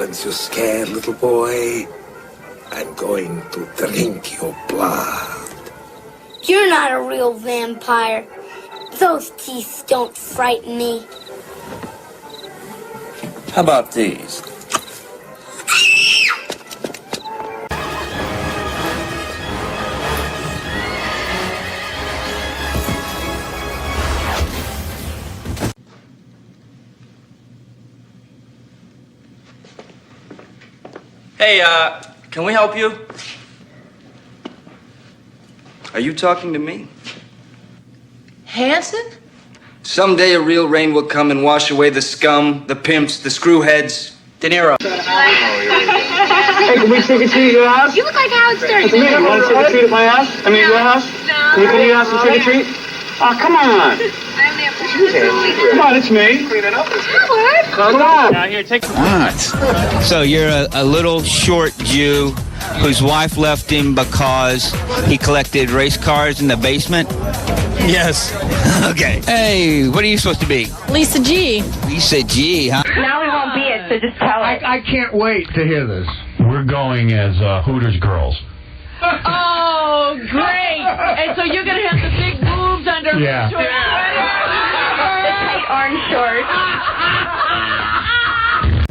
Since you're scared, little boy, I'm going to drink your blood. You're not a real vampire. Those teeth don't frighten me. How about these? Hey, can we help you? Are you talking to me? Hanson? Someday a real rain will come and wash away the scum, the pimps, the screwheads. De Niro. Hey, can we trick or treat at your house? You look like Howard Stern. What's the meaning? You want to trick or treat at my house? I mean, your house? No. Can you come to your house and trick or treat? Oh, come on. Come on, it's me. Howard? Come on. Now, here, take What? So you're a little short Jew whose wife left him because he collected race cars in the basement? Yes. Okay. Hey, what are you supposed to be? Lisa G. Lisa G, huh? Now we won't be it, so just tell it. I can't wait to hear this. We're going as Hooters girls. Oh, great. And so you're going to have the big boobs under Yeah. the short the tight orange shorts.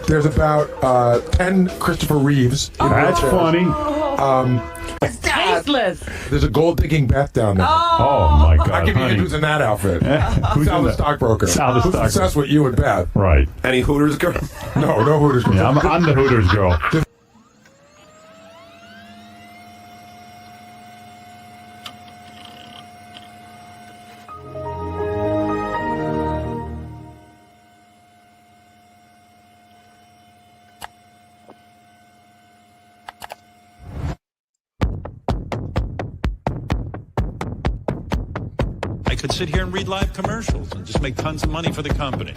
There's about 10 Christopher Reeves. That's funny. Tasteless. There's a gold-digging Beth down there. Oh, my God. I can honey. be who's in that outfit. Who's Sal in the that? stockbroker. Sal the Who's stockbroker. obsessed with you and Beth. Right. Any Hooters girl? No Hooters girl. Yeah, I'm the Hooters girl. I could sit here and read live commercials and just make tons of money for the company.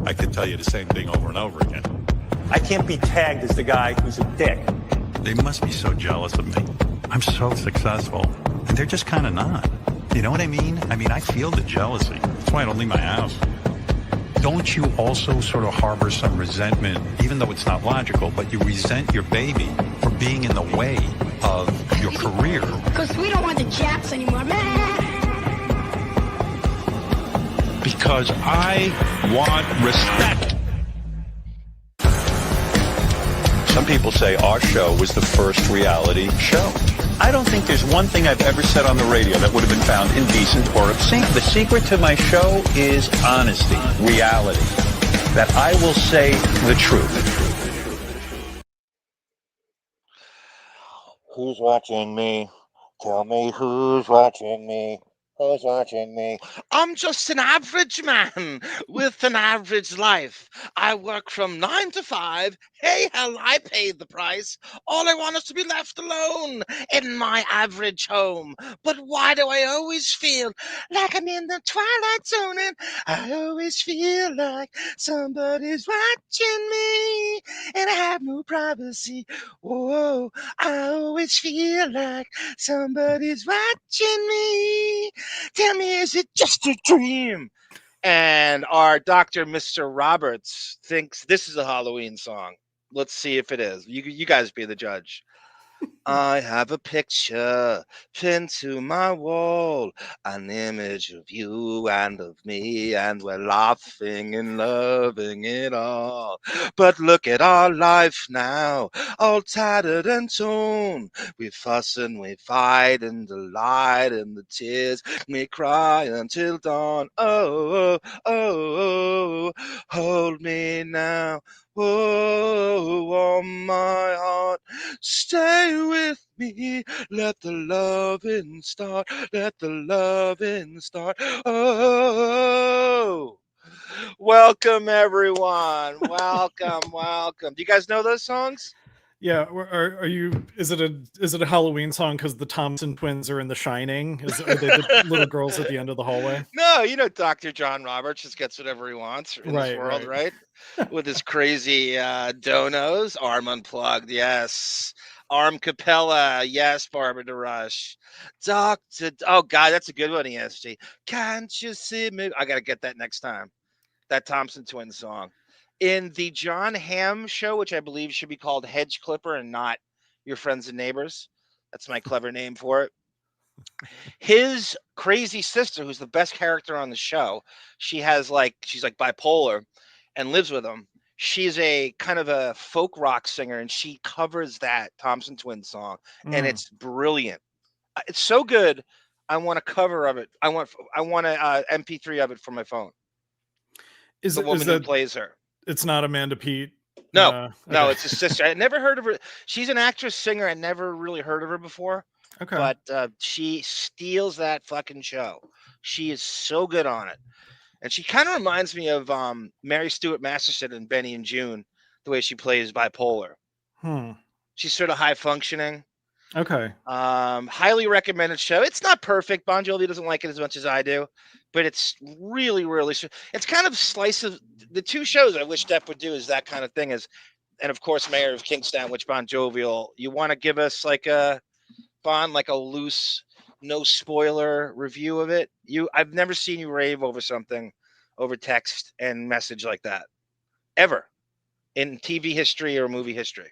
I could tell you the same thing over and over again. I can't be tagged as the guy who's a dick. They must be so jealous of me. I'm so successful, and they're just kind of not. You know what I mean? I feel the jealousy. That's why I don't leave my house. Don't you also sort of harbor some resentment, even though it's not logical, but you resent your baby for being in the way of your career? Because we don't want the Japs anymore. Because I want respect. Some people say our show was the first reality show. I don't think there's one thing I've ever said on the radio that would have been found indecent or obscene. The secret to my show is honesty, reality, that I will say the truth. Who's watching me? Tell me who's watching me. Who's watching me? I'm just an average man with an average life. I work from 9 to 5. Hey, hell, I paid the price. All I want is to be left alone in my average home. But why do I always feel like I'm in the twilight zone? And I always feel like somebody's watching me, and I have no privacy. Whoa, I always feel like somebody's watching me. Tell me, is it just a dream? And our Dr. Mr. Roberts thinks this is a Halloween song. Let's see if it is. You guys be the judge. I have a picture pinned to my wall, an image of you and of me, and we're laughing and loving it all. But look at our life now, all tattered and torn. We fuss and we fight, and the light and the tears, we cry until dawn. Oh, oh, oh, oh, hold me now. Whoa, on my heart, stay with me. Let the loving start. Let the loving start. Oh, welcome everyone. Welcome, welcome. Do you guys know those songs? Yeah, are you? Is it a Halloween song because the Thompson twins are in The Shining? Are they the little girls at the end of the hallway? No, you know Dr. John Roberts just gets whatever he wants in this world, right? With his crazy donos, arm unplugged, yes. Arm Capella, yes. Barbara DeRush, Doctor. Oh God, that's a good one. ESG. Can't you see me? I gotta get that next time. That Thompson twins song. In the John Hamm show, which I believe should be called Hedge Clipper and not Your Friends and Neighbors. That's my clever name for it. His crazy sister, who's the best character on the show, she's like bipolar and lives with him. She's a kind of a folk rock singer, and she covers that Thompson Twins song, and it's brilliant. It's so good. I want a cover of it. I want a MP3 of it for my phone. Is the it, woman is who that, plays her? It's not Amanda Peet. No, no, okay. it's his sister. I never heard of her. She's an actress, singer. I never really heard of her before. Okay. But she steals that fucking show. She is so good on it. And she kind of reminds me of Mary Stuart Masterson in Benny and June, the way she plays bipolar. She's sort of high functioning. Okay. Highly recommended show. It's not perfect. BonJovial doesn't like it as much as I do, but it's really, really. It's kind of slice of the two shows I wish Steph would do is that kind of thing. And of course, Mayor of Kingstown, which BonJovial. You want to give us like a loose, no spoiler review of it? I've never seen you rave over something over text and message like that ever in TV history or movie history.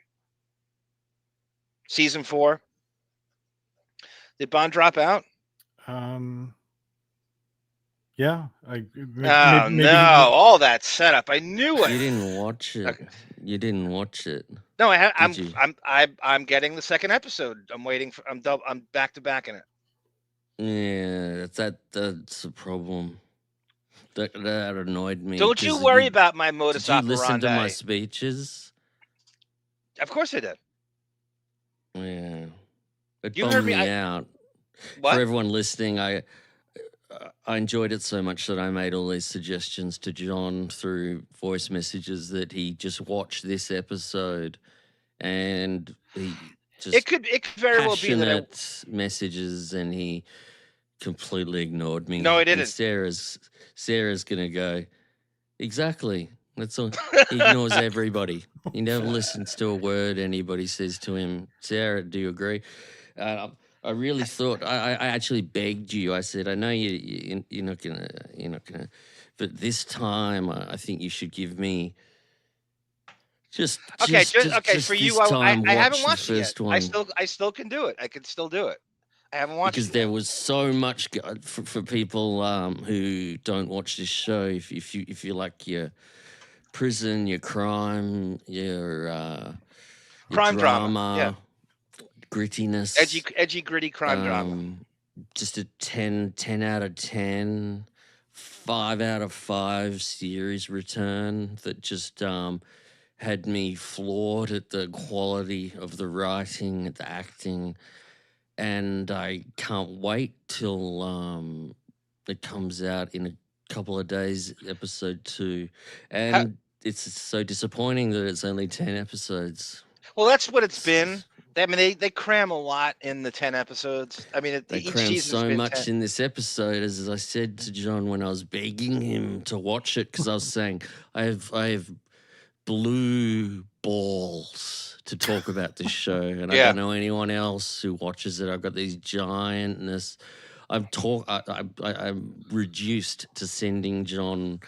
Season 4. Did Bond drop out? Yeah. No, all that setup. I knew it. You didn't watch it. Okay. You didn't watch it. No, I'm getting the second episode. I'm waiting for. I'm back to back in it. Yeah, that's the problem. That annoyed me. Don't you worry about my modus operandi. Did you listen to my speeches? Of course I did. Yeah, it You bummed heard me out. What? For everyone listening, I enjoyed it so much that I made all these suggestions to John through voice messages that he just watch this episode, and he just It could very well be that passionate messages, and he completely ignored me. No, I didn't. And Sarah's gonna go, exactly. That's all. He ignores everybody. He never listens to a word anybody says to him. Sarah, do you agree? I really thought I actually begged you. I said, I know you're not gonna, but this time I think you should give me just for you. I haven't watched it yet. I still can do it. I can still do it. I haven't watched because it there was so much for people who don't watch this show. If you like your prison, your crime, your crime drama, yeah. grittiness, edgy, gritty crime drama. Just a 10 out of 10, 5 out of 5 series return that just had me floored at the quality of the writing, the acting, and I can't wait till it comes out in a couple of days, episode 2, and it's so disappointing that it's only 10 episodes. Well, that's what it's been. I mean, they cram a lot in the 10 episodes. I mean, they cram so much in this episode, as I said to John when I was begging him to watch it, because I was saying I have blue balls to talk about this show, and I don't know anyone else who watches it. I've got these giantness. I'm reduced to sending John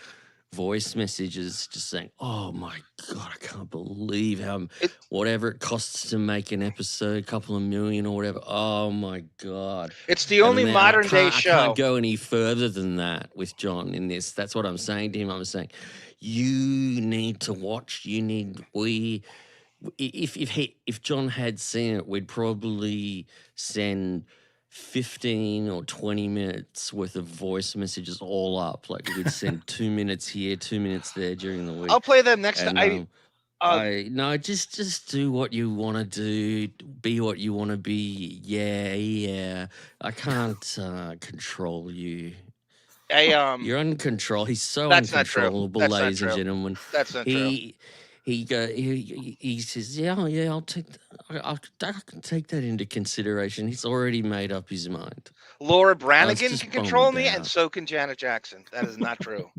voice messages just saying, oh my God, I can't believe how whatever it costs to make an episode, a couple of million or whatever. Oh my God. It's the only modern day show. I can't go any further than that with John in this. That's what I'm saying to him. I'm saying, you need to watch, if John had seen it, we'd probably send 15 or 20 minutes worth of voice messages all up. Like we'd send 2 minutes here, 2 minutes there during the week. I'll play them next time. No, just do what you want to do. Be what you want to be. Yeah. I can't control you. You're uncontrollable. He's so uncontrollable, ladies and gentlemen. That's not true. He says, yeah, I'll take I can take that into consideration. He's already made up his mind. Laura Branigan can control me, and so can Janet Jackson. That is not true.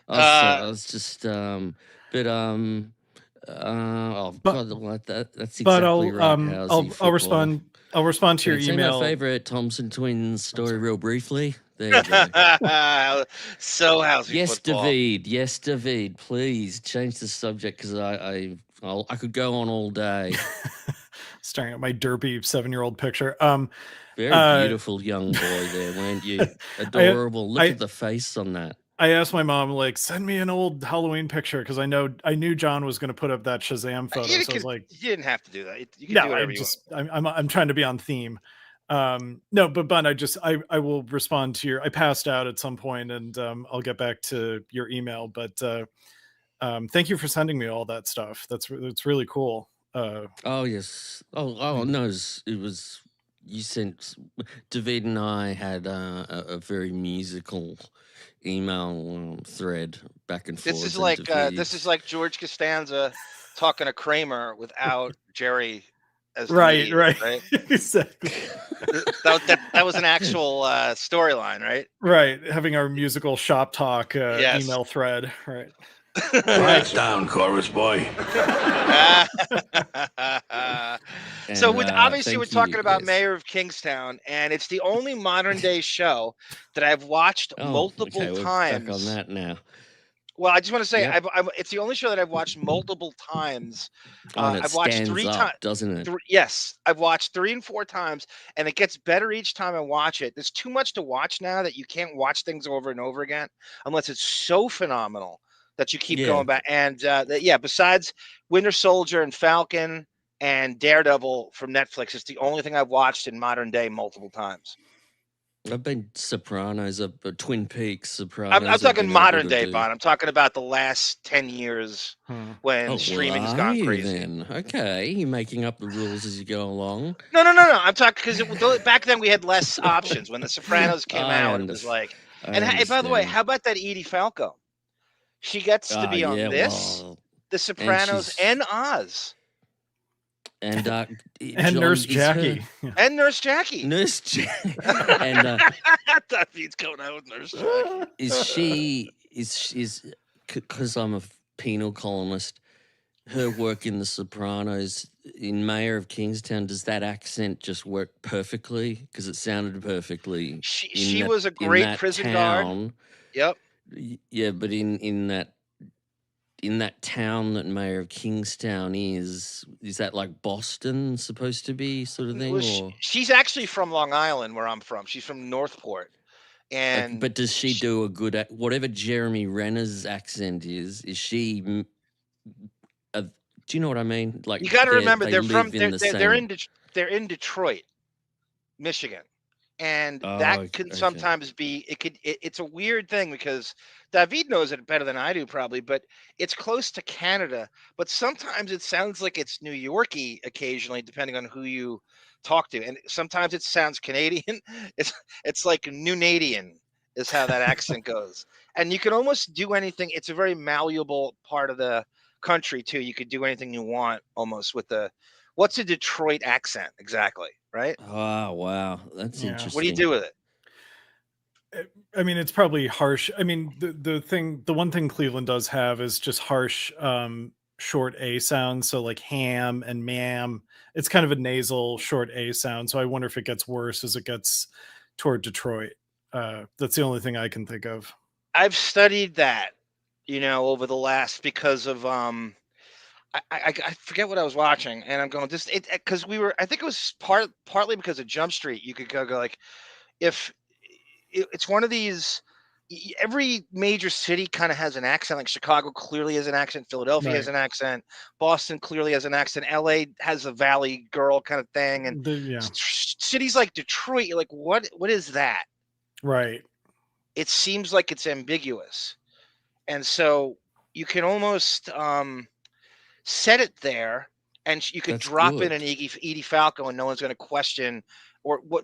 I was just, oh God, that's exactly right. I'll respond. I'll respond to Can your I say email. my favorite Thompson twins story real briefly? There you go. So how's Yes, football? Davyd. Yes, Davyd. Please change the subject because I could go on all day. Staring at my derpy 7-year-old picture. Very beautiful young boy there, weren't you? Adorable. Look at the face on that. I asked my mom, like, send me an old Halloween picture because I knew John was going to put up that Shazam photo. So I was like, you didn't have to do that. You can no, do whatever you want. I'm trying to be on theme. No, but Bun, I will respond to I passed out at some point and I'll get back to your email. But thank you for sending me all that stuff. It's really cool. Oh yes. Oh no, it was you sent Davyd and I had a very musical email thread back and forth. This is like George Costanza talking to Kramer without Jerry as the right. Exactly. that was an actual storyline, right? Right, having our musical shop talk email thread, right? Quiet down, chorus boy. So obviously we're talking about Mayor of Kingstown, and it's the only modern day show that I've watched multiple times. We're back on that now. Well, I just want to say it's the only show that I've watched multiple times. I've watched 3 times, doesn't it? Yes, I've watched 3 and 4 times, and it gets better each time I watch it. There's too much to watch now that you can't watch things over and over again unless it's so phenomenal that you keep going back. And besides Winter Soldier and Falcon and Daredevil from Netflix, it's the only thing I've watched in modern day multiple times. I've been Sopranos, Twin Peaks, Sopranos. I'm talking modern day, Bon. I'm talking about the last 10 years when streaming's gone crazy. Then? Okay, you're making up the rules as you go along. No. I'm talking because back then we had less options. When The Sopranos came out, it was like. And hey, by the way, how about that Edie Falco? She gets to be on The Sopranos, and Oz. And and Nurse Jackie. And Nurse Jackie. And David's going out with Nurse Jackie. Is because I'm a penal columnist, her work in The Sopranos, in Mayor of Kingstown, does that accent just work perfectly? Because it sounded perfectly. She was a great prison guard. Yep. Yeah, but in that town that Mayor of Kingstown is that like Boston supposed to be sort of thing? She's actually from Long Island, where I'm from. She's from Northport. And but does she do a good whatever Jeremy Renner's accent is she? Do you know what I mean? Like, you got to remember they're in Detroit, Michigan. And that can sometimes be it's a weird thing because Davyd knows it better than I do probably, but it's close to Canada, but sometimes it sounds like it's New Yorkie occasionally, depending on who you talk to. And sometimes it sounds Canadian. It's like Nunadian is how that accent goes. And you can almost do anything. It's a very malleable part of the country too. You could do anything you want almost with what's a Detroit accent exactly? Right? Oh, wow. That's interesting. What do you do with it? I mean, it's probably harsh. I mean, the one thing Cleveland does have is just harsh short A sounds. So like ham and ma'am, it's kind of a nasal short A sound. So I wonder if it gets worse as it gets toward Detroit. That's the only thing I can think of. I've studied that, over the last because of I forget what I was watching, and I'm going because I think it was partly because of Jump Street. You could go like, if it's one of these, every major city kind of has an accent. Like Chicago clearly has an accent, Philadelphia has an accent, Boston clearly has an accent, LA has a Valley Girl kind of thing, and cities like Detroit, you're like, what is that? Right. It seems like it's ambiguous, and so you can almost set it there, and you could drop in an Edie Falco, and no one's going to question. Or what?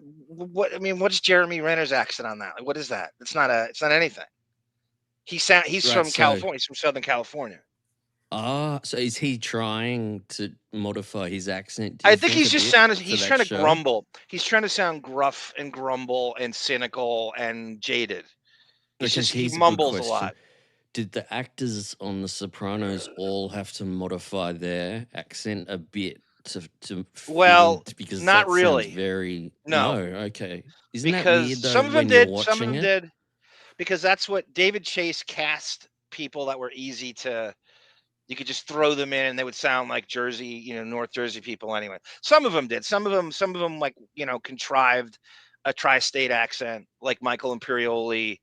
I mean, what's Jeremy Renner's accent on that? Like, what is that? It's not anything. He's from California. He's from Southern California. So is he trying to modify his accent? I think he's just he's trying to grumble. He's trying to sound gruff and grumble and cynical and jaded. He mumbles a lot. Did the actors on The Sopranos all have to modify their accent a bit to Well, because not that really. sounds very No. Okay. Isn't that Because weird though? some of them when you're did, some of watching them it? did. Because that's what David Chase cast people that were easy to. You could just throw them in, and they would sound like Jersey, North Jersey people anyway. Some of them did. Some of them, like contrived a tri-state accent, like Michael Imperioli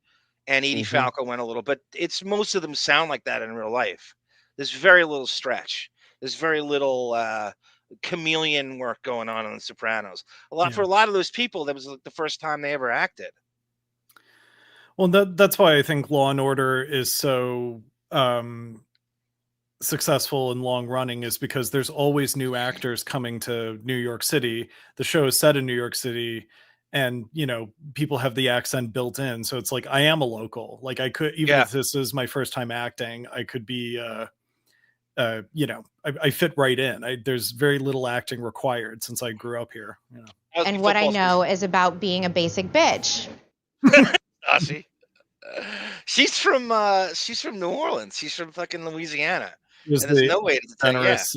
and Edie Falco went a little. But it's most of them sound like that in real life. There's very little stretch. There's very little chameleon work going on The Sopranos. For a lot of those people, that was the first time they ever acted. Well, that's why I think Law and Order is so successful and long running, is because there's always new actors coming to New York City. The show is set in New York City, and people have the accent built in, so it's like I am a local. Like I could, even if this is my first time acting, I could be I fit right in. There's very little acting required since I grew up here. And what I know is about being a basic bitch. Aussie. She's from New Orleans. She's from fucking Louisiana. And there's no way to tell. Generous,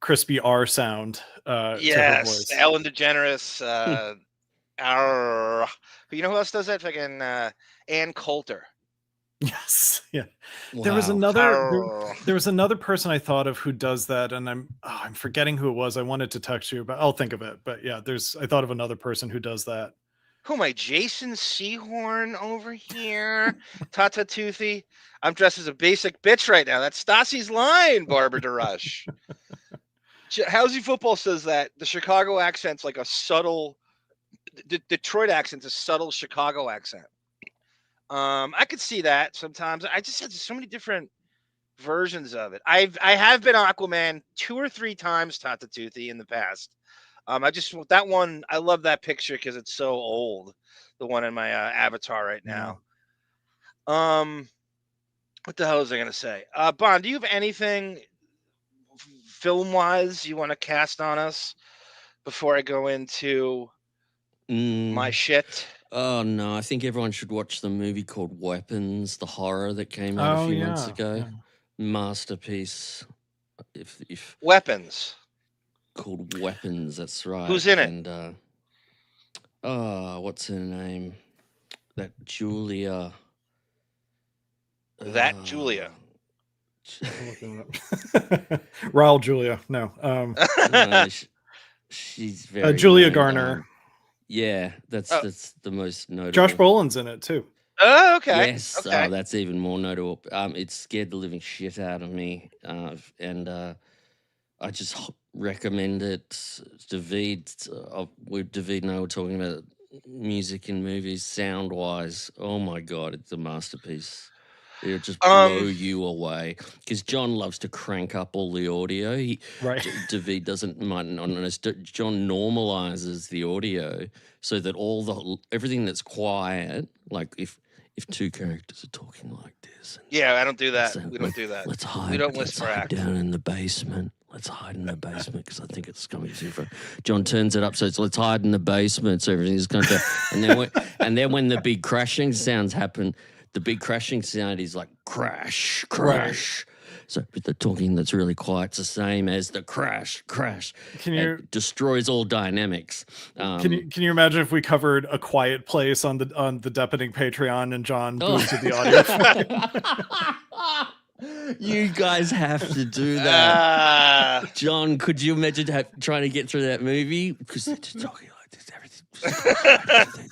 crispy R sound. Yes, Ellen DeGeneres. You know who else does that? Fucking Ann Coulter. Yes. Yeah. Wow. There was another person I thought of who does that, and I'm forgetting who it was. I wanted to text you, but I'll think of it. But yeah, I thought of another person who does that. Who am I? Jason Sehorn over here. Tata Toothy. I'm dressed as a basic bitch right now. That's Stassi's line, Barbara DeRush. Housey Football says that the Chicago accent's like a subtle, Detroit accent's a subtle Chicago accent. I could see that sometimes. I just had so many different versions of it. I have been Aquaman 2 or 3 times, Tata Toothy, in the past. That one, I love that picture because it's so old. The one in my avatar right now. What the hell was I going to say? Bon, do you have anything film-wise you want to cast on us before I go into my shit? Oh, no. I think everyone should watch the movie called Weapons, the horror that came out a few months ago. Yeah. Masterpiece. If Weapons. Called Weapons, that's right. Who's in it? And what's her name? That Julia. Julia. Raul Julia. No. No, she's very Julia Garner. Yeah, that's the most notable. Josh Brolin's in it too. Oh, okay. Yes. Okay. Oh, that's even more notable. It scared the living shit out of me. And I just recommend it. Davyd and I were talking about music in movies, sound wise. Oh my God, it's a masterpiece. It'll just blow you away. Because John loves to crank up all the audio. Davyd doesn't might not notice. John normalizes the audio so that everything that's quiet, like if 2 characters are talking like this. Yeah, I don't do that. We don't do that. Let's hide. We don't let's whisper hide act. down in the basement. Let's hide in the basement because I think it's coming different. John turns it up so it's let's hide in the basement so everything's going to. And then when the big crashing sounds happen, the big crashing sound is like crash, crash. So with the talking that's really quiet, it's the same as the crash. It destroys all dynamics. Can you imagine if we covered A Quiet Place on the Depening Patreon and John boosted the audio? You guys have to do that. John, could you imagine trying to get through that movie? Because they're just talking like this, everything.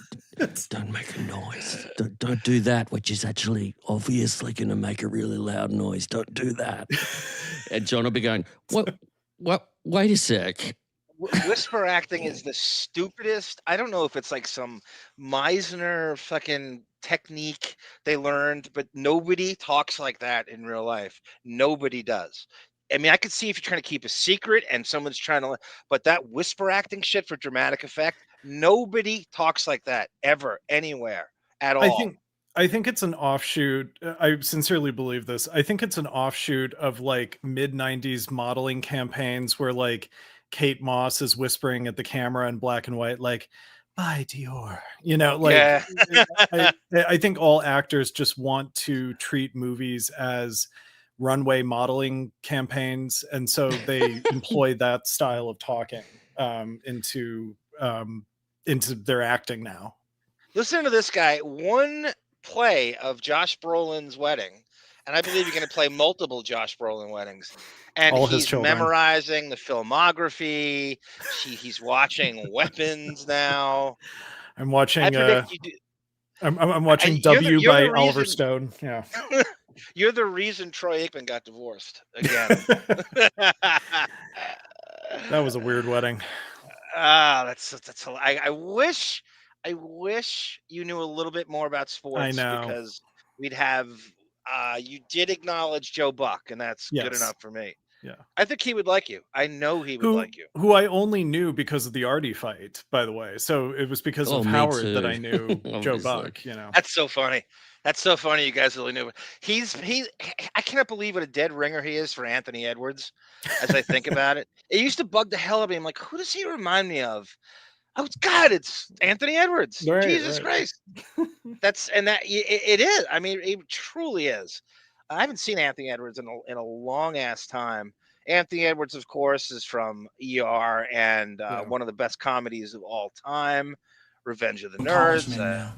Don't make a noise. Don't do that, which is actually obviously going to make a really loud noise. Don't do that. And John will be going, what? Wait a sec. Whisper acting is the stupidest. I don't know if it's like some Meisner fucking technique they learned, but nobody talks like that in real life. Nobody does. I mean, I could see if you're trying to keep a secret and someone's trying to, but that whisper acting shit for dramatic effect, nobody talks like that ever, anywhere, at all. I think it's an offshoot. I sincerely believe this. I think it's an offshoot of like mid-90s modeling campaigns where like Kate Moss is whispering at the camera in black and white, like, "Bye, Dior." I think all actors just want to treat movies as runway modeling campaigns, and so they employ that style of talking into their acting now. Listen to this guy. One play of Josh Brolin's wedding, and I believe you're going to play multiple Josh Brolin weddings. And All his he's children. memorizing the filmography. He's watching Weapons now. I'm watching. I predict you do. I'm watching you're W the by reason- Oliver Stone. Yeah. You're the reason Troy Aikman got divorced again. That was a weird wedding. That's. I wish you knew a little bit more about sports. I know. Because we'd have. You did acknowledge Joe Buck, and that's good Yes. enough for me. Yeah. I think he would like you. I know he would like you. Who I only knew because of the Artie fight, by the way. So it was because of me Howard too. that I knew Joe Obviously. Buck. You know. That's so funny. That's so funny. You guys really knew. I cannot believe what a dead ringer he is for Anthony Edwards. As I think about it, it used to bug the hell out of me. I'm like, who does he remind me of? Oh, it's Anthony Edwards. Right, Jesus right. Christ. It is. I mean, it truly is. I haven't seen Anthony Edwards in a long ass time. Anthony Edwards, of course, is from ER and one of the best comedies of all time, Revenge of the Nerds. Now.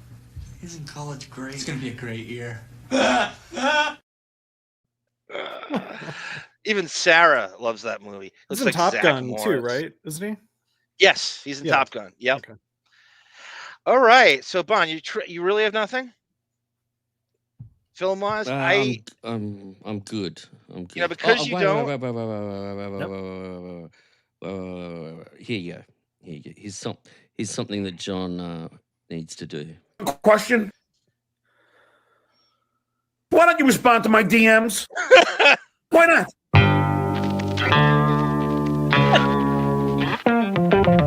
Isn't college great? It's gonna be a great year. Even Sarah loves that movie. He's Looks in like Top Zach Gun Morris. too, right? Isn't he? Yes, he's in Yeah. Top Gun. Yep. Okay. All right. So, Bon, you really have nothing? Film-wise? I'm good. I'm good. Because you don't. Here you go. Here's something that John needs to do. Question? Why don't you respond to my DMs? Why not?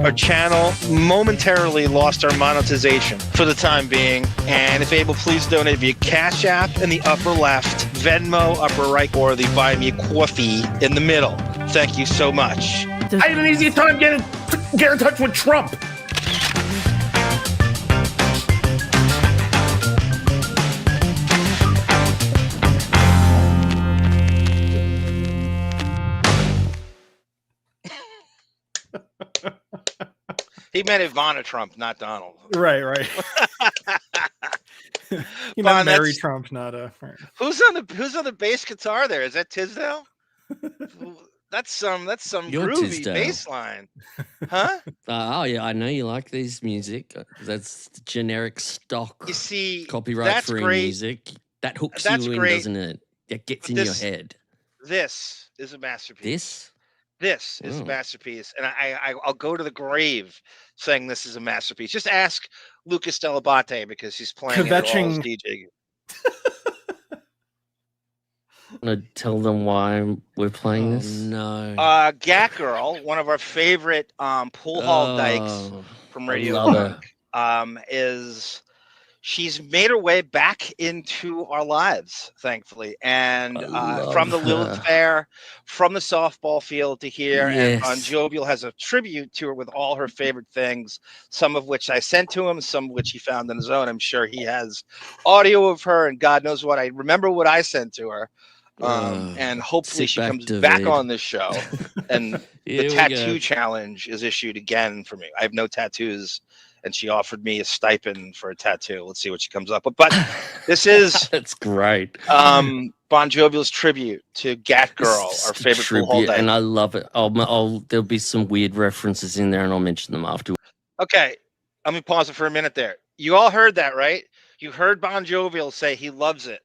Our channel momentarily lost our monetization for the time being. And if able, please donate via Cash App in the upper left, Venmo upper right, or the Buy Me a Coffee in the middle. Thank you so much. I had an easy time getting in touch with Trump. He meant Ivana Trump, not Donald. Right. You Bon, know, Mary that's- Trump, not a. Right. Who's on the bass guitar there? Is that Tisdale? That's some You're groovy Tisdale. bass line. Huh? Oh yeah, I know you like these music. That's generic stock. You see, copyright that's free great. music. That hooks That's you in, great. doesn't it? That gets But in this- your head. This is a masterpiece. This is a Oh. masterpiece, and I'll go to the grave saying this is a masterpiece. Just ask Lucas Delabate because he's playing it all as Kvetching. DJ. Want to tell them why we're playing this? No. GATGIRL, one of our favorite pool hall dykes from Radio love Rock, she's made her way back into our lives, thankfully, and love from the Lilith her. Fair, from the softball field to here, and Yes. BonJovial has a tribute to her with all her favorite things, some of which I sent to him, some of which he found on his own. I'm sure he has audio of her, and God knows what. I remember what I sent to her. And hopefully sit she back, comes back Davyd. on this show, and Here the we tattoo go. challenge is issued again for me. I have no tattoos, and she offered me a stipend for a tattoo. Let's see what she comes up with. But this is That's great. BonJovial's tribute to GATGIRL, our favorite pool hall Tribute, dyke. and I love it. There'll be some weird references in there, and I'll mention them afterwards. Okay, let me pause it for a minute there. You all heard that, right? You heard BonJovial say he loves it.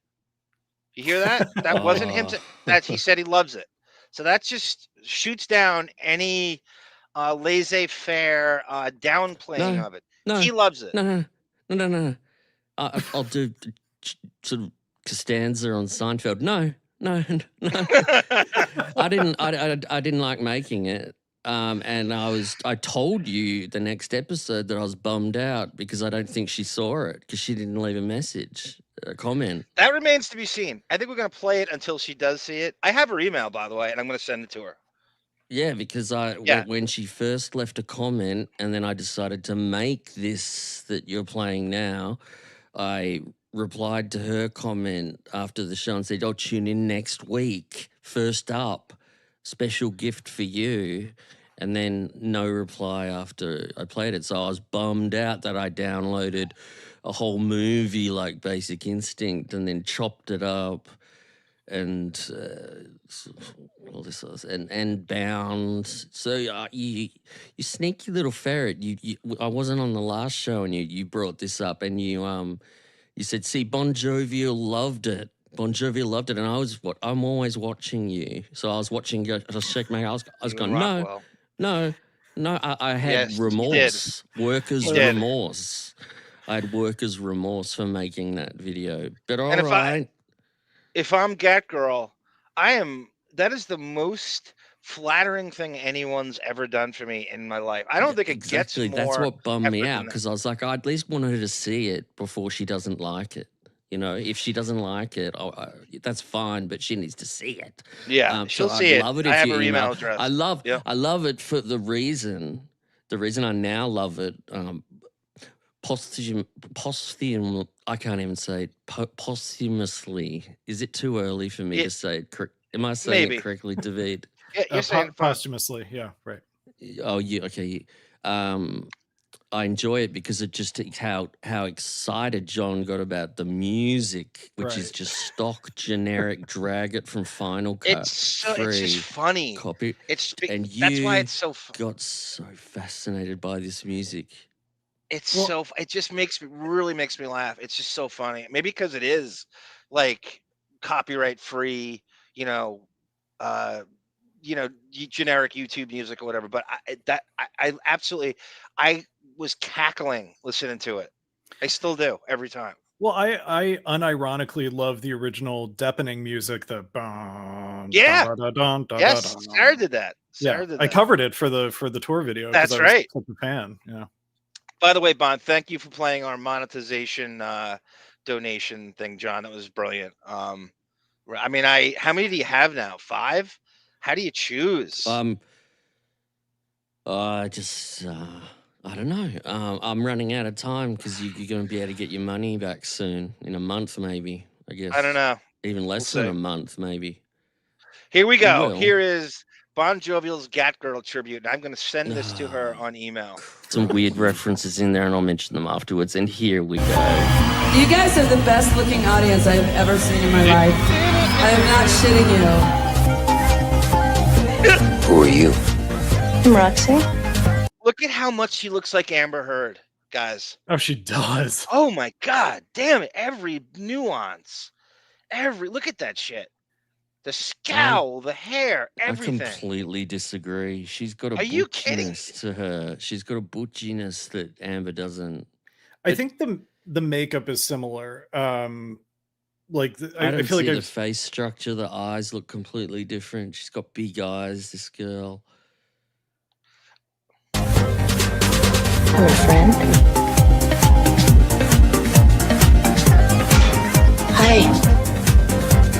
You hear that? That wasn't him. That he said he loves it. So that just shoots down any laissez-faire downplaying of it. No, He loves it. No. I'll do sort of Costanza on Seinfeld. No. I didn't like making it. And I told you the next episode that I was bummed out because I don't think she saw it because she didn't leave a message, a comment. That remains to be seen. I think we're going to play it until she does see it. I have her email, by the way, and I'm going to send it to her. Yeah, because when she first left a comment and then I decided to make this that you're playing now, I replied to her comment after the show and said, "Oh, tune in next week. First up, special gift for you." And then no reply after I played it. So I was bummed out that I downloaded a whole movie like Basic Instinct and then chopped it up and all this and Bound. So you sneaky little ferret. I wasn't on the last show and you brought this up and you said, "See, BonJovial loved it. BonJovial loved it," and I'm always watching you. So I was watching. I was checking my. I was going, no. I had remorse, workers' remorse. I had workers' remorse for making that video. But all right. If I'm GATGIRL, that is the most flattering thing anyone's ever done for me in my life. I don't think it gets more. That's what bummed me out because I was like, I at least want her to see it before she doesn't like it. You know, if she doesn't like it, that's fine, but she needs to see it. Yeah, she'll see it. Love it. I if have you her email address. I love it for the reason I now love it. Posthum. I can't even say it. Posthumously. Is it too early for me to say it? Am I saying it correctly, Davyd? Yeah, you're saying posthumously. Yeah, right. Oh, yeah. Okay. I enjoy it because it just how excited John got about the music, which is just stock generic. Drag it from Final Cut. It's just funny. Copy. That's got why it's so. Got so fascinated by this music. It just really makes me laugh. It's just so funny. Maybe because it is like copyright free, generic YouTube music or whatever. But I absolutely, I was cackling listening to it. I still do every time. Well, I unironically love the original Deepening music. Yes, Sarah did that. I covered it for the tour video. That's right. I was such a fan. Yeah. By the way, Bon, thank you for playing our monetization donation thing, John. That was brilliant. I mean, how many do you have now? 5? How do you choose? I don't know. I'm running out of time because you're going to be able to get your money back soon, in a month maybe, I guess. I don't know. Even less than a month maybe. Here we go. Here is BonJovial's GATGIRL tribute. And I'm going to send this to her on email. Some weird references in there, and I'll mention them afterwards. And here we go. You guys are the best looking audience I've ever seen in my life. I am not shitting you. Who are you? I'm Roxy. Look at how much she looks like Amber Heard, guys. Oh, she does. Oh my God, damn it! Every nuance, look at that shit. The scowl, the hair, everything. I completely disagree. She's got a butchiness to her. She's got a butchiness that Amber doesn't. I think the makeup is similar. I feel like the face structure, the eyes look completely different. She's got big eyes, this girl. I'm a friend. Hi.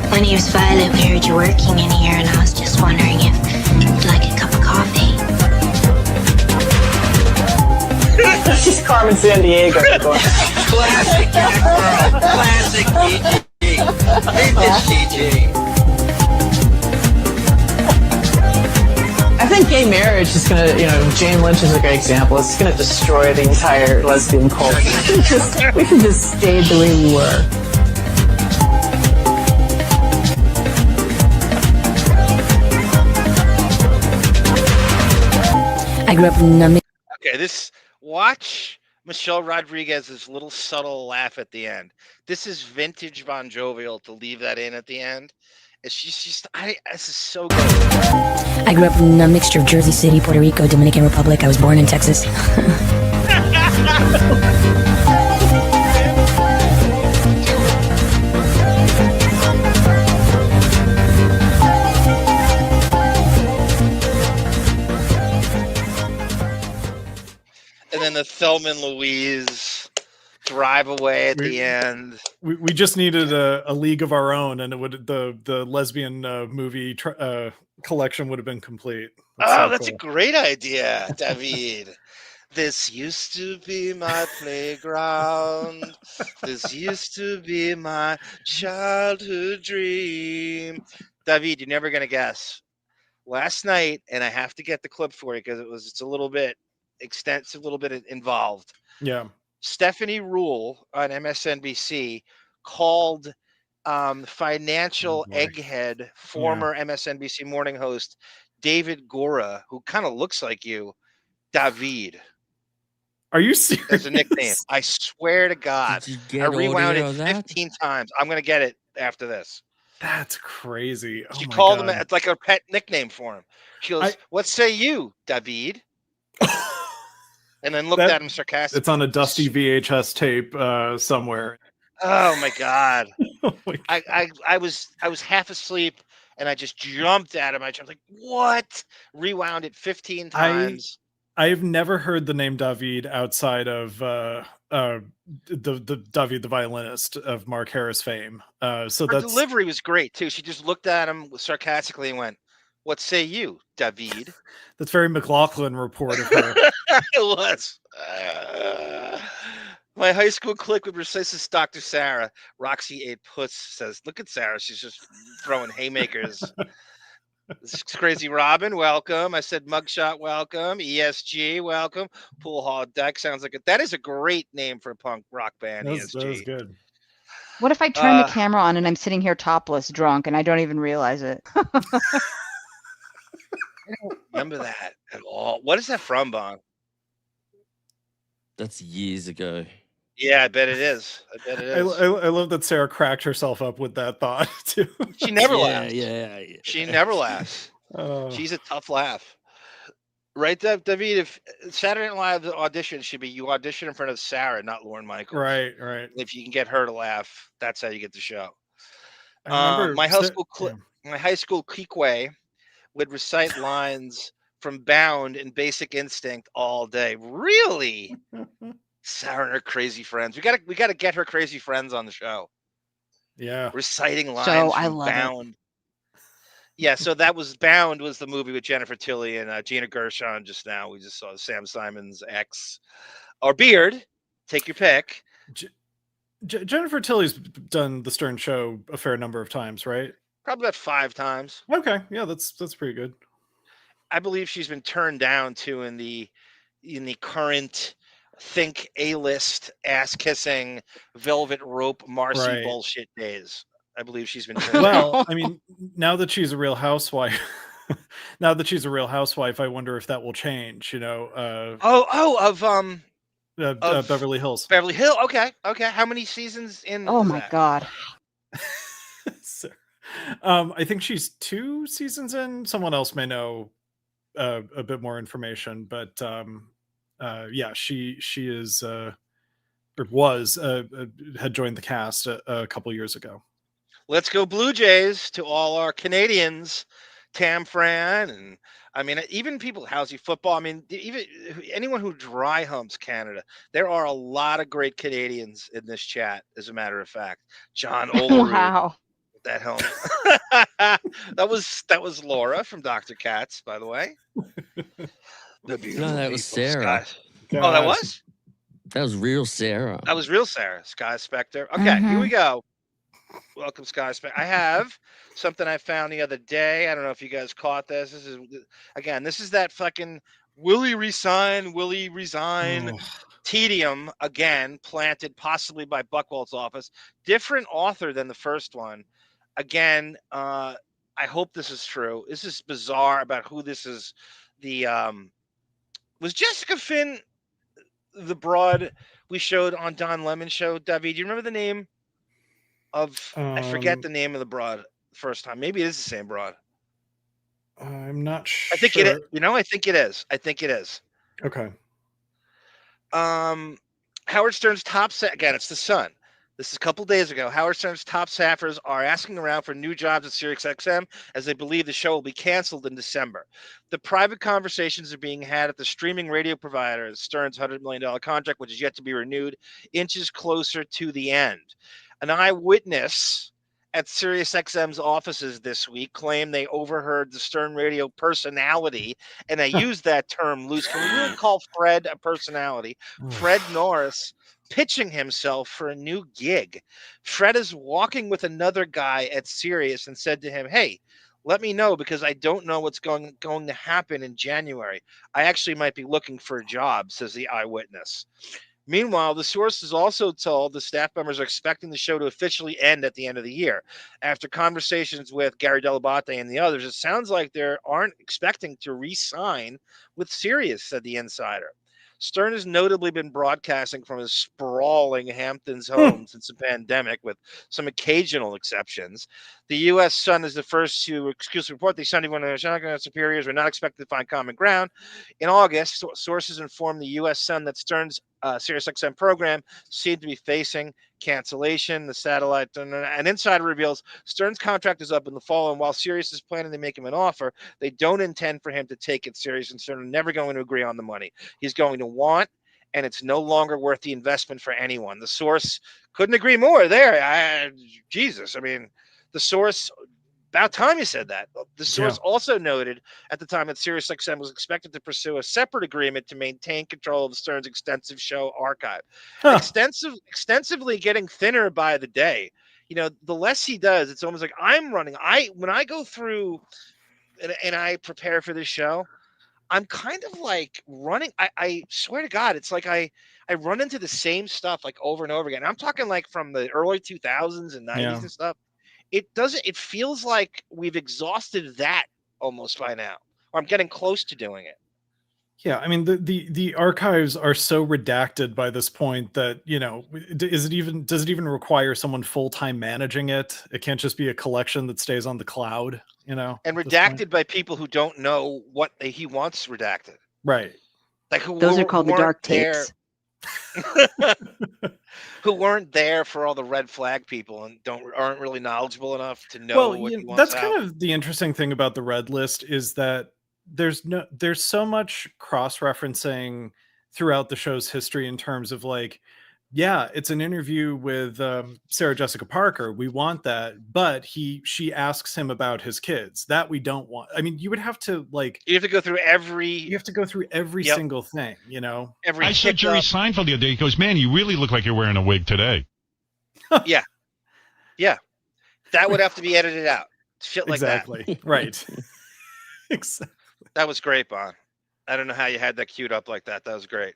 My name's Violet. We heard you working in here, and I was just wondering if you'd like a cup of coffee. This is Carmen Sandiego. Classic GATGIRL. Classic DJ. Vintage DJ. I think gay marriage is gonna, Jane Lynch is a great example. It's gonna destroy the entire lesbian cult. We can just stay the way we were. I grew up in Okay, watch Michelle Rodriguez's little subtle laugh at the end. This is vintage BonJovial to leave that in at the end. This is so good. I grew up in a mixture of Jersey City, Puerto Rico, Dominican Republic. I was born in Texas. And then the Thelma and Louise drive away at the end. We just needed a league of our own, and it would the lesbian movie collection would have been complete. That's a great idea, Davyd. This used to be my playground. This used to be my childhood dream. Davyd, you're never gonna guess. Last night, and I have to get the clip for you because it's a little bit extensive, a little bit involved. Yeah. Stephanie Ruhle on MSNBC called financial egghead, former MSNBC morning host Davyd Gora, who kind of looks like you, Davyd. Are you serious? As a nickname. I swear to God. I rewound it 15 times. I'm going to get it after this. That's crazy. She called him, it's like a pet nickname for him. She goes, what say you, Davyd? And then looked at him sarcastically. It's on a dusty VHS tape somewhere. Oh my God. I was half asleep and I just jumped out of my chair. I was like, what? Rewound it 15 times. I've never heard the name Davyd outside of the Davyd the violinist of Mark Harris fame. So her delivery was great too. She just looked at him sarcastically and went, "What say you, Davyd?" That's very McLaughlin report of her. It was. My high school clique with racist Dr. Sarah. Roxy ate puss says, "Look at Sarah. She's just throwing haymakers." This is Crazy Robin, welcome. I said mugshot, welcome. ESG, welcome. Pool Hall Deck sounds like that is a great name for a punk rock band. That ESG. was good. What if I turn the camera on and I'm sitting here topless, drunk, and I don't even realize it? I don't remember that at all. What is that from, Bon? That's years ago. Yeah, I bet it is. I bet it is. I love that Sarah cracked herself up with that thought too. She never laughs. Yeah. She never laughs. She's a tough laugh. Right, Davyd? If Saturday Night Live audition should be you audition in front of Sarah, not Lorne Michaels. Right. If you can get her to laugh, that's how you get the show. My high school clique would recite lines from Bound and Basic Instinct all day. Really? Sarah and her crazy friends. We gotta get her crazy friends on the show. Yeah. Reciting lines So I from love Bound. it. Yeah, so that was Bound was the movie with Jennifer Tilly and Gina Gershon just now. We just saw Sam Simon's ex. Or Beard. Take your pick. Jennifer Tilly's done the Stern Show a fair number of times, right? Probably about 5 times. Okay. Yeah, that's pretty good. I believe she's been turned down too in the current think A-list ass kissing Velvet Rope Marcy bullshit days. I believe she's been turned down. I mean, now that she's a real housewife, I wonder if that will change, you know. Of Beverly Hills. Beverly Hills. Okay. How many seasons in? Oh my God. I think she's 2 seasons in. Someone else may know a bit more information, but yeah, she is or was had joined the cast a couple years ago. Let's go Blue Jays to all our Canadians, Tam Fran, and I mean even people housey football. I mean even anyone who dry humps Canada. There are a lot of great Canadians in this chat. As a matter of fact, John Olerud. Wow. That home. that was Laura from Dr. Katz, by the way. No, that was Sarah. Oh, that was? That was real Sarah. That was real Sarah. Sky Spectre. Okay, Here we go. Welcome, Sky Spectre. I have something I found the other day. I don't know if you guys caught this. This is that fucking Willie resign tedium again, planted possibly by Buchwald's office. Different author than the first one. Again, I hope this is true. This is bizarre about who this is. Was Jessica Finn the broad we showed on Don Lemon's show? Davyd, do you remember the name of? I forget the name of the broad first time. Maybe it is the same broad. I'm not sure. I think it is. I think it is. Okay. Howard Stern's again, it's the Sun. This is a couple days ago. Howard Stern's top staffers are asking around for new jobs at SiriusXM as they believe the show will be canceled in December. The private conversations are being had at the streaming radio provider. Stern's $100 million contract, which is yet to be renewed, inches closer to the end. An eyewitness at SiriusXM's offices this week claim they overheard the Stern radio personality, and I use that term loose. Can we really call Fred a personality? Fred Norris pitching himself for a new gig. Fred is walking with another guy at Sirius and said to him, "Hey, let me know because I don't know what's going to happen in January. I actually might be looking for a job," says the eyewitness. Meanwhile, the source is also told the staff members are expecting the show to officially end at the end of the year. After conversations with Gary Delabate and the others, it sounds like they aren't expecting to re-sign with Sirius, said the insider. Stern has notably been broadcasting from his sprawling Hamptons home since the pandemic, with some occasional exceptions. The U.S. Sun is the first to exclusively report the Sunday morning superiors were not expected to find common ground. In August, sources informed the U.S. Sun that Stern's SiriusXM program seemed to be facing cancellation. The satellite, an insider reveals Stern's contract is up in the fall, and while Sirius is planning to make him an offer, they don't intend for him to take it serious, and Stern are never going to agree on the money he's going to want, and it's no longer worth the investment for anyone. The source couldn't agree more there. Jesus, I mean, the source, about time you said that. The source also noted at the time that SiriusXM was expected to pursue a separate agreement to maintain control of Stern's extensive show archive. Extensively getting thinner by the day. You know, the less he does, it's almost like when I go through and I prepare for this show, I'm kind of like running. I swear to God, it's like I run into the same stuff like over and over again. I'm talking like from the early 2000s and 90s and stuff. It feels like we've exhausted that almost by now, or I'm getting close to doing it. Yeah, I mean the archives are so redacted by this point that, you know, does it even require someone full-time managing it? It can't just be a collection that stays on the cloud, you know. And redacted by people who don't know what he wants redacted. Right. Like those are called the dark tapes. Who weren't there for all the red flag people and aren't really knowledgeable enough to know what he wants. That's kind of the interesting thing about the red list is that there's so much cross-referencing throughout the show's history in terms of like, yeah, it's an interview with Sarah Jessica Parker. We want that, but she asks him about his kids. That we don't want. I mean, you would have to you have to go through every single thing, you know. I said Jerry Seinfeld the other day. He goes, "Man, you really look like you're wearing a wig today." Yeah, that would have to be edited out. Shit like exactly. that. Right. Exactly. That was great, Bon. I don't know how you had that queued up like that. That was great.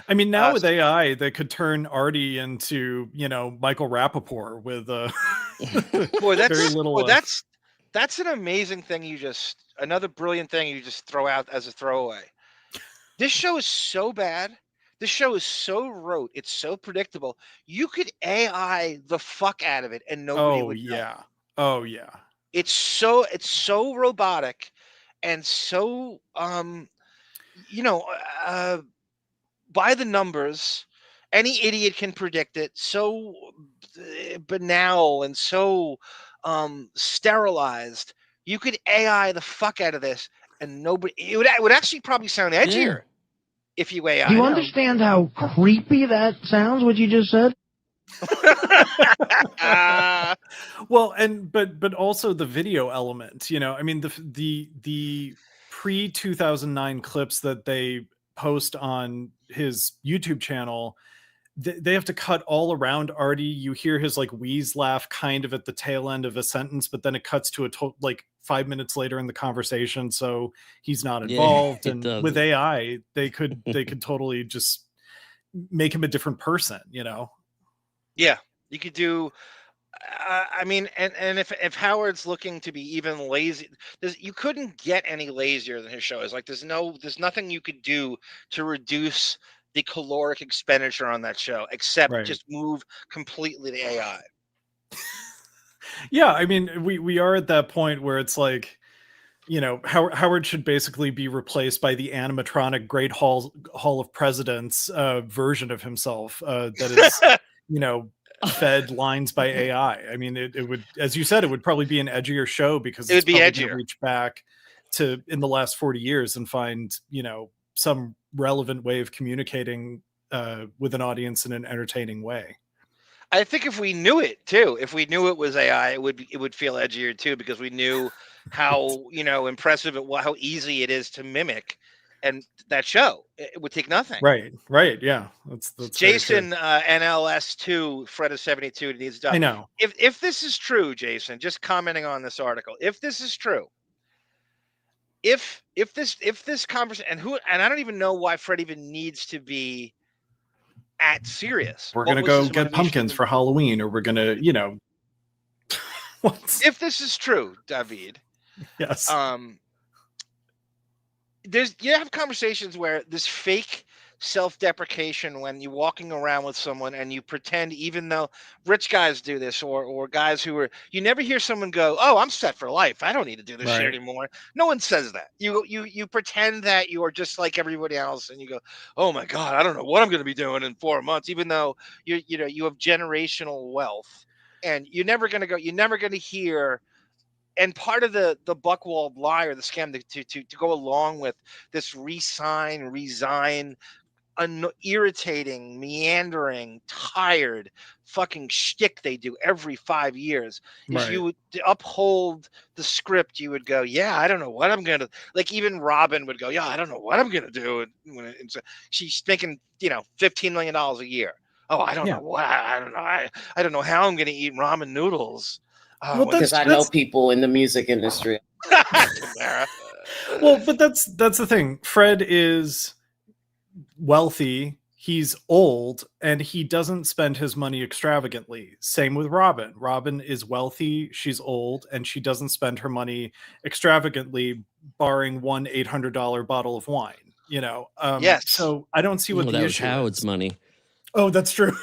I mean, now with AI, they could turn Artie into, you know, Michael Rappaport with boy, that's very little. That's an amazing thing. Another brilliant thing you just throw out as a throwaway. This show is so bad. This show is so rote. It's so predictable. You could AI the fuck out of it, and nobody would know. Oh yeah. It's so robotic, and so by the numbers, any idiot can predict it. So banal and so sterilized. You could AI the fuck out of this, and nobody. It would actually probably sound edgier if you AI. Do you understand how creepy that sounds? What you just said? Well, but also the video element. You know, I mean the pre 2009 clips that they post on his YouTube channel, they have to cut all around Artie. You hear his like wheeze laugh kind of at the tail end of a sentence, but then it cuts to like 5 minutes later in the conversation, so he's not involved. And with AI, they could totally just make him a different person, you know. Yeah, you could do. I mean, and if Howard's looking to be even lazy, you couldn't get any lazier than his show is. Like, there's nothing you could do to reduce the caloric expenditure on that show except just move completely to AI. Yeah, I mean, we are at that point where it's like, you know, Howard should basically be replaced by the animatronic Great Hall of Presidents version of himself that is, you know, fed lines by AI. I mean, it would, as you said, it would probably be an edgier show because it would be edgier. Reach back to in the last 40 years and find, you know, some relevant way of communicating with an audience in an entertaining way. I think if we knew it too, if we knew it was AI, it would feel edgier too, because we knew how impressive it was, how easy it is to mimic, and that show it would take nothing. Right. Yeah. That's Jason NLS2 Fred of 72 needs to. I know. If this is true, Jason, just commenting on this article, if this is true, if this conversation, and I don't even know why Fred even needs to be at Sirius. We're gonna go get pumpkins for Halloween, or we're gonna, If this is true, Davyd. Yes. You have conversations where this fake self-deprecation when you're walking around with someone and you pretend, even though rich guys do this, or guys who are, you never hear someone go, "Oh, I'm set for life. I don't need to do this shit anymore." No one says that. You pretend that you are just like everybody else, and you go, "Oh my God, I don't know what I'm going to be doing in 4 months," even though you have generational wealth, and you're never going to hear. And part of the Buckwald lie or the scam to go along with this resign, irritating, meandering, tired fucking shtick they do every 5 years is you would uphold the script. You would go, "Yeah, I don't know what I'm gonna," like even Robin would go, "Yeah, I don't know what I'm gonna do." And so she's making $15 million a year. "Oh, I don't know what, I don't know, I don't know how I'm gonna eat ramen noodles." Because I know people in the music industry. Well, but that's the thing. Fred is wealthy, he's old, and he doesn't spend his money extravagantly. Same with Robin. Robin is wealthy, she's old, and she doesn't spend her money extravagantly, barring one $800 bottle of wine. Yes. So I don't see what the issue Howard's is. money. Oh, that's true.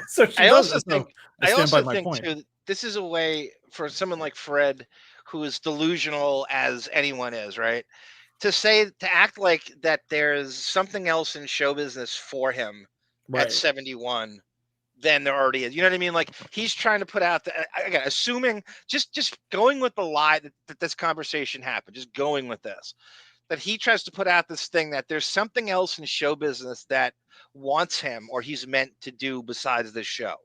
So I also think point. too, this is a way for someone like Fred, who is delusional as anyone is, right? To act like that there's something else in show business for him at 71 than there already is. You know what I mean? Like he's trying to put out again, assuming just going with the lie that this conversation happened, just going with this, that he tries to put out this thing that there's something else in show business that wants him or he's meant to do besides this show.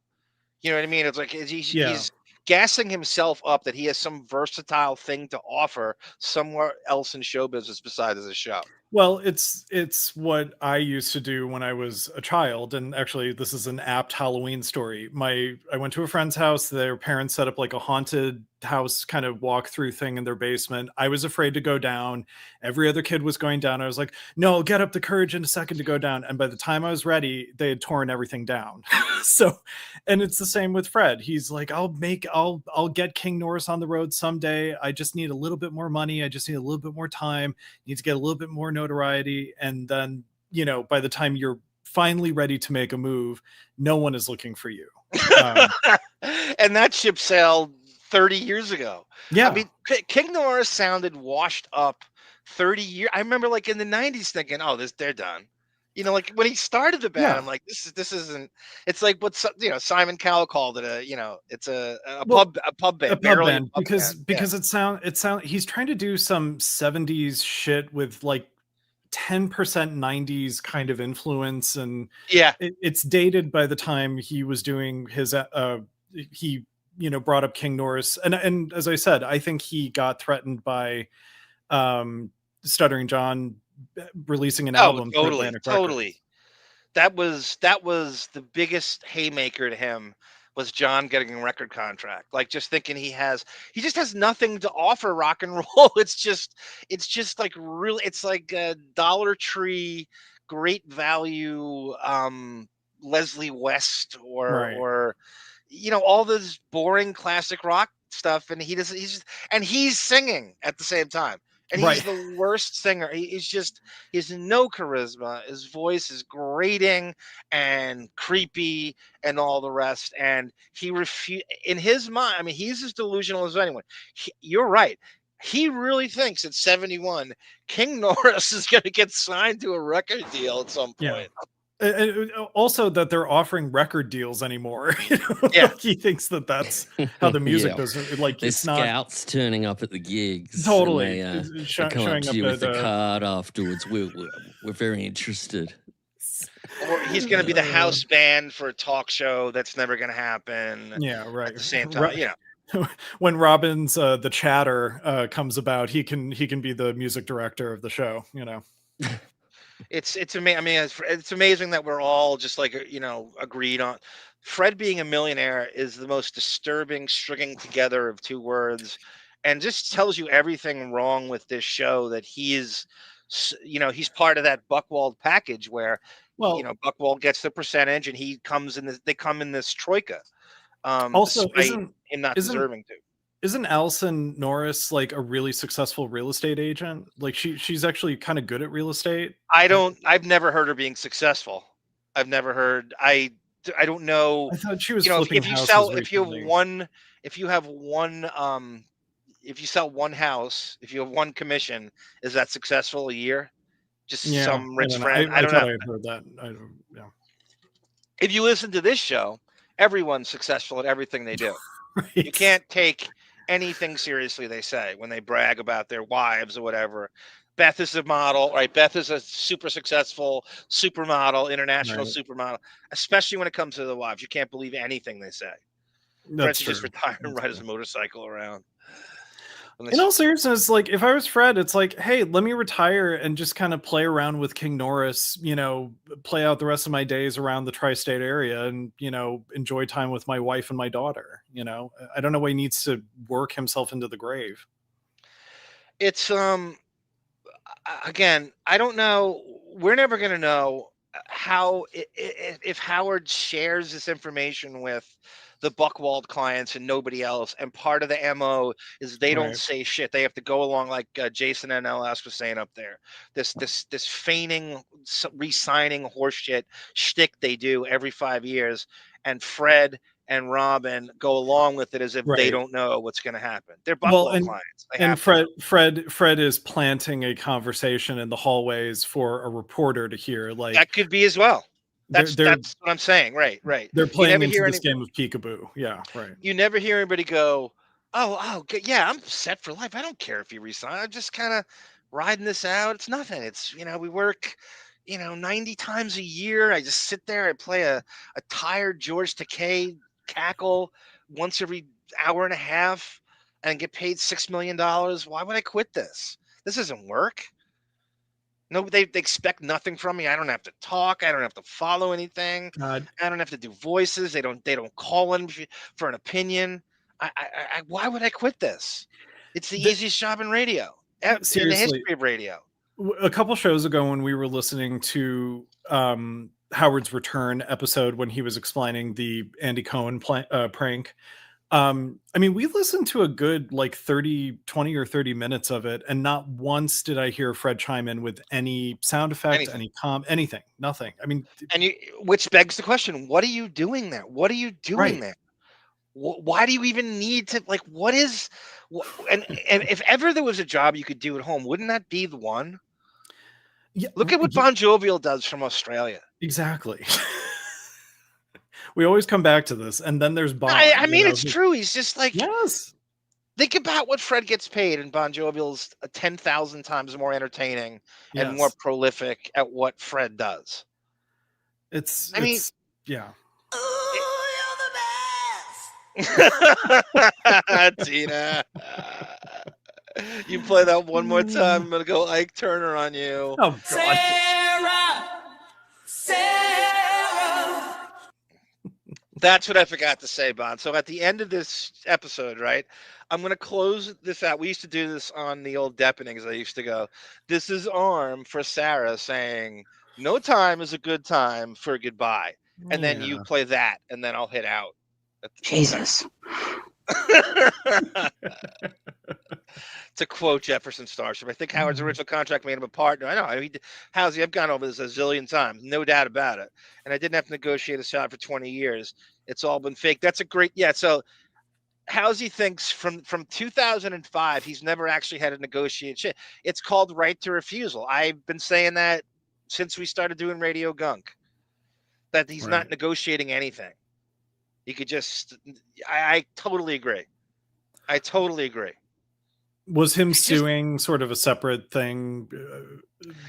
You know what I mean? It's like he's gassing himself up that he has some versatile thing to offer somewhere else in show business besides the show. Well, it's what I used to do when I was a child, and actually this is an apt Halloween story. I went to a friend's house, their parents set up like a haunted house kind of walk-through thing in their basement. I was afraid to go down. Every other kid was going down. I was like, "No, get up the courage in a second to go down." And by the time I was ready, they had torn everything down. So, and it's the same with Fred. He's like, I'll get King Norris on the road someday. I just need a little bit more money. I just need a little bit more time. Need to get a little bit more notoriety. And then, by the time you're finally ready to make a move, no one is looking for you. And that ship sailed 30 years ago. Yeah. I mean, King Norris sounded washed up 30 years. I remember like in the 90s thinking, "Oh, they're done." Like when he started the band, I'm like, this isn't, it's like what, Simon Cowell called it it's a pub band. Because it sound he's trying to do some 70s shit with like 10% 90s kind of influence, and it's dated by the time he was doing his he brought up King Norris, and as I said, I think he got threatened by Stuttering John releasing an album. Totally. That was the biggest haymaker to him, was John getting a record contract. Like just thinking he just has nothing to offer rock and roll. It's just like really, it's like a Dollar Tree, great value, Leslie West or all this boring classic rock stuff, and he's singing at the same time. And he's the worst singer. He has no charisma. His voice is grating and creepy and all the rest. And he in his mind, I mean, he's as delusional as anyone. You're right. He really thinks at 71, King Norris is going to get signed to a record deal at some point. Yeah. And also that they're offering record deals anymore. Like he thinks that's how the music does. Like there's scouts turning up at the gigs. Totally, they come up to you with the card afterwards. We're very interested. Or he's going to be the house band for a talk show that's never going to happen. Yeah, right. At the same time, you know. When Robin's the chatter comes about, he can be the music director of the show. You know, It's amazing. I mean, it's amazing that we're all just like, you know, agreed on. Fred being a millionaire is the most disturbing stringing together of two words, and just tells you everything wrong with this show. That he's, you know, he's part of that Buchwald package where, you know, Buchwald gets the percentage, and he comes in. They come in this troika. Also, despite isn't him not deserving to. Isn't Alison Norris like a really successful real estate agent? Like she's actually kind of good at real estate. I've never heard her being successful. I've never heard. I don't know. I thought she was, you know, flipping if you houses sell, recently. if you sell one house, if you have one commission, is that successful a year? Just some rich friend. I don't know. I heard that. I don't. Yeah. If you listen to this show, everyone's successful at everything they do. Right. You can't take anything seriously they say when they brag about their wives or whatever. Beth is a model, right? Beth is a super successful supermodel, international supermodel, especially when it comes to the wives. You can't believe anything they say. Fred's just retire and ride his motorcycle around. In all seriousness, like if I was Fred, it's like, hey, let me retire and just kind of play around with King Norris, you know, play out the rest of my days around the tri-state area and, you know, enjoy time with my wife and my daughter. You know, I don't know why he needs to work himself into the grave. It's, again, I don't know. We're never going to know how, if Howard shares this information with the Buchwald clients and nobody else. And part of the MO is they don't say shit. They have to go along like Jason NLS was saying up there. This feigning, re-signing horseshit shtick they do every 5 years. And Fred and Robin go along with it as if they don't know what's going to happen. They're Buchwald clients. And Fred is planting a conversation in the hallways for a reporter to hear. Like that could be as well. That's what I'm saying. Right. They're playing into this game of peekaboo. Yeah, right. You never hear anybody go, oh, yeah, I'm set for life. I don't care if you resign. I'm just kind of riding this out. It's nothing. It's, you know, we work, 90 times a year. I just sit there. I play a tired George Takei cackle once every hour and a half and get paid $6 million. Why would I quit this? This doesn't work. No, they expect nothing from me. I don't have to talk. I don't have to follow anything. I don't have to do voices. They don't call in for an opinion. Why would I quit this? It's the easiest job in radio, in the history of radio. A couple shows ago when we were listening to Howard's Return episode when he was explaining the Andy Cohen prank, I mean, we listened to a good like 20 or 30 minutes of it, and not once did I hear Fred chime in with any sound effect, anything, nothing. I mean, which begs the question: what are you doing there? What are you doing there? Why do you even need to? Like, what is? And if ever there was a job you could do at home, wouldn't that be the one? Yeah, look at what BonJovial does from Australia. Exactly. We always come back to this, and then there's Bon. I mean, it's true. He's just like, yes. Think about what Fred gets paid, and BonJovial's 10,000 times more entertaining and more prolific at what Fred does. I mean, yeah. Tina, you play that one more time, I'm gonna go Ike Turner on you. Oh, God. Sarah. That's what I forgot to say, Bon. So at the end of this episode, right, I'm going to close this out. We used to do this on the old Depenings. I used to go, this is Arm for Sarah saying, no time is a good time for goodbye. And then you play that, and then I'll hit out. Jesus. To quote Jefferson Starship, I think Howard's original contract made him a partner. I know. Housey, I've gone over this a zillion times, no doubt about it. And I didn't have to negotiate a shot for 20 years. It's all been fake. That's a great, so Housey thinks from 2005, he's never actually had to negotiate shit. It's called right to refusal. I've been saying that since we started doing Radio Gunk, that he's not negotiating anything. He could just, I totally agree. I totally agree. Was him suing sort of a separate thing?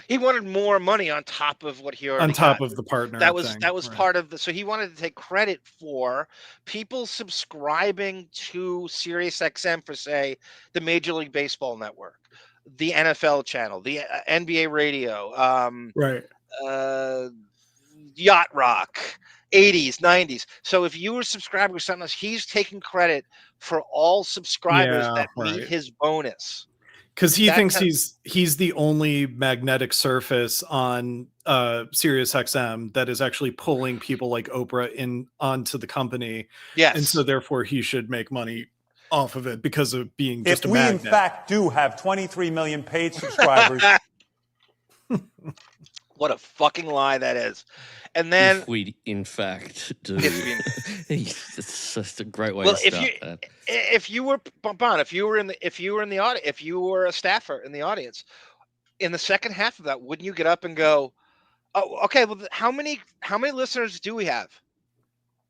He wanted more money on top of what he already On top got. of the partner That was thing, right. part of the. So he wanted to take credit for people subscribing to SiriusXM for, say, the Major League Baseball Network, the NFL channel, the NBA radio, Right. Yacht Rock, 80s, 90s. So if you were subscribing to something else, he's taking credit for all subscribers Yeah, that meet right. his bonus. Because he That thinks kind he's the only magnetic surface on SiriusXM that is actually pulling people like Oprah in onto the company. Yes. And so therefore he should make money off of it because of being just If a we, magnet. in fact, do have 23 million paid subscribers. What a fucking lie that is. And then If we, in fact, do. It's just a great way well, to start that. if you were Bon, if you were in the audience, if you were a staffer in the audience, in the second half of that, wouldn't you get up and go, "Oh, okay, well, how many listeners do we have?"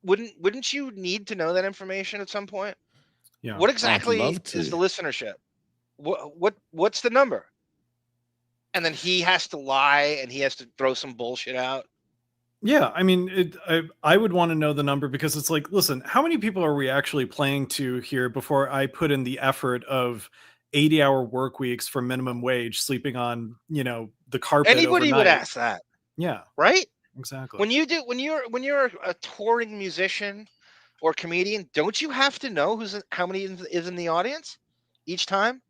Wouldn't you need to know that information at some point? Yeah. What exactly I'd love to. is the listenership? What's the number? And then he has to lie and he has to throw some bullshit out. Yeah, I mean, I would want to know the number because it's like, listen, how many people are we actually playing to here before I put in the effort of 80-hour work weeks for minimum wage, sleeping on, the carpet Anybody would overnight? ask that. Yeah, Right? exactly. When you're a touring musician or comedian, don't you have to know how many is in the audience each time?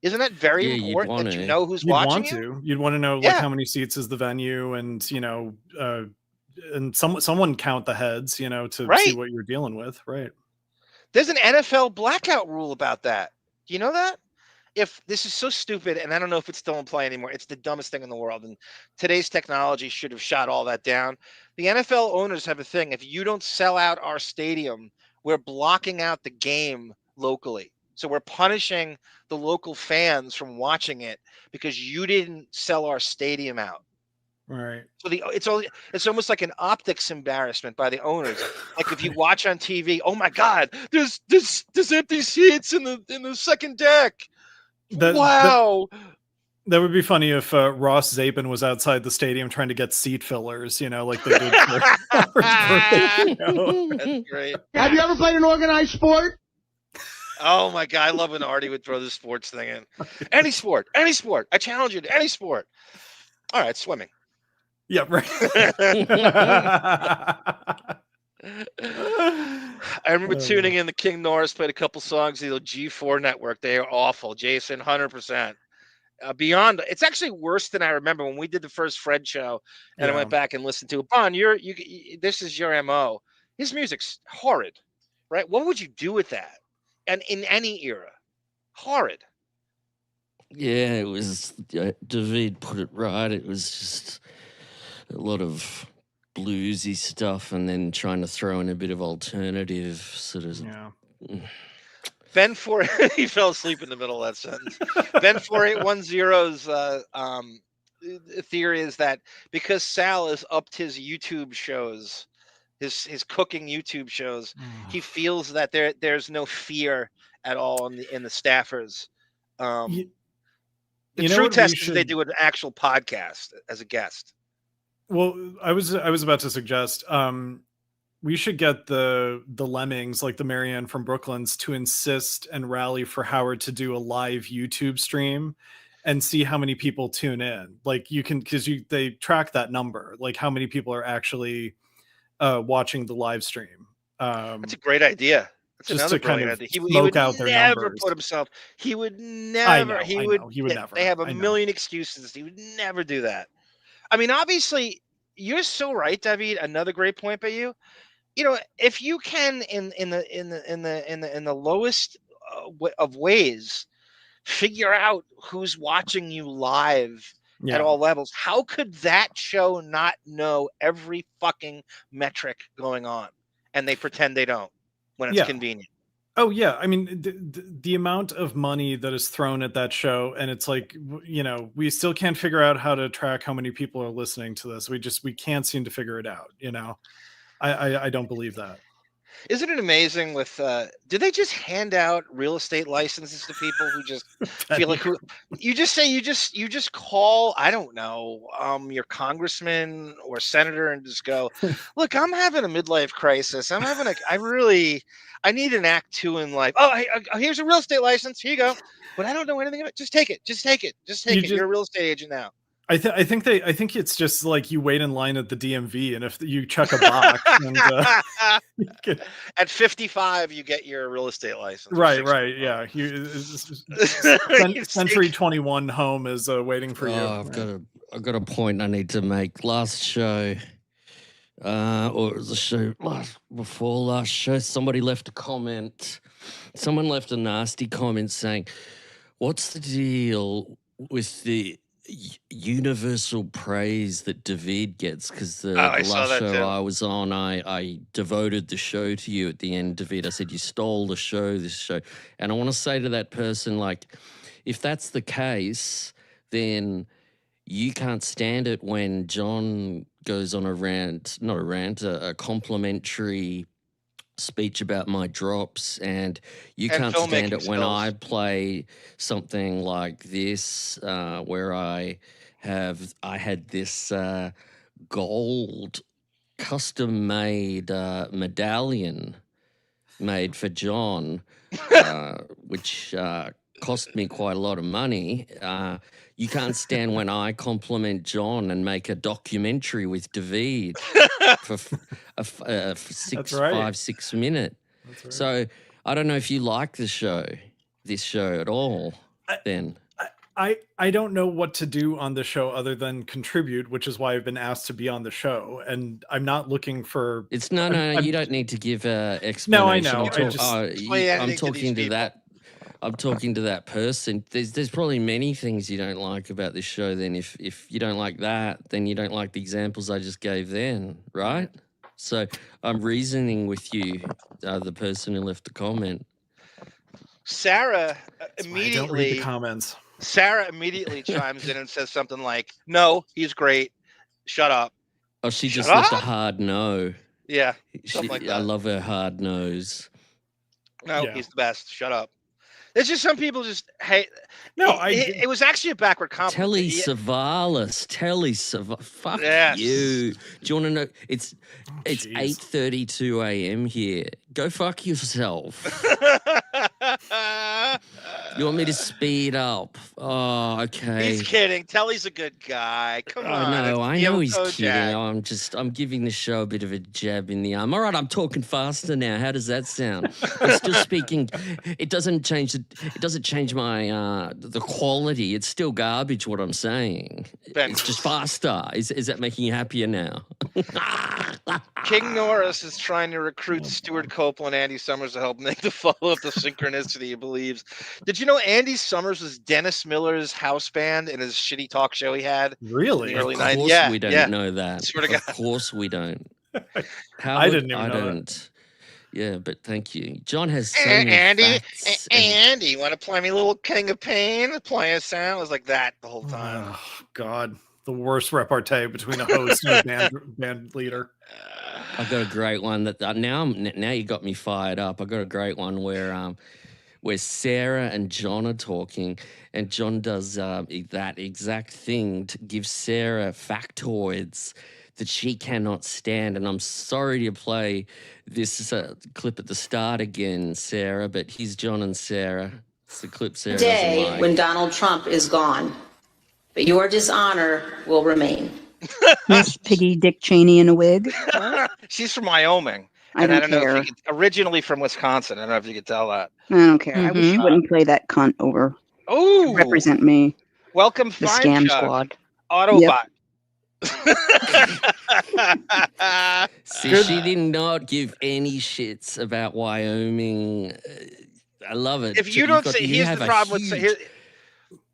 Isn't that very important that you know who's watching you? You'd want to know like how many seats is the venue, and and someone count the heads, to see Right. what you're dealing with, right? There's an NFL blackout rule about that. Do you know that? If this is so stupid, and I don't know if it's still in play anymore, it's the dumbest thing in the world. And today's technology should have shot all that down. The NFL owners have a thing. If you don't sell out our stadium, we're blocking out the game locally. So we're punishing the local fans from watching it because you didn't sell our stadium out. Right. So it's almost like an optics embarrassment by the owners. Like if you watch on TV, oh my God, there's empty seats in the second deck. Wow. That would be funny if Ross Zapin was outside the stadium trying to get seat fillers, like they did for Howard's birthday. That's great. Have you ever played an organized sport? Oh my God, I love when Artie would throw the sports thing in. Any sport. I challenge you to any sport. All right, swimming. Yeah, right. I remember tuning in. The King Norris played a couple songs. The G4 network. They are awful. Jason, 100%. Beyond, it's actually worse than I remember when we did the first Fred show, and I went back and listened to it. Bon, this is your MO. His music's horrid, right? What would you do with that? And in any era, horrid. Yeah, it was. Davyd put it right. It was just a lot of bluesy stuff, and then trying to throw in a bit of alternative sort of. Yeah. Ben he fell asleep in the middle of that sentence. Ben 4810's theory is that because Sal has upped his YouTube shows, his cooking YouTube shows, he feels that there's no fear at all in the staffers. The true test is they do an actual podcast as a guest. Well, I was about to suggest we should get the Lemmings, like the Marianne from Brooklyn's, to insist and rally for Howard to do a live YouTube stream and see how many people tune in. Like you can, because they track that number, like how many people are actually watching the live stream. That's a great idea. That's just another to kind brilliant of idea. He would out their never numbers. put himself. He would never. I He know. would. He would never. They have I a know. million excuses. He would never do that. I mean, obviously, you're so right, Davyd. Another great point by you. If you can in the lowest of ways figure out who's watching you live at all levels, how could that show not know every fucking metric going on? And they pretend they don't when it's convenient. Oh yeah, I mean the amount of money that is thrown at that show, and it's like, we still can't figure out how to track how many people are listening to this. We can't seem to figure it out. I don't believe that. Isn't it amazing with do they just hand out real estate licenses to people who just feel like you just call, I don't know, your congressman or senator and just go, look, I'm having a midlife crisis. I need an act 2 in life. Oh, here's a real estate license. Here you go. But I don't know anything about it. Just take it. You're a real estate agent now. I think it's just like you wait in line at the DMV, and if you check a box, and, at 55 you get your real estate license. Right, yeah. Century 21 home is waiting for you. I've got a point I need to make. Last show, or the show before last show, somebody left a comment. Someone left a nasty comment saying, "What's the deal with the universal praise that Davyd gets?" Because the last show I was on, I devoted the show to you at the end, Davyd. I said, you stole the show, this show. And I want to say to that person, like, if that's the case, then you can't stand it when John goes on a complimentary speech about my drops, and you can't stand it when I play something like this, where I had this gold custom-made medallion made for John, which cost me quite a lot of money. You can't stand when I compliment John and make a documentary with Davyd for 5-6 minutes. Right. So I don't know if you like this show at all. I don't know what to do on the show other than contribute, which is why I've been asked to be on the show. And I'm not looking for. It's no. You don't need to give an explanation. No, I know. I'm talking to that. I'm talking to that person. There's probably many things you don't like about this show. Then if you don't like that, then you don't like the examples I just gave then, right? So I'm reasoning with you, the person who left the comment. Sarah immediately. I don't read the comments. Sarah immediately chimes in and says something like, "No, he's great. Shut up." Oh, she just left a hard no. Yeah, like that. I love her hard nose. No, he's the best. Shut up. It's just some people just hate. No, it was actually a backward compliment. Telly Savalas. Fuck you. Do you want to know? It's 8:32 a.m. here. Go fuck yourself. You want me to speed up? Oh, okay. He's kidding. Telly's a good guy. Come on. I know he's kidding. I'm giving the show a bit of a jab in the arm. All right, I'm talking faster now. How does that sound? I'm still speaking. It doesn't change my the quality. It's still garbage what I'm saying. Ben. It's just faster. Is that making you happier now? King Norris is trying to recruit Stuart Copeland and Andy Summers to help make the follow-up to Synchronicity, he believes. Did you know Andy Summers was Dennis Miller's house band in his shitty talk show he had? Really? Of course we don't know that. Of course we don't. I didn't even know that. Yeah, but thank you. John has so many facts. Andy, you want to play me a little King of Pain? Play a sound? It was like that the whole time. Oh, God. The worst repartee between a host and a band leader. I got a great one that now you got me fired up. I got a great one where Sarah and John are talking, and John does that exact thing to give Sarah factoids that she cannot stand. And I'm sorry to play this clip at the start again, Sarah, but here's John and Sarah. It's the clip Sarah doesn't Day like. when Donald Trump is gone, but your dishonor will remain. Miss Piggy Dick Cheney in a wig. She's from Wyoming. I don't know care. if you could, originally from Wisconsin. I don't know if you could tell that. I don't care. I wish you wouldn't play that cunt over. Oh, represent me. Welcome, the scam squad. Autobot. Yep. See, she did not give any shits about Wyoming. I love it. If you don't say, here's the problem with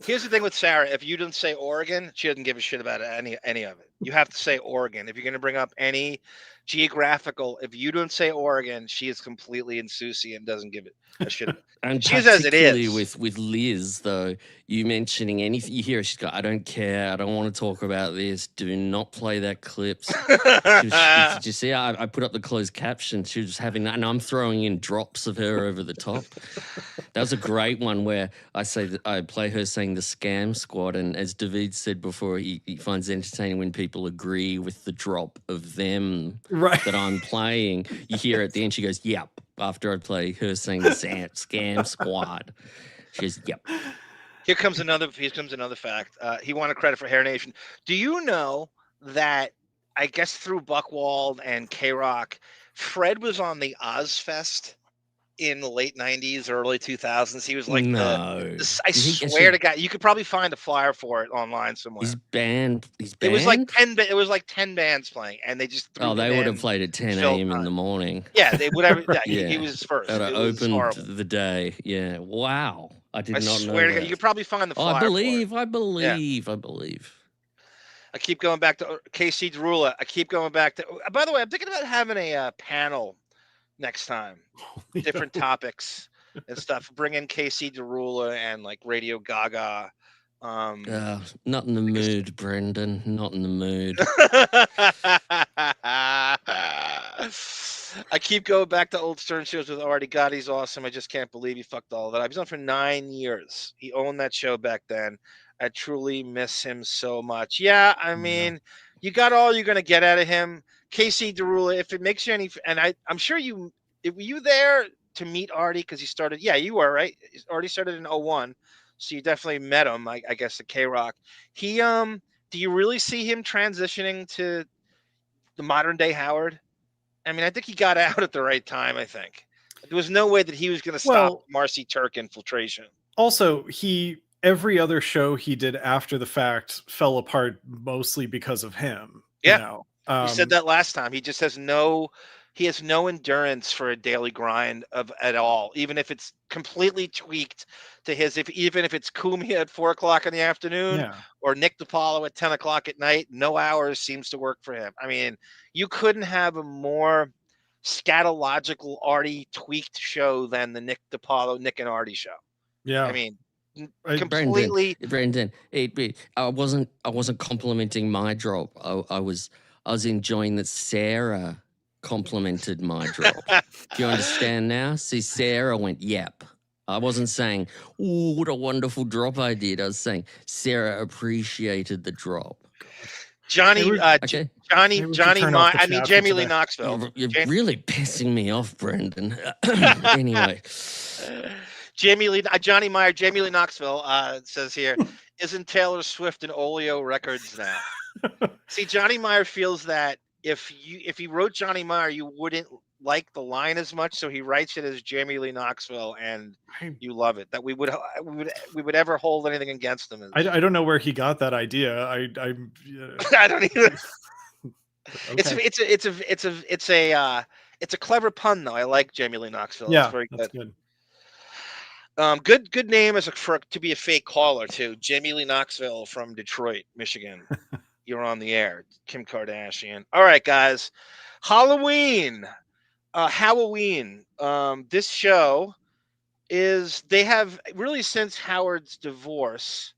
Here's the thing with Sarah. If you didn't say Oregon, she doesn't give a shit about any of it. You have to say Oregon. If you're going to bring up any geographical, if you don't say Oregon, she is completely insouciant and doesn't give it a shit about it. And She is as it particularly is. with Liz, though, you mentioning anything, you hear her, she's got, I don't care, I don't want to talk about this, do not play that clips. Did you see, I put up the closed caption, she was having that, and I'm throwing in drops of her over the top. That was a great one where I say that I play her saying the scam squad, and as Davyd said before, he finds it entertaining when people agree with the drop of them that I'm playing. You hear at the end, she goes, yep. After I play her saying the scam squad, she goes, yep. Here comes another fact. He wanted credit for Hair Nation. Do you know that, I guess through Buckwald and K-Rock, Fred was on the Ozfest in the late 90s, early 2000s. He was like, I swear to God, you could probably find a flyer for it online somewhere. He's banned. It was like 10 bands playing, and they just threw they him would have in played at 10 a.m. in the morning. Yeah, they would have. Yeah. He was first. That It was opened horrible. the day. Yeah. Wow. I did not know swear to God, that. you could probably find the flyer. I believe. I believe. keep going back to KC Ruhle. I keep going back to. By the way, I'm thinking about having a panel next time, different topics and stuff. Bring in KC Ruhle and like Radio Gaga. Not in the mood, Brendan. Not in the mood. I keep going back to old Stern shows with Artie. God, he's awesome. I just can't believe he fucked all that up. He's on for 9 years. He owned that show back then. I truly miss him so much. Yeah, I mean, you got all you're going to get out of him. KC Ruhle, if it makes you any, and I'm sure were you there to meet Artie? Because he started, yeah, you were, right? Artie started in 01. So you definitely met him, I guess, at K-Rock. He, do you really see him transitioning to the modern day Howard? I mean, I think he got out at the right time, I think. There was no way that he was going to stop Marcy Turk infiltration. Also, every other show he did after the fact fell apart mostly because of him. Yeah. You know? He said that last time. He just has no endurance for a daily grind at all, even if it's completely tweaked to even if it's Kumia at 4 o'clock in the afternoon or Nick DiPaolo at 10 o'clock at night, no hours seems to work for him. I mean, you couldn't have a more scatological Artie tweaked show than the Nick DiPaolo, Nick and Artie show. Yeah. I mean, completely. Brendan, I wasn't complimenting my drop. I was enjoying that Sarah complimented my drop. Do you understand now? See, Sarah went, yep. I wasn't saying, ooh, what a wonderful drop I did. I was saying Sarah appreciated the drop. Jamie Lee Knoxville. You're really pissing me off, Brendan. Anyway. Jamie Lee Knoxville says here, isn't Taylor Swift and Oleo Records now? See, Johnny Meyer feels that if he wrote Johnny Meyer, you wouldn't like the line as much, so he writes it as Jamie Lee Knoxville, and you love it. That we would ever hold anything against him. I don't know where he got that idea. I don't either. Okay. It's a clever pun though. I like Jamie Lee Knoxville. Yeah, it's very that's good. Good. Good name to be a fake caller too. Jamie Lee Knoxville from Detroit, Michigan. You're on the air, Kim Kardashian. All right, guys. HOWAWEEN. This show they have really, since Howard's divorce,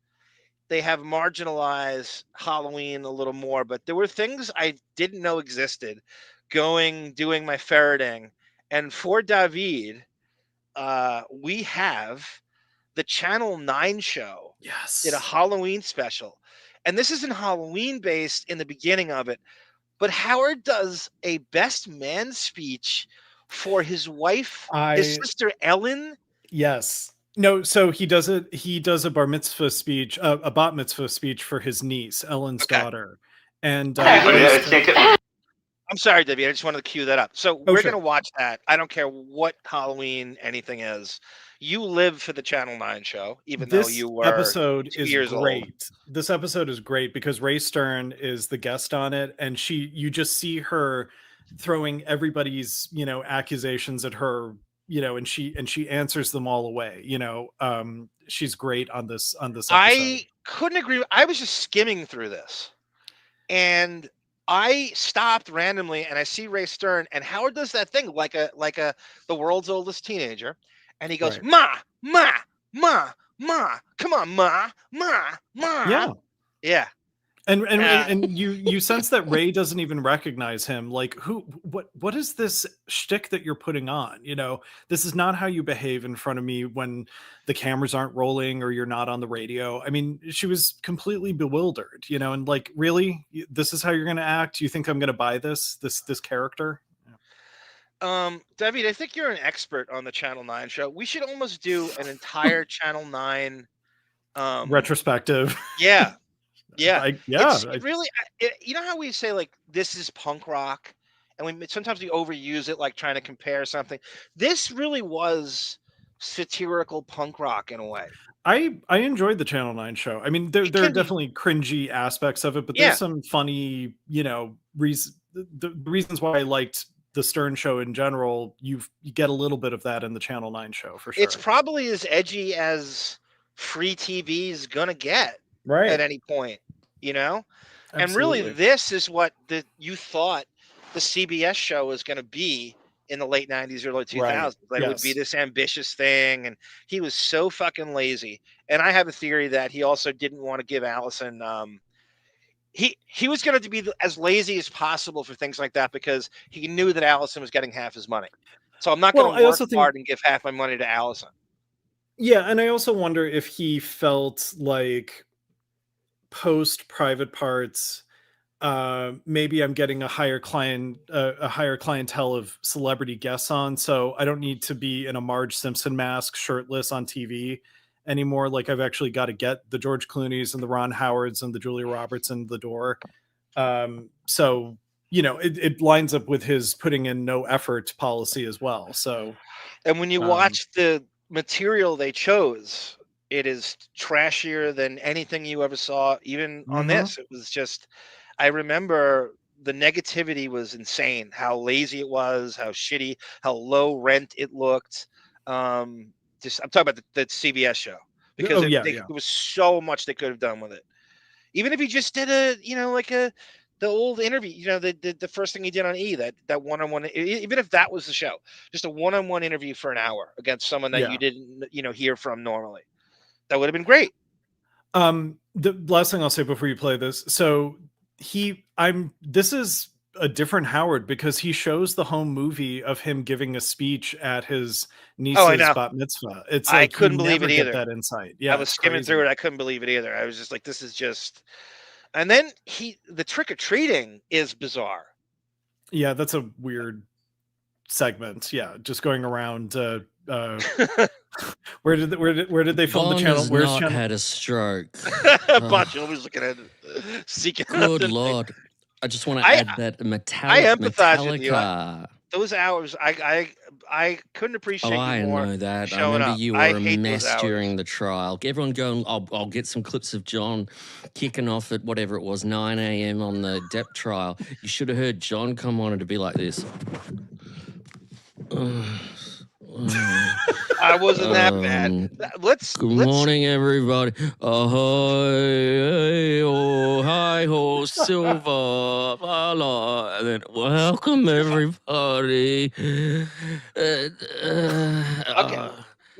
they have marginalized HOWAWEEN a little more, but there were things I didn't know existed doing my ferreting. And for Davyd, we have the Channel 9 show. Yes. Did a HOWAWEEN special. And this isn't HOWAWEEN based in the beginning of it, but Howard does a best man speech for his wife, his sister Ellen. Yes. No, so he does it. He does a bar mitzvah speech, a bat mitzvah speech for his niece, Ellen's daughter. And I'm sorry, Debbie. I just wanted to cue that up. So we're going to watch that. I don't care what HOWAWEEN anything is. You live for the Channel 9 show, even though you were episode 2 is years great. old. This episode is great because Raye Stern is the guest on it, and you just see her throwing everybody's, accusations at her you know, and she answers them all away. You know, she's great on this episode. I couldn't agree. I was just skimming through this, and I stopped randomly, and I see Raye Stern, and Howard does that thing like the world's oldest teenager, and he goes, Right. "Ma, ma, ma, ma, come on, ma, ma, ma." Yeah. Yeah. And you sense that Raye doesn't even recognize him. Like, what is this shtick that you're putting on? You know, this is not how you behave in front of me when the cameras aren't rolling or you're not on the radio. I mean, she was completely bewildered, you know, and like, really, this is how you're going to act? You think I'm going to buy this character? Davyd, I think you're an expert on the Channel 9 show. We should almost do an entire Channel 9 retrospective. Yeah. Yeah. It really, you know how we say like this is punk rock, and sometimes we overuse it, like trying to compare something. This really was satirical punk rock in a way. I enjoyed the Channel 9 show. I mean, there are definitely cringy aspects of it, but there's some funny, you know, the reasons why I liked the Stern show in general. You get a little bit of that in the Channel 9 show for sure. It's probably as edgy as free TV is gonna get, right, at any point, you know. Absolutely. And really, this is what you thought the CBS show was going to be in the late 90s, early 2000s. Right. Like, it would be this ambitious thing, and he was so fucking lazy. And I have a theory that he also didn't want to give Alison. He was going to be as lazy as possible for things like that because he knew that Alison was getting half his money. So I'm not going to work hard and give half my money to Alison. Yeah, and I also wonder if he felt like post Private Parts, maybe I'm getting a higher clientele of celebrity guests on, so I don't need to be in a Marge Simpson mask shirtless on TV anymore. Like, I've actually got to get the George Clooney's and the Ron Howards and the Julia Roberts in the door. So, you know, it lines up with his putting in no effort policy as well. So, and when you watch the material they chose, it is trashier than anything you ever saw, even on this. It was just, I remember the negativity was insane, how lazy it was, how shitty, how low rent it looked. I'm talking about the CBS show, because there was so much they could have done with it. Even if he just did the old interview, the first thing he did on E, that one-on-one, even if that was the show, just a one-on-one interview for an hour against someone that you didn't, hear from normally. That would have been great. The last thing I'll say before you play this. So this is a different Howard, because he shows the home movie of him giving a speech at his niece's bat mitzvah. It's like, I couldn't believe it either. That insight. Yeah, I was skimming through it. I couldn't believe it either. I was just like, this is just, and then the trick or treating is bizarre. Yeah. That's a weird segment. Yeah. Just going around, where did they film the channel? Where's not had a stroke. BonJovial was looking at seeking. Good Lord! I just want to add that I empathize with you. Those hours, I couldn't appreciate. Oh, I know that. I remember you were a mess during the trial. Everyone go. I'll get some clips of John kicking off at whatever it was, 9 a.m. on the Depp trial. You should have heard John come on and to be like this. I wasn't that bad. Good morning, everybody. Ahoy, oh, hi, ho, silver, la, and then welcome, everybody. Okay,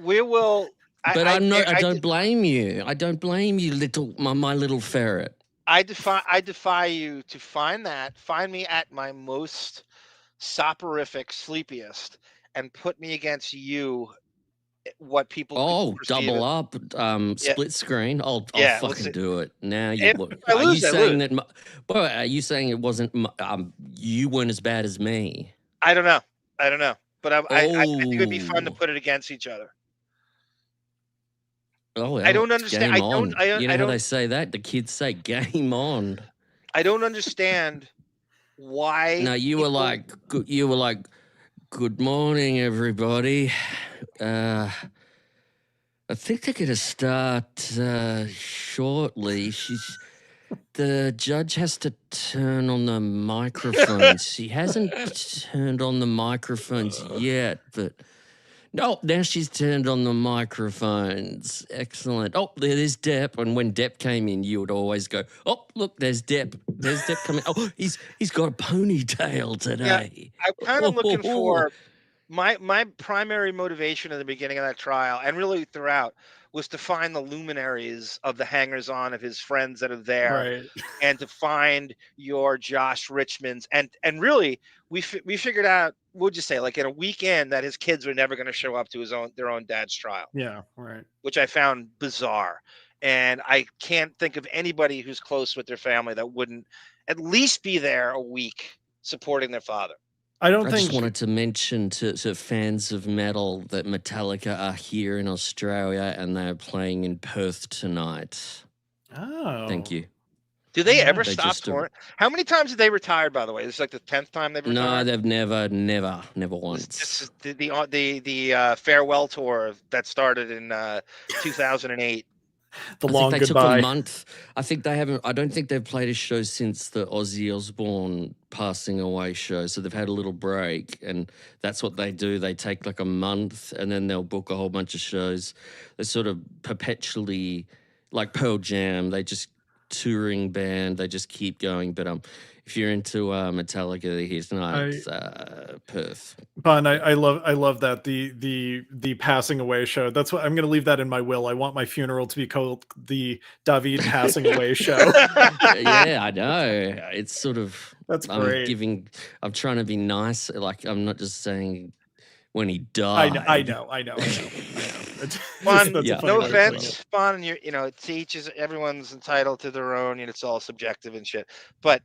we will. But I don't blame you. I don't blame you, my little ferret. I defy you to find me at my most soporific, sleepiest, and put me against you. What people double up, split screen. I'll fucking do it now. Are you saying it wasn't? You weren't as bad as me. I don't know, but I think it would be fun to put it against each other. Oh, well, I don't understand. You know how they say that? The kids say "game on." I don't understand why. No, you were like, good morning, everybody. I think they're going to start shortly. The judge has to turn on the microphones. He hasn't turned on the microphones yet, but No, now she's turned on the microphones. Excellent. Oh, there's Depp. And when Depp came in, you would always go, oh, look, there's Depp. There's Depp coming. Oh, he's got a ponytail today. I'm kind of looking for my primary motivation at the beginning of that trial, and really throughout, was to find the luminaries of the hangers-on of his friends that are there, Right. and to find your Josh Richmonds, and really we figured out, what would you say, like in a weekend, that his kids were never going to show up to their own dad's trial, Yeah, right. which I found bizarre. And I can't think of anybody who's close with their family that wouldn't at least be there a week supporting their father. I just wanted to mention to fans of metal that Metallica are here in Australia and they're playing in Perth tonight. Oh. Thank you. Do they ever They stop just- touring? How many times have they retired, by the way? This is like the 10th time they've No, retired? they've never once. This is the farewell tour that started in 2008. The I long think they goodbye. took a month. I think they haven't. I don't think they've played a show since the Ozzy Osbourne passing away show. So they've had a little break, and that's what they do. They take like a month, and then they'll book a whole bunch of shows. They're sort of perpetually like Pearl Jam. They just touring band. They just keep going. But if you're into Metallica, they're here tonight. Perth. Bon, I love that the passing away show. That's what I'm going to leave that in my will. I want my funeral to be called the Davyd passing away show. Yeah, I know. It's sort of That's great. I'm trying to be nice. Like I'm not just saying when he died. I know. Bon, That's a funny no way of putting offense, Bon, and it's everyone's entitled to their own, and it's all subjective and shit. But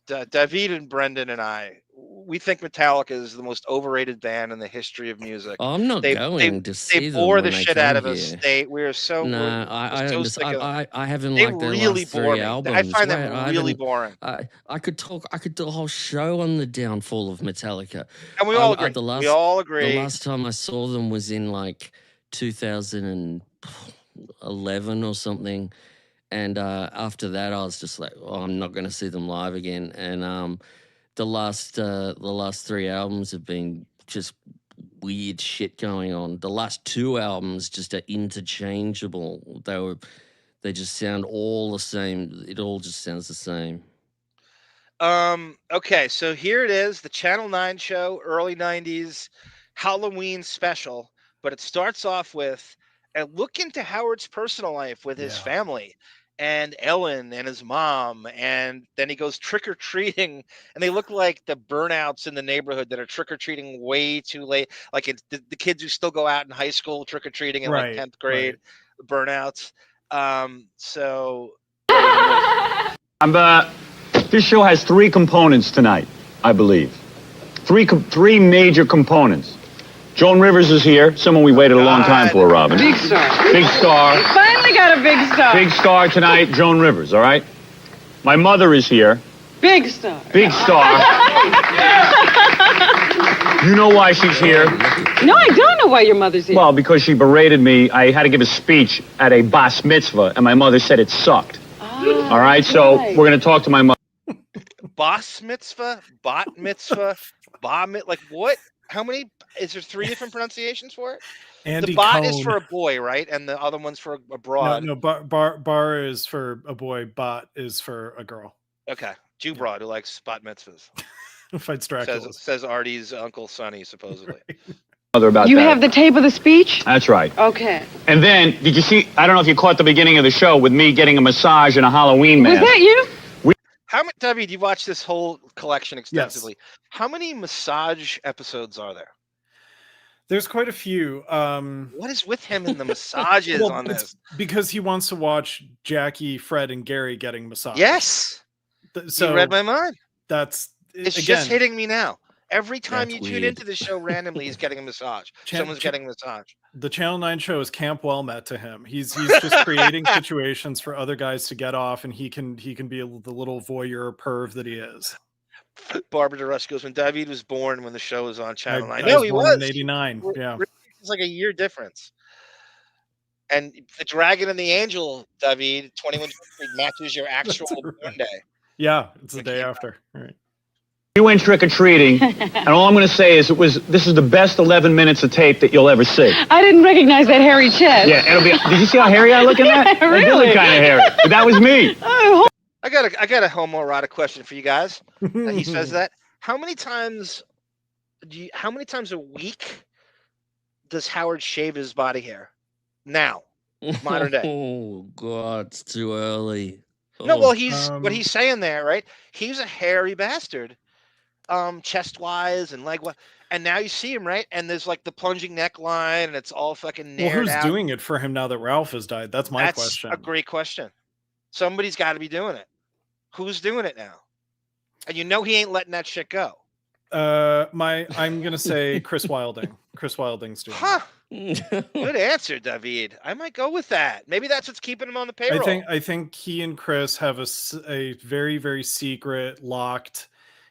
Davyd and Brendan and I, we think Metallica is the most overrated band in the history of music. I'm not going to see They them bore when the they shit come out of us. here. We are so No, we're so sick of them. I haven't They liked their really last bore three me. albums. I find Wait, them really haven't- boring. I could do a whole show on the downfall of Metallica. And we all agree. We all agree. The last time I saw them was in like 2011 or something. And after that, I was just like, oh, I'm not going to see them live again. And the last three albums have been just weird shit going on. The last two albums just are interchangeable. They just sound all the same. It all just sounds the same. Okay, so here it is, the Channel 9 show, early 90s Halloween special, but it starts off with a look into Howard's personal life with his family and Ellen and his mom, and then he goes trick-or-treating, and they look like the burnouts in the neighborhood that are trick-or-treating way too late, like it's the kids who still go out in high school trick-or-treating in like 10th grade, burnouts. So This show has three components tonight, I believe. Three major components. Joan Rivers is here, someone we waited a long time for, Robin. Big star. Big star. Finally got a big star. Big star tonight, Joan Rivers, all right? My mother is here. Big star. Big star. You know why she's here? No, I don't know why your mother's here. Well, because she berated me. I had to give a speech at a bas mitzvah, and my mother said it sucked. All right, so we're going to talk to my mother. Bas mitzvah, bat mitzvah, like what? How many? Is there three different pronunciations for it? Andy the bat is Cohn. for a boy, right? And the other one's for a broad. No, bar is for a boy, bot is for a girl. Okay, Jew broad who likes bat mitzvahs. Fights Dracula. Says Artie's Uncle Sonny, supposedly. About You that. have the tape of the speech? That's right. Okay. And then, did you see, I don't know if you caught the beginning of the show with me getting a massage and a Halloween Was mask. that you? How many, Davyd, you watched this whole collection extensively. Yes. How many massage episodes are there? There's quite a few. What is with him and the massages on this? Because he wants to watch Jackie, Fred, and Gary getting massages. Yes. So you read my mind. It's just hitting me now. Every time you weird. tune into the show randomly, he's getting a massage. Someone's getting a massage. The Channel 9 show is Camp Well Met to him. He's just creating situations for other guys to get off, and he can be the little voyeur perv that he is. Barbara DeRush goes, when Davyd was born, when the show was on Channel 9. No, he was in '89. Yeah, it's like a year difference. And the Dragon and the Angel, Davyd, 21 matches your actual born day. Yeah, it's the day after. Right. We went trick-or-treating, and all I'm going to say is this is the best 11 minutes of tape that you'll ever see. I didn't recognize that hairy chest. Yeah, it'll be. Did you see how hairy I look in that? Yeah, I did look kind of hairy, but that was me. I got a homoerotic question for you guys. He says that. How many times a week does Howard shave his body hair? Now, modern day. Oh God, it's too early. No, well, what he's saying there, right? He's a hairy bastard, chest wise and leg wise. And now you see him, right? And there's like the plunging neckline, and it's all fucking Well, nared who's out. doing it for him now that Ralph has died? That's my question. That's a great question. Somebody's got to be doing it. Who's doing it now? And you know he ain't letting that shit go. I'm gonna say Chris Wilding. Chris Wilding's doing it. Good answer, Davyd. I might go with that. Maybe that's what's keeping him on the payroll. I think he and Chris have a very, very secret, locked,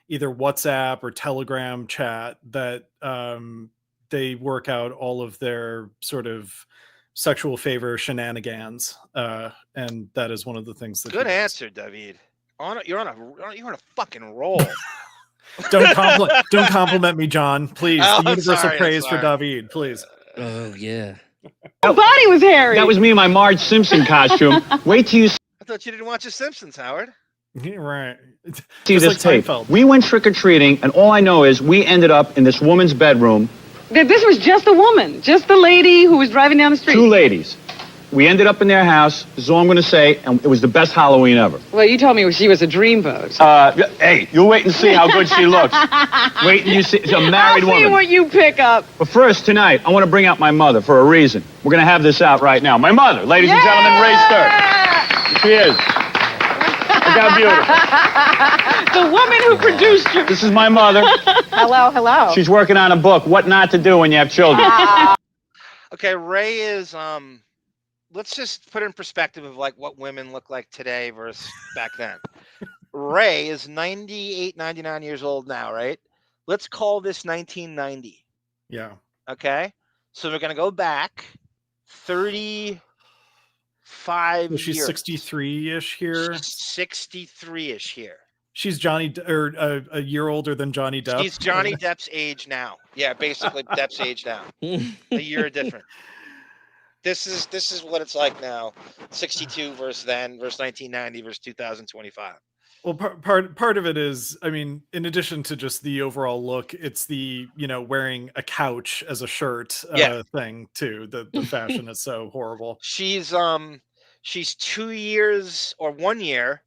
either WhatsApp or Telegram chat that they work out all of their sort of sexual favor shenanigans, and that is one of the things that. Good answer, Davyd. You're on a fucking roll. Don't compliment me, John. Please, Oh, the universal sorry, praise for Davyd, please. Oh yeah. Your body was hairy. That was me in my Marge Simpson costume. Wait till you I thought you didn't watch The Simpsons, Howard. Yeah, right. see Just this like tape. Seinfeld. We went trick-or-treating, and all I know is we ended up in this woman's bedroom. This was just a woman, just the lady who was driving down the street. Two ladies. We ended up in their house. This is all I'm going to say, and it was the best Halloween ever. Well, you told me she was a dreamboat. Hey, you'll wait and see how good she looks. Wait and you see. She's a married I'll see woman. what you pick up. But first, tonight, I want to bring out my mother for a reason. We're going to have this out right now. My mother, ladies and gentlemen, Raye Stern. Here she is. Look how beautiful. The woman who produced you. This is my mother. Hello, hello. She's working on a book, What Not to Do When You Have Children. Okay, Raye is let's just put it in perspective of like what women look like today versus back then. Raye is 98, 99 years old now, right? Let's call this 1990. Yeah. Okay? So we're going to go back 35 So she's years. 63-ish here. She's 63-ish here. She's a year older than Johnny Depp. She's Johnny Depp's age now. Yeah, basically Depp's age now. A year different. This is what it's like now. 62 versus 1990 versus 2025. Well, part of it is, I mean, in addition to just the overall look, it's the, wearing a couch as a shirt thing too. The fashion is so horrible. She's 2 years or 1 year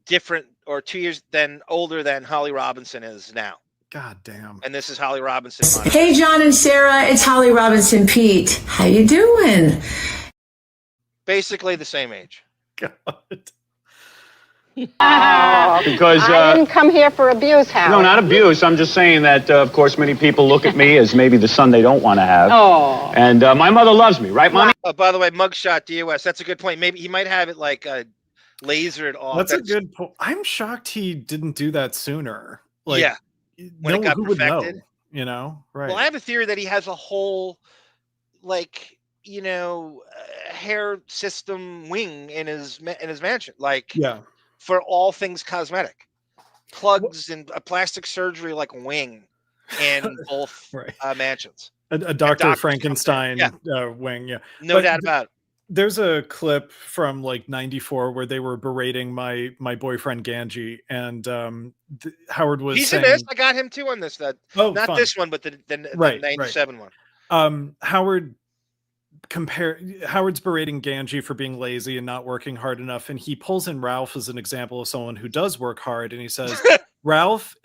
different, or 2 years older than Holly Robinson is now. God damn. And this is Holly Robinson. Hey, John and Sarah, it's Holly Robinson Pete. How you doing? Basically the same age. God. Because I didn't come here for abuse, Howard. no, not abuse. I'm just saying that, of course, many people look at me as maybe the son they don't want to have. Oh. And my mother loves me, right, Mommy? Oh, by the way, mugshot DOS. That's a good point. Maybe he might have it like lasered off. That's a good point. I'm shocked he didn't do that sooner. Like, yeah. When it got who would perfected. know, right? Well, I have a theory that he has a whole, hair system wing in his mansion, for all things cosmetic, plugs and a plastic surgery wing in both mansions. A Dr. Frankenstein wing, yeah. No doubt about it. There's a clip from 94 where they were berating my boyfriend Ganji, and Howard was He's saying, in this. I got him too on this. Not fun. this one, but the 97 one. Howard's berating Ganji for being lazy and not working hard enough, and he pulls in Ralph as an example of someone who does work hard, and he says, Ralph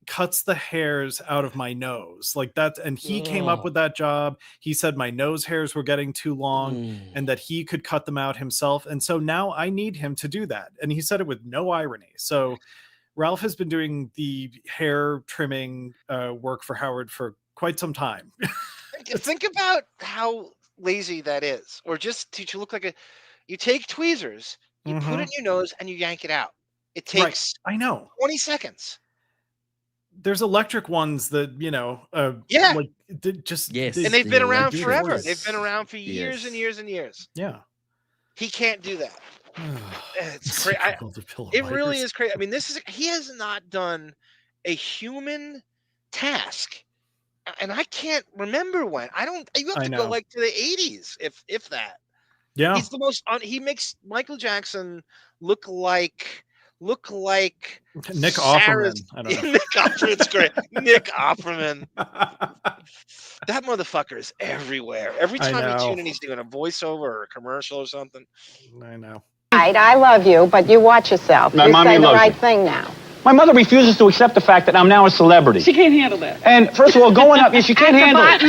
cuts the hairs out of my nose like that, and he came up with that job. He said my nose hairs were getting too long and that he could cut them out himself, and so now I need him to do that. And he said it with no irony. So Ralph has been doing the hair trimming work for Howard for quite some time. Think about how lazy that is, or just to look like you take tweezers, you put it in your nose and you yank it out. It takes I know 20 seconds. There's electric ones that, and they've been around forever. They've been around for years and years and years. Yeah. He can't do that. It's crazy. It really is crazy. I mean, he has not done a human task, and I can't remember when. You have to go like to the 80s, if that. Yeah, he's the most. He makes Michael Jackson look like Nick Offerman. I don't know. Nick Offerman's great. Nick Offerman. That motherfucker is everywhere. Every time you tune in, he's doing a voiceover or a commercial or something. I know. I love you, but you watch yourself. My you mommy say the loves right you. thing now. My mother refuses to accept the fact that I'm now a celebrity. She can't handle that. And first of all, going up, she can't handle it.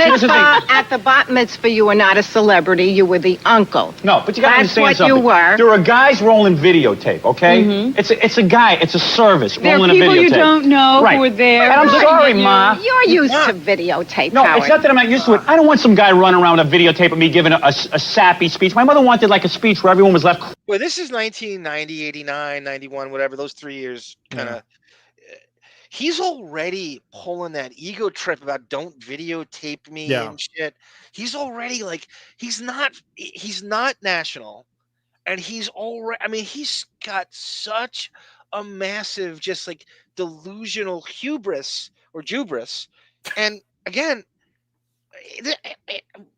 At the bat mitzvah, you were not a celebrity. You were the uncle. No, but you got to understand what something. You were. There are guys rolling videotape, okay? It's a guy. It's a service rolling a videotape. There are people you don't know who are there. And I'm sorry, Ma. You're used to videotape, No, Howard. it's not that I'm not used to it. I don't want some guy running around with a videotape of me giving a sappy speech. My mother wanted like a speech where everyone was left. Well, this is 1990, 89, 91, whatever. Those 3 years kind of. He's already pulling that ego trip about don't videotape me and shit. He's already like he's not national, and he's already. I mean, he's got such a massive, just like delusional hubris or jubris, and again,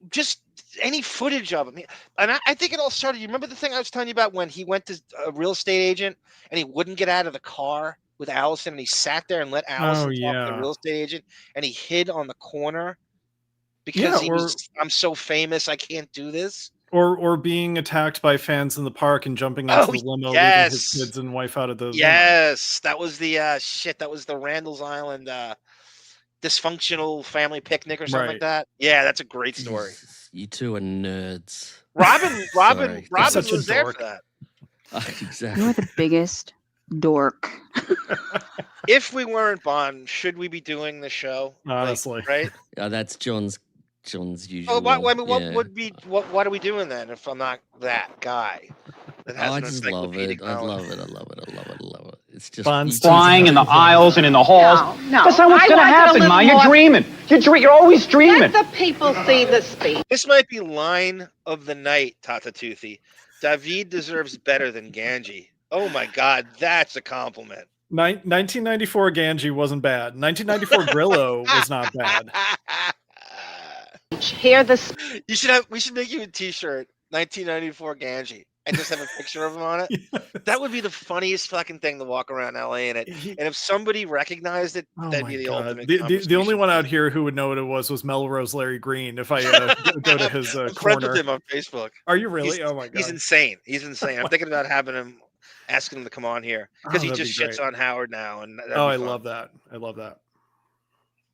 just any footage of him. And I think it all started. You remember the thing I was telling you about when he went to a real estate agent and he wouldn't get out of the car with Alison, and he sat there and let Alison talk to the real estate agent, and he hid on the corner because I'm so famous, I can't do this. Or being attacked by fans in the park and jumping into the limo, leaving his kids and wife out of the limo. That was the that was the Randall's Island dysfunctional family picnic or something like that. Yeah, that's a great story. You two are nerds. Robin was there for that. Exactly. You're the biggest dork. If we weren't Bon, should we be doing the show? Honestly, right? Yeah, that's John's usual. What are we doing then if I'm not that guy? I just love it. I love it. It's just flying in the aisles and in the halls. No, That's not what's going to happen, Ma. You're dreaming. You're always dreaming. Let the people see the speech. This might be line of the night, Tata Toothy. Davyd deserves better than Ganji. Oh my God, that's a compliment. 1994 Ganji wasn't bad. 1994 Grillo was not bad. We should make you a T-shirt. 1994 Ganji. And just have a picture of him on it. That would be the funniest fucking thing to walk around LA in it. And if somebody recognized it, that'd be the ultimate. The only one out here who would know what it was Melrose Larry Green. If I go to his I'm friends corner. with him on Facebook. Are you really? Oh my God. He's insane. I'm thinking about asking him to come on here because he just shits on Howard now. And I love that.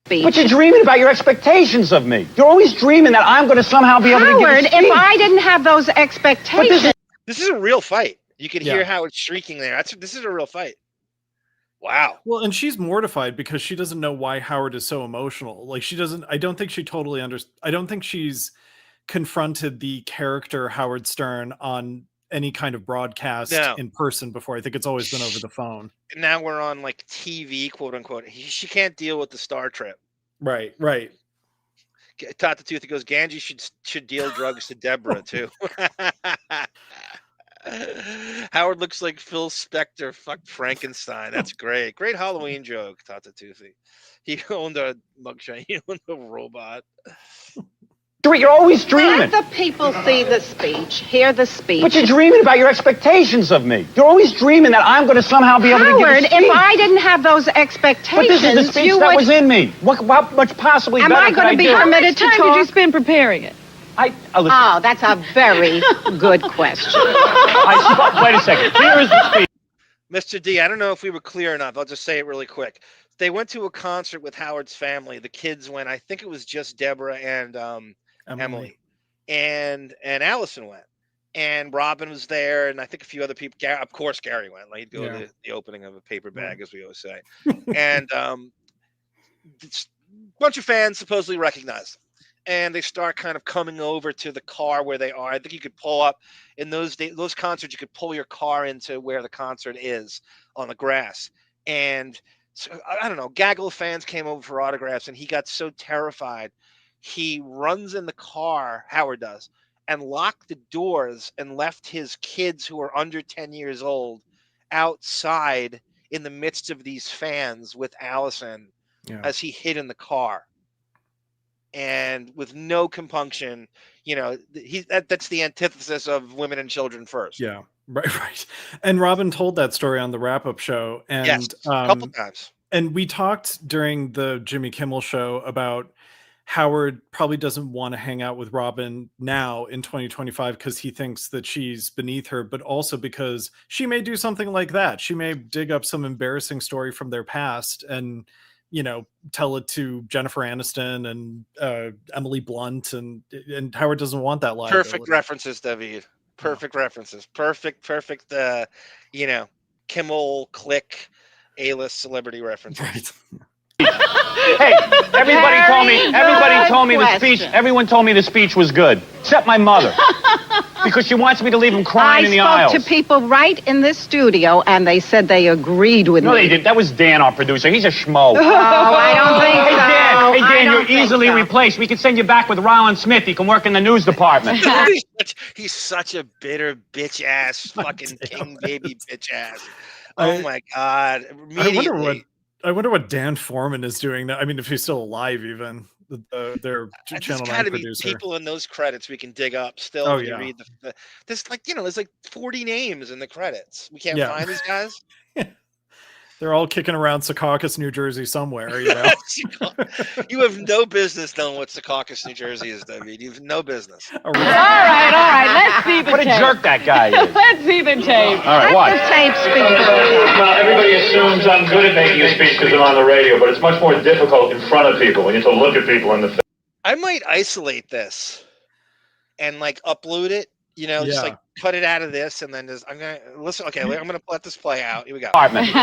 But you're dreaming about your expectations of me. You're always dreaming that I'm going to somehow be able to give a speech. If I didn't have those expectations. This is a real fight. You could hear Howard shrieking there. This is a real fight. Wow. Well, and she's mortified because she doesn't know why Howard is so emotional. Like I don't think she totally understands. I don't think she's confronted the character Howard Stern on any kind of broadcast in person before. I think it's always been over the phone. Now we're on like TV, quote unquote. She can't deal with the star trip. Right. Tata Toothy goes, Ganji should deal drugs to Deborah too. Howard looks like Phil Spector fucked Frankenstein. That's great. Great Halloween joke, Tata Toothy. He owned a mugshot. He owned a robot. You're always dreaming. Let the people see the speech, hear the speech. But you're dreaming about your expectations of me. You're always dreaming that I'm going to somehow be able to give a speech. If I didn't have those expectations, but this is the speech that was in me. What much possibly better am I going to be permitted to talk? How much time did you spend preparing it? Oh, that's a very good question. Wait a second. Here is the speech. Mr. D, I don't know if we were clear enough. I'll just say it really quick. They went to a concert with Howard's family. The kids went. I think it was just Deborah and Emily. And Alison went. And Robin was there, and I think a few other people. Of course, Gary went. Like, he'd go to the opening of a paper bag, as we always say. And a bunch of fans supposedly recognized them. And they start kind of coming over to the car where they are. I think you could pull up in those concerts. You could pull your car into where the concert is on the grass. And so, I don't know. Gaggle of fans came over for autographs, and he got so terrified, he runs in the car. Howard does, and locked the doors and left his kids who were under 10 years old outside in the midst of these fans with Alison as he hid in the car. And with no compunction, that's the antithesis of women and children first. Yeah, right. And Robin told that story on the wrap-up show. And yes, a couple times. And we talked during the Jimmy Kimmel show about Howard probably doesn't want to hang out with Robin now in 2025 because he thinks that she's beneath her, but also because she may do something like that. She may dig up some embarrassing story from their past and, tell it to Jennifer Aniston and Emily Blunt, and Howard doesn't want that liability. Perfect references, Davyd. Perfect references. Perfect, Kimmel click A-list celebrity references. Right. Hey, everybody told me the speech was good, except my mother, because she wants me to leave him crying in the aisles. I spoke to people right in this studio, and they said they agreed with me. No, they didn't. That was Dan, our producer. He's a schmo. Oh, I don't think so. Hey, Dan, you're easily replaced. We can send you back with Rollin Smith. He can work in the news department. He's such a bitter bitch ass, fucking king baby bitch ass. Oh my God! I wonder what Dan Foreman is doing now. I mean, if he's still alive, even their Channel 9 producer. There's people in those credits we can dig up still. Oh, when you read there's like 40 names in the credits. We can't find these guys. They're all kicking around Secaucus, New Jersey somewhere. You have no business knowing what Secaucus, New Jersey is, Davyd. You have no business. All right. Let's see the tape. What a jerk that guy is. Let's see the tape. All right, watch. The tape speak. Well, everybody assumes I'm good at making a speech because I'm on the radio, but it's much more difficult in front of people when you have to look at people in the face. I might isolate this and upload it. Just cut it out of this, and then I'm gonna listen. Okay, I'm gonna let this play out. Here we go. All right. Let's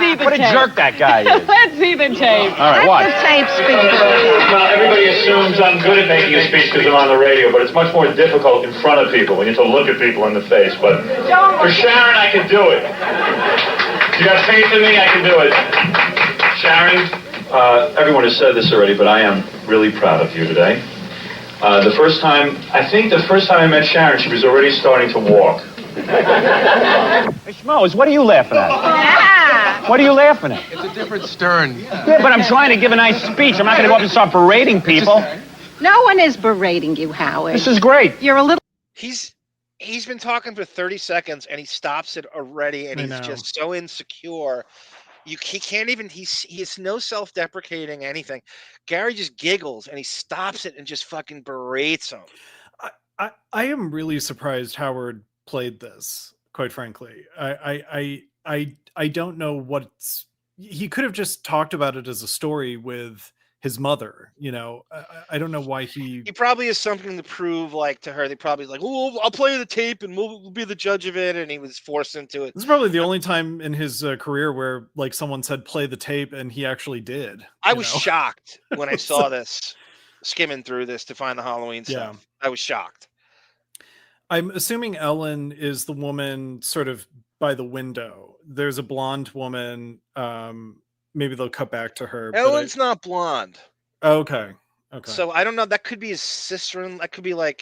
see the tape. What a jerk that guy is. Let's see the tape. All right, watch. The tape speak. Well, everybody assumes I'm good at making a speech because I'm on the radio, but it's much more difficult in front of people when you have to look at people in the face. But for Sharon, I can do it. You got faith in me? I can do it. Sharon, everyone has said this already, but I am really proud of you today. The first time I met Sharon, she was already starting to walk. Hey, Schmoes, what are you laughing at? What are you laughing at? It's a different Stern. Yeah, but I'm trying to give a nice speech. I'm not going to go up and start berating people. No one is berating you, Howard. This is great. You're a little... He's been talking for 30 seconds, and he stops it already, and he's just so insecure. He can't even, he has no self-deprecating anything. Gary just giggles and he stops it and just fucking berates him. I am really surprised Howard played this, quite frankly. I don't know what's, he could have just talked about it as a story with his mother, I don't know why he probably has something to prove to her. They probably oh, I'll play the tape and we'll be the judge of it, and he was forced into it. This is probably the only time in his career where someone said play the tape and he actually did. I was shocked when I saw this, skimming through this to find the Halloween stuff. Yeah. I was shocked. I'm assuming Ellen is the woman sort of by the window. There's a blonde woman. Maybe they'll cut back to her. Ellen's not blonde. Okay. So I don't know. That could be his sister. That could be a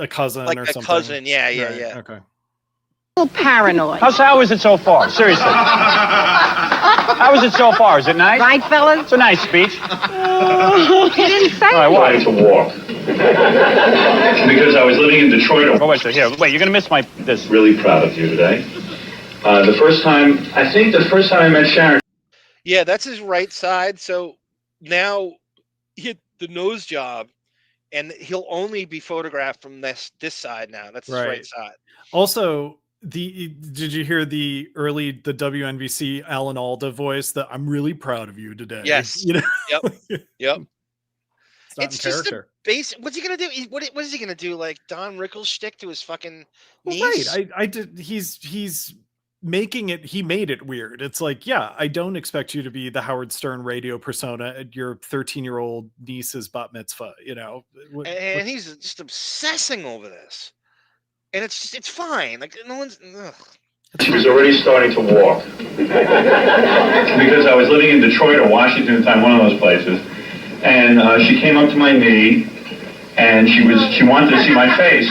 cousin, or something. A cousin. Yeah. Okay. A little paranoid. How is it so far? Seriously. How is it so far? Is it nice? Right, fellas? It's a nice speech. He didn't say I wanted to walk because I was living in Detroit. Oh, wait, you're gonna miss this. Really proud of you today. The first time I met Sharon. Yeah, that's his right side. So now he hit the nose job, and he'll only be photographed from this side now. That's his right side. Also, did you hear the WNBC Alan Alda voice that I'm really proud of you today? Yes. Yep. It's just a basic. What's he gonna do? What is he gonna do? Like Don Rickles shtick to his fucking niece? Right. I did. He's making it. He made it weird. It's I don't expect you to be the Howard Stern radio persona at your 13-year-old niece's bat mitzvah. And he's just obsessing over this. And it's fine. No one's. Ugh. She was already starting to walk because I was living in Detroit or Washington at the time, one of those places. And she came up to my knee, and she wanted to see my face.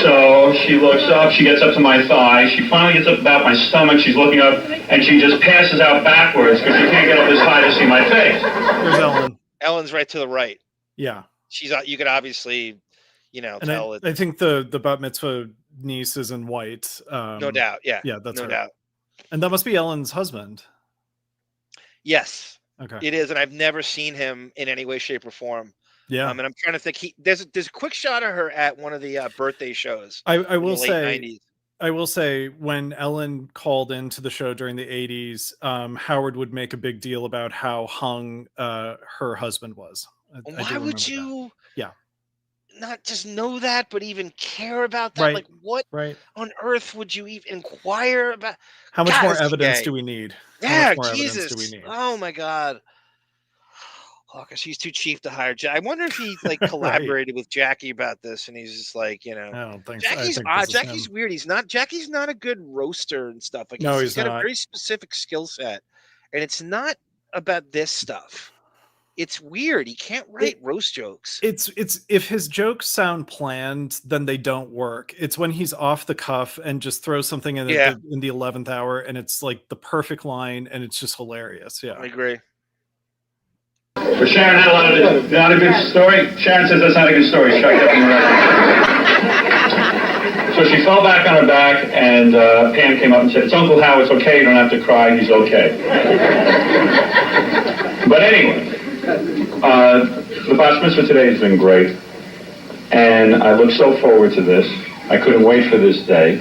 So she looks up, she gets up to my thigh, she finally gets up about my stomach, she's looking up, and she just passes out backwards because she can't get up this high to see my face. Where's Ellen? Ellen's right to the right. Yeah. She's you could obviously, And tell it. I think the bat mitzvah niece is in white. No doubt. Yeah. Yeah, that's no her. doubt. And that must be Ellen's husband. Yes. Okay. It is, and I've never seen him in any way, shape, or form. Yeah. And I'm trying to think. There's a quick shot of her at one of the birthday shows. I will late say 90s. I will say when Ellen called into the show during the 80s, Howard would make a big deal about how hung her husband was. Why would you Yeah. not just know that, but even care about that? Right. Like, what Right. on earth would you even inquire about? How much God, more this is evidence gay. do we need? How Yeah, much more evidence Jesus. do we need? Oh my God. Oh, because he's too cheap to hire. I wonder if he like collaborated with Jackie about this, and he's just like, I don't think so. Jackie's odd. Jackie's weird. Jackie's not a good roaster and stuff. Like, No, he's he's got not. a very specific skill set, and it's not about this stuff. It's weird. He can't write roast jokes. It's if his jokes sound planned, then they don't work. It's when he's off the cuff and just throws something in in the 11th hour, and it's like the perfect line, and it's just hilarious. Yeah, I agree. But Sharon had not a good story. Sharon says that's not a good story. She tried getting the record. So she fell back on her back, and Pam came up and said, "It's Uncle Howard. It's okay. You don't have to cry. He's okay." But anyway, the bat mitzvah today has been great, and I look so forward to this. I couldn't wait for this day.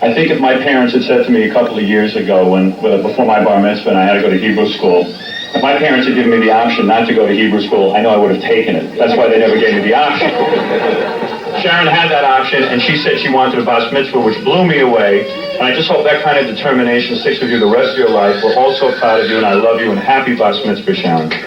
I think if my parents had said to me a couple of years ago, before my bar mitzvah and I had to go to Hebrew school, if my parents had given me the option not to go to Hebrew school, I know I would have taken it. That's why they never gave me the option. Sharon had that option, and she said she wanted a bat mitzvah, which blew me away. And I just hope that kind of determination sticks with you the rest of your life. We're all so proud of you, and I love you, and happy bat mitzvah, Sharon. That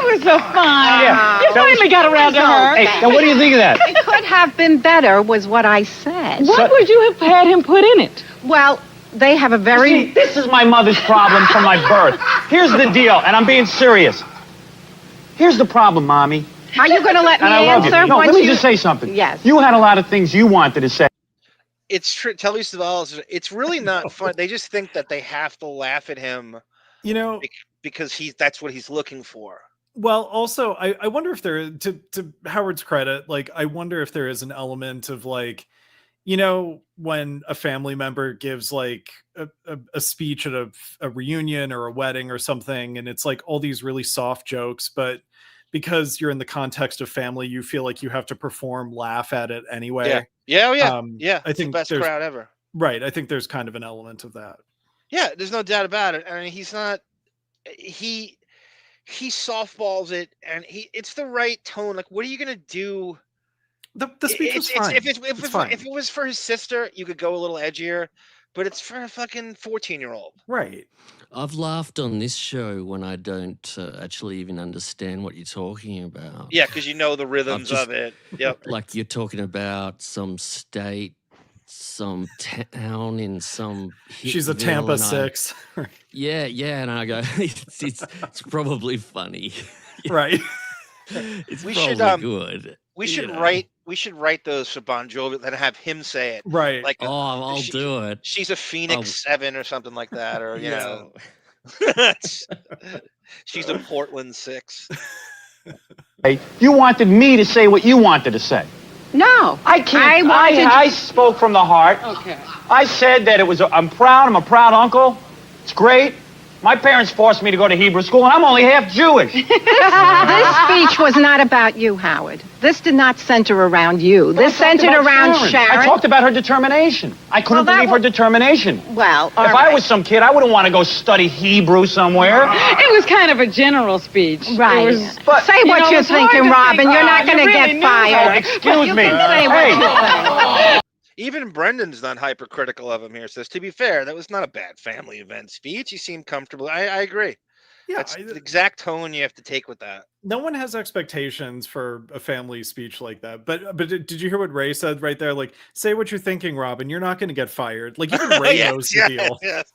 was so fun. You finally got around to her. Hey, now what do you think of that? It could have been better, was what I said. What would you have had him put in it? Well, they have a very... See, this is my mother's problem from my birth. Here's the deal, and I'm being serious. Here's the problem, Mommy. Are you going to let me And I love you. answer? No, once let me you- just say something. Yes. You had a lot of things you wanted to say. It's true. Telly Savalas, it's really not fun. They just think that they have to laugh at him, because that's what he's looking for. Well, also, I wonder if there, to Howard's credit, like, I wonder if there is an element of like, when a family member gives like a speech at a reunion or a wedding or something, and it's like all these really soft jokes, but because you're in the context of family, you feel like you have to laugh at it anyway. Yeah. I think the best there's- crowd ever. Right. I think there's kind of an element of that. Yeah, there's no doubt about it. I mean, he's not. He softballs it, and it's the right tone. Like, what are you gonna do? The speech was fine. If it was for his sister, you could go a little edgier, but it's for a fucking 14-year-old. Right. I've laughed on this show when I don't actually even understand what you're talking about. Yeah, because you know the rhythms of it. Yep. Like you're talking about some state, some town in some. She's a Tampa 6. Yeah, and I go, it's probably funny. Right. It's We probably should, good. We should write those for BonJovial and have him say it. Right. Like, I'll do it. She's a Phoenix 7 or something like that, or you know, she's a Portland 6. Hey, you wanted me to say what you wanted to say. No, I can't. I spoke from the heart. Okay. I said that I'm proud. I'm a proud uncle. It's great. My parents forced me to go to Hebrew school, and I'm only half Jewish. This speech was not about you, Howard. This did not center around you. This centered around Sharon. I talked about her determination. I couldn't believe her determination. Well, if I was some kid, I wouldn't want to go study Hebrew somewhere. It was kind of a general speech. Right. Say what you're thinking, Robin. You're not going to get fired. Excuse me. Hey. Even Brendan's not hypercritical of him here. Says, to be fair, that was not a bad family event speech. He seemed comfortable. I agree. Yeah, that's the exact tone you have to take with that. No one has expectations for a family speech like that. But did you hear what Raye said right there? Like, say what you're thinking, Robin. You're not going to get fired. Like, even Raye knows the deal. Yes.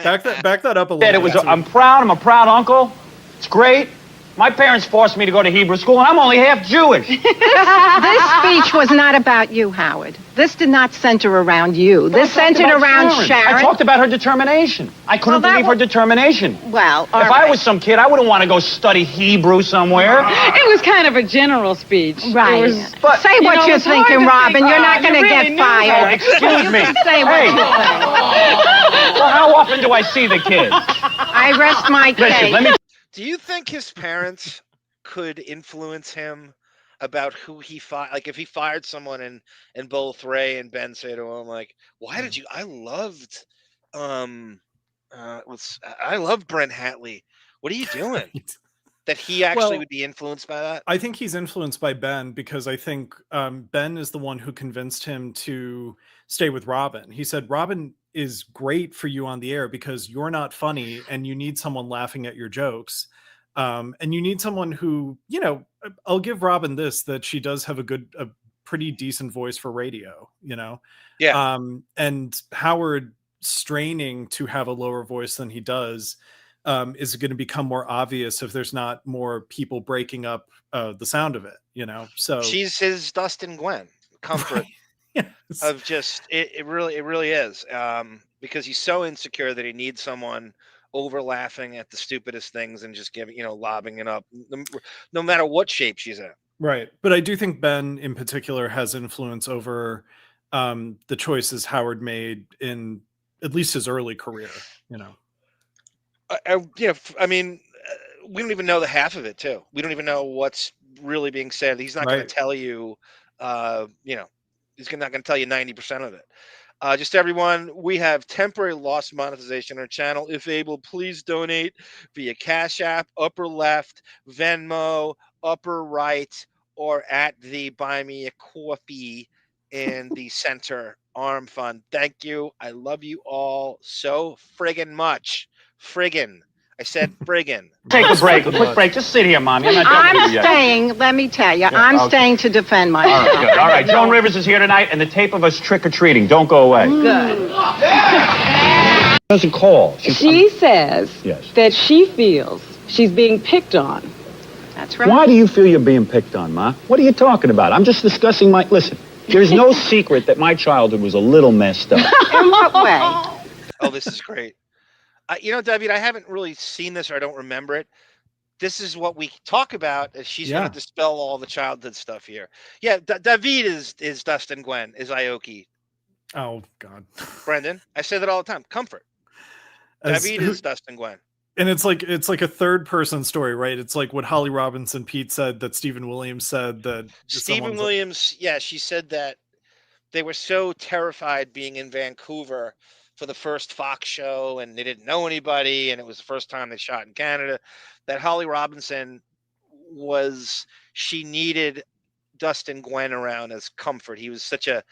Back that up a little Said bit. it was. I'm proud. I'm a proud uncle. It's great. My parents forced me to go to Hebrew school, and I'm only half Jewish. This speech was not about you, Howard. This did not center around you. This centered around Sharon. I talked about her determination. I couldn't believe her determination. Well, if I was some kid, I wouldn't want to go study Hebrew somewhere. It was kind of a general speech. Right. But, say what you're thinking, Robin. You're not going to get fired. Oh, excuse me. Say what you think. Well, how often do I see the kid? I rest my case. Listen, let me. Do you think his parents could influence him about who he fired? Like if he fired someone and both Raye and Ben say to him, like, why did you, I loved Brent Hatley. What are you doing? That he actually would be influenced by that? I think he's influenced by Ben because I think Ben is the one who convinced him to stay with Robin. He said, Robin is great for you on the air because you're not funny and you need someone laughing at your jokes. And you need someone who, you know, I'll give Robin this, that she does have a pretty decent voice for radio, you know? Yeah. And Howard straining to have a lower voice than he does is going to become more obvious if there's not more people breaking up the sound of it, you know? So she's his Dustin Gwen comfort. Yes. Of just it really is because he's so insecure that he needs someone over laughing at the stupidest things and just giving, you know, lobbing it up no matter what shape she's in. Right. But I do think Ben in particular has influence over the choices Howard made in at least his early career, you know. I mean, we don't even know the half of it too. We don't even know what's really being said. He's not going to tell you, you know, he's not going to tell you 90% of it. Just everyone, we have temporary lost monetization on our channel. If able, please donate via Cash App, upper left, Venmo, upper right, or at the Buy Me a Coffee in the center arm fund. Thank you. I love you all so friggin' much. Friggin'. I said friggin'. Take a break. A quick break. Just sit here, Mommy. I'm not done with you yet. Staying, let me tell you, I'm staying to defend All myself. right, good. All right, Joan Rivers is here tonight, and the tape of us trick-or-treating. Don't go away. Good. Doesn't call. She says Yes. that she feels she's being picked on. That's right. Why do you feel you're being picked on, Ma? What are you talking about? I'm just discussing my... Listen, there's no secret that my childhood was a little messed up. In what way? Oh, this is great. You know, Davyd, I haven't really seen this or I don't remember it. This is what we talk about as she's going to dispel all the childhood stuff here. Yeah, Davyd is Dustin Gwen, is Aoki. Oh, God. Brendan, I say that all the time. Comfort. Davyd is Dustin Gwen. And it's like a third person story, right? It's like what Holly Robinson Pete said that Stephen Williams said that Stephen Williams, yeah, she said that they were so terrified being in Vancouver for the first Fox show and they didn't know anybody and it was the first time they shot in Canada that Holly Robinson she needed Dustin Gwen around as comfort. He was such a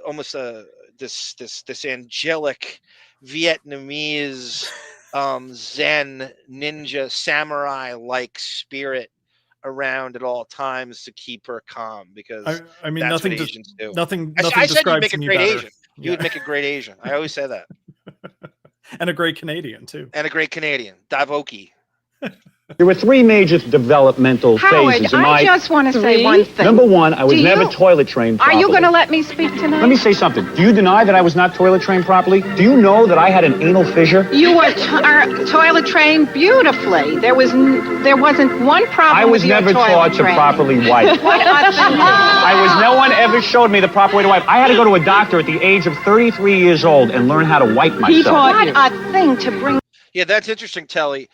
almost this angelic Vietnamese Zen ninja samurai like spirit around at all times to keep her calm because I mean that's nothing what Asians do. Nothing I said you'd describes make a me great better. Asian. You would make a great Asian. I always say that. And a great Canadian too. And a great Canadian. Davoki. There were three major developmental phases in my... I just want to say one thing. Number one, I was never toilet trained Are properly. you going to let me speak tonight? Let me say something. Do you deny that I was not toilet trained properly? Do you know that I had an anal fissure? You were toilet trained beautifully. There wasn't one problem I was with your never toilet taught to training. properly wipe. No one ever showed me the proper way to wipe. I had to go to a doctor at the age of 33 years old and learn how to wipe myself. What a thing to bring. Yeah, that's interesting, Telly.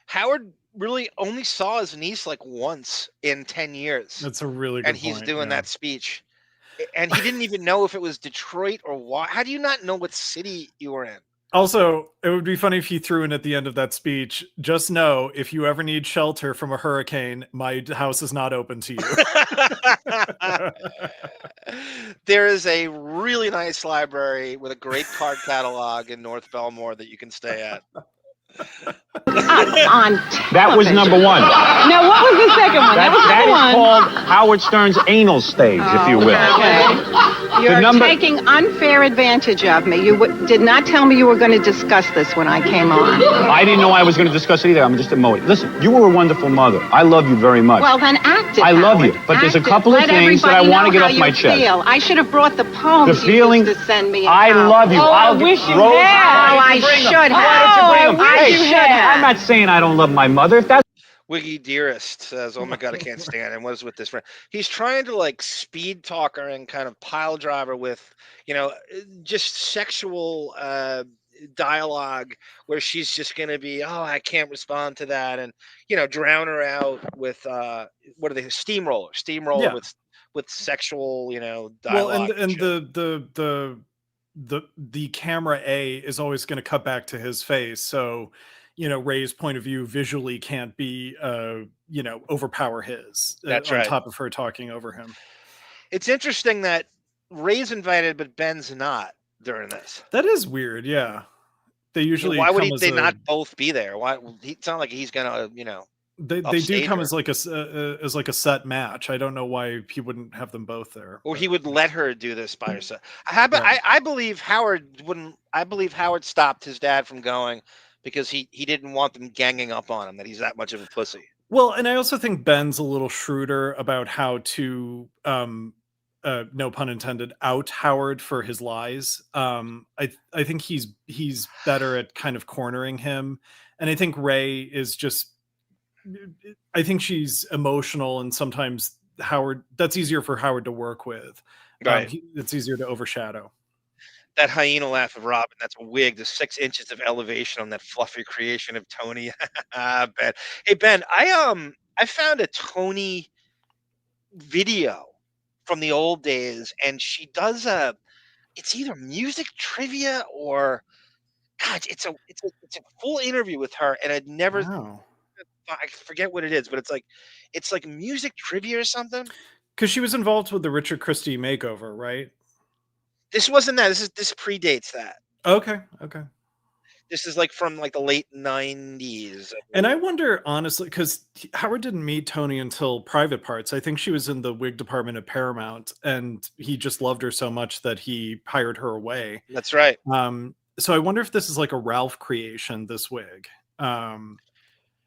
Howard really only saw his niece like once in 10 years. That's a really good And he's point, doing that speech. And he didn't even know if it was Detroit or what. How do you not know what city you were in? Also, it would be funny if he threw in at the end of that speech, just know if you ever need shelter from a hurricane, my house is not open to you. There is a really nice library with a great card catalog in North Belmore that you can stay at. That was number one. Now, what was the second one? That was That number is one. called Howard Stern's anal stage, if you will. Okay. You're taking unfair advantage of me. You did not tell me you were going to discuss this when I came on. I didn't know I was going to discuss it either. I'm just emoting. Listen, you were a wonderful mother. I love you very much. Well, then act it, I love Howard. you, but there's a Act it. couple of Let things that I everybody want to know get how off my you chest. feel. I should have brought the poems The feeling you used to send me. I love you. Oh, I wish you had. Oh, I should have. Why don't you bring them? I wish Hey, you had. I'm not saying I don't love my mother. If that's Wiggy Dearest says, "Oh my God, I can't stand him. What is with this friend?" He's trying to like speed talk her and kind of pile drive her with, just sexual dialogue where she's just going to be, "Oh, I can't respond to that," and drown her out with what are they? Steamroller Yeah. with sexual, Well, dialogue. and the camera A is always going to cut back to his face, so Ray's point of view visually can't be overpower his. That's on right. top of her talking over him. It's interesting that Ray's invited, but Ben's not during this. That is weird. Yeah, they usually. Why would come as they a- not both be there? Why? It's not like he's gonna, They do upstage come her. as like a set match. I don't know why he wouldn't have them both there. Or he would let her do this by herself. I believe Howard wouldn't. I believe Howard stopped his dad from going because he didn't want them ganging up on him. That he's that much of a pussy. Well, and I also think Ben's a little shrewder about how to, no pun intended, out Howard for his lies. I think he's better at kind of cornering him, and I think Raye is just. I think she's emotional, and sometimes Howard. That's easier for Howard to work with. Right. It's easier to overshadow. That hyena laugh of Robin. That's a wig. The 6 inches of elevation on that fluffy creation of Tony. Ben. Hey Ben, I found a Tony video from the old days, and she does it's either music trivia or God, it's a full interview with her, and I'd never I forget what it is, but it's like music trivia or something. Because she was involved with the Richard Christie makeover, right? This wasn't that. This predates that. Okay. This is like from like the late 90s. And I wonder, honestly, because Howard didn't meet Tony until Private Parts. I think she was in the wig department at Paramount, and he just loved her so much that he hired her away. That's right. So I wonder if this is like a Ralph creation, this wig.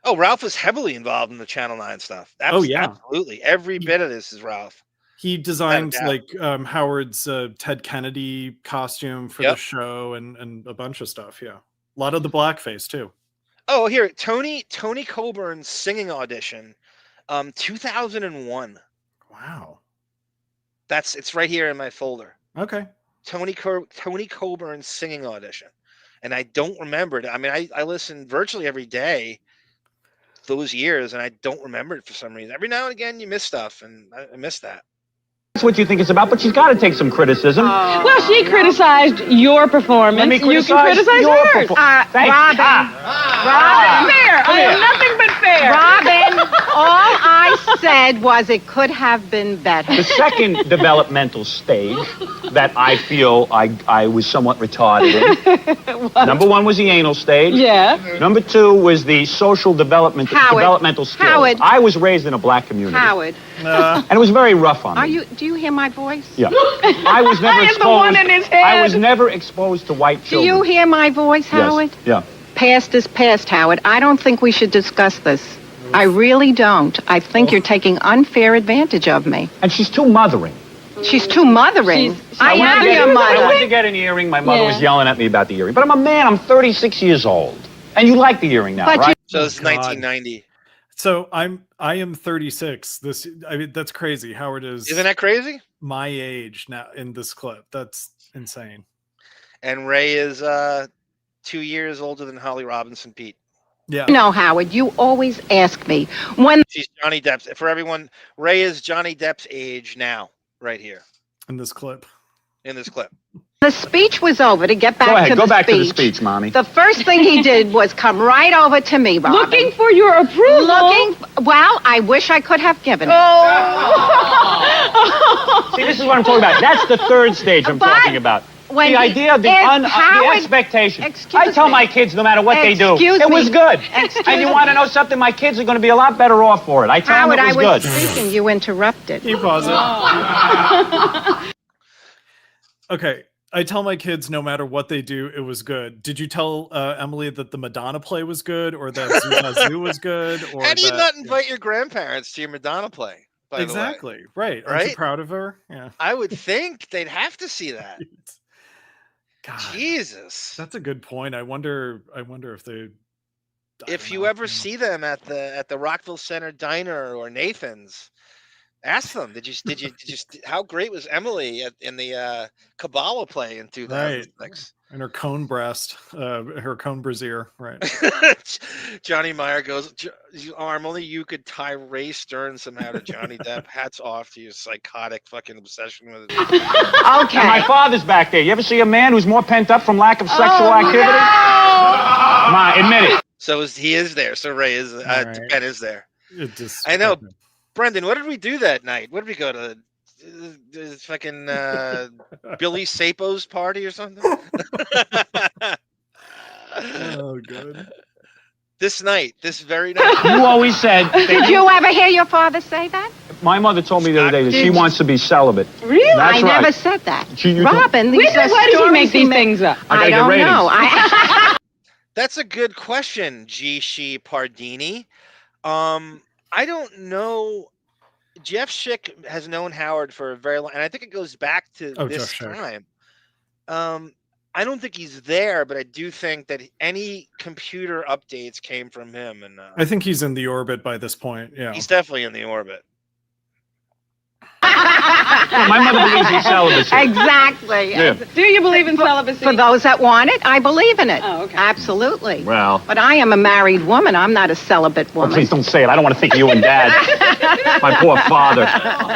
Oh, Ralph was heavily involved in the Channel 9 stuff. Absolutely. Every bit of this is Ralph. He designed like Howard's Ted Kennedy costume for the show and a bunch of stuff. Yeah. A lot of the blackface too. Oh, here, Tony Coburn's singing audition, 2001. Wow. It's right here in my folder. Okay. Tony Coburn's singing audition. And I don't remember it. I mean, I listen virtually every day those years, and I don't remember it for some reason. Every now and again you miss stuff, and I miss that. That's what you think it's about, but she's got to take some criticism. Well, she criticized your performance. Let me You can criticize criticize your hers. Thanks. Robin, fair. I am nothing but fair. Robin, all I said was it could have been better. The second developmental stage that I feel I was somewhat retarded in. Number 1 was the anal stage. Yeah. Number 2 was the social developmental skills. Howard. I was raised in a black community. Howard. And it was very rough on me. Do you hear my voice? Yeah. I was never I am exposed. the one in his head. I was never exposed to white Do children. you hear my voice, Howard? Yes. Yeah. Past is past, Howard. I don't think we should discuss this. I really don't. I think you're taking unfair advantage of me. And she's too mothering. She's too mothering. I am your I mother. went to get an earring. My mother was yelling at me about the earring. But I'm a man. I'm 36 years old. And you like the earring now, right? So it's 1990. So I am 36. That's crazy. Howard is. Isn't that crazy? My age now in this clip. That's insane. And Raye is 2 years older than Holly Robinson Pete. Yeah. No, Howard, you always ask me when. She's Johnny Depp's. For everyone, Raye is Johnny Depp's age now, right here. In this clip. The speech was over, to get back Go ahead. to Go the back speech. to the speech, Mommy. The first thing he did was come right over to me, Robin. Looking for your approval. Well, I wish I could have given it. See, this is what I'm talking about. That's the third stage I'm talking about. The idea of the expectation. I tell my kids no matter what they do, it was good. And you want to know something? My kids are going to be a lot better off for it. I tell them it was Howard, I was good. speaking. You interrupted. He paused it. Okay. I tell my kids no matter what they do, it was good. Did you tell Emily that the Madonna play was good, or that Zoo was good? Or How do you that, not invite your grandparents to your Madonna play? By exactly. the way, Right. Aren't you proud of her? Yeah. I would think they'd have to see that. God, Jesus, that's a good point. I wonder if they. If you ever see them at the Rockville Center Diner or Nathan's, ask them. Did you? How great was Emily in the Kabbalah play in 2006? Right. And her cone breast, her cone brassiere, right? Johnny Meyer goes, "Arm, only you could tie Raye Stern somehow to Johnny Depp. Hats off to your psychotic fucking obsession with it." Okay. And my father's back there. You ever see a man who's more pent up from lack of sexual activity? Come on, admit it. So he is there. So Raye is. Right. Ben is there. Just, I know. Brendan, what did we do that night? What did we go to? The fucking Billy Sapo's party or something? Oh, good. This very night. You always said. Did you ever hear your father say that? My mother told me the other day that she wants to be celibate. Really? That's I right. never said that. You Robin, these are why does he make stories these things up? I don't know. That's a good question, G. Pardini. I don't know. Jeff Schick has known Howard for a very long, and I think it goes back to this time. I don't think he's there, but I do think that any computer updates came from him. And I think he's in the orbit by this point. Yeah, he's definitely in the orbit. My mother believes in celibacy. Exactly. Yeah. Do you believe in celibacy? For those that want it, I believe in it. Oh, okay. Absolutely. Well. But I am a married woman. I'm not a celibate woman. Oh, please don't say it. I don't want to think of you and Dad. My poor father.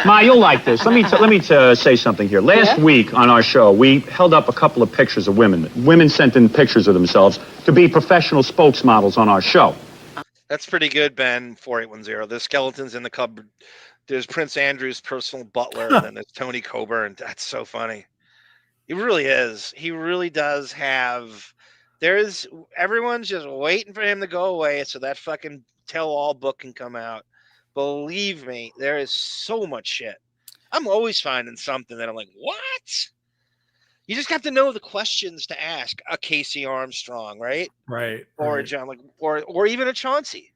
Ma, you'll like this. Let me say something here. Last week on our show, we held up a couple of pictures of women. Women sent in pictures of themselves to be professional spokesmodels on our show. That's pretty good, Ben. 4810. There's skeletons in the cupboard. There's Prince Andrew's personal butler, and then there's Tony Coburn. That's so funny. He really is. He really does have. Everyone's just waiting for him to go away so that fucking tell-all book can come out. Believe me, there is so much shit. I'm always finding something that I'm like, what? You just have to know the questions to ask a Casey Armstrong, right? Right. Or a John, or even a Chauncey.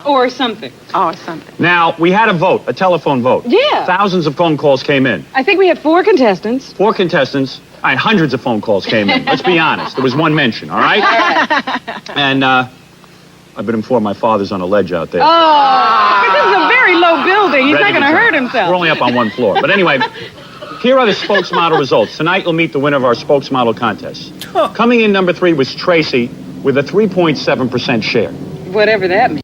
Or something. Or something. Now, we had a vote, a telephone vote. Yeah. Thousands of phone calls came in. I think we had 4 contestants. 4 contestants. Hundreds of phone calls came in. Let's be honest. There was one mention, all right? And I've been informed my father's on a ledge out there. Oh, but this is a very low building. He's not going to hurt himself. We're only up on 1 floor. But anyway, here are the spokesmodel results. Tonight, you'll meet the winner of our spokesmodel contest. Coming in number 3 was Tracy with a 3.7% share. Whatever that means.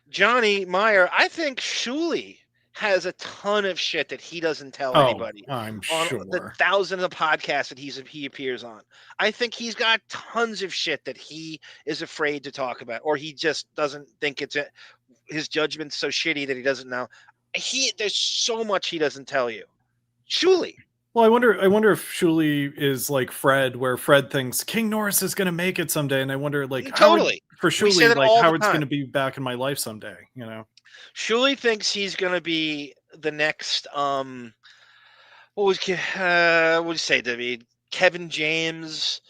Johnny Meyer, I think Shuley has a ton of shit that he doesn't tell anybody. I'm on sure. the thousands of podcasts that he appears on. I think he's got tons of shit that he is afraid to talk about, or he just doesn't think his judgment's so shitty that he doesn't know. There's so much he doesn't tell you. Shuley. Well, I wonder if Shuley is like Fred, where Fred thinks King Norris is going to make it someday, and I wonder, like, totally for Shuley, like Howard's going to be back in my life someday, you know? Shuley thinks he's going to be the next, what would you say, Davyd? Kevin James,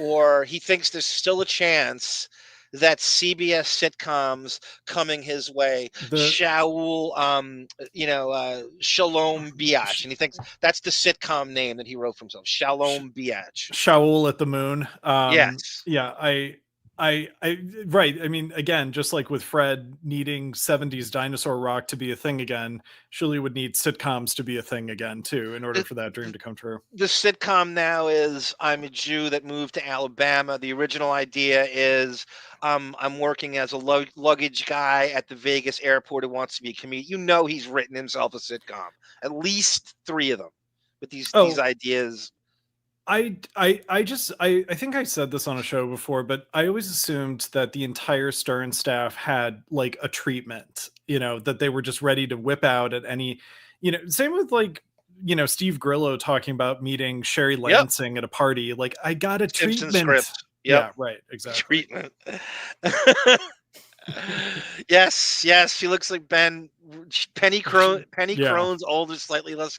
or he thinks there's still a chance that CBS sitcoms coming his way, Shalom Biatch, and he thinks that's the sitcom name that he wrote for himself, Shalom Biatch. Shaul at the Moon. Yes. Yeah, I right. I mean, again, just like with Fred needing 70s dinosaur rock to be a thing again, Shuley would need sitcoms to be a thing again too, in order for that dream to come true. The sitcom now is I'm a Jew that moved to Alabama. The original idea is I'm working as a luggage guy at the Vegas airport who wants to be a comedian. You know, he's written himself a sitcom, at least 3 of them with these ideas. I think I said this on a show before, but I always assumed that the entire Stern staff had like a treatment, you know, that they were just ready to whip out at any, you know, same with like, you know, Steve Grillo talking about meeting Sherry Lansing at a party. Like, I got a treatment. Script. Yeah, right. Exactly. Treatment. Yes. She looks like Ben Penny Crone's older, slightly less.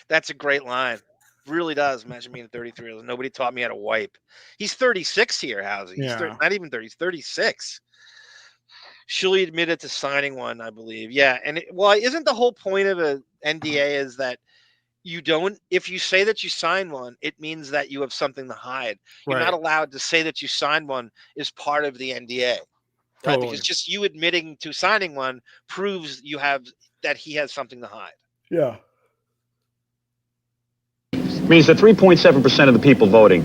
That's a great line. Really does. Imagine being 33. Nobody taught me how to wipe. He's 36 here, Housey. He's not even 30. He's 36. She admitted to signing one, I believe. Yeah, and isn't the whole point of a NDA is that you don't? If you say that you signed one, it means that you have something to hide. You're not allowed to say that you signed one is part of the NDA, right? Totally. Because just you admitting to signing one proves you have that he has something to hide. Yeah. Means that 3.7% of the people voting.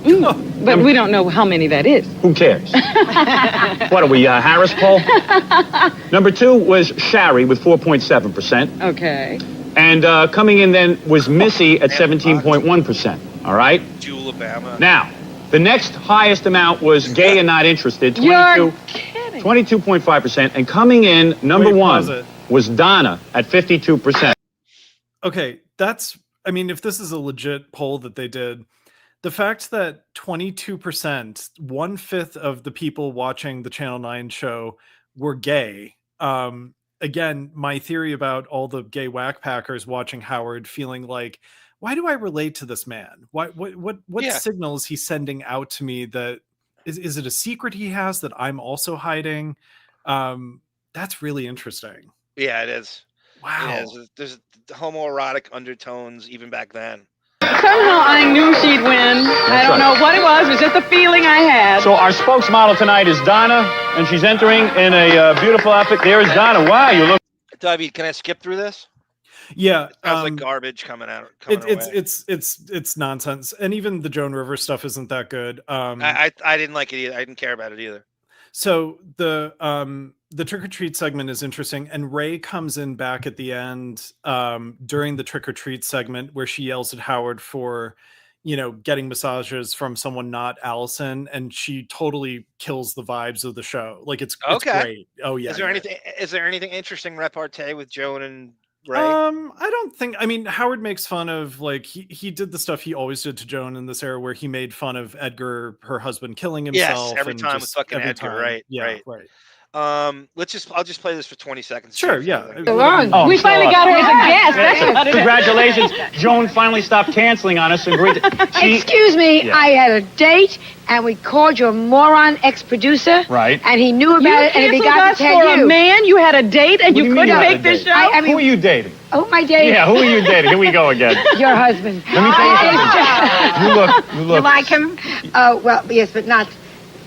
But we don't know how many that is. Who cares? What are we, Harris poll? Number 2 was Shari with 4.7%. Okay. And coming in then was Missy at 17.1%. All right? Alabama. Now, the next highest amount was gay and not interested. You're kidding. 22.5%. And coming in, number 1 was Donna at 52%. Okay, I mean, if this is a legit poll that they did, the fact that 22%, 1/5 of the people watching the Channel 9 show were gay. Again, my theory about all the gay Wack Packers watching Howard feeling like, why do I relate to this man? What signal is he sending out to me? That is it a secret he has that I'm also hiding? That's really interesting. Yeah, it is. Wow. It is. There's homoerotic undertones even back then. Somehow I knew she'd win. I don't know what it was. It was just a feeling I had. So our spokesmodel tonight is Donna, and she's entering in a beautiful outfit. There is Donna. Wow, you look. Davyd, can I skip through this? Yeah, it sounds like garbage coming out. It's nonsense, and even the Joan Rivers stuff isn't that good. I didn't like it either. I didn't care about it either. So the trick or treat segment is interesting, and Raye comes in back at the end during the trick or treat segment where she yells at Howard for, getting massages from someone not Alison, and she totally kills the vibes of the show. Like it's great. Oh yeah. Is there anything interesting repartee with Joan and Raye? I don't think. I mean, Howard makes fun of he did the stuff he always did to Joan in this era, where he made fun of Edgar, her husband, killing himself. Yes, every time with fucking Edgar, right? Yeah, right. I'll just play this for 20 seconds. Sure, yeah. We finally got her as a guest. That's about it. Congratulations. Joan finally stopped canceling on us. Excuse me, I had a date, and we called your moron ex-producer. Right. And he knew about it, and he got to tell for a man, you had a date, and you couldn't make this show? I mean, who are you dating? Who am I dating? Yeah, who are you dating? Here we go again. Your husband. Let me tell you something. You look. You like him? Oh, well, yes, but not...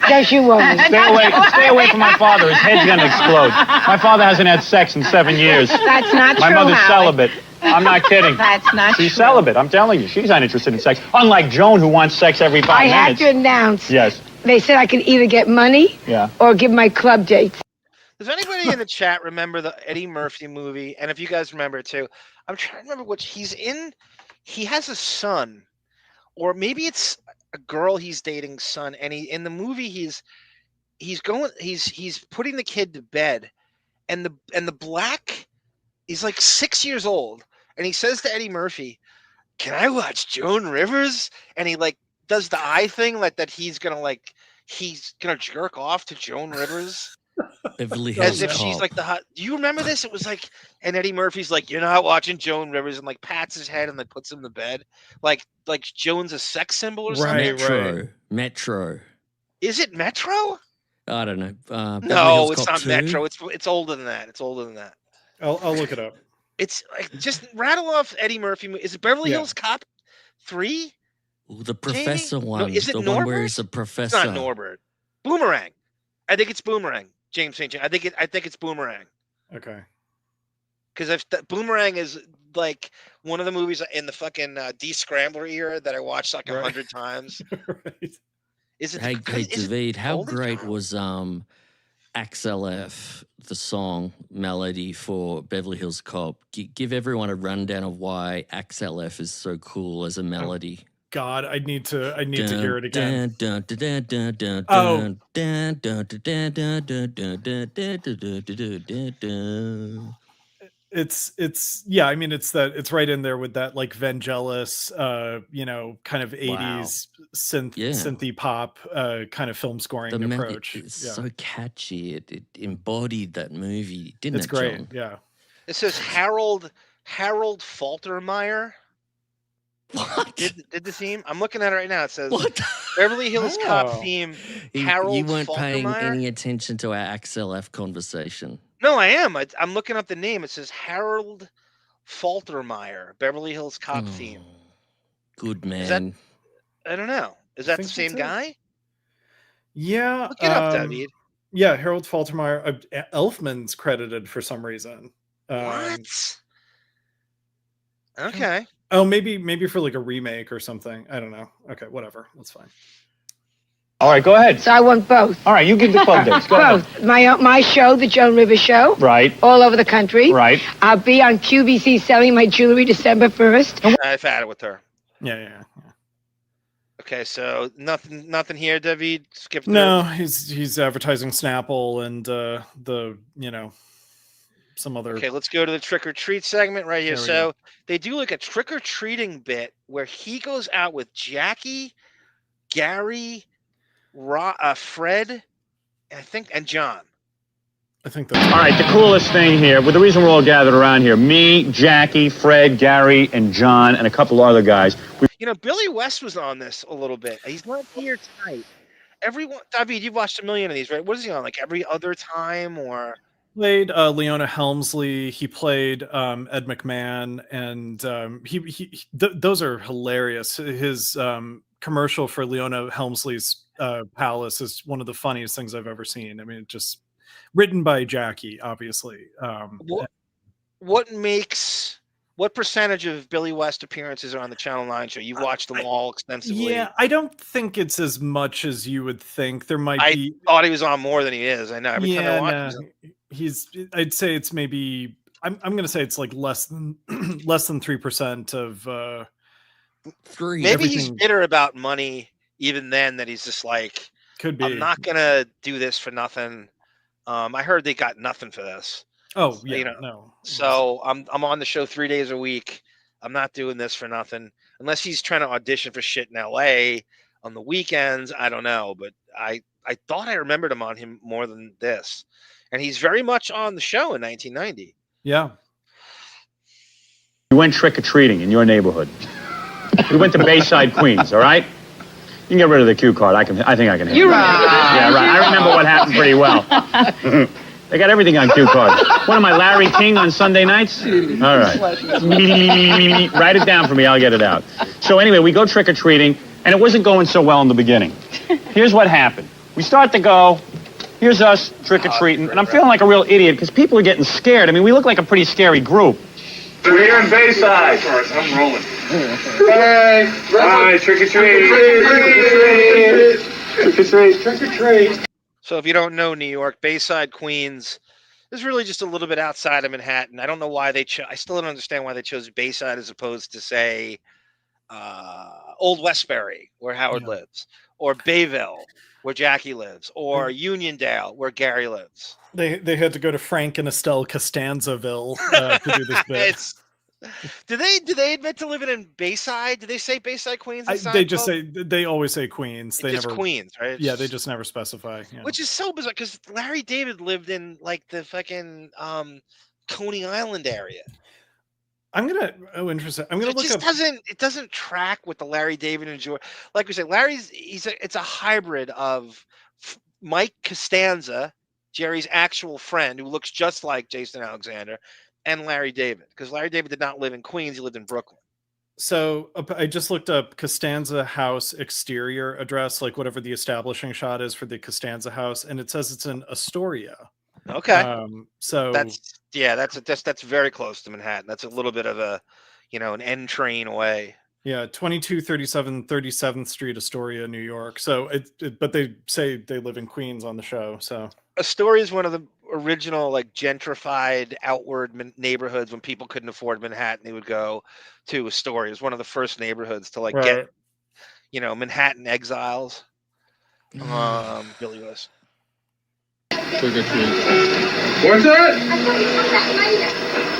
Does you want me? Stay away from my father. His head's gonna explode. My father hasn't had sex in 7 years. That's not my true, mother's Howie. celibate. I'm not kidding. That's not She's true. celibate. I'm telling you. She's not interested in sex. Unlike Joan, who wants sex every 5 minutes. I have to announce. Yes. They said I could either get money or give my club dates. Does anybody in the chat remember the Eddie Murphy movie? And if you guys remember it too, I'm trying to remember which he's in. He has a son, or maybe it's a girl he's dating son. And in the movie he's putting the kid to bed, and the black, he's like 6 years old, and he says to Eddie Murphy, "Can I watch Joan Rivers?" And he does the eye thing, that he's gonna jerk off to Joan Rivers. As if she's like the hot. Do you remember this? It was and Eddie Murphy's like, "You're not watching Joan Rivers," and pats his head and puts him to bed, like Joan's a sex symbol or something. Metro. Is it Metro? I don't know. No, it's not Metro. It's older than that. It's older than that. I'll look it up. It's just rattle off Eddie Murphy. Is it Beverly Hills Cop 3? The professor one. No, is it the Norbert? one where he's a professor. It's not Norbert. Boomerang. I think it's Boomerang. James St. John. I think it's Boomerang. Okay. Because Boomerang is one of the movies in the fucking D-Scrambler era that I watched 100 times. Right. Is it? Hey, Davyd, how great was XLF, the song melody for Beverly Hills Cop? Give everyone a rundown of why XLF is so cool as a melody. God, I need to hear it again. It's yeah, I mean it's right in there with that Vangelis kind of 80s synthy pop kind of film scoring approach. It's so catchy. It embodied that movie, didn't it? It's great, John? yeah. It says Harold Faltermeyer. What? Did the theme? I'm looking at it right now. It says Beverly Hills Cop theme. Harold You weren't paying Faltermeyer? any attention to our XLF conversation. No, I am. I'm looking up the name. It says Harold Faltermeyer, Beverly Hills Cop theme. Good man. Is that, I don't know. Is that the same guy? Yeah. Look it up, Davyd. Yeah, Harold Faltermeyer. Elfman's credited for some reason. What? Okay. Oh, maybe for like a remake or something. I don't know. Okay, whatever. That's fine. All right, go ahead. So I want both. All right, you give the club dates. Go ahead. Both. My show, the Joan Rivers Show. Right. All over the country. Right. I'll be on QVC selling my jewelry December 1st. I've had it with her. Yeah. Okay, so nothing here, Davyd. Skip. No, he's advertising Snapple and some other. Okay, let's go to the trick or treat segment right here. There we So go. they do like a trick or treating bit where he goes out with Jackie, Gary, Fred, and John. I think that's All right, the coolest thing here, well, the reason we're all gathered around here, me, Jackie, Fred, Gary, and John, and a couple other guys. Billy West was on this a little bit. He's not here tonight. Everyone, Davyd, you've watched a million of these, right? What is he on? Like every other time, or played Leona Helmsley. He played Ed McMahon, and those are hilarious. His commercial for Leona Helmsley's Palace is one of the funniest things I've ever seen. I mean, just written by Jackie, obviously. What percentage of Billy West appearances are on the Channel 9 show? You've watched them all extensively. Yeah, I don't think it's as much as you would think. There might be. I thought he was on more than he is. I know. Every time I watch him, I'd say it's maybe. I'm going to say it's like less than 3% of. Maybe he's bitter about money. Even then, that he's just like, could be. I'm not gonna do this for nothing. I heard they got nothing for this. Oh yeah, no. So I'm on the show 3 days a week. I'm not doing this for nothing, unless he's trying to audition for shit in LA on the weekends. I don't know, but I thought I remembered him on him more than this, and he's very much on the show in 1990. Yeah. We went trick-or-treating in your neighborhood. We went to Bayside Queens, all right? You can get rid of the cue card. I think I can handle it. Yeah, right. I remember what happened pretty well. They got everything on cue cards. What am I, Larry King on Sunday nights? All right. Write it down for me. I'll get it out. So anyway, we go trick-or-treating, and it wasn't going so well in the beginning. Here's what happened. We start to go. Here's us trick-or-treating, and I'm feeling like a real idiot because people are getting scared. I mean, we look like a pretty scary group. We're here in Bayside. I'm rolling. Hey, all right, trick or treat. Trick or treat. Trick or treat. So if you don't know New York, Bayside Queens is really just a little bit outside of Manhattan. I don't know why they I still don't understand why they chose Bayside as opposed to, say, Old Westbury, where Howard lives, or Bayville, where Jackie lives, or Uniondale, where Gary lives. They had to go to Frank and Estelle Costanzaville to do this bit. Do they admit to living in Bayside? Do they say Bayside Queens? They always say Queens. They just never Queens, right? Yeah, they just never specify. Yeah. Which is so bizarre because Larry David lived in like the fucking Coney Island area. Interesting. I'm gonna look up. It doesn't track with the Larry David and George. Like we said, it's a hybrid of Mike Costanza, Jerry's actual friend, who looks just like Jason Alexander, and Larry David, because Larry David did not live in Queens; he lived in Brooklyn. So I just looked up Costanza House exterior address, like whatever the establishing shot is for the Costanza House, and it says it's in Astoria. Okay. So that's very close to Manhattan. That's a little bit of a, an N train away. Yeah, 2237 37th Street, Astoria, New York. So but they say they live in Queens on the show. So Astoria is one of the original like gentrified outward neighborhoods. When people couldn't afford Manhattan, they would go to Astoria. It was one of the first neighborhoods to get, Manhattan exiles. Billy Lewis. What's that?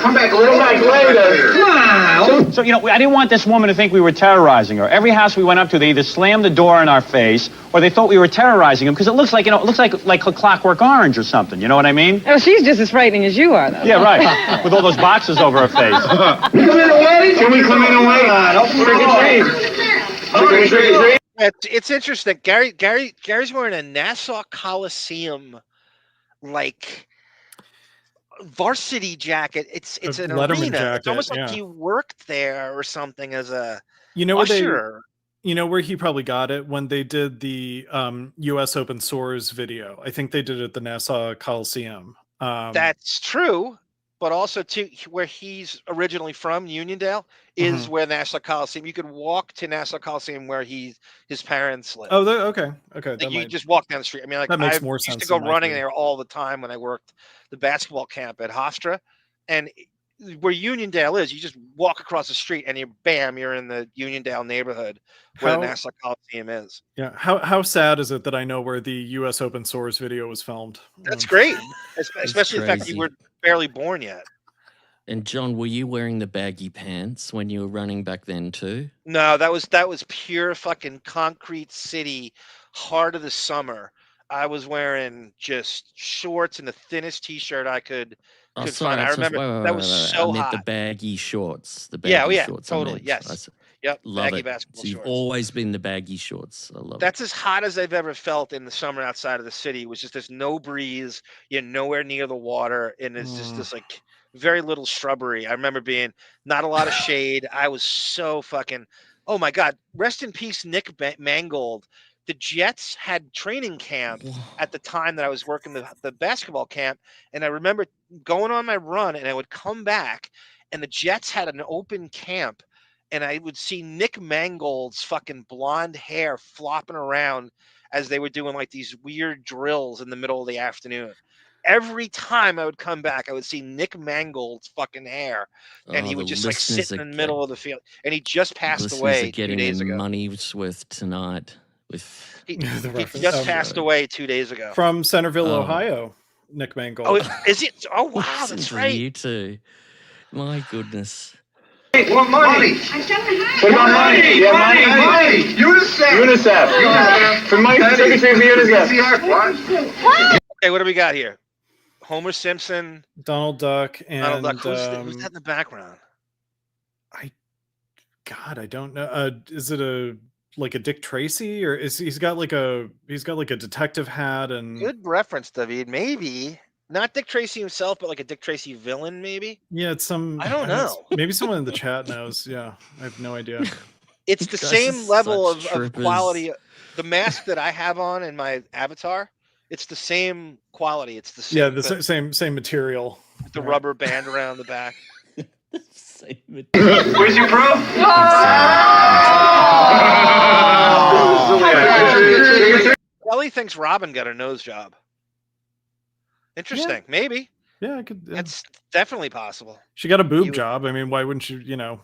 Come back later. Come on. So, I didn't want this woman to think we were terrorizing her. Every house we went up to, they either slammed the door in our face or they thought we were terrorizing them because it looks like, like a Clockwork Orange or something. You know what I mean? Oh, she's just as frightening as you are, though. Yeah, right. With all those boxes over her face. Come in away? Can we come in away? It's interesting. Gary's wearing a Nassau Coliseum like varsity jacket. It's an Letterman arena. jacket, It's almost like he worked there or something as a usher. Where he probably got it when they did the US Open Source video. I think they did it at the Nassau Coliseum. That's true. But also, too, where he's originally from, Uniondale, is where Nassau Coliseum. You could walk to Nassau Coliseum where his parents live. Oh, okay. You just walk down the street. I mean, like that makes I more used sense to go in my running view. there all the time when I worked the basketball camp at Hofstra, and where Uniondale is, you just walk across the street and you're in the Uniondale neighborhood where the Nassau Coliseum is. Yeah. How sad is it that I know where the US Open Source video was filmed? That's great, especially the fact that you were barely born yet. And John, were you wearing the baggy pants when you were running back then too? No, that was pure fucking concrete city, heart of the summer. I was wearing just shorts and the thinnest t-shirt I could find. I remember that was so hot. The baggy shorts. The baggy shorts. Totally. Yes. Yep. Love baggy it. basketball So you've shorts. always been the baggy shorts. I love That's as hot as I've ever felt in the summer outside of the city. It was just there's no breeze. You're nowhere near the water, and it's just this like very little shrubbery. I remember being not a lot of shade. I was so fucking. Oh my God! Rest in peace, Nick Mangold. The Jets had training camp at the time that I was working the basketball camp, and I remember going on my run, and I would come back, and the Jets had an open camp. And I would see Nick Mangold's fucking blonde hair flopping around as they were doing like these weird drills in the middle of the afternoon. Every time I would come back, I would see Nick Mangold's fucking hair, and he would just like sit in the middle of the field. And he just passed away 2 days ago. Money's worth tonight. He just passed away 2 days ago. From Centerville, Ohio, Nick Mangold. Oh, is it? Oh, wow, that's right. You too. My goodness. Hey, what money? What about money? Yeah, money. UNICEF. For Mike, Secretary of UNICEF. Okay, what do we got here? Homer Simpson, Donald Duck, and Donald Duck. Who's that in the background? I don't know. Is it a Dick Tracy, or he's got like a detective hat and good reference, Davyd. Maybe. Not Dick Tracy himself, but like a Dick Tracy villain, maybe? Yeah, it's some... I don't know. Maybe someone in the chat knows. Yeah, I have no idea. It's the same level of quality. The mask that I have on in my avatar, it's the same quality. It's the same... Yeah, the same material. With the rubber band around the back. Same material. Where's your proof? Kelly thinks Robin got a nose job. Interesting. Yeah. Maybe. Yeah, I could. That's definitely possible. She got a boob job. I mean, why wouldn't you? You know,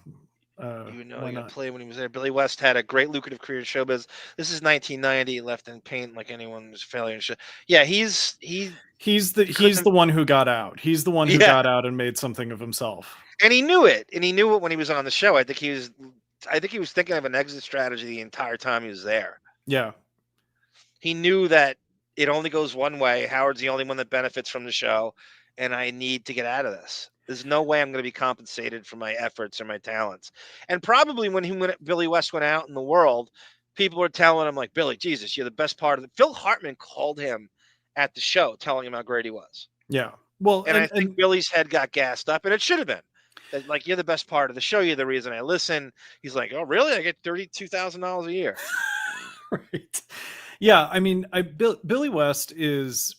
he played when he was there. Billy West had a great lucrative career in showbiz. This is 1990. He left in paint like anyone was failure in show. Yeah, he's the one who got out. He's the one who got out and made something of himself. And he knew it. And he knew it when he was on the show. I think he was thinking of an exit strategy the entire time he was there. Yeah. He knew that it only goes one way. Howard's the only one that benefits from the show, and I need to get out of this. There's no way I'm going to be compensated for my efforts or my talents. And probably when Billy West went out in the world, people were telling him like, Billy, Jesus, you're the best part of it. Phil Hartman called him at the show, telling him how great he was. Yeah. Well, and I think Billy's head got gassed up, and it should have been. That, like, you're the best part of the show. You're the reason I listen. He's like, oh, really? I get $32,000 a year. Right. Yeah, I mean, Billy West is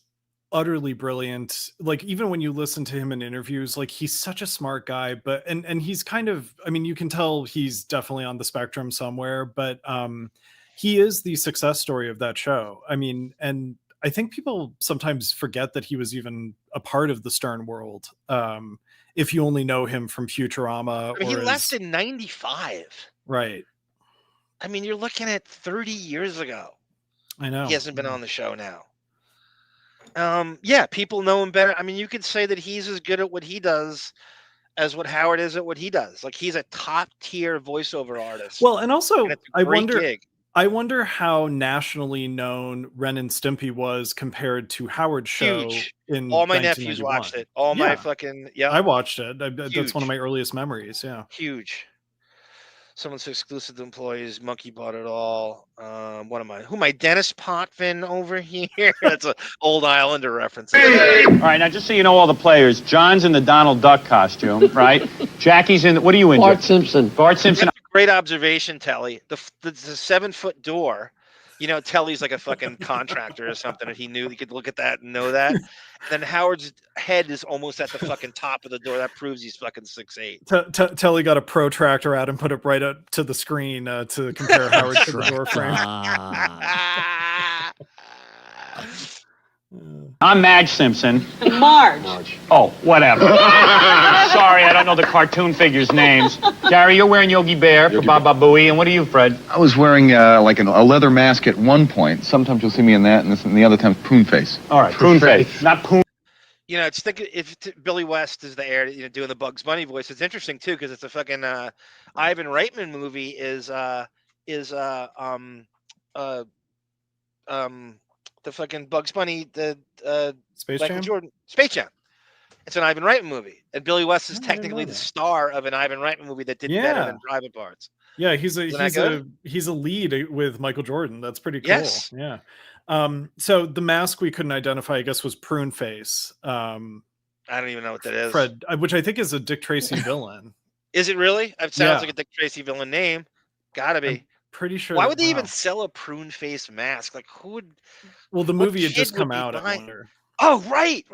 utterly brilliant. Like, even when you listen to him in interviews, like, he's such a smart guy, but and he's kind of, I mean, you can tell he's definitely on the spectrum somewhere, but he is the success story of that show. I mean, and I think people sometimes forget that he was even a part of the Stern world. If you only know him from Futurama. I mean, he left in 95. Right. I mean, you're looking at 30 years ago. I know. He hasn't been on the show now. Yeah, people know him better. I mean, you could say that he's as good at what he does as what Howard is at what he does. Like he's a top tier voiceover artist. Well, and also it's a great gig. I wonder how nationally known Ren and Stimpy was compared to Howard's show. Huge. In all my nephews watched it. All my fucking I watched it. That's one of my earliest memories. Yeah, huge. Someone's exclusive to employees. Monkey bought it all. Who am I? Dennis Potvin over here. That's an old Islander reference. All right, now just so you know all the players, John's in the Donald Duck costume, right? Jackie's in. What are you in? Bart Simpson. Bart Simpson. Great observation, Telly. The 7-foot door. You know, Telly's like a fucking contractor or something. If he knew, he could look at that and know that. Then Howard's head is almost at the fucking top of the door. That proves he's fucking 6'8". Telly got a protractor out and put it right up to the screen to compare Howard to the door frame. I'm Madge Simpson. Marge. Oh, whatever. Sorry, I don't know the cartoon figures' names. Gary, you're wearing Yogi Bear for Baba Booey, and what are you, Fred? I was wearing like a leather mask at one point. Sometimes you'll see me in that, and the other time's Poon Face. All right, Poon Face, not Poon. You know, if Billy West is the heir, doing the Bugs Bunny voice. It's interesting too because it's a fucking Ivan Reitman movie. The fucking Bugs Bunny, the Space Michael Jam? Jordan, Space Jam. It's an Ivan Reitman movie, and Billy West is technically the star of an Ivan Reitman movie that did better than Private Parts. Yeah, he's a lead with Michael Jordan. That's pretty cool. Yes. Yeah. So the mask we couldn't identify, I guess, was Prune Face. I don't even know what that is. Fred, which I think is a Dick Tracy villain. Is it really? It sounds like a Dick Tracy villain name. Gotta be. I'm pretty sure. Why would they even sell a prune face mask? Like who would? Well, the movie had just come out. I wonder. Oh, right.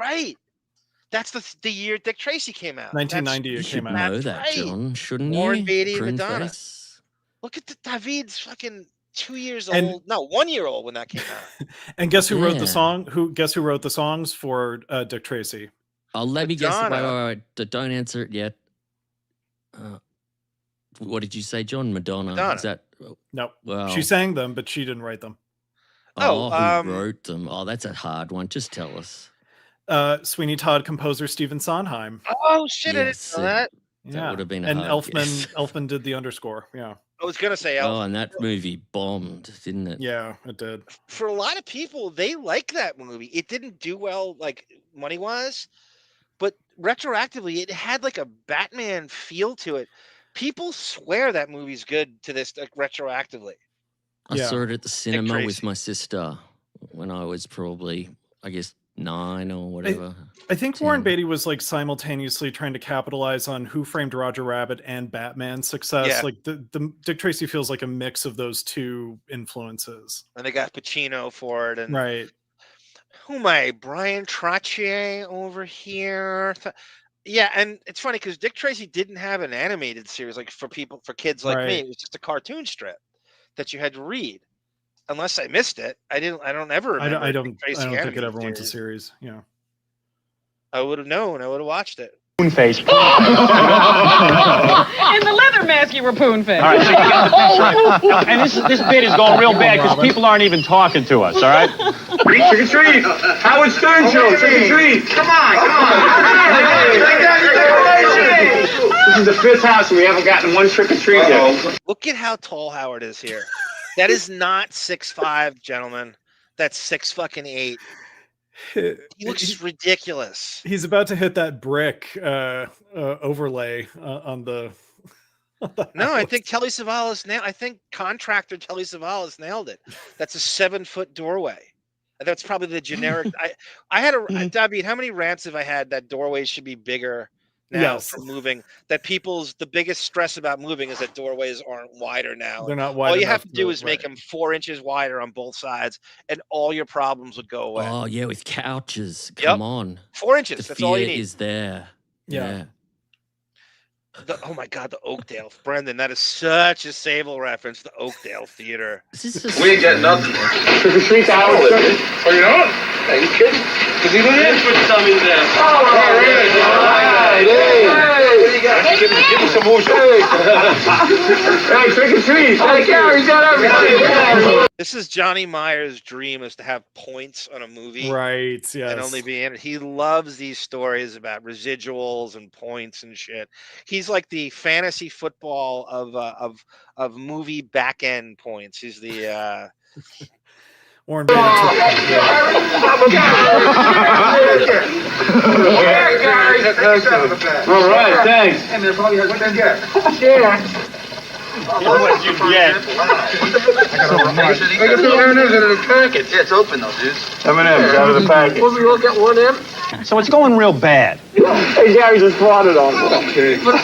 That's the year Dick Tracy came out. 1990 it came out. You know that, John, shouldn't you? Warren Beatty, Prune Madonna. face. Look at David's fucking 2 years old. No, 1 year old when that came out. And guess who wrote the song? Guess who wrote the songs for Dick Tracy? Oh, let me guess. Wait. Don't answer it yet. What did you say, John? Madonna. Is that? No. Well, she sang them, but she didn't write them. Who wrote them? Oh, that's a hard one. Just tell us. Sweeney Todd composer Stephen Sondheim. Oh shit! I didn't know that. That would have been a and hard Elfman did the underscore. Yeah. I was gonna say Elfman. Oh, and that movie bombed, didn't it? Yeah, it did. For a lot of people, they like that movie. It didn't do well, like money-wise, but retroactively, it had like a Batman feel to it. People swear that movie's good to this, like, retroactively. I saw it at the cinema with my sister when I was probably, I guess, 9 or whatever. I think Warren Beatty was like simultaneously trying to capitalize on Who Framed Roger Rabbit and Batman's success. Yeah. Like the Dick Tracy feels like a mix of those two influences. And they got Pacino for it. And right. Who am I? Brian Trottier over here. Yeah, and it's funny because Dick Tracy didn't have an animated series like for kids like me. It was just a cartoon strip that you had to read. Unless I missed it, I don't ever remember. I don't think it ever went to series. Yeah, I would have known. I would have watched it. Poon Face. In the leather mask, you were Poon Face. All right, and this bit is going real bad because people aren't even talking to us. All right. Trick or treat! Howard Stern show! Trick or treat! Come on! This is the 5th house and we haven't gotten one trick or treat yet. Look at how tall Howard is here. That is not 6'5", gentlemen. That's 6'8". He looks ridiculous. He's about to hit that brick overlay on the. No, I think Telly Savalas I think contractor Telly Savalas nailed it. That's a 7-foot doorway. That's probably the generic. I had Davyd, how many rants have I had that doorways should be bigger now for moving? That the biggest stress about moving is that doorways aren't wider now. They're not wide. All you have to do is make them 4 inches wider on both sides, and all your problems would go away. Oh yeah, with couches. Come on. 4 inches. The That's all you fear need. is there. Yeah. Oh my God, the Oakdale. Brendan, that is such a Sable reference, the Oakdale Theater. We ain't got nothing. Trick or treat Howard. Oh, you know it? Are you kidding? Because he didn't put some in there. Oh, all right. Hey, what do you got? Give me some more. Hey, trick or treat. Hey, Gary's got everything. This is Johnny Meyer's dream, is to have points on a movie. Right, yes. And only be in it. He loves these stories about residuals and points and shit. He's like the fantasy football of movie back end points. He's the Warren Beatty. All right, thanks. And there probably has been yet. Yeah. What you get? I got some M&M's in the package. Yeah, it's open though, dude. M&M's out of the package. Will we all get one M? So it's going real bad. Hey, Gary just swatted on me. Okay. Fred,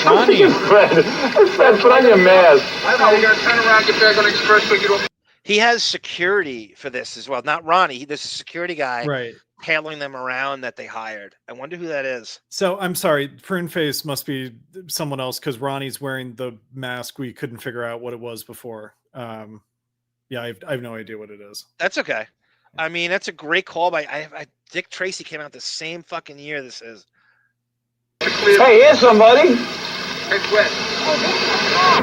put on your mask. I know, you gotta turn around, get back on the express quick. he has security for this as well. Not Ronnie. There's a security guy right tailing them around that they hired. I wonder who that is. So I'm sorry, Prune Face must be someone else because Ronnie's wearing the mask. We couldn't figure out what it was before. Yeah, I have no idea what it is. That's okay. I mean, that's a great call by Dick Tracy. Came out the same fucking year this is. Hey, here's somebody.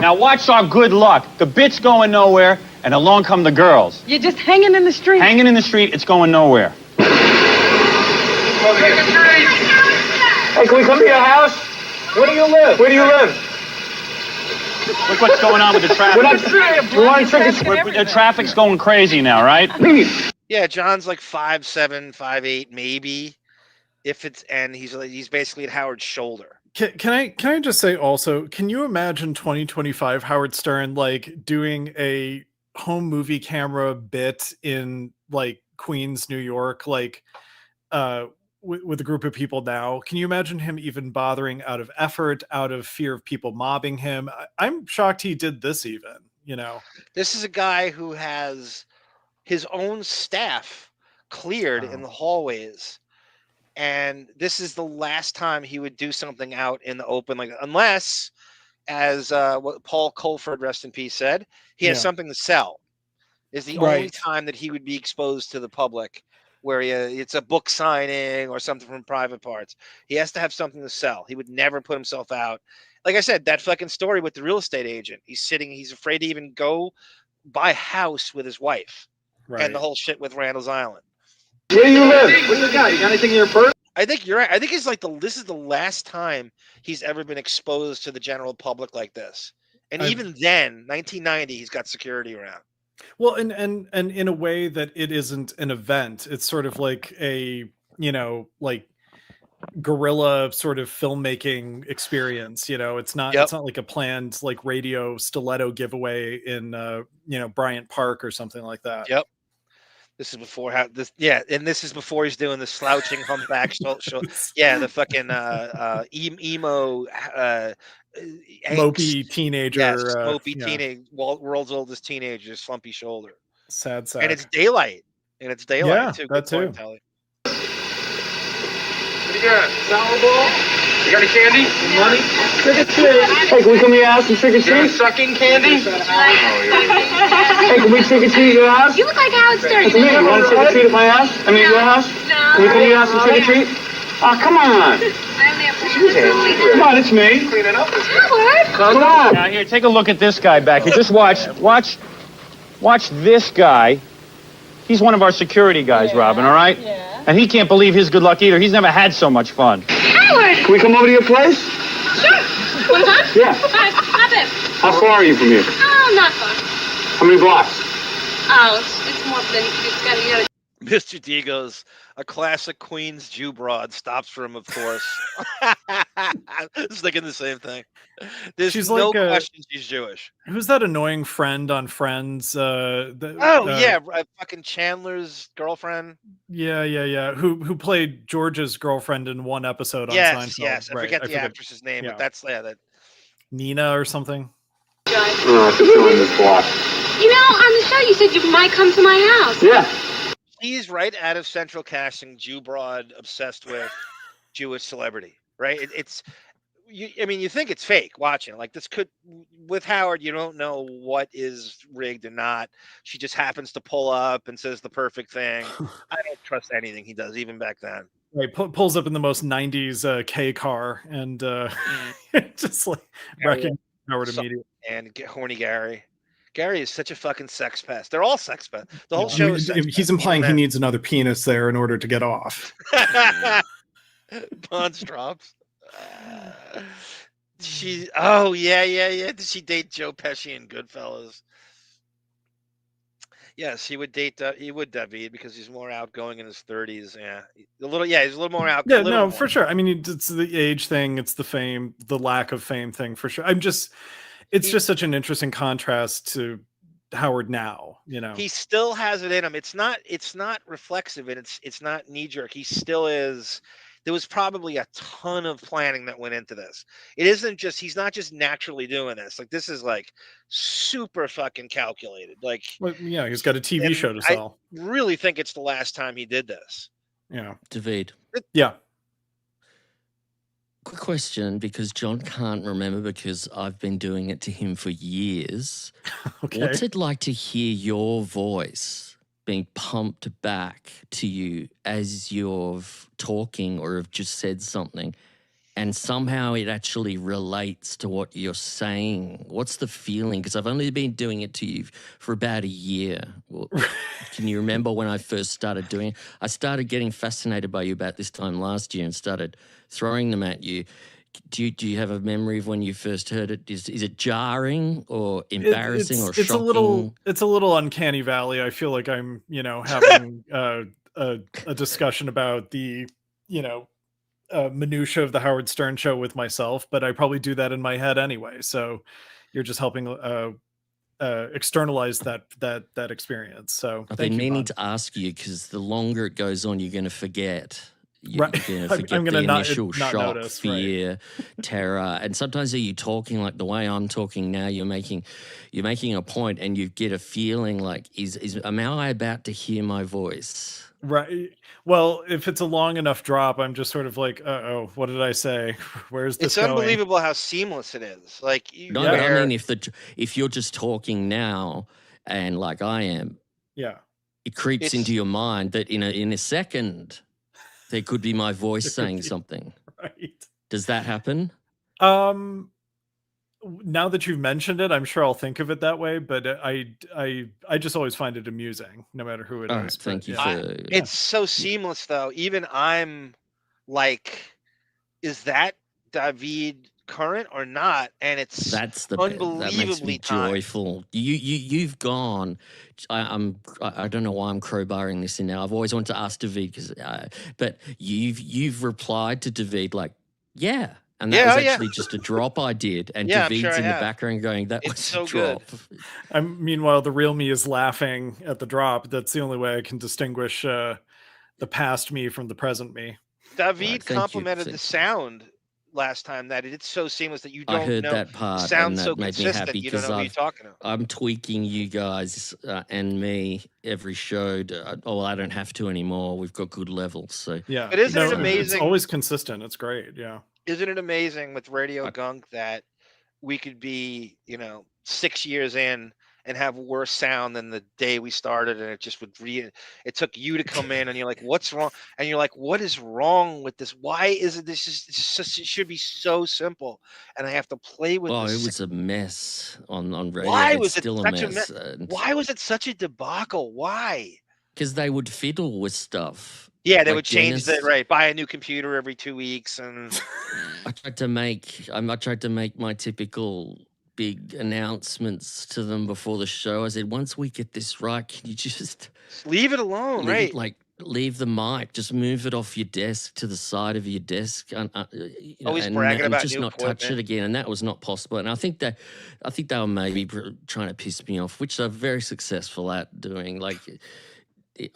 Now watch our good luck. The bit's going nowhere, and along come the girls. You're just hanging in the street. Hanging in the street, it's going nowhere. Hey, can we come to your house? Where do you live? Where do you live? Look what's going on with the traffic. The traffic's going crazy now, right? Yeah, John's like 5'7", 5'8", maybe. If it's and he's basically at Howard's shoulder. Can I just say also, can you imagine 2025 Howard Stern like doing a home movie camera bit in like Queens, New York, like with a group of people now? Can you imagine him even bothering out of effort, out of fear of people mobbing him? I'm shocked he did this even, you know. This is a guy who has his own staff cleared in the hallways. And this is the last time he would do something out in the open, like unless, as what Paul Colford, rest in peace, said, he has something to sell. Is the only time that he would be exposed to the public, where it's a book signing or something from private parts. He has to have something to sell. He would never put himself out. Like I said, that fucking story with the real estate agent. He's afraid to even go buy a house with his wife, and the whole shit with Randall's Island. Where do you live? What do you got? You got anything in your purse? I think you're right. I think it's like this is the last time he's ever been exposed to the general public like this. And even then, 1990, he's got security around. Well, and in a way that it isn't an event. It's sort of like a, like guerrilla sort of filmmaking experience. It's not it's not like a planned like radio stiletto giveaway in Bryant Park or something like that. Yep. This is before and this is before he's doing the slouching humpback show. Yeah, the fucking emo mopey teenager. Yes, mopey teenage, world's oldest teenager, slumpy shoulder. Sad. And it's daylight. Yeah, too. That too. What do you got? Sour ball? You got any candy? Money? Trick or treat. Hey, can we come to your house and trick or treat? Sucking candy? Hey, can we trick or treat at your house? You look like Howard Stern. You want to trick or treat at my house? I mean, your house? No. Can we come to your house and trick or treat? Oh, come on. Come on, it's me. Cleaning up. Howard. Come on. Now here, take a look at this guy back here. Just watch this guy. He's one of our security guys, Robin, all right? Yeah. And he can't believe his good luck either. He's never had so much fun. Howard! Can we come over to your place? Sure. Want to come? Yeah. All right, hop in. How far are you from here? Oh, not far. How many blocks? Oh, it's more than it's got to. Mr. D goes, a classic Queens Jew broad stops for him, of course. I was thinking the same thing. There's no question she's Jewish. Who's that annoying friend on Friends? Fucking Chandler's girlfriend. Yeah. Who played George's girlfriend in one episode on Seinfeld? Yes. I forget the actress's name, but that's that. Nina or something. Oh, she's doing this block. On the show you said you might come to my house. Yeah. He's right out of Central Casting, Jew broad, obsessed with Jewish celebrity, right? You think it's fake watching. Like this with Howard, you don't know what is rigged or not. She just happens to pull up and says the perfect thing. I don't trust anything he does, even back then. Right, pulls up in the most 90s K car and just like wrecking Howard immediately. And get horny Gary. Gary is such a fucking sex pest. They're all sex pests. The whole show is sex He's implying he needs another penis there in order to get off. Bonds drops. Oh yeah. Did she date Joe Pesci in Goodfellas? Yes, he would date. He would Davyd because he's more outgoing in his 30s. Yeah, he's a little more outgoing. Yeah, no, for sure. I mean, it's the age thing. It's the fame, the lack of fame thing for sure. It's just such an interesting contrast to Howard now. You know, he still has it in him. It's not reflexive and it's not knee jerk. He still is. There was probably a ton of planning that went into this. It isn't just, he's not just naturally doing this. Like, this is like super fucking calculated. Like, well, yeah, he's got a TV show to sell. I really think it's the last time he did this. Yeah. Davyd. Yeah. Quick question, because John can't remember because I've been doing it to him for years. Okay. What's it like to hear your voice being pumped back to you as you're talking or have just said something, and somehow it actually relates to what you're saying? What's the feeling? Because I've only been doing it to you for about a year. Can you remember when I first started doing it? I started getting fascinated by you about this time last year and started throwing them at you. Do you have a memory of when you first heard it? Is it jarring or embarrassing or shocking? It's a little uncanny valley. I feel like I'm, having a discussion about the, minutia of the Howard Stern show with myself, but I probably do that in my head anyway. So you're just helping externalize that experience. So I've been meaning to ask you, because the longer it goes on, you're going to forget. You're going to forget I'm gonna the initial not shock, notice, fear, terror, and sometimes are you talking like the way I'm talking now? You're making a point, and you get a feeling like, am I about to hear my voice? Right. Well, if it's a long enough drop, I'm just sort of like, oh, what did I say? Where's this going? Unbelievable how seamless it is. Like, no, but I mean, if you're just talking now, and like I am, yeah, it creeps into your mind that in a second, there could be my voice saying something. Right. Does that happen? Now that you've mentioned it, I'm sure I'll think of it that way, but I just always find it amusing, no matter who it is. Thank you. It's so seamless, though. Even I'm like, is that Davyd current or not? And that's unbelievably that makes me joyful. You've gone. I don't know why I'm crowbarring this in now. I've always wanted to ask Davyd, but you've replied to Davyd like, yeah. And that was actually just a drop I did. And David's in the background going, that was so a drop. Meanwhile, the real me is laughing at the drop. That's the only way I can distinguish the past me from the present me. Davyd complimented the sound last time, that it's so seamless that you don't know. I heard that part. Sounds and that so made consistent, me happy, you don't know what you're talking about. I'm tweaking you guys and me every show. I don't have to anymore. We've got good levels. So yeah. But isn't it amazing? It's always consistent. It's great. Yeah. Isn't it amazing with Radio Gunk that we could be, 6 years in and have worse sound than the day we started, and it just would it took you to come in and you're like, what's wrong? And you're like, what is wrong with this? Why isn't this just, it should be so simple, and I have to play with this. It was a mess on radio. Why it's was it still such a mess? Why was it such a debacle? Why? Because they would fiddle with stuff. Yeah, they would change buy a new computer every 2 weeks, and I tried to make my typical big announcements to them before the show. I said, once we get this right, can you just leave it alone, right? Leave the mic, just move it off your desk to the side of your desk, always bragging about just new not equipment. touch it again. And that was not possible. And I think they were maybe trying to piss me off, which they're very successful at doing. Like,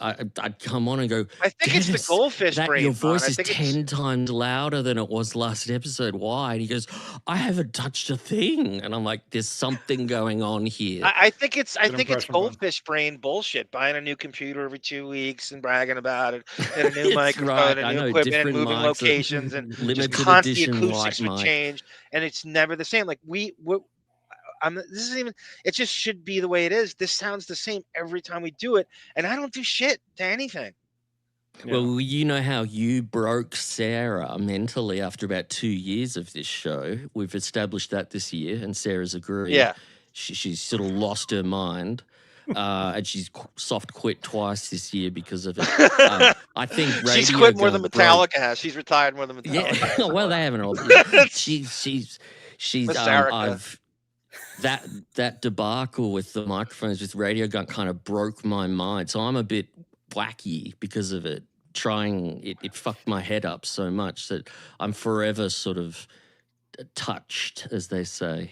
I'd come on and go, I think it's the goldfish brain. Your voice is 10 times louder than it was last episode. Why? And he goes, I haven't touched a thing. And I'm like, there's something going on here. I think it's goldfish brain bullshit. Buying a new computer every 2 weeks and bragging about it, and a new microphone, and new equipment, and moving locations, and just constant acoustics would change, and it's never the same. Like it just should be the way it is. This sounds the same every time we do it, and I don't do shit to anything. Well, you know how you broke Sarah mentally after about 2 years of this show. We've established that this year, and Sarah's agreed. Yeah. she's sort of lost her mind. And she's soft quit twice this year because of it. I think she's quit more than Metallica has. She's retired more than Metallica. Yeah, well, they haven't all. She's that debacle with the microphones with Radio Gun kind of broke my mind. So I'm a bit wacky because of it. It fucked my head up so much that I'm forever sort of touched, as they say.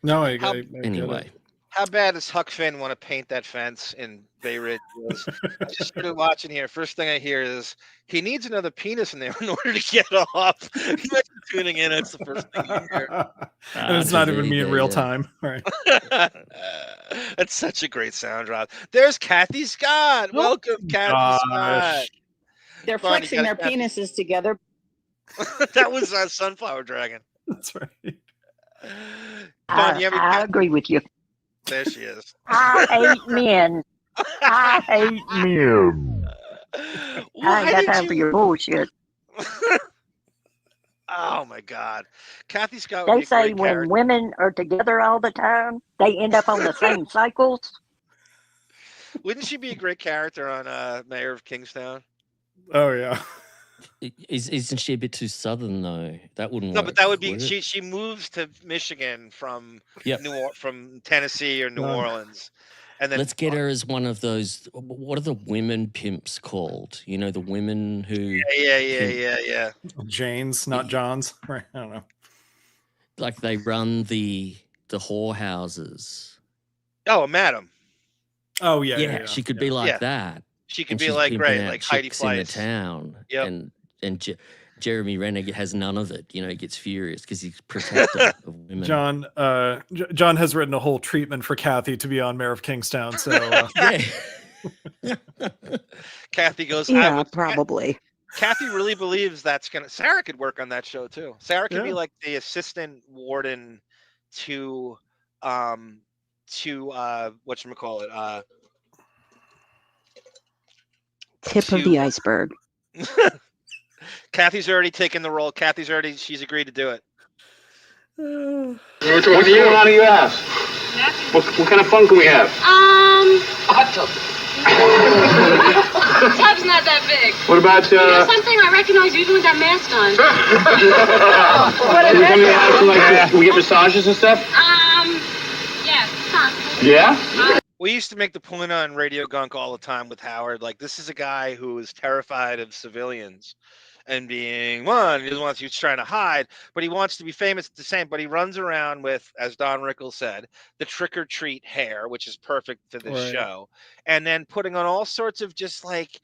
No, I anyway. How bad does Huck Finn want to paint that fence in Bay Ridge? I just started watching here. First thing I hear is he needs another penis in there in order to get off. You're tuning in. It's the first thing you hear. And it's not even me in real time. Right. That's such a great sound drop. There's Kathy Scott. Welcome, Kathy Scott. They're flexing their penises together. That was Sunflower Dragon. That's right. I agree with you. There she is. I hate men. I hate men. I ain't got time for your bullshit. Oh my God, Kathy Scott. They say when women are together all the time, they end up on the same cycles. Wouldn't she be a great character on Mayor of Kingstown? Oh yeah. Isn't she a bit too southern though? That wouldn't work. No, but that would be she moves to Michigan from from Tennessee or New Orleans, and then let's get her as one of those. What are the women pimps called? You know, the women who yeah. Janes, not Johns. Right? I don't know. Like they run the whorehouses. Oh, a madam. Oh yeah. She could be like that. She could be like like Heidi Fleiss in the town. Yep. And Jeremy Renner has none of it. You know, he gets furious because he's protector of women. John has written a whole treatment for Kathy to be on Mayor of Kingstown. So Kathy goes, yeah, probably. Kathy really believes that's gonna. Sarah could work on that show too. Sarah could be like the assistant warden to whatchamacallit, tip of the iceberg. Kathy's already taken the role. She's agreed to do it. What's going on in your ass? What kind of fun can we have? Hot tub. The tub's not that big. What about something I recognize you with that mask on. We get massages and stuff? Yes. Yeah? We used to make the point on Radio Gunk all the time with Howard. Like, this is a guy who is terrified of civilians and being he's trying to hide, but he wants to be famous at the same. But he runs around with, as Don Rickles said, the trick or treat hair, which is perfect for this show, and then putting on all sorts of just like,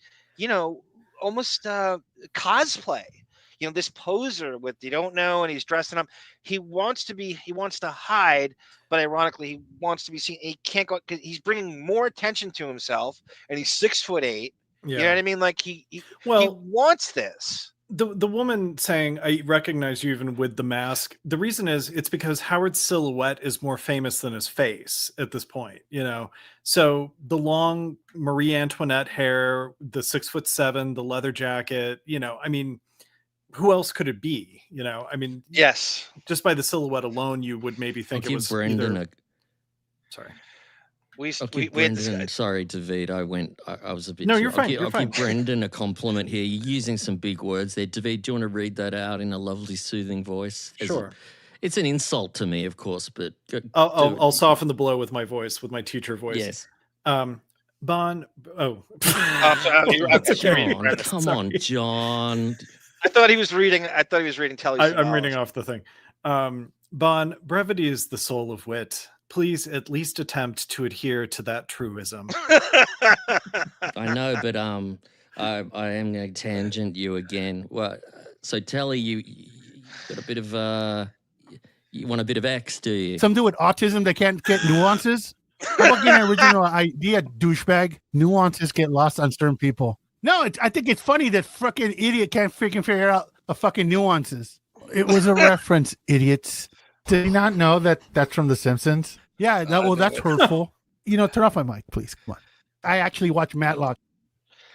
almost cosplay. This poser with you don't know, and he's dressing up. He wants to hide, but ironically, he wants to be seen. He can't go because he's bringing more attention to himself, and he's 6'8". Yeah. You know what I mean? Like he wants this. The woman saying, "I recognize you even with the mask." The reason is it's because Howard's silhouette is more famous than his face at this point. So the long Marie Antoinette hair, the 6'7", the leather jacket. I mean. Who else could it be? Yes. Just by the silhouette alone, you would maybe think it was Brendan Sorry. Brendan, sorry, Davyd. I was a bit. No, you're fine. I'll give Brendan a compliment here. You're using some big words there, Davyd. Do you want to read that out in a lovely, soothing voice? Sure. It's an insult to me, of course, but I'll soften the blow with my voice, with my teacher voice. Yes. Bon. Oh. Come on, John. I thought he was reading Telly. I'm reading off the thing. Bon, brevity is the soul of wit. Please at least attempt to adhere to that truism. I know, but I am going to tangent you again. Well, so Telly, you got a bit of you want a bit of X, do you? Some dude with autism that can't get nuances. How about getting an original idea, douchebag? Nuances get lost on certain people. No, I think it's funny that fucking idiot can't freaking figure out the fucking nuances. It was a reference, idiots. Did you not know that that's from The Simpsons? Yeah, that's hurtful. Turn off my mic, please. Come on. I actually watch Matlock.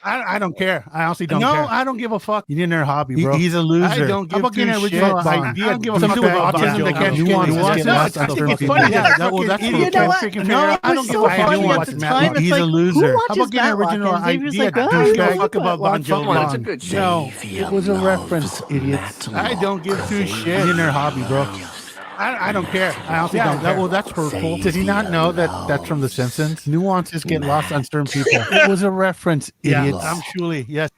I don't care. I honestly don't care. No, I don't give a fuck. You didn't know hobby, bro. He's a loser. I don't give a shit. I don't give a fuck about autism. They can't nuance. No, I think it's funny. Well, that's you know what? No, I don't give a fuck. He's a loser. How about getting original idea? Fuck about BonJovial. No, it was a reference, idiots. I don't give two shit. You didn't know hobby, bro. I don't care. I honestly don't care. Well, that's hurtful. Does he not know that that's from The Simpsons? Nuances get lost on certain people. It was a reference, idiots. I'm surely, yes.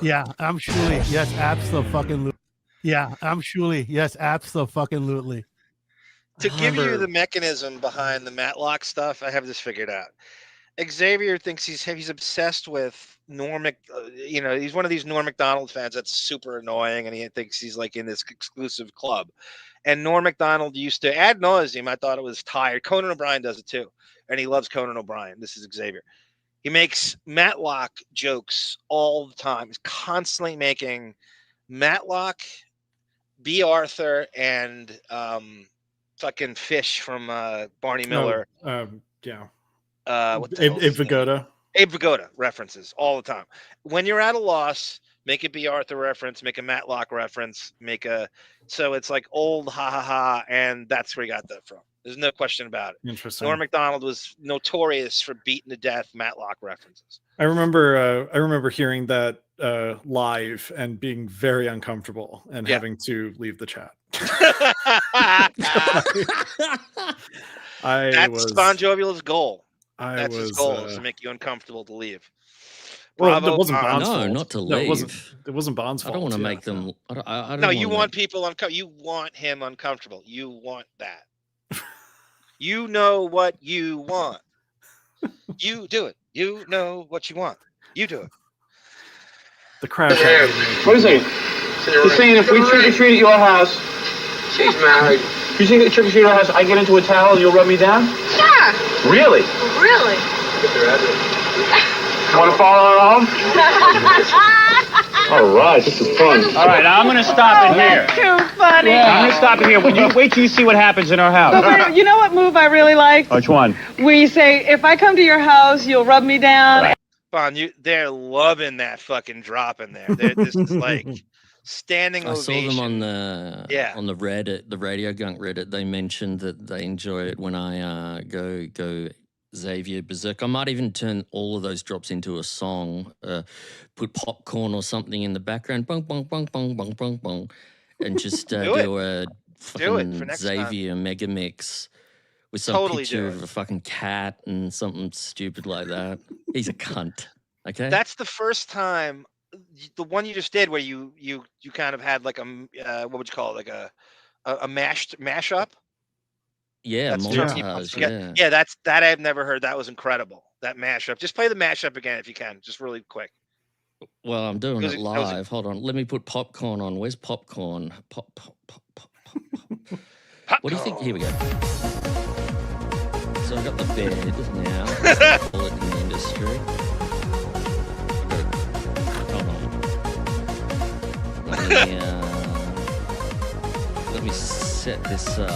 Yeah, I'm surely, yes, absolutely. Yeah, I'm surely, yes, absolutely. To give you the mechanism behind the Matlock stuff, I have this figured out. Xavier thinks he's obsessed with Norm. He's one of these Norm Macdonald fans that's super annoying, and he thinks he's like in this exclusive club. And Norm Macdonald used to, ad nauseum, I thought it was tired. Conan O'Brien does it too, and he loves Conan O'Brien. This is Xavier. He makes Matlock jokes all the time. He's constantly making Matlock, B. Arthur, and fucking Fish from Barney Miller. Yeah. Abe Vigoda. Abe Vigoda references all the time. When you're at a loss, make a B. Arthur reference, make a Matlock reference, so it's like old ha ha ha, and that's where he got that from. There's no question about it. Interesting. Norm Macdonald was notorious for beating to death Matlock references. I remember hearing that live and being very uncomfortable and having to leave the chat. That's BonJovial's goal. That's his goal, is to make you uncomfortable to leave. Well, it wasn't Bond's no, fault. not to leave. It wasn't Bond's fault. I don't want to make them. I don't no, you want people uncomfortable. You want him uncomfortable. You want that. You know what you want. You do it. You know what you want. You do it. The crash. What is it? He's saying if we trick or treat at your house, she's married. You think at trick or treat at your house, I get into a towel, you'll rub me down? Yeah. Really? Really? Get their address. Want to follow her home? All right, this is fun. All right, I'm going to stop it here. Too funny. Yeah. I'm going to stop it here. When you wait till you see what happens in our house. But you know what move I really like? Which one? Where you say, if I come to your house, you'll rub me down. Bon, they're loving that fucking drop in there. This is like standing ovation. I saw them on the Reddit, the Radio Gunk Reddit. They mentioned that they enjoy it when I go Xavier berserk. I might even turn all of those drops into a song, put popcorn or something in the background, bong, bong, bong, bong, bong, bong, bong, and just do a fucking Xavier mega mix with some picture of a fucking cat and something stupid like that. He's a cunt. Okay? That's the first time, the one you just did where you kind of had like a, what would you call it? Like a mashup? Yeah, montage. Yeah, that I've never heard. That was incredible. That mashup. Just play the mashup again if you can, just really quick. Well, I'm doing it live. Hold on. Let me put popcorn on. Where's popcorn? Pop. What do you think? Here we go. So I got the bed now. Call it in the industry. Hold on. Let me set this up.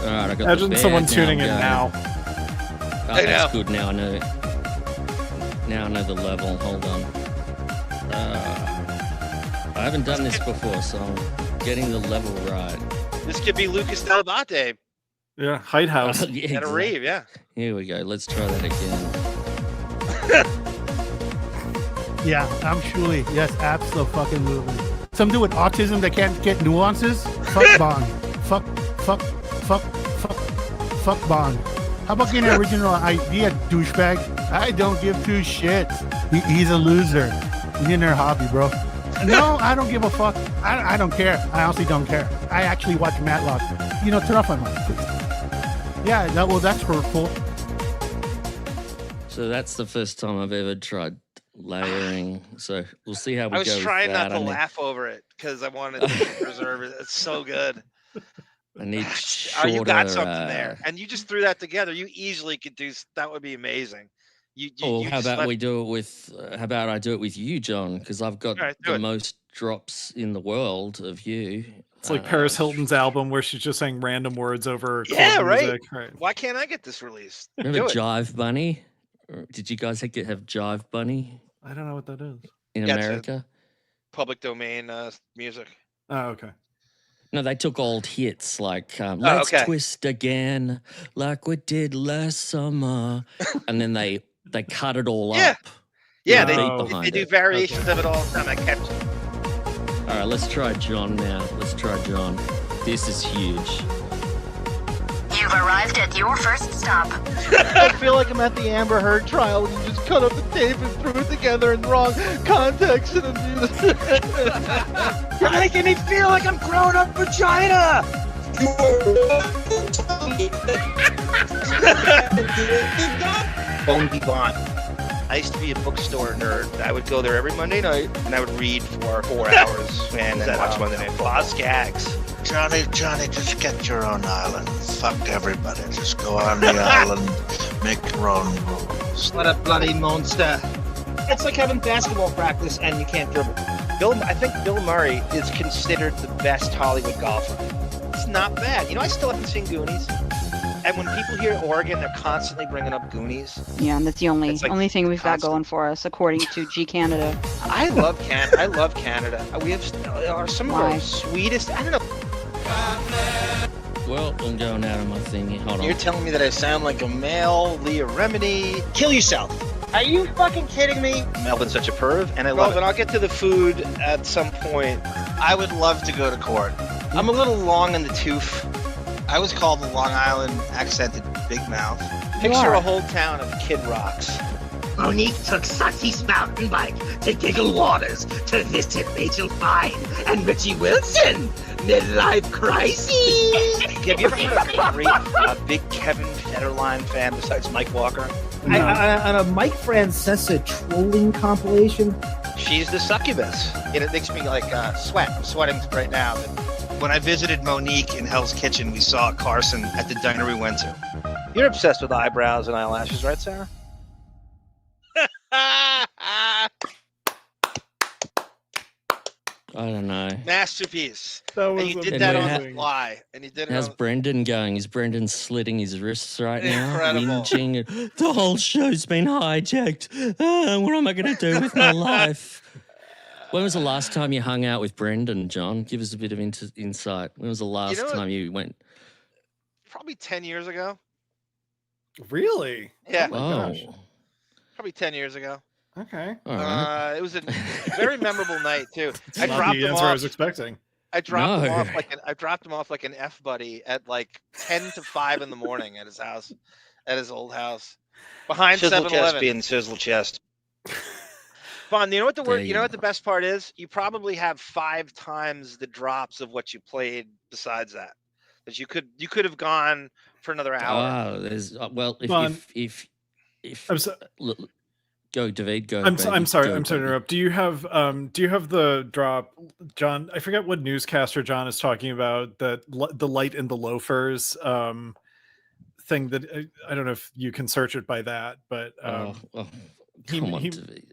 All right, I got Imagine someone tuning in now. Oh, that's good. Now I know. Now I know the level. Hold on. I haven't done this before, so I'm getting the level right. This could be Lucas Delabate. Yeah, Height House. And a Reeve, yeah. Here we go. Let's try that again. Yeah, I'm surely, yes, absolutely. Some dude with autism that can't get nuances? Fuck Bond. Fuck Bond. How about getting an original idea, douchebag? I don't give two shits. He's a loser. He's in their hobby, bro. No, I don't give a fuck. I don't care. I honestly don't care. I actually watch Matlock. Turn off my mic, please. Yeah, that's hurtful. So that's the first time I've ever tried layering. So we'll see how we go. I was trying not to laugh over it because I wanted to preserve it. It's so good. I need shorter, you got something there, and you just threw that together. You easily could do that. Would be amazing. How about we do it with? How about I do it with you, John? Because I've got the most drops in the world of you. It's like Paris Hilton's album where she's just saying random words over. Yeah, right. Why can't I get this released? Remember Jive Bunny? Did you guys have Jive Bunny I don't know what that is. in Yeah, it's a- America? Public domain music. Oh, okay. No, they took old hits like "Let's okay. Twist Again," like we did last summer, and then they cut it all Yeah. up. Yeah, with a beat they behind do it. variations of it all the time. I kept. All right, let's try John now. Let's try John. This is huge. You've arrived at your first stop. I feel like I'm at the Amber Heard trial when you just cut up the tape and threw it together in the wrong context. And You're making me feel like I'm growing up vagina. Bon vivant. I used to be a bookstore nerd. I would go there every Monday night and I would read for 4 hours and then watch Monday Night Football. Gags. Johnny, just get your own island. Fuck everybody. Just go on the island, make your own rules. What a bloody monster. It's like having basketball practice and you can't dribble. I think Bill Murray is considered the best Hollywood golfer. It's not bad. You know, I still haven't seen Goonies. And when people hear Oregon, they're constantly bringing up Goonies. Yeah, and that's the only like thing we've got going for us, according to G Canada. I love Canada. I love Canada. We have some of our sweetest. I don't know. Well, I'm going out of my thingy. Hold on. You're telling me that I sound like a male Leah Remini. Kill yourself. Are you fucking kidding me? Melvin's such a perv, and I love it. I'll get to the food at some point. I would love to go to court. I'm a little long in the tooth. I was called the Long Island accented big mouth. Picture a whole town of Kid Rocks. Monique took Sutsy's mountain bike to Giggle Waters to visit Rachel Fine and Richie Wilson. Midlife crisis. Have you ever heard of a big Kevin Federline fan besides Mike Walker? On a Mike Francesa trolling compilation. She's the succubus. It makes me like sweat. I'm sweating right now. When I visited Monique in Hell's Kitchen, we saw Carson at the diner we went to. You're obsessed with eyebrows and eyelashes, right, Sarah? I don't know. Masterpiece. That was and you did that on the fly. And you did it How's on... Brendan going? Is Brendan slitting his wrists right now? Incredible. Whinging, the whole show's been hijacked. What am I going to do with my life? When was the last time you hung out with Brendan, John? Give us a bit of insight. When was the last time you went? Probably 10 years ago. Really? Yeah. Oh. Probably 10 years ago. Okay. All right. It was a very memorable night too. I Not dropped the him answer I off. was expecting. I dropped him off like an F buddy at like 10 to 5 in the morning at his house, at his old house, behind Sizzle 7-Eleven. chest being sizzle chest. Fun. You know what the word? you You know what the best part is? You probably have 5 times the drops of what you played besides that. That you could have gone for another hour. Oh, there's well, if I'm so, go, Davyd, go. I'm sorry to interrupt. Do you have the drop, John? I forget what newscaster John is talking about, that the light in the loafers thing that I don't know if you can search it by that, but come on, Davyd.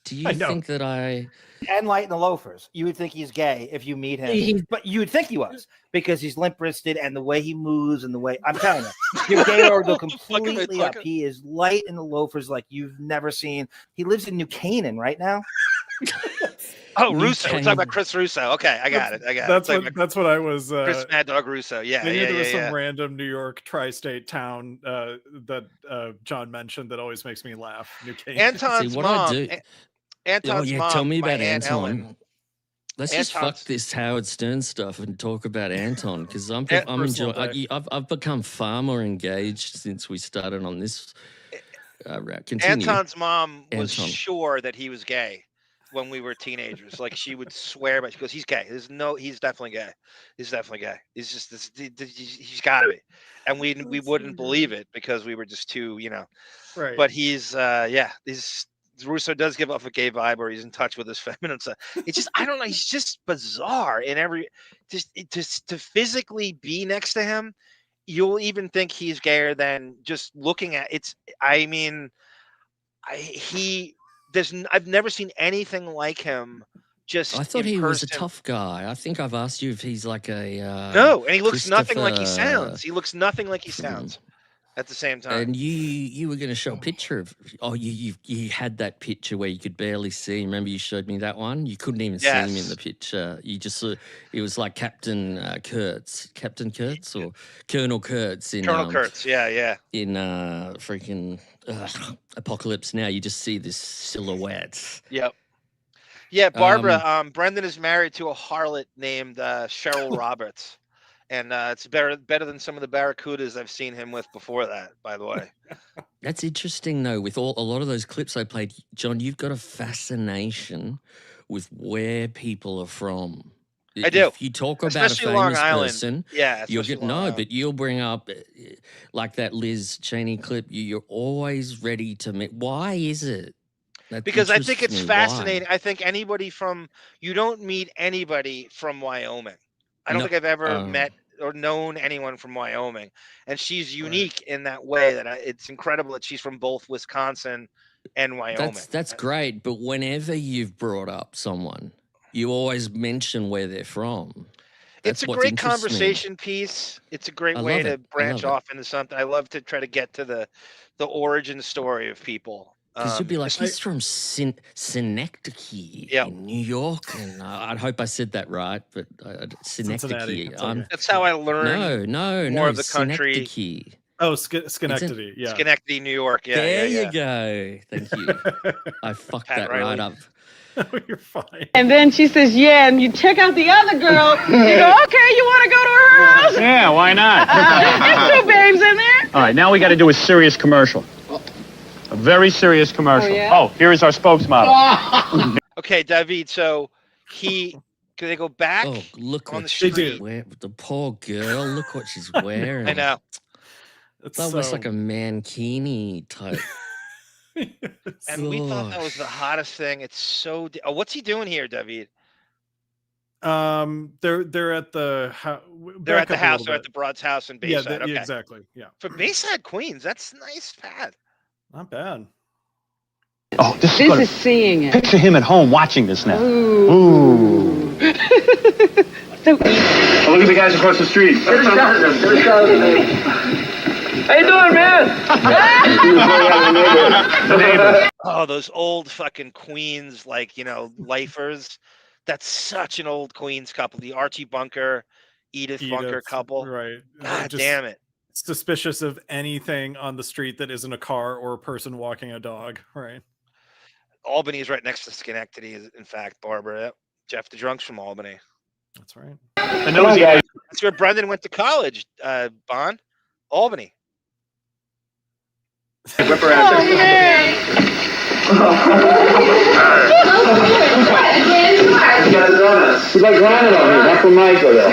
Do you think that I and light in the loafers? You would think he's gay if you meet him, but you would think he was because he's limp-wristed and the way he moves and the way I'm telling you, your gay or go completely up. He is light in the loafers like you've never seen. He lives in New Canaan right now. Oh, Russo. We're talking about Chris Russo. Okay, I got it. That's what I was. Chris Mad Dog Russo. Yeah, there was some random New York tri-state town that John mentioned that always makes me laugh. New Canaan. Anton's mom. Anton's mom. Tell me about Aunt Anton. Ellen. Let's just fuck this Howard Stern stuff and talk about Anton because I'm enjoying. I've become far more engaged since we started on this route. Continue. Anton's mom was sure that he was gay when we were teenagers. Like she would swear, but she goes, "He's gay. He's definitely gay. He's definitely gay. He's just this. He's got to be." And we wouldn't believe it because we were just too, Right. But he's Russo does give off a gay vibe, or he's in touch with his feminine side. It's just, I don't know. He's just bizarre in every. Just to physically be next to him, you'll even think he's gayer than just looking at. I mean, I've never seen anything like him. Just I thought he was a tough guy. I think I've asked you if he's like a no, and he looks nothing like he sounds. He looks nothing like he sounds. at the same time. And you were going to show a picture of. Oh, you had that picture where you could barely see. Remember, you showed me that one. You couldn't even see him in the picture. You just saw. It was like Captain Kurtz, or Colonel Kurtz in Colonel Kurtz. Yeah. In freaking Apocalypse Now. You just see this silhouette. Yep. Yeah, Barbara. Brendan is married to a harlot named Cheryl Roberts. And it's better than some of the Barracudas I've seen him with before that, by the way. That's interesting, though. With a lot of those clips I played, John, you've got a fascination with where people are from. I do. If you talk about especially a famous Long Island. person, Yeah, you'll get but you'll bring up like that Liz Cheney clip. You're always ready to meet. Why is it? Because I think it's fascinating. I think you don't meet anybody from Wyoming. I don't think I've ever met or known anyone from Wyoming, and she's unique in that way that it's incredible that she's from both Wisconsin and Wyoming. That's great, but whenever you've brought up someone, you always mention where they're from. It's a great conversation piece. It's a great way to branch off into something. I love to try to get to the origin story of people. Because you'd be like, he's from Synecdoche in New York. And I hope I said that right, but Synecdoche. That's how I learned more of the country. Synecdoche. Oh, Schenectady. Yeah. Schenectady, New York. Yeah. There you go. Thank you. I fucked that right up. You're fine. And then she says, yeah, and you check out the other girl. You go, okay, you want to go to her house? Yeah, why not? There's two babes in there. All right, now we got to do a serious commercial. A very serious commercial. Oh, here is our spokesmodel. Okay, Davyd. So can they go back? Oh, look on what the she's street. wearing. The poor girl. Look what she's wearing. I know. It's almost like a mankini type. And we thought that was the hottest thing. It's so. What's he doing here, Davyd? They're at the house. They're at the house. They're at the Broad's house in Bayside. Yeah, exactly. Yeah. For Bayside Queens, that's nice, Pat. Not bad. Oh, this is seeing it. Picture him at home watching this now. Ooh. Oh, look at the guys across the street. How you doing, man? Oh, those old fucking Queens, lifers. That's such an old Queens couple. The Archie Bunker, Edith Bunker couple. Right. God damn it. Suspicious of anything on the street that isn't a car or a person walking a dog, right? Albany is right next to Schenectady, in fact, Barbara. Yep. Jeff the Drunk's from Albany. That's right. That's where Brendan went to college, Bon. Albany. Whip her out. Oh, man. She's like grinding on me. That's from Michael, though.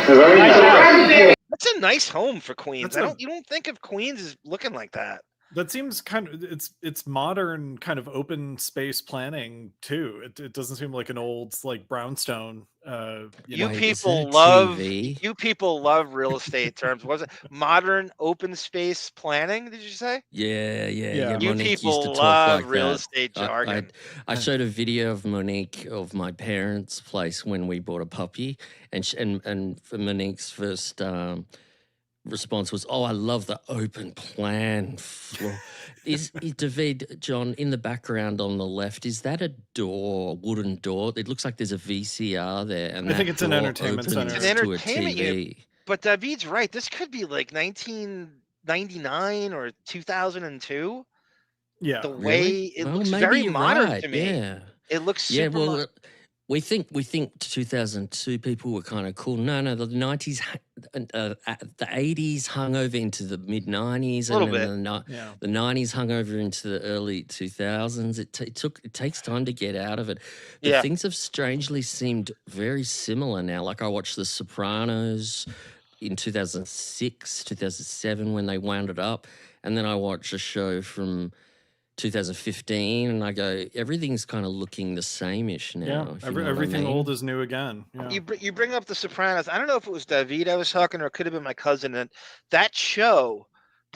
Very nice. That's a nice home for Queens. You don't think of Queens as looking like that. That seems kind of it's modern kind of open space planning too. It doesn't seem like an old brownstone. You people love real estate terms. Was it modern open space planning? Did you say? Yeah. You Monique people used to talk love like real that. estate jargon. I showed a video of Monique of my parents' place when we bought a puppy, and for Monique's first response was, "Oh, I love the open plan floor." Is Davyd, John, in the background on the left? Is that a wooden door? It looks like there's a VCR there, and I think it's an entertainment center. It's an entertainment unit. But David's right. This could be like 1999 or 2002. Yeah, the way it looks very modern to me. Yeah, it looks super modern. We think 2002 people were kind of cool. No, the 90s, the 80s hung over into the mid 90s, and then the 90s hung over into the early 2000s. It takes time to get out of it. But things have strangely seemed very similar now. Like I watched The Sopranos in 2006, 2007 when they wound it up, and then I watched a show from 2015, and I go, everything's kind of looking the same-ish now. Yeah, everything old is new again. Yeah. You bring up The Sopranos. I don't know if it was Davyd I was talking, or it could have been my cousin. And that show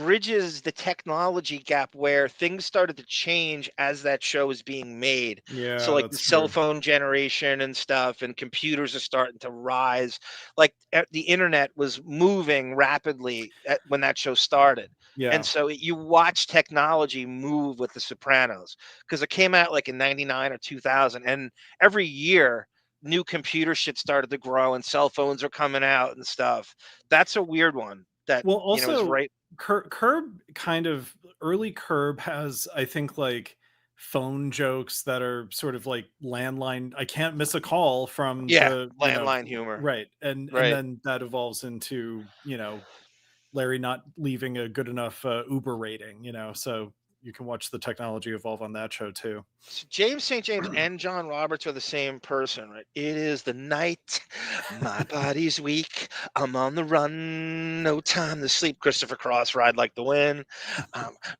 bridges the technology gap where things started to change as that show was being made. Yeah, So like the that's cell true. phone generation and stuff, and computers are starting to rise. Like the internet was moving rapidly when that show started. Yeah. And so you watch technology move with The Sopranos, because it came out like in 99 or 2000, and every year new computer shit started to grow and cell phones are coming out and stuff. That's a weird one that, Well, you know, is also right. Curb kind of early Curb has, I think, like phone jokes that are sort of like landline. I can't miss a call from the landline humor. Right. And then that evolves into, you know, Larry not leaving a good enough Uber rating, you know, so you can watch the technology evolve on that show too. So James St. James and John Roberts are the same person, right? It is the night, my body's weak, I'm on the run, no time to sleep. Christopher Cross, Ride Like the Wind,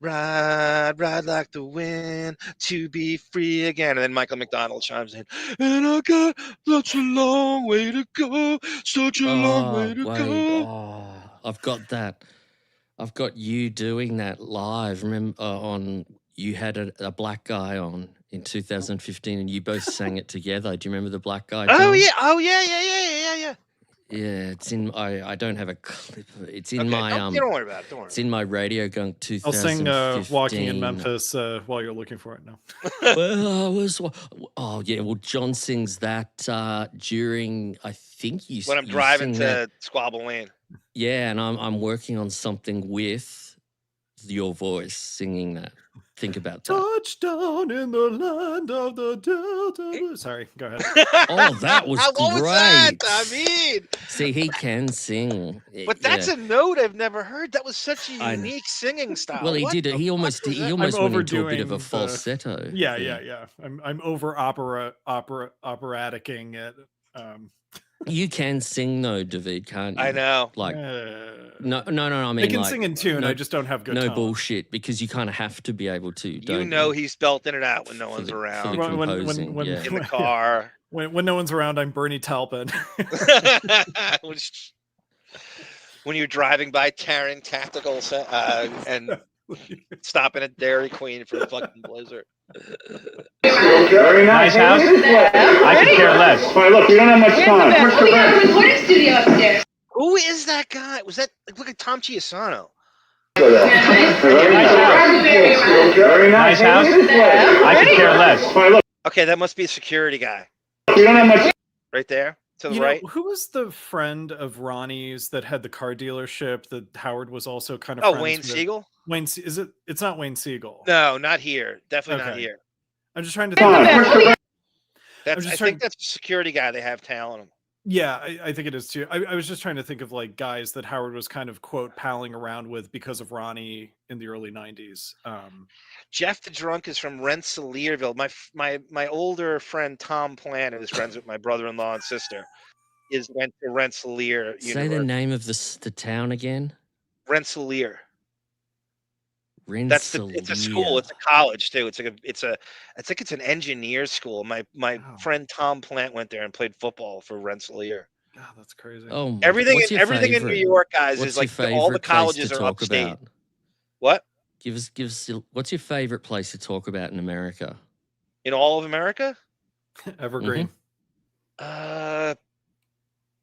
ride like the wind, to be free again. And then Michael McDonald chimes in, and I got such a long way to go, such a long way to go. Oh, I've got that. I've got you doing that live. Remember you had a black guy on in 2015 and you both sang it together. Do you remember the black guy, John? Oh yeah. Yeah, it's in. I don't have a clip of it. It's in my don't worry about it. Don't worry. It's in my Radio Gunk 2015. I'll sing Walking in Memphis while you're looking for it now. Well, John sings that during, I think when I'm driving to Squabble Lane. Yeah, and I'm working on something with your voice singing that. Think about that. Touchdown in the land of the Delta. Sorry, go ahead. Oh, that was what great. was that? I mean, see, he can sing. But that's a note I've never heard. That was such a unique singing style. Well, he did it. He almost went into a bit of a falsetto. Yeah. I'm over operaticing it. You can sing though, Davyd, can't you? I know. Like, no. I mean, I can sing in tune. I just don't have good tone. Bullshit, because you kind of have to be able to. Don't you know, he's belting it out when no one's around. When in the car. When no one's around, I'm Bernie Taupin. When you're driving by Taryn Tactical and stopping at Dairy Queen for the fucking blizzard. Very nice house. I could care less. All right, look, we don't have much time. We have a recording studio upstairs. Who is that guy? Was that look like Tom Chiasano? Very nice house. I could care less. All right, look. Okay, that must be a security guy. We don't have much. Right there to the You right. know, who was the friend of Ronnie's that had the car dealership that Howard was also kind of? Oh, friends Wayne with? Siegel. Wayne, is it? It's not Wayne Siegel. No, not here. Definitely not here. I'm just trying to think. I think that's a security guy they have tailing him. Yeah, I think it is too. I was just trying to think of like guys that Howard was kind of quote palling around with because of Ronnie in the early 90s. Jeff the Drunk is from Rensselaerville. My older friend Tom Plant, who's friends with my brother-in-law and sister, went to Rensselaer. Say the name of the town again. Rensselaer. It's a school. It's a college too. It's an engineer school. My friend Tom Plant went there and played football for Rensselaer. God, that's crazy. Oh, everything in New York, guys, is like all the colleges are upstate. About? What? Give us. What's your favorite place to talk about in America? In all of America? Evergreen.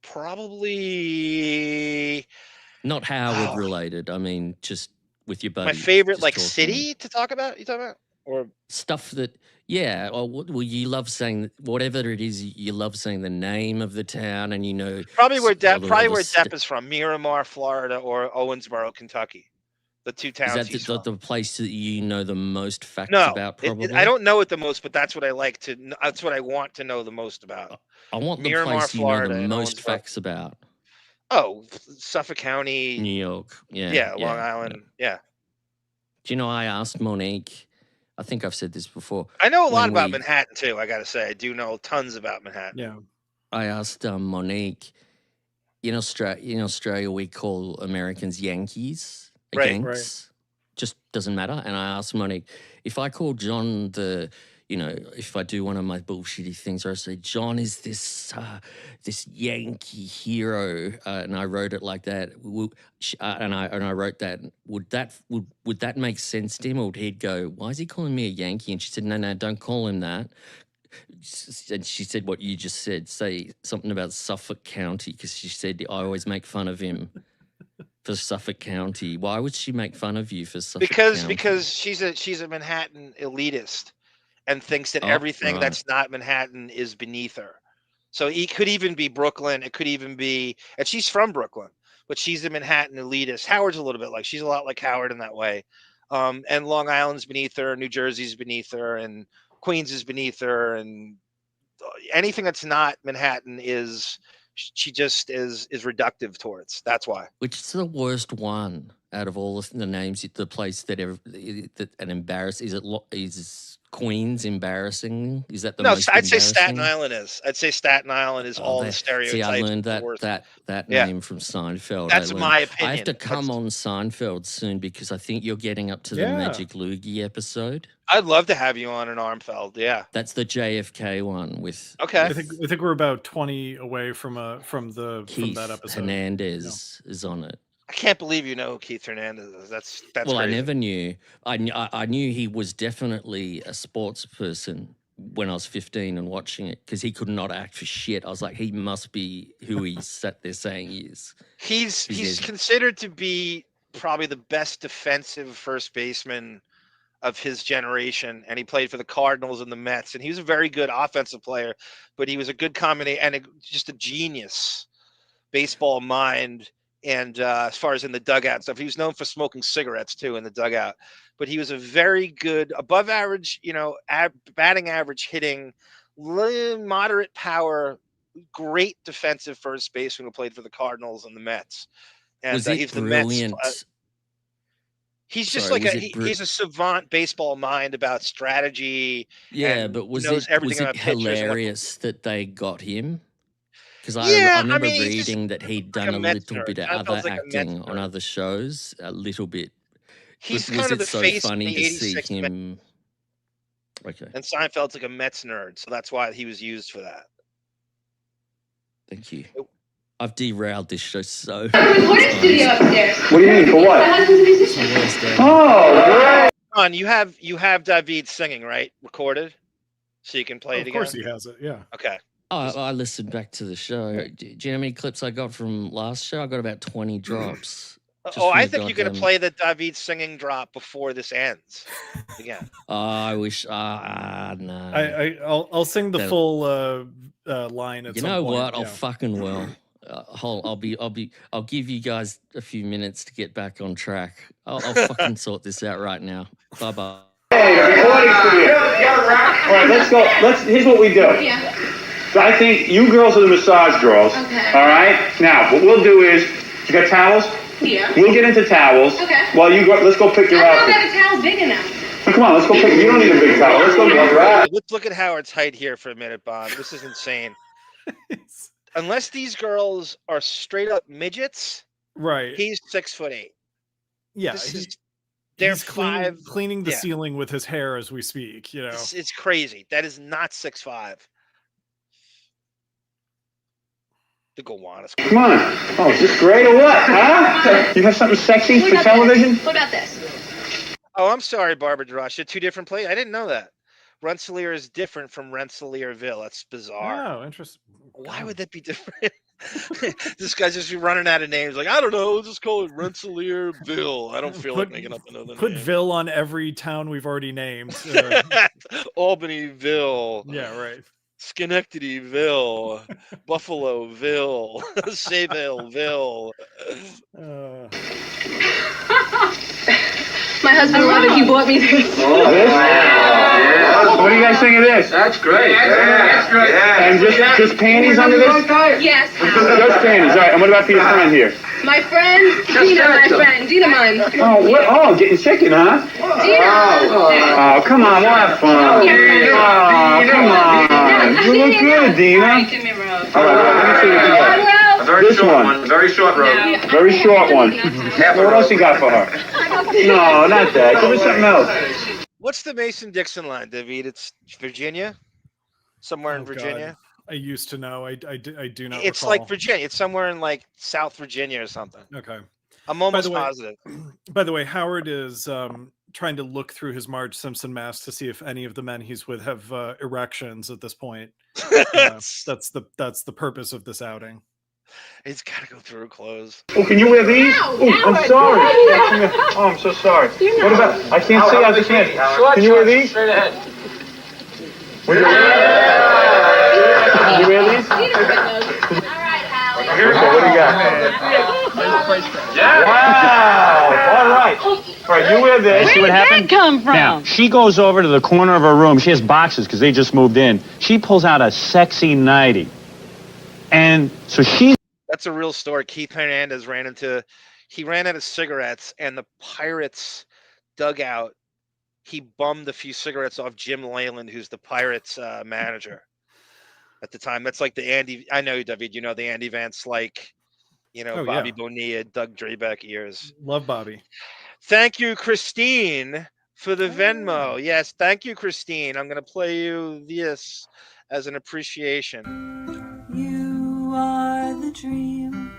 Probably not Howard related. I mean, just with your buddies. My favorite city to talk about? You talking about? Or stuff that, yeah. Or well, you love saying whatever it is. You love saying the name of the town, and you know probably where Depp is from, Miramar, Florida, or Owensboro, Kentucky. The two towns. Is that the place that you know the most facts about? Probably. I don't know it the most, but that's what I like to. That's what I want to know the most about. I want the Miramar, place you Florida, know the most facts about. Oh, Suffolk County, New York. Yeah, Long Island. Yeah. Do you know, I asked Monique, I think I've said this before. I know a lot about Manhattan, too, I got to say. I do know tons about Manhattan. Yeah. I asked Monique, in Australia, we call Americans Yankees. Right. Just doesn't matter. And I asked Monique, if I call John the if I do one of my bullshitty things, I say, John is this Yankee hero, and I wrote it like that. And I wrote that. Would that make sense to him, or would he go, why is he calling me a Yankee? And she said, no, don't call him that. And she said what you just said. Say something about Suffolk County, because she said I always make fun of him for Suffolk County. Why would she make fun of you for Suffolk County? Because she's a Manhattan elitist and thinks that everything that's not Manhattan is beneath her. So it could even be Brooklyn. It could even be, and she's from Brooklyn, but she's a Manhattan elitist. Howard's a little bit like, she's a lot like Howard in that way. And Long Island's beneath her, New Jersey's beneath her, and Queens is beneath her, and anything that's not Manhattan she just is reductive towards. That's why. Which is the worst one out of all the names? The place that an embarrass is Queens embarrassing? Is that the most I'd say embarrassing? Staten Island is. I'd say Staten Island is all the stereotypes. See, I learned that name from Seinfeld. That's my opinion. I have to come on Seinfeld soon because I think you're getting up to the Magic Loogie episode. I'd love to have you on an Armfeld. Yeah, that's the JFK one with. Okay, I think we're about 20 away from that episode. Hernandez is on it. I can't believe you know who Keith Hernandez is. That's well, crazy. I never knew. I knew he was definitely a sports person when I was 15 and watching it, because he could not act for shit. I was like, he must be who he sat there saying he is. He's considered to be probably the best defensive first baseman of his generation, and he played for the Cardinals and the Mets, and he was a very good offensive player, but he was a good combination and just a genius baseball mind. And as far as in the dugout stuff, he was known for smoking cigarettes too in the dugout, but he was a very good above average, batting average, hitting, moderate power, great defensive first baseman who played for the Cardinals and the Mets. And was it he's brilliant? The Mets. He's just he's a savant baseball mind about strategy. Yeah, but was it hilarious that they got him? Because I remember reading that he'd done a little bit of other acting on other shows, a little bit. He's kind of the face of the funny to see 86 him? Okay. And Seinfeld's like a Mets nerd, so that's why he was used for that. Thank you. I've derailed this show so. Recording studio upstairs. What do you mean, for what? My husband's musician. Oh, Ron, you have Davyd singing, right? Recorded, so you can play it again. Of course, he has it. Yeah. Okay. I listened back to the show. Do you know how many clips I got from last show? I got about 20 drops. I think you're going to play the Davyd singing drop before this ends. Again. I wish. No. I'll sing the full line. At you some know point. what? I'll fucking well. I'll give you guys a few minutes to get back on track. I'll fucking sort this out right now. Bye bye. Hey, recording studio. All right, let's go. Here's what we do. Yeah. So I think you girls are the massage girls. Okay. All right. Now, what we'll do is, you got towels? Yeah. We'll get into towels. Okay. While you go, let's go pick your I outfit. don't have a towel big enough. Come on, let's go pick. You don't need a big towel. Let's go get right. Let's look at Howard's height here for a minute, Bon. This is insane. Unless these girls are straight up midgets, right? He's 6'8". Yeah, they're he's cleaning the ceiling with his hair as we speak. It's crazy. That is not 6'5". The Gowanus. Come on. Oh, is this great or what? Huh? You have something sexy for television? What about this? Oh, I'm sorry, Barbara Drosh. They're two different places. I didn't know that. Rensselaer is different from Rensselaerville. That's bizarre. Oh, interesting. Why would that be different? This guy's just running out of names. Like, I don't know. We'll just call it Rensselaerville. I don't feel like making up another name. Put Ville on every town we've already named. Albanyville. Yeah, right. Schenectadyville, Buffaloeville, Sayvaleville. My husband loved it. He bought me this. Oh, this? Yeah. What do you guys think of this? That's great. That's great. And just panties under this? Yes. Just panties. All right. And what about for your friend here? My friend, Dina mine. Oh, getting chicken, huh? Dina. Oh, come on. We'll have fun. Oh, come on. You look good, Dina. All right, give me a rose. All right, let me see what you got. A very short one. Very short road. Very short one. What else you got for her? No, not that. Give her something else. What's the Mason-Dixon line, Davyd? It's Virginia? Somewhere in Virginia? God. I used to know. I do not It's recall. like Virginia. It's somewhere in like South Virginia or something. Okay. I'm almost positive. By the way, Howard is trying to look through his Marge Simpson mask to see if any of the men he's with have erections at this point. That's the purpose of this outing. He's got to go through clothes. Oh, can you wear these? Oh, I'm sorry. Oh, I'm so sorry. What about? I can't see out the can. Can you wear these? Straight ahead. Can you wear these? All right, Howard. Here we go. What do you got? Wow. All right. All right, you wear this. Where did that come from? Now, she goes over to the corner of her room. She has boxes because they just moved in. She pulls out a sexy nightie. And so That's a real story. Keith Hernandez ran out of cigarettes, and the Pirates dugout, he bummed a few cigarettes off Jim Leyland, who's the Pirates manager at the time. That's like the Andy, I know, Davyd, you know, the Andy Vance, like, you know, Bobby Bonilla, Doug Drabeck years. Love Bobby. Thank you, Christine, for the Venmo. Yes, thank you, Christine. I'm going to play you this as an appreciation. You are the dream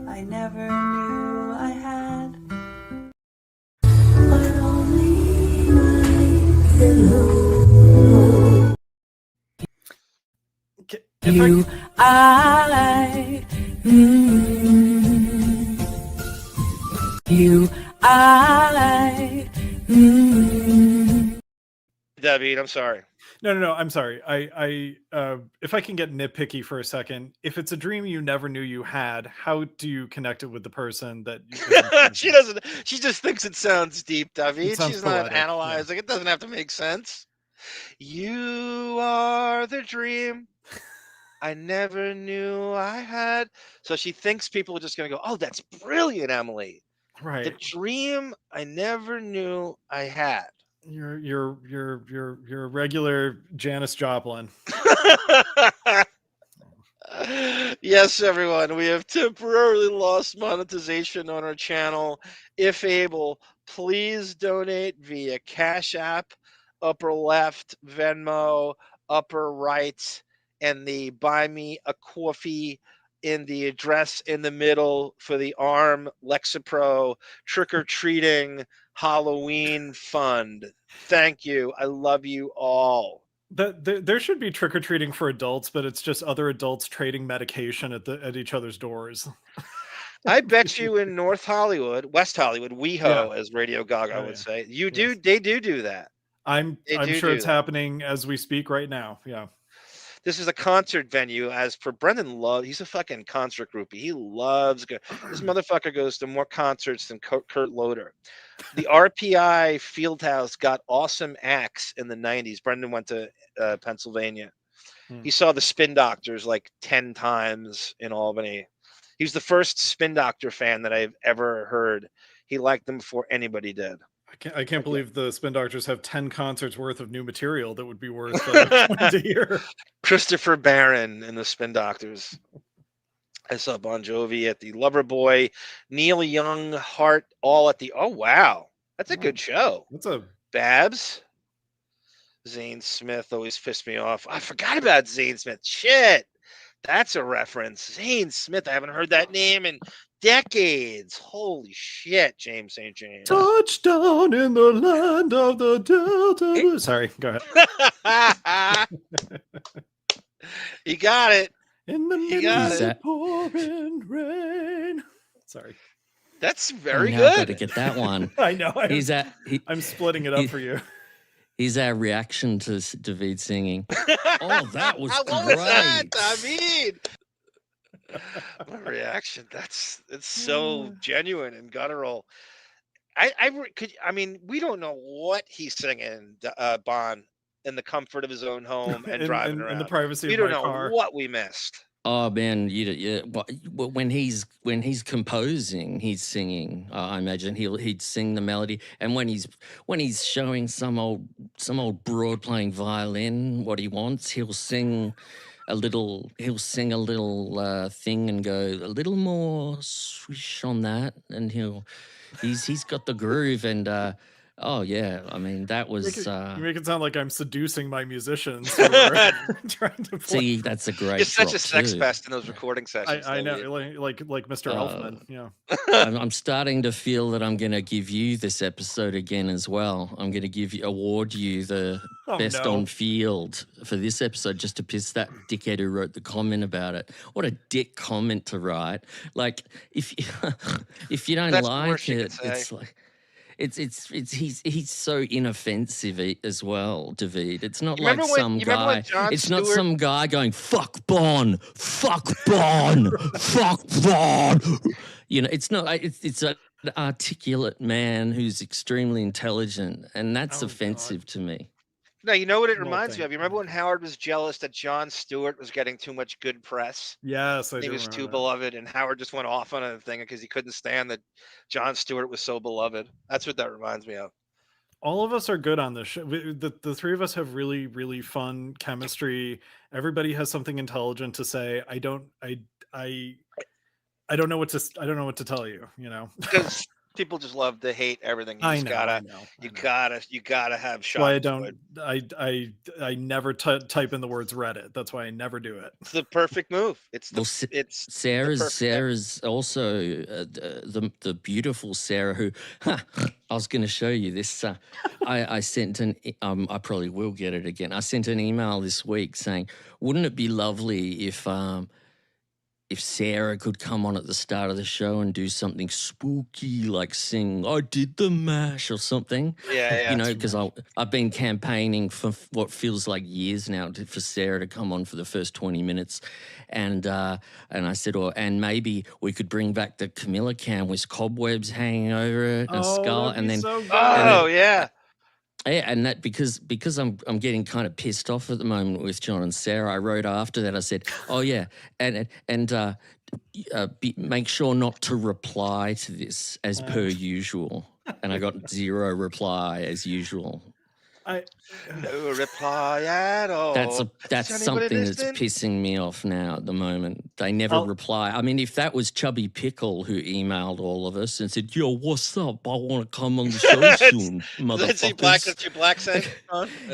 I never knew I had, but only I know. You, Davyd, I'm sorry. No, I'm sorry. I if I can get nitpicky for a second, if it's a dream you never knew you had, how do you connect it with the person that she doesn't? She just thinks it sounds deep, Davyd. She's not poetic, analyzing. It doesn't have to make sense. You are the dream I never knew I had. So she thinks people are just going to go, "Oh, that's brilliant, Emily." Right. The dream I never knew I had. You're a regular Janis Joplin. Yes, everyone, we have temporarily lost monetization on our channel. If able, please donate via Cash App, upper left, Venmo, upper right, and the Buy Me a Coffee in the address in the middle for the ARM Lexapro trick-or-treating Halloween fund. Thank you. I love you all. There should be trick-or-treating for adults, but it's just other adults trading medication at each other's doors. I bet you in West Hollywood, WeHo, as Radio Gaga would say, they do that. I'm sure it's happening as we speak right now. Yeah. This is a concert venue, as per Brendan Love. He's a fucking concert groupie. He loves this motherfucker goes to more concerts than Kurt Loder. The RPI Fieldhouse got awesome acts in the 90s. Brendan went to Pennsylvania. He saw the Spin Doctors like 10 times in Albany. He was the first Spin Doctor fan that I've ever heard. He liked them before anybody did. I can't believe the Spin Doctors have 10 concerts worth of new material that would be worth to hear. Christopher Barron and the Spin Doctors. I saw Bon Jovi at the Loverboy, Neil Young, Hart, all at the. Oh wow, that's a good show. That's a Babs. Zane Smith always pissed me off. I forgot about Zane Smith. Shit, that's a reference. Zane Smith. I haven't heard that name in decades. Holy shit, James St. James. Touchdown in the land of the Delta. Sorry, go ahead. You got it. In the middle of pouring rain. Sorry. That's very I've good. got to get that one. I know. I'm splitting it up for you. He's our reaction to Davyd singing. Oh, that was What great. was that, Davyd? My reaction. It's so genuine and guttural. I mean, we don't know what he's singing, Bon, in the comfort of his own home and driving around in the privacy we of don't my know car. what we missed. Oh man, when he's composing, he's singing. I imagine he'd sing the melody, and when he's showing some old broad playing violin what he wants, he'll sing a little thing and go a little more swish on that, and he's got the groove. And Oh yeah, I mean that was. You make it sound like I'm seducing my musicians. Who are trying to play. See, that's a great. You're such a drop sex too. pest in those recording sessions. I know, like Mr. Elfman. Yeah. I'm starting to feel that I'm going to give you this episode again as well. I'm going to award you the best on field for this episode, just to piss that dickhead who wrote the comment about it. What a dick comment to write! Like if you don't like it, it's like. He's so inoffensive as well, Davyd. It's not like some guy. It's not some guy going fuck Bon, fuck Bon, fuck Bon. You know, it's not. It's an articulate man who's extremely intelligent, and that's offensive to me. No, you know what it reminds me of? You remember when Howard was jealous that Jon Stewart was getting too much good press? Yes, he was too beloved, and Howard just went off on a thing because he couldn't stand that Jon Stewart was so beloved. That's what that reminds me of. All of us are good on this show. The three of us have really, really fun chemistry. Everybody has something intelligent to say. I don't know what to tell you. You know. Because people just love to hate everything. You gotta have shots. Why I never type in the words Reddit. That's why I never do it. It's the perfect move. Sarah's also the beautiful Sarah who I was going to show you this. I sent I probably will get it again. I sent an email this week saying, wouldn't it be lovely if Sarah could come on at the start of the show and do something spooky, like sing "I Did the Mash" or something. Yeah. You know, because I've been campaigning for what feels like years now for Sarah to come on for the first 20 minutes, and I said, and maybe we could bring back the Camilla cam with cobwebs hanging over it, and a skull, and then yeah. Yeah, and that because I'm getting kind of pissed off at the moment with John and Sarah. I wrote after that. I said, "Oh yeah, and make sure not to reply to this as per usual." And I got 0 reply as usual. No reply at all. That's something that's pissing me off now at the moment. They never reply. I mean, if that was Chubby Pickle who emailed all of us and said, "Yo, what's up? I want to come on the show soon, motherfuckers." That's your black saying?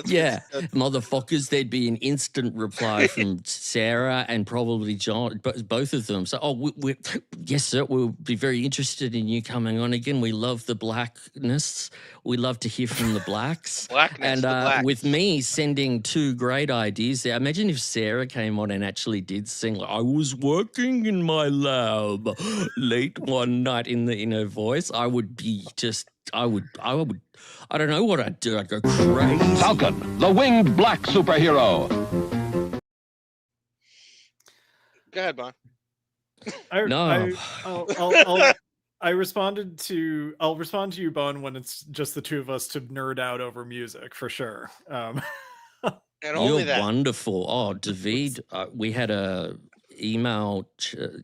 Yeah, motherfuckers. There'd be an instant reply from Sarah and probably John, both of them. So, yes, sir, we'll be very interested in you coming on again. We love the blackness. We love to hear from the blacks. And with me sending 2 great ideas there. Imagine if Sarah came on and actually did sing. Like, I was working in my lab late one night in her voice. I would be just, I don't know what I'd do. I'd go crazy. Falcon, the winged black superhero. Go ahead, Bon. I'll respond to you, Bon, when it's just the two of us to nerd out over music for sure. And only You're wonderful. Oh, Davyd, we had a email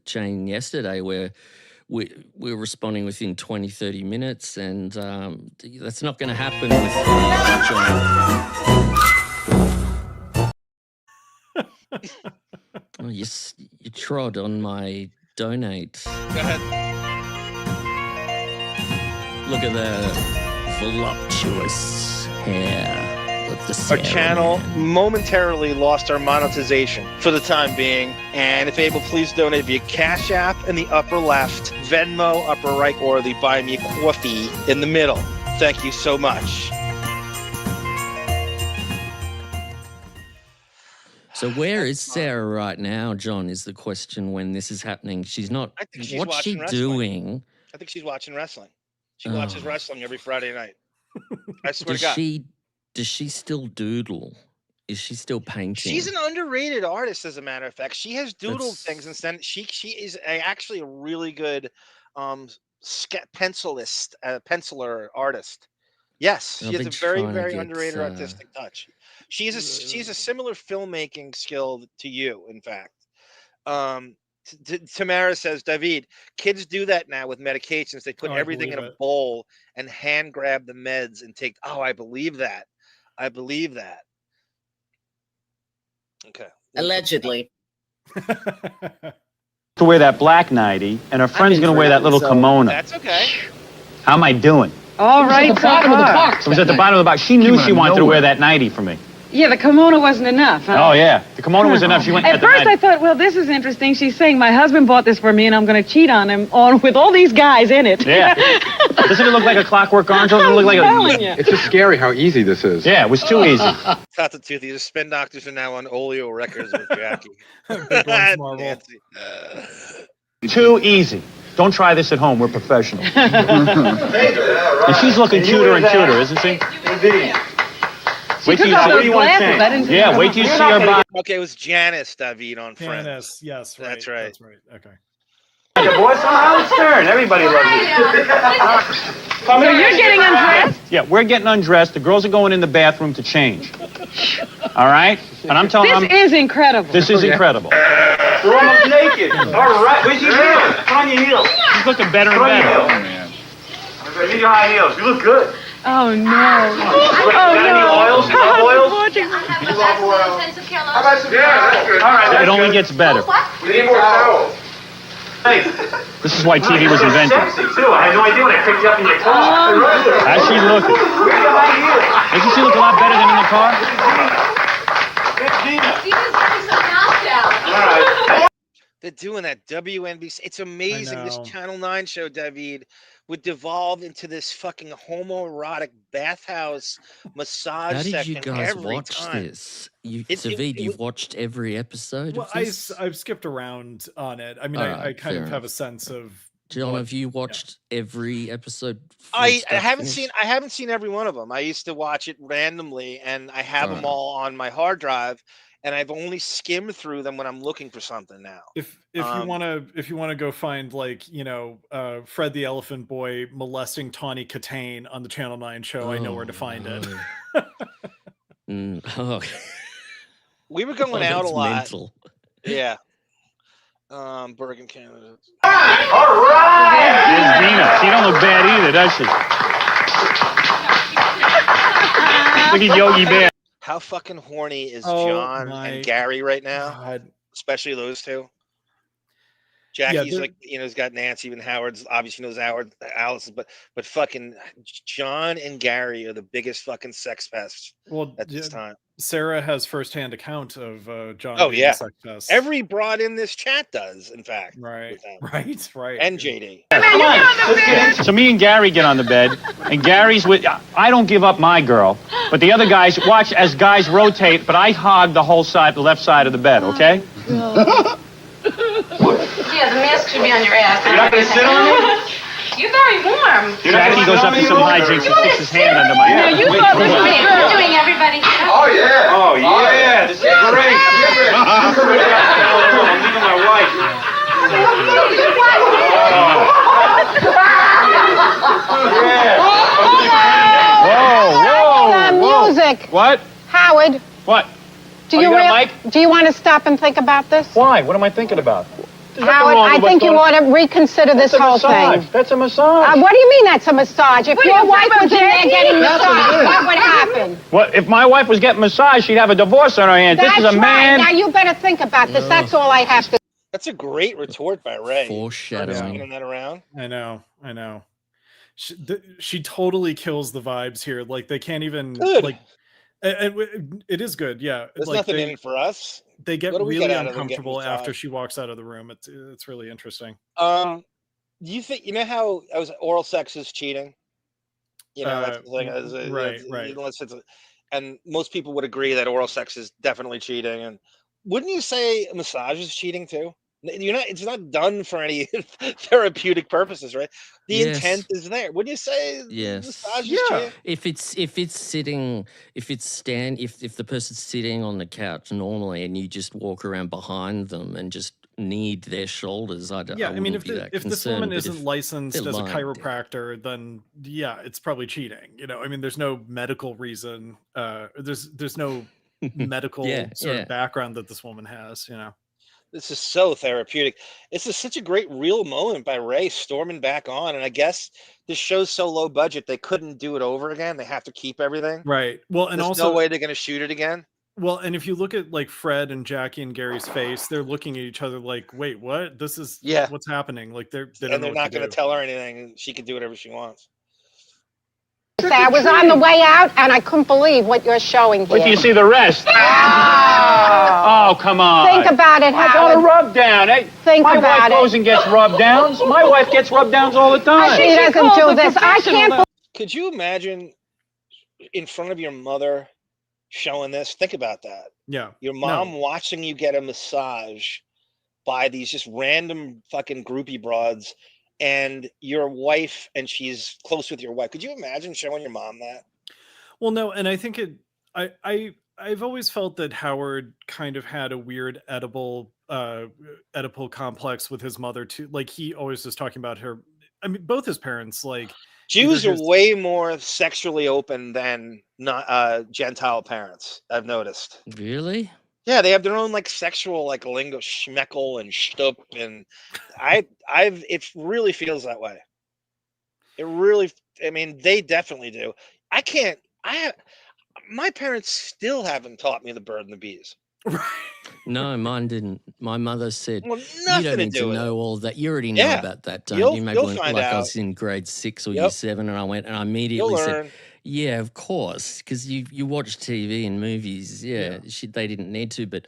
chain yesterday where we were responding within 20, 30 minutes, and that's not going to happen with John. Oh, you trod on my donate. Go ahead. Look at the voluptuous hair of the Our channel momentarily lost our monetization for the time being. And if able, please donate via Cash App in the upper left, Venmo upper right, or the Buy Me a Coffee in the middle. Thank you so much. So where is Sarah right now, John, is the question when this is happening. She's not. I think she's what's she watching doing? I think she's watching wrestling. She watches wrestling every Friday night. I swear to God. Does she still doodle? Is she still painting? She's an underrated artist, as a matter of fact. She has doodled things, and she is actually a really good penciler artist. Yes, she has a very, very underrated artistic touch. She's a similar filmmaking skill to you, in fact. Tamara says, Davyd, kids do that now with medications. They put everything in a bowl and hand grab the meds and take. Oh, I believe that. Okay. Allegedly. To wear that black nighty, and her friend's going to wear that little kimono. That's okay. How am I doing? All right, It was at the bottom of the box. It was at the bottom of the box. She knew she wanted to wear that nightie for me. Yeah, the kimono wasn't enough. Huh? Oh, yeah. The kimono was enough. She went At first, I thought, well, this is interesting. She's saying, my husband bought this for me, and I'm going to cheat on him with all these guys in it. Yeah. Doesn't it look like a Clockwork Orange? Doesn't it look like a... It's just scary how easy this is. Yeah, it was too easy. Cut the tooth. The spin doctors are now on Oleo Records with Jackie. Nancy. Too easy. Don't try this at home. We're professional. And she's looking cuter and cuter, isn't she? Wait till you see. What do you want to change? Yeah, wait till you see her body. Okay, it was Janice Davyd on Friends. Janice, yes, right. That's right. That's right. Okay. The voice on Howard Stern. Everybody loves it. So you're getting undressed? Yeah, we're getting undressed. The girls are going in the bathroom to change. All right? And I'm telling them... This is incredible. This is incredible. We're almost naked. All right. Where's your heels? Put on your heels. She's looking better and better. Oh, man. Need your high heels. You look good. Oh, no. Any oils? You love oils? You love oil. How about some that's good. All right, it only gets better. We need more towels. Hey. This is why TV was invented. Sexy, too. I had no idea when I picked you up in your car. How's she looking? Where's your high heels? Doesn't she look a lot better than in the car? All right. They're doing that WNBC. It's amazing. This Channel 9 show, Davyd, would devolve into this fucking homoerotic bathhouse massage How did section you guys every watch time. this? Davyd, you've watched every episode Well, of this? I've skipped around on it. I mean, I kind of have a sense of. John, have you watched every episode? I haven't seen every one of them. I used to watch it randomly, and I have them all on my hard drive. And I've only skimmed through them when I'm looking for something now. If you wanna go find Fred the Elephant Boy molesting Tawny Katane on the Channel 9 show, I know where to find it. We were going out a lot. Mental. Yeah. Bergen, Canada. All right. There's Dina. She don't look bad either, does she? Look at Yogi Bear. How fucking horny is John and Gary right now? God. Especially those two. Jackie's he's got Nancy and Howard's obviously knows Alison, but fucking John and Gary are the biggest fucking sex pests at this time. Sarah has firsthand account of John. Oh yeah, sex pest. every broad in this chat does, in fact. Right. And JD. So me and Gary get on the bed, and Gary's with. I don't give up my girl, but the other guys watch as guys rotate. But I hog the whole side, the left side of the bed. Okay. Yeah, the mask should be on your ass. You're not gonna sit on me? You're very warm. Jackie goes up to some hijinks and sticks his hand under my No, neck. you thought this was you're doing everybody. Oh yeah. Oh yeah. This is great. I'm leaving my wife. Whoa. Music. What? Howard. What? Do you want to stop and think about this? Why? What am I thinking about? Howard, I think you ought to reconsider this whole thing. That's a massage. What do you mean that's a massage? If your wife was in there getting massaged, what would happen? What if my wife was getting massaged? She'd have a divorce on her hands. This is a man. Now you better think about this. That's all I have to. That's a great retort by Raye. Foreshadowing. Spinning that around. I know. She totally kills the vibes here. Like they can't even like. It is good, yeah. There's nothing in it for us. They get really uncomfortable after she walks out of the room. It's really interesting. Do you think how oral sex is cheating? Right. And most people would agree that oral sex is definitely cheating. And wouldn't you say a massage is cheating too? It's not done for any therapeutic purposes, right? The intent is there. Wouldn't you say massage is cheating? If the person's sitting on the couch normally and you just walk around behind them and just knead their shoulders, I mean, if this woman isn't licensed as a chiropractor, then it's probably cheating. I mean, there's no medical reason. There's no medical sort of background that this woman has. This is so therapeutic. This is such a great real moment by Raye storming back on. And I guess this show's so low budget, they couldn't do it over again. They have to keep everything. Right. Well, and there's also no way they're going to shoot it again. Well, and if you look at like Fred and Jackie and Gary's face, they're looking at each other like, wait, what? This is what's happening. Like they're not going to tell her anything. She can do whatever she wants. I was on the way out, and I couldn't believe what you're showing here. Wait till you see the rest. Oh, come on. Think about it, I got Howard. a rub down. Hey, Think my about wife it. goes and gets rub downs. My wife gets rub downs all the time. She doesn't do this. I can't. Could you imagine in front of your mother showing this? Think about that. Yeah. Your mom watching you get a massage by these just random fucking groupie broads, and your wife, and she's close with your wife. Could you imagine showing your mom that? Well, no, and I think I've always felt that Howard kind of had a weird Oedipal complex with his mother too. Like he always was talking about her. I mean, both his parents, like Jews are way more sexually open than not Gentile parents. I've noticed. Really? Yeah, they have their own like sexual like lingo, schmeckle and shtup, and it really feels that way. It really, I mean, they definitely do. My parents still haven't taught me the bird and the bees. No, mine didn't. My mother said, Well, you nothing don't to need do to with know all that. You already know Yeah. about that, don't You'll- you? Maybe you'll when, find like I out. was in grade 6 or Yep. year 7 and I went and I immediately You'll said, learn. yeah, of course, because you watch TV and movies. Yeah, they didn't need to, but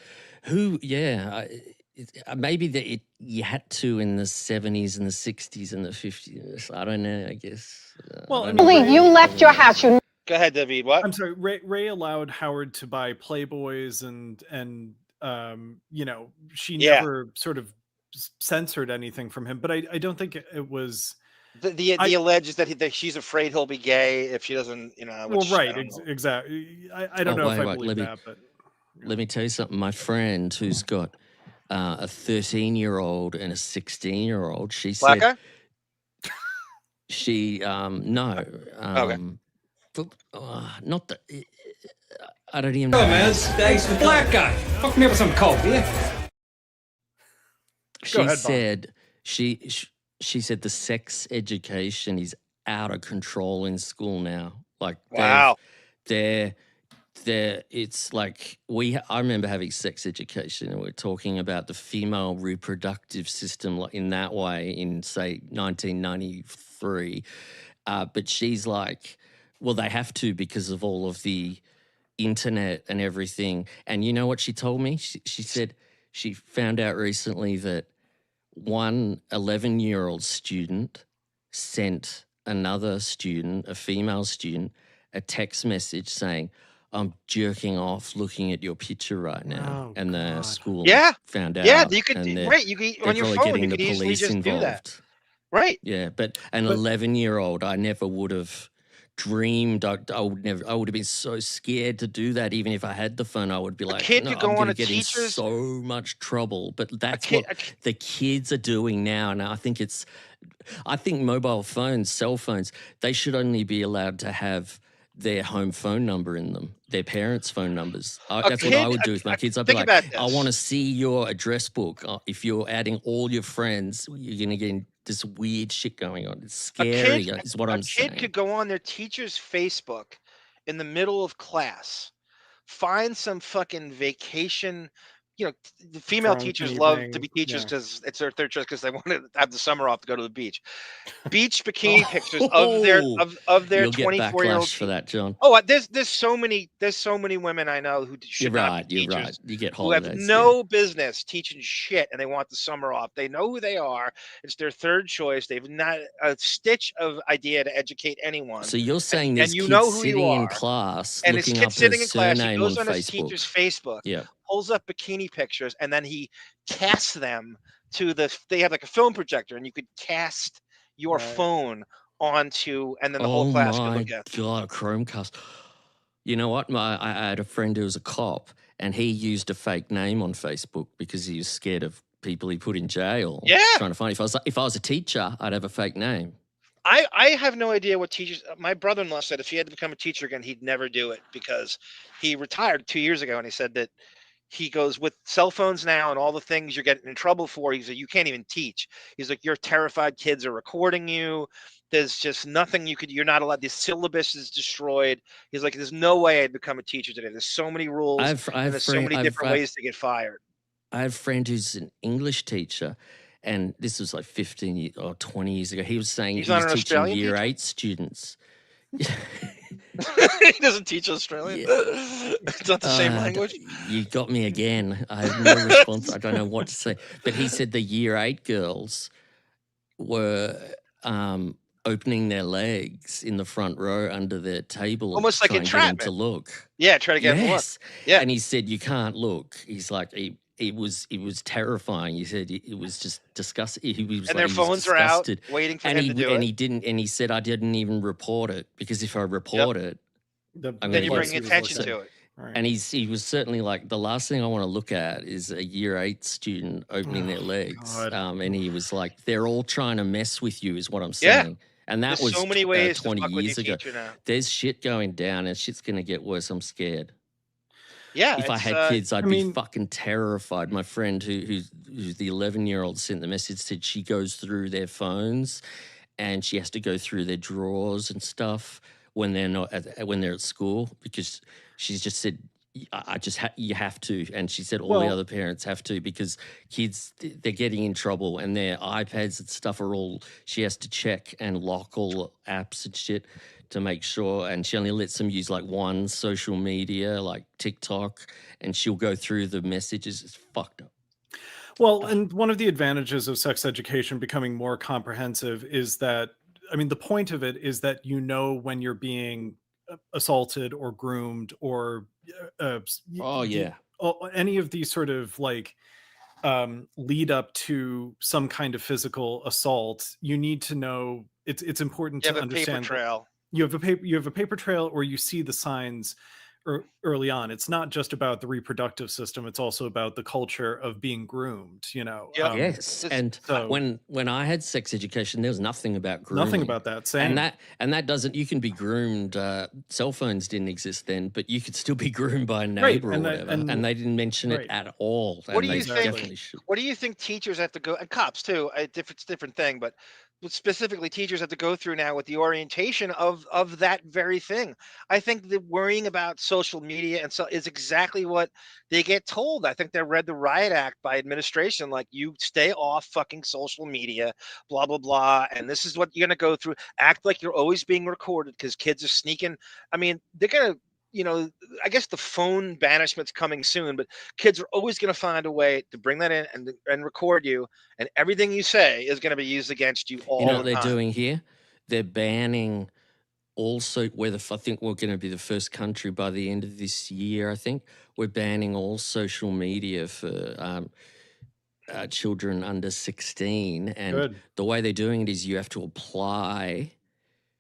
maybe you had to in the 70s and the 60s and the 50s. I don't know, I guess. Well, I I don't mean, know. You left your house. You Go ahead, Davyd. What? I'm sorry. Ray allowed Howard to buy Playboys and you know, she Yeah. never sort of censored anything from him. But I don't think it was. The alleged that she's afraid he'll be gay if she doesn't, you know. Well, which I right, don't know. exactly. I don't know if I believe that, but Let me tell you something. My friend who's got a 13-year-old and a 16-year-old, she Black said guy? she no not that I don't even know. Hello, man. Thanks for the black guy. Hook me up with some coke, will you? She ahead, Bob. said she said the sex education is out of control in school now. Like Wow. they're it's like I remember having sex education and we're talking about the female reproductive system like in that way in say 1993. But she's like, well, they have to because of all of the internet and everything. And you know what she told me? She said she found out recently that one 11-year-old student sent another student, a female student, a text message saying, I'm jerking off looking at your picture right now. And the school found out. Yeah, you could, and they're- right, you could, they're on your probably phone, getting you the could easily police just do that. involved. Right. Yeah, but an 11-year-old, I never would have dreamed. I would have been so scared to do that. Even if I had the phone, I would be like, kid no, could go I'm on going a to get in teacher's- so much trouble. But that's what the kids are doing now. And I think mobile phones, cell phones, they should only be allowed to have their home phone number in them, their parents' phone numbers. That's what I would do with my kids. I'd be think like, about I this. want to see your address book. If you're adding all your friends, you're going to get this weird shit going on. It's scary, is what I'm saying. A kid could go on their teacher's Facebook in the middle of class, find some fucking vacation. You know, the female Drunk teachers love evening, to be teachers yeah. because it's their third choice because they want to have the summer off to go to the beach. Beach bikini pictures of their You'll get 24-year-old. backlash for that, John. Oh, there's so many women I know who should You're not right. be You're teachers, right. You get who have holidays. no business teaching shit, and they want the summer off. They know who they are. It's their third choice. They've not a stitch of idea to educate anyone. So you're saying and there's you kids know who sitting you in are. class And this looking kid up her sitting in class, he surname goes on on his Facebook. teacher's Facebook, Yeah. pulls up bikini pictures, and then he casts them to they have like a film projector, and you could cast your phone onto, and then the whole class could look at. God, a Chromecast. You know what? I had a friend who was a cop, and he used a fake name on Facebook because he was scared of people he put in jail. Yeah. Trying to find. If I was a teacher, I'd have a fake name. I have no idea what teachers. My brother-in-law said if he had to become a teacher again, he'd never do it because he retired 2 years ago, and he said that he goes with cell phones now and all the things you're getting in trouble for. He's like, you can't even teach. He's like, you're terrified. Kids are recording you. There's just nothing you're not allowed. The syllabus is destroyed. He's like, there's no way I'd become a teacher today. There's so many rules. And there's so many different ways to get fired. I have a friend who's an English teacher, and this was like 15 or 20 years ago. He was saying He's he not was an teaching Australian year teacher? 8 students. He doesn't teach Australian. It's not the same language. You got me again. I have no response. I don't know what to say. But he said the year 8 girls were opening their legs in the front row under their table, almost like entrapment. To look. Yeah, try to get him to look. Yeah, and he said you can't look. He's like it was terrifying. He said it was just disgusting. He was and their phones are out waiting for him to do it. And he didn't. And he said I didn't even report it because if I report it, then you bring attention to it. Right. And he was certainly like, the last thing I want to look at is a year 8 student opening their legs. And he was like, they're all trying to mess with you is what I'm saying. Yeah. And that was so many ways 20 years ago. There's shit going down and shit's going to get worse. I'm scared. Yeah. If I had kids, I'd be fucking terrified. My friend who's the 11-year-old sent the message, said she goes through their phones and she has to go through their drawers and stuff when they're at school, because she's just said, you have to. And she said all the other parents have to, because kids, they're getting in trouble and their iPads and stuff are all, she has to check and lock all the apps and shit to make sure. And she only lets them use like one social media, like TikTok, and she'll go through the messages. It's fucked up. Well, and one of the advantages of sex education becoming more comprehensive is that, I mean, the point of it is that you know when you're being assaulted or groomed or any of these sort of like lead up to some kind of physical assault. You need to know it's important to understand. Paper trail. You have a paper trail, or you see the signs early on. It's not just about the reproductive system, it's also about the culture of being groomed, you know. Yes. And so, when I had sex education, there was nothing about grooming. Nothing about that. Same. And that doesn't, you can be groomed, cell phones didn't exist then, but you could still be groomed by a neighbor or whatever. And they didn't mention it at all. What do you think? What do you think teachers have to go, and cops too, it's a different thing, but specifically teachers have to go through now with the orientation of that very thing? I think the worrying about social media and so is exactly what they get told. I think they read the riot act by administration, like, you stay off fucking social media, blah blah blah, and this is what you're gonna go through. Act like you're always being recorded because kids are sneaking. I mean, they're gonna, you know, I guess the phone banishment's coming soon, but kids are always going to find a way to bring that in and record you, and everything you say is going to be used against you all the time. You know what they're doing here? They're banning also, I think we're going to be the first country by the end of this year, I think, we're banning all social media for children under 16. And the way they're doing it is you have to apply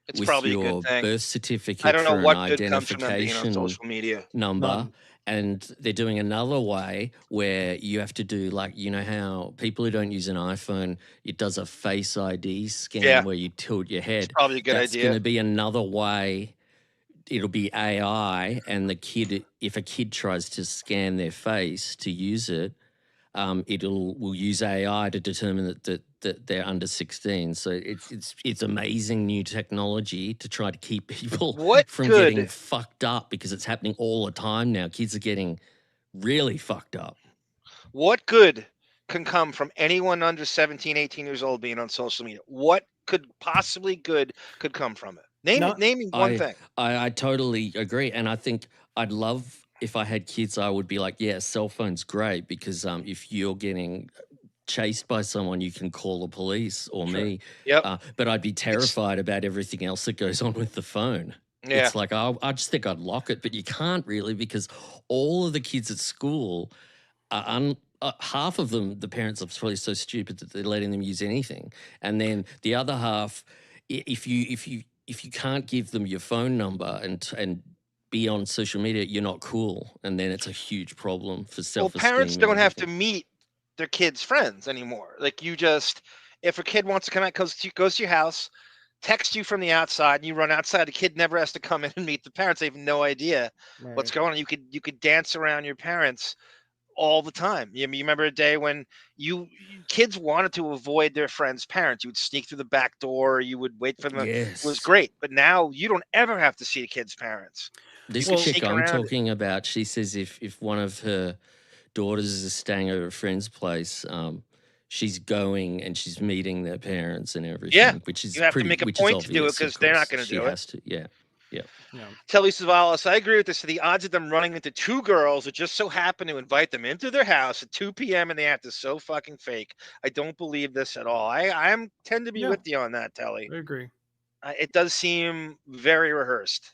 it's with probably your a good thing. Birth certificate I don't know for what an good comes from them being on social media. number. And they're doing another way where you have to do, like, you know how people who don't use an iPhone, it does a Face ID scan where you tilt your head. It's probably a good That's idea. going to be another way. It'll be AI, and the kid, if a kid tries to scan their face to use it, will use AI to determine that they're under 16. So it's amazing new technology to try to keep people from getting fucked up, because it's happening all the time now. Kids are getting really fucked up. What good can come from anyone under 17, 18 years old being on social media? What could possibly good could come from it? Naming one thing. I totally agree. And I think I'd love, if I had kids, I would be like, yeah, cell phone's great, because if you're getting chased by someone, you can call the police or me. Yep. But I'd be terrified about everything else that goes on with the phone. Yeah. It's like, I just think I'd lock it, but you can't really, because all of the kids at school are half of them, the parents are probably so stupid that they're letting them use anything. And then the other half, if you can't give them your phone number and be on social media, you're not cool, and then it's a huge problem for self-esteem. Well, parents don't have to meet their kids' friends anymore. Like, you just, if a kid wants to come out, goes to your house, text you from the outside, and you run outside, the kid never has to come in and meet the parents. They have no idea what's going on. You could dance around your parents all the time. You remember a day when kids wanted to avoid their friends' parents. You would sneak through the back door. You would wait for them. Yes. It was great. But now you don't ever have to see a kid's parents. This chick I'm talking about, she says if one of her daughters is staying over a friend's place, she's going and she's meeting their parents and everything. Yeah, which is you have pretty, to make a which point is to do it obvious, because of they're not course. going to She do has it. to, yeah. Telly Savalas, I agree with this. The odds of them running into two girls who just so happen to invite them into their house at 2 p.m. in the afternoon is so fucking fake. I don't believe this at all. I tend to be with you on that, Telly. I agree. It does seem very rehearsed.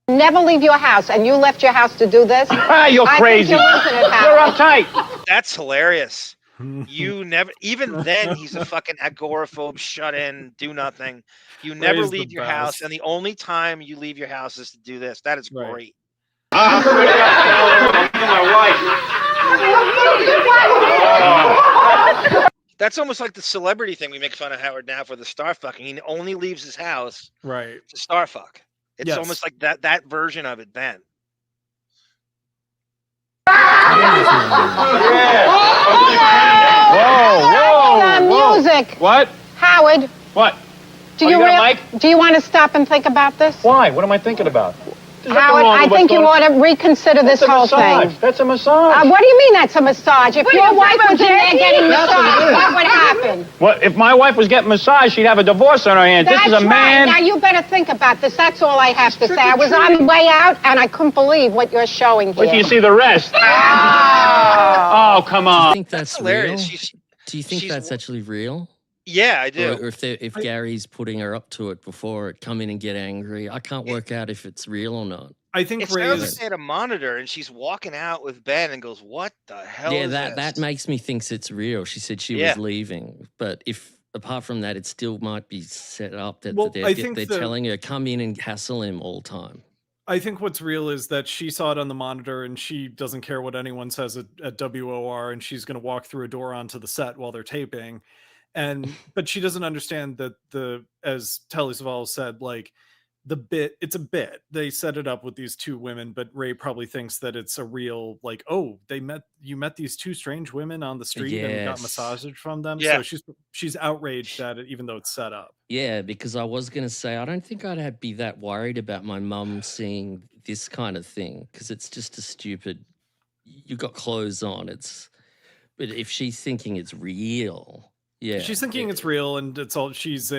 Never leave your house, and you left your house to do this? You're crazy. You're uptight. That's hilarious. You never, even then, he's a fucking agoraphobe, shut in, do nothing. You never Ray's the leave your house, best. and the only time you leave your house is to do this. That is great. That's almost like the celebrity thing we make fun of Howard now for the star fucking. He only leaves his house Right. to star fuck. It's Yes. almost like that version of it then. Whoa. Music. What? Howard. What? Do Oh, you you got a mic? do you want to stop and think about this? Why? What am I thinking about? There's nothing Howard, wrong I with what's think you going- ought to reconsider That's this a whole massage. thing. That's a massage. What do you mean that's a massage? If What, your you're wife talking was in about there Jackie? getting That's what it massaged, is. what would happen? Well, if my wife was getting massaged, she'd have a divorce on her hands. That's This is a man. right. Now you better think about this. That's all I have to say. I was on the way out, and I couldn't believe what you're showing here. Wait till you see the rest. Oh, come Do you on. think that's hilarious. real? Do you think that's actually real? Yeah, I do. Or if Gary's putting her up to it before it, come in and get angry. I can't work out if it's real or not. I think It sounds like they had a monitor, and she's walking out with Ben and goes, "What the hell Yeah, is that this?" makes me think it's real. She said she Yeah. was leaving, but if apart from that, it still might be set up that Well, I they're think telling her come in and hassle him all the time. I think what's real is that she saw it on the monitor and she doesn't care what anyone says at WOR, and she's going to walk through a door onto the set while they're taping. But she doesn't understand that as Telly Savalas said, like it's a bit. They set it up with these two women, but Ray probably thinks that it's a real, like, oh, you met these two strange women on the street and got Yes. massages from them. Yeah. So she's outraged at it, even though it's set up. Yeah, because I was going to say, I don't think I'd be that worried about my mum seeing this kind of thing because it's just a stupid, you got clothes on. But if she's thinking it's real, yeah. She's thinking it's real, and it's all, she's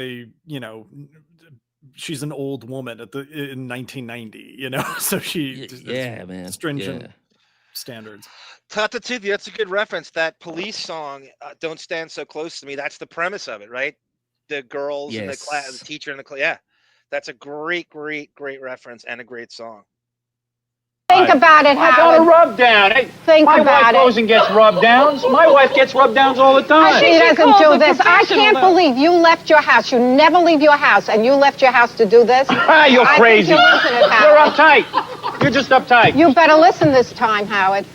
an old woman in 1990, so yeah, man. stringent Yeah. standards. Tatatuti, that's a good reference. That Police song, "Don't Stand So Close to Me." That's the premise of it, right? The girls in the class, Yes. the teacher in the class. Yeah, that's a great reference and a great song. Think about it, I got a Howard. rub down. Hey, Think my about wife it. goes and gets rub downs. My wife gets rub downs all the time. She doesn't do this. I can't believe you left your house. You never leave your house, and you left your house to do this. You're I crazy. think you're losing it, You're Howard. uptight. You're just uptight. You better listen this time, Howard.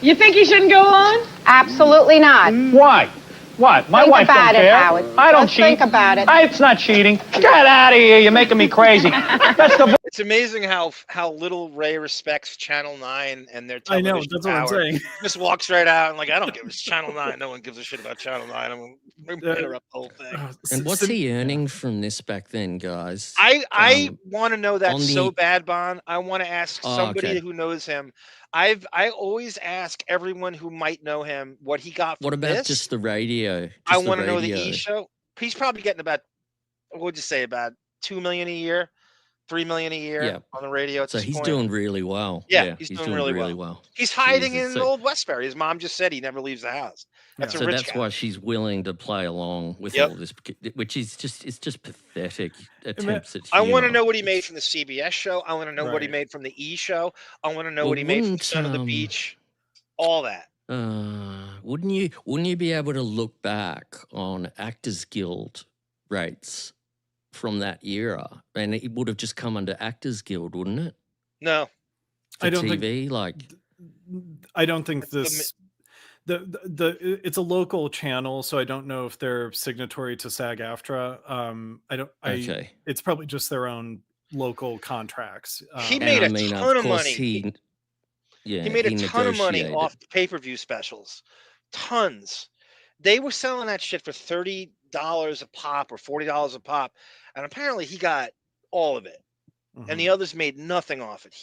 You think he shouldn't go on? Absolutely not. Why? What? My Think wife about don't it, care. Howard. I don't Just cheat. think about it. It's not cheating. Get out of here. You're making me crazy. That's the. It's amazing how little Ray respects Channel 9 and their I television know, that's what I'm power. saying. Just walks right out and like, I don't give a Channel 9. No one gives a shit about Channel 9. I'm going to interrupt the whole thing. And what's he earning from this back then, guys? I want to know that on so the- bad, Bon. I want to ask Oh, somebody okay. who knows him. I always ask everyone who might know him what he got from What about this. just the radio? I Just the want to know the radio? E show. He's probably getting about, what would you say, about $2 million a year, $3 million a year Yeah. on the radio at So this he's point. doing really well. Yeah, he's doing really well. He's hiding Jesus, in so- Old Westbury. His mom just said he never leaves the house. That's a So rich that's guy. why she's willing to play along with Yep. all this, which is just pathetic attempts at I want to humor. know what he made from the CBS show. I want to know what he Right. made from the E show. I want to know Well, what he made from wouldn't, Son of the Beach. All that. Wouldn't you be able to look back on Actors Guild rates from that era, and it would have just come under Actors Guild, wouldn't it? No. For I don't think- TV, I don't think this. It's a local channel, so I don't know if they're signatory to SAG-AFTRA. Okay. It's probably just their own local contracts. He And made I a mean, ton of of course, money. he made a ton of money negotiated. off pay-per-view specials. Tons. They were selling that shit for $30 a pop or $40 a pop. And apparently he got all of it. And the others made nothing off it.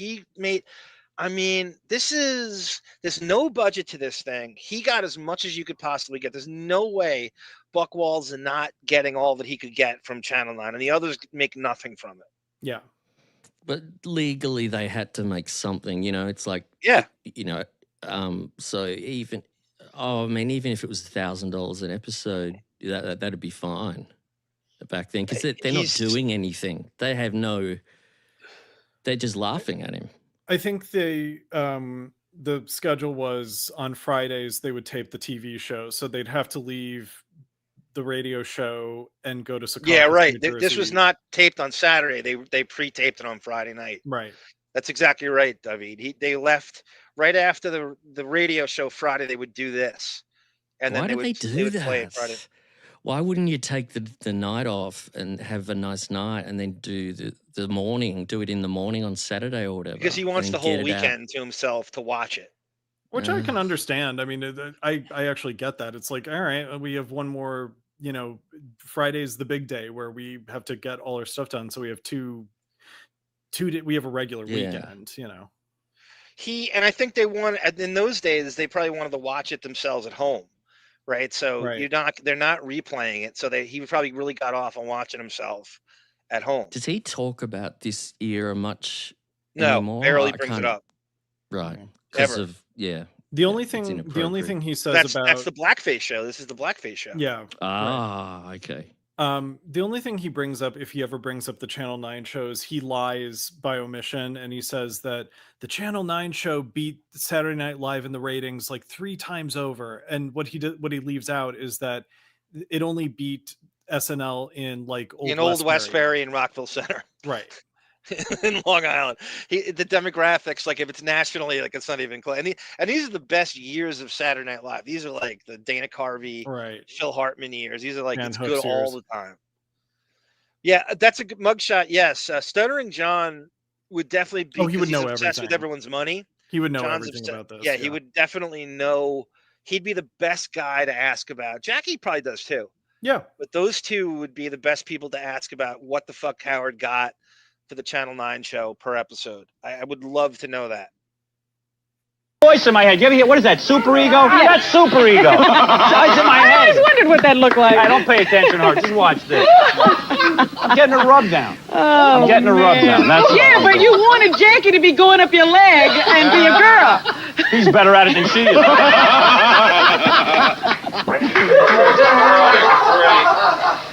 I mean, there's no budget to this thing. He got as much as you could possibly get. There's no way Buckwald's not getting all that he could get from Channel 9, and the others make nothing from it. Yeah. But legally, they had to make something, you know, it's like, yeah, you know, so even, I mean, even if it was $1,000 an episode, that'd be fine back then, because they're not doing anything. They have they're just laughing at him. I think the schedule was on Fridays they would tape the TV show, so they'd have to leave the radio show and go to Secaucus, Yeah, right. New This was Jersey. not taped on Saturday. They pre-taped it on Friday night. Right. That's exactly right, Davyd. They left right after the radio show Friday. They would do this, and Why then did they do would play it that? Friday. Why wouldn't you take the night off and have a nice night and then do the morning, do it in the morning on Saturday or whatever? Because he wants and the whole get it out? weekend to himself to watch it. Which I can understand. I mean, I actually get that. It's like, all right, we have one more, you know, Friday's the big day where we have to get all our stuff done. So we have we have a regular weekend, you know. And I think they in those days, they probably wanted to watch it themselves at home. Right. So they're not replaying it. So he probably really got off on watching himself at home. Does he talk about this era much No, anymore? barely I brings it can't- up. Right. Because Ever. of, yeah. The only it's thing inappropriate. he says That's about the blackface show. This is the blackface show. Yeah. Okay. The only thing he brings up, if he ever brings up the Channel 9 shows, he lies by omission, and he says that the Channel 9 show beat Saturday Night Live in the ratings like 3 times over. And what he leaves out is that it only beat SNL in like Old Westbury and Rockville Center. Right. In Long Island. The demographics, like if it's nationally, like it's not even close. And these are the best years of Saturday Night Live. These are like the Dana Carvey, Phil Hartman years. These are like, it's good all the time. Yeah, that's a good mugshot. Yes. Stuttering John would definitely be, he would know obsessed everything with everyone's money. He would know John's everything about this. Yeah, he would definitely know. He'd be the best guy to ask about. Jackie probably does too. Yeah. But those two would be the best people to ask about what the fuck Howard got for the Channel 9 show per episode. I would love to know that. Voice in my head. You ever hear, what is that, super ego? That's super ego. It's in my head. I always wondered what that looked like. I don't pay attention, Hart. Just watch this. I'm getting a rub down. Oh, I'm getting a rub down. That's yeah, but you wanted Jackie to be going up your leg and be a girl. He's better at it than she is.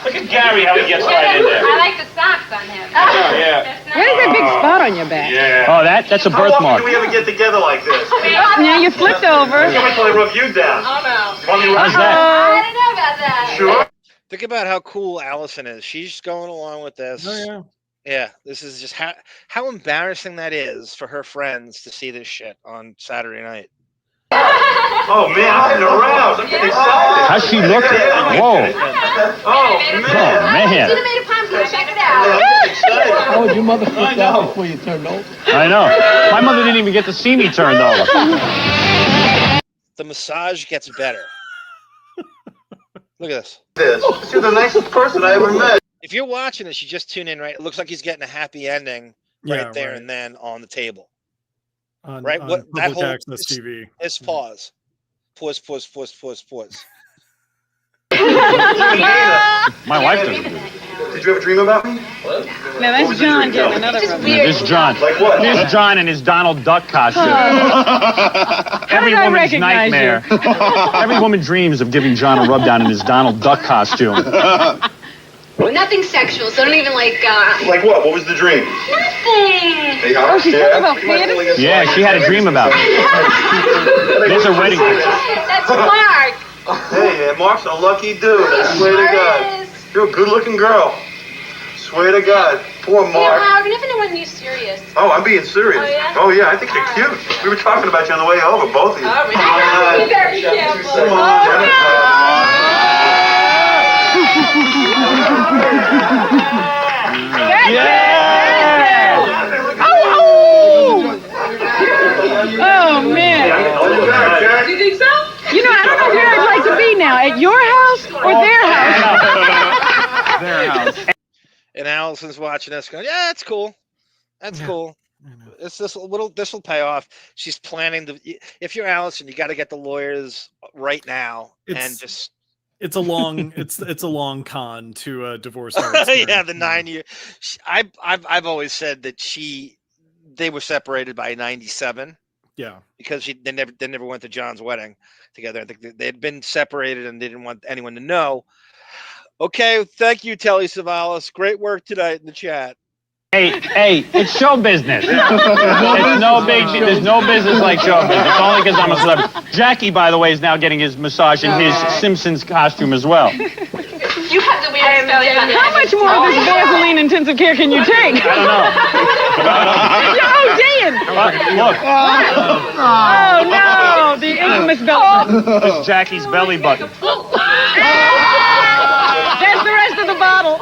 Look at Gary, how he gets right in there. I like the socks on him. Oh, yeah. Where's that big spot on your back? Yeah. Oh, that's a birthmark. How often do we ever get together like this? Now you flipped over. Wait till I rub you down. Oh, no. Want me to rub How's you that? down? I don't know about that. Sure. Think about how cool Alison is. She's going along with this. Oh, yeah. Yeah, this is just how embarrassing that is for her friends to see this shit on Saturday night. Oh, man, I'm getting aroused. I'm getting excited. How's she looking? Whoa. Oh, man. Should have made a pumpkin. Check it out. How would your mother flip out before you turned over? I know. My mother didn't even get to see me turned over. The massage gets better. Look at this. You're the nicest person I ever met. If you're watching this, you just tune in, right? It looks like he's getting a happy ending right there and then on the table. Right? On What that public whole access TV. This pause. Pause. My wife doesn't do it. Did you ever dream about me? Now that's John getting another rub. This is John. Like what? This is John in his Donald Duck costume. Every did I woman's recognize nightmare. Every woman dreams of giving John a rub down in his Donald Duck costume. Nothing sexual, so don't even like. Like what? What was the dream? Nothing. Hey, Howard, she's talking about fantasy? Yeah, she had a dream about it. There's a wedding picture. That's Mark. Hey, Mark's a lucky dude. I swear to God. You're a good-looking girl. Swear to God. Poor Yeah, Mark. Howard, you never know when you're serious. Oh, I'm being serious. Oh, yeah? I think you're cute. We were talking about you on the way over, both of you. Oh, really? Be very careful. Come on, Oh, man. Do you think so? You know, I don't know where I'd like to be now. At your house or their house? Their house. And Allison's watching us going, yeah, that's cool. That's cool. This will pay off. She's planning if you're Alison, you got to get the lawyers right now it's a long con to divorce her. Yeah, the 9 year. I've always said that they were separated by 97. Yeah, because they never went to John's wedding together. I think they had been separated and they didn't want anyone to know. Okay, thank you, Telly Savalas. Great work tonight in the chat. Hey, it's show business. It's no big. There's no business like show business. It's only because I'm a celebrity. Jackie, by the way, is now getting his massage in his Simpsons costume as well. You have the weirdest belly button. How much more of this Vaseline intensive care can you take? I don't know. Look. Oh, no. The infamous belly button. It's Jackie's belly button. That's the rest of the bottle.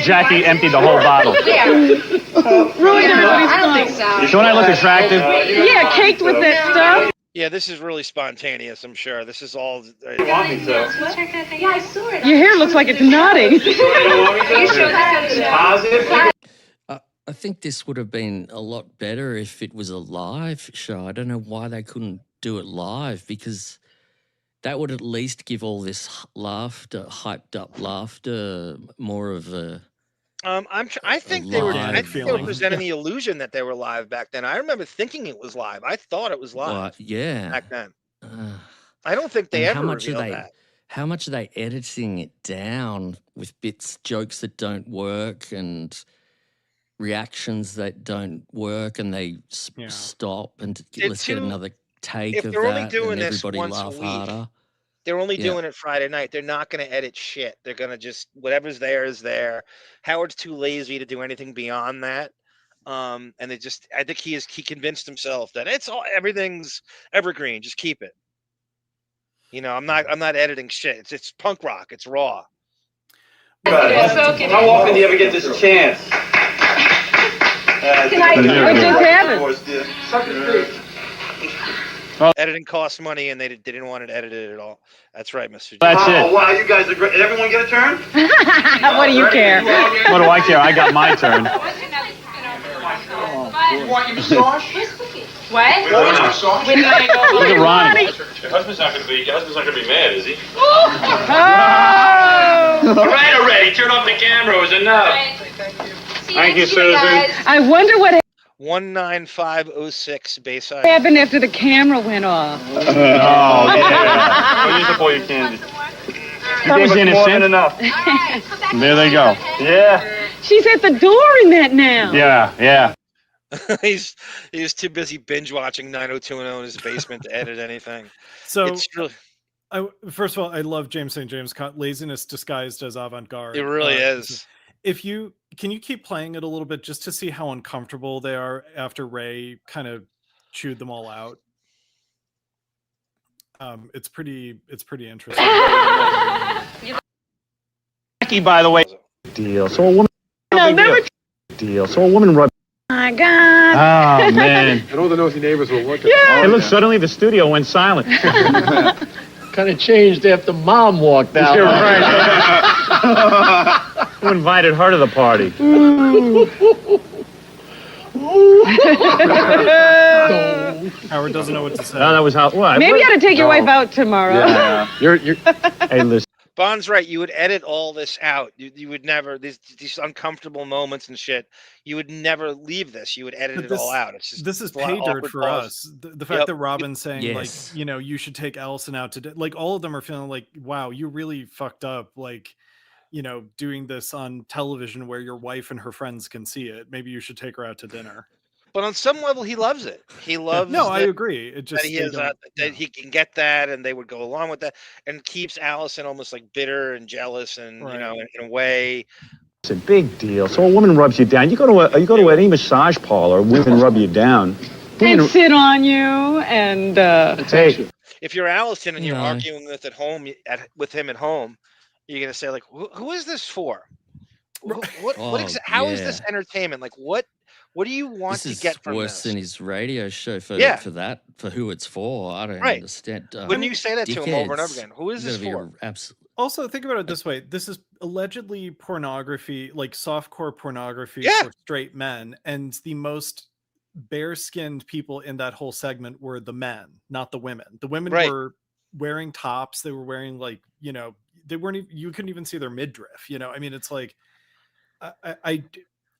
Jackie emptied the whole bottle. Ruined everybody's fun. I don't think so. Don't I look attractive? Yeah, caked with that stuff. Yeah, this is really spontaneous, I'm sure. This is all... You want me to? Yeah, I saw it. Your hair looks like it's nodding. Are you sure that's Positive? I think this would have been a lot better if it was a live show. I don't know why they couldn't do it live, because that would at least give all this laughter, hyped up laughter, more of a... I think they were presenting the illusion that they were live back then. I remember thinking it was live. I thought it was live. Yeah. Back then. I don't think they ever revealed that. How much are they editing it down with jokes that don't work and reactions that don't work, and they stop and let's get another take of that, and everybody laugh harder. They're only doing it Friday night. They're not going to edit shit. They're going to just, whatever's there is there. Howard's too lazy to do anything beyond that. And I think he convinced himself that everything's evergreen. Just keep it. I'm not editing shit. It's punk rock. It's raw. How often do you ever get this chance? What just happened? Editing costs money, and they didn't want it edited at all. That's right, Mr. That's it. Wow, you guys are great. Did everyone get a turn? What do you care? What do I care? I got my turn. You want your massage? What? Look at Ronnie. Your husband's not gonna be mad, is he? Oh! All right, already. Turn off the camera. It was enough. Thank you, Susan. I wonder what 19506 Bayside. happened after the camera went off. Oh, yeah. Use up all your candy. That was innocent. Enough. There they go. Yeah. She's at the door in that now. Yeah. He's too busy binge watching 90210 in his basement to edit anything. So it's really... first of all, I love James St. James. Laziness disguised as avant-garde. It really is. Can you keep playing it a little bit just to see how uncomfortable they are after Raye kind of chewed them all out? It's pretty interesting. Jackie, by the way, deal. So a woman. So a woman rubbed. My God. Oh man. And all the nosy neighbors were working. Yeah. Hey, look, suddenly the studio went silent. Kind of changed after Mom walked out. You're right. Who invited her to the party? Howard doesn't know what to say. No, that was how. What? Maybe you ought to take your wife out tomorrow. Yeah. You're. Hey, listen. Bond's right. You would edit all this out. You would never these uncomfortable moments and shit. You would never leave this. You would edit it all out. It's just this is pay dirt for us. The fact that Robin's saying like, you should take Alison out to like all of them are feeling like, wow, you really fucked up. Like, doing this on television where your wife and her friends can see it. Maybe you should take her out to dinner. But on some level, he loves it. He loves. No, I agree. It just that he can get that, and they would go along with that, and keeps Alison almost like bitter and jealous, and in a way. It's a big deal. So a woman rubs you down. You go to any massage parlor, women rub you down. And sit on you, and hey. If you're Alison and you're arguing with him at home, you're gonna say like, "Who is this for? How is this entertainment? Like what?" What do you want to get from this? Worse than his radio show for who it's for. I don't understand. Wouldn't you say that to him over and over again? Who is this for? Also, think about it this way. This is allegedly pornography, like softcore pornography for straight men. And the most bare-skinned people in that whole segment were the men, not the women. The women were wearing tops. They were wearing like, you know, they weren't even, you couldn't even see their midriff. You know, I mean, it's like,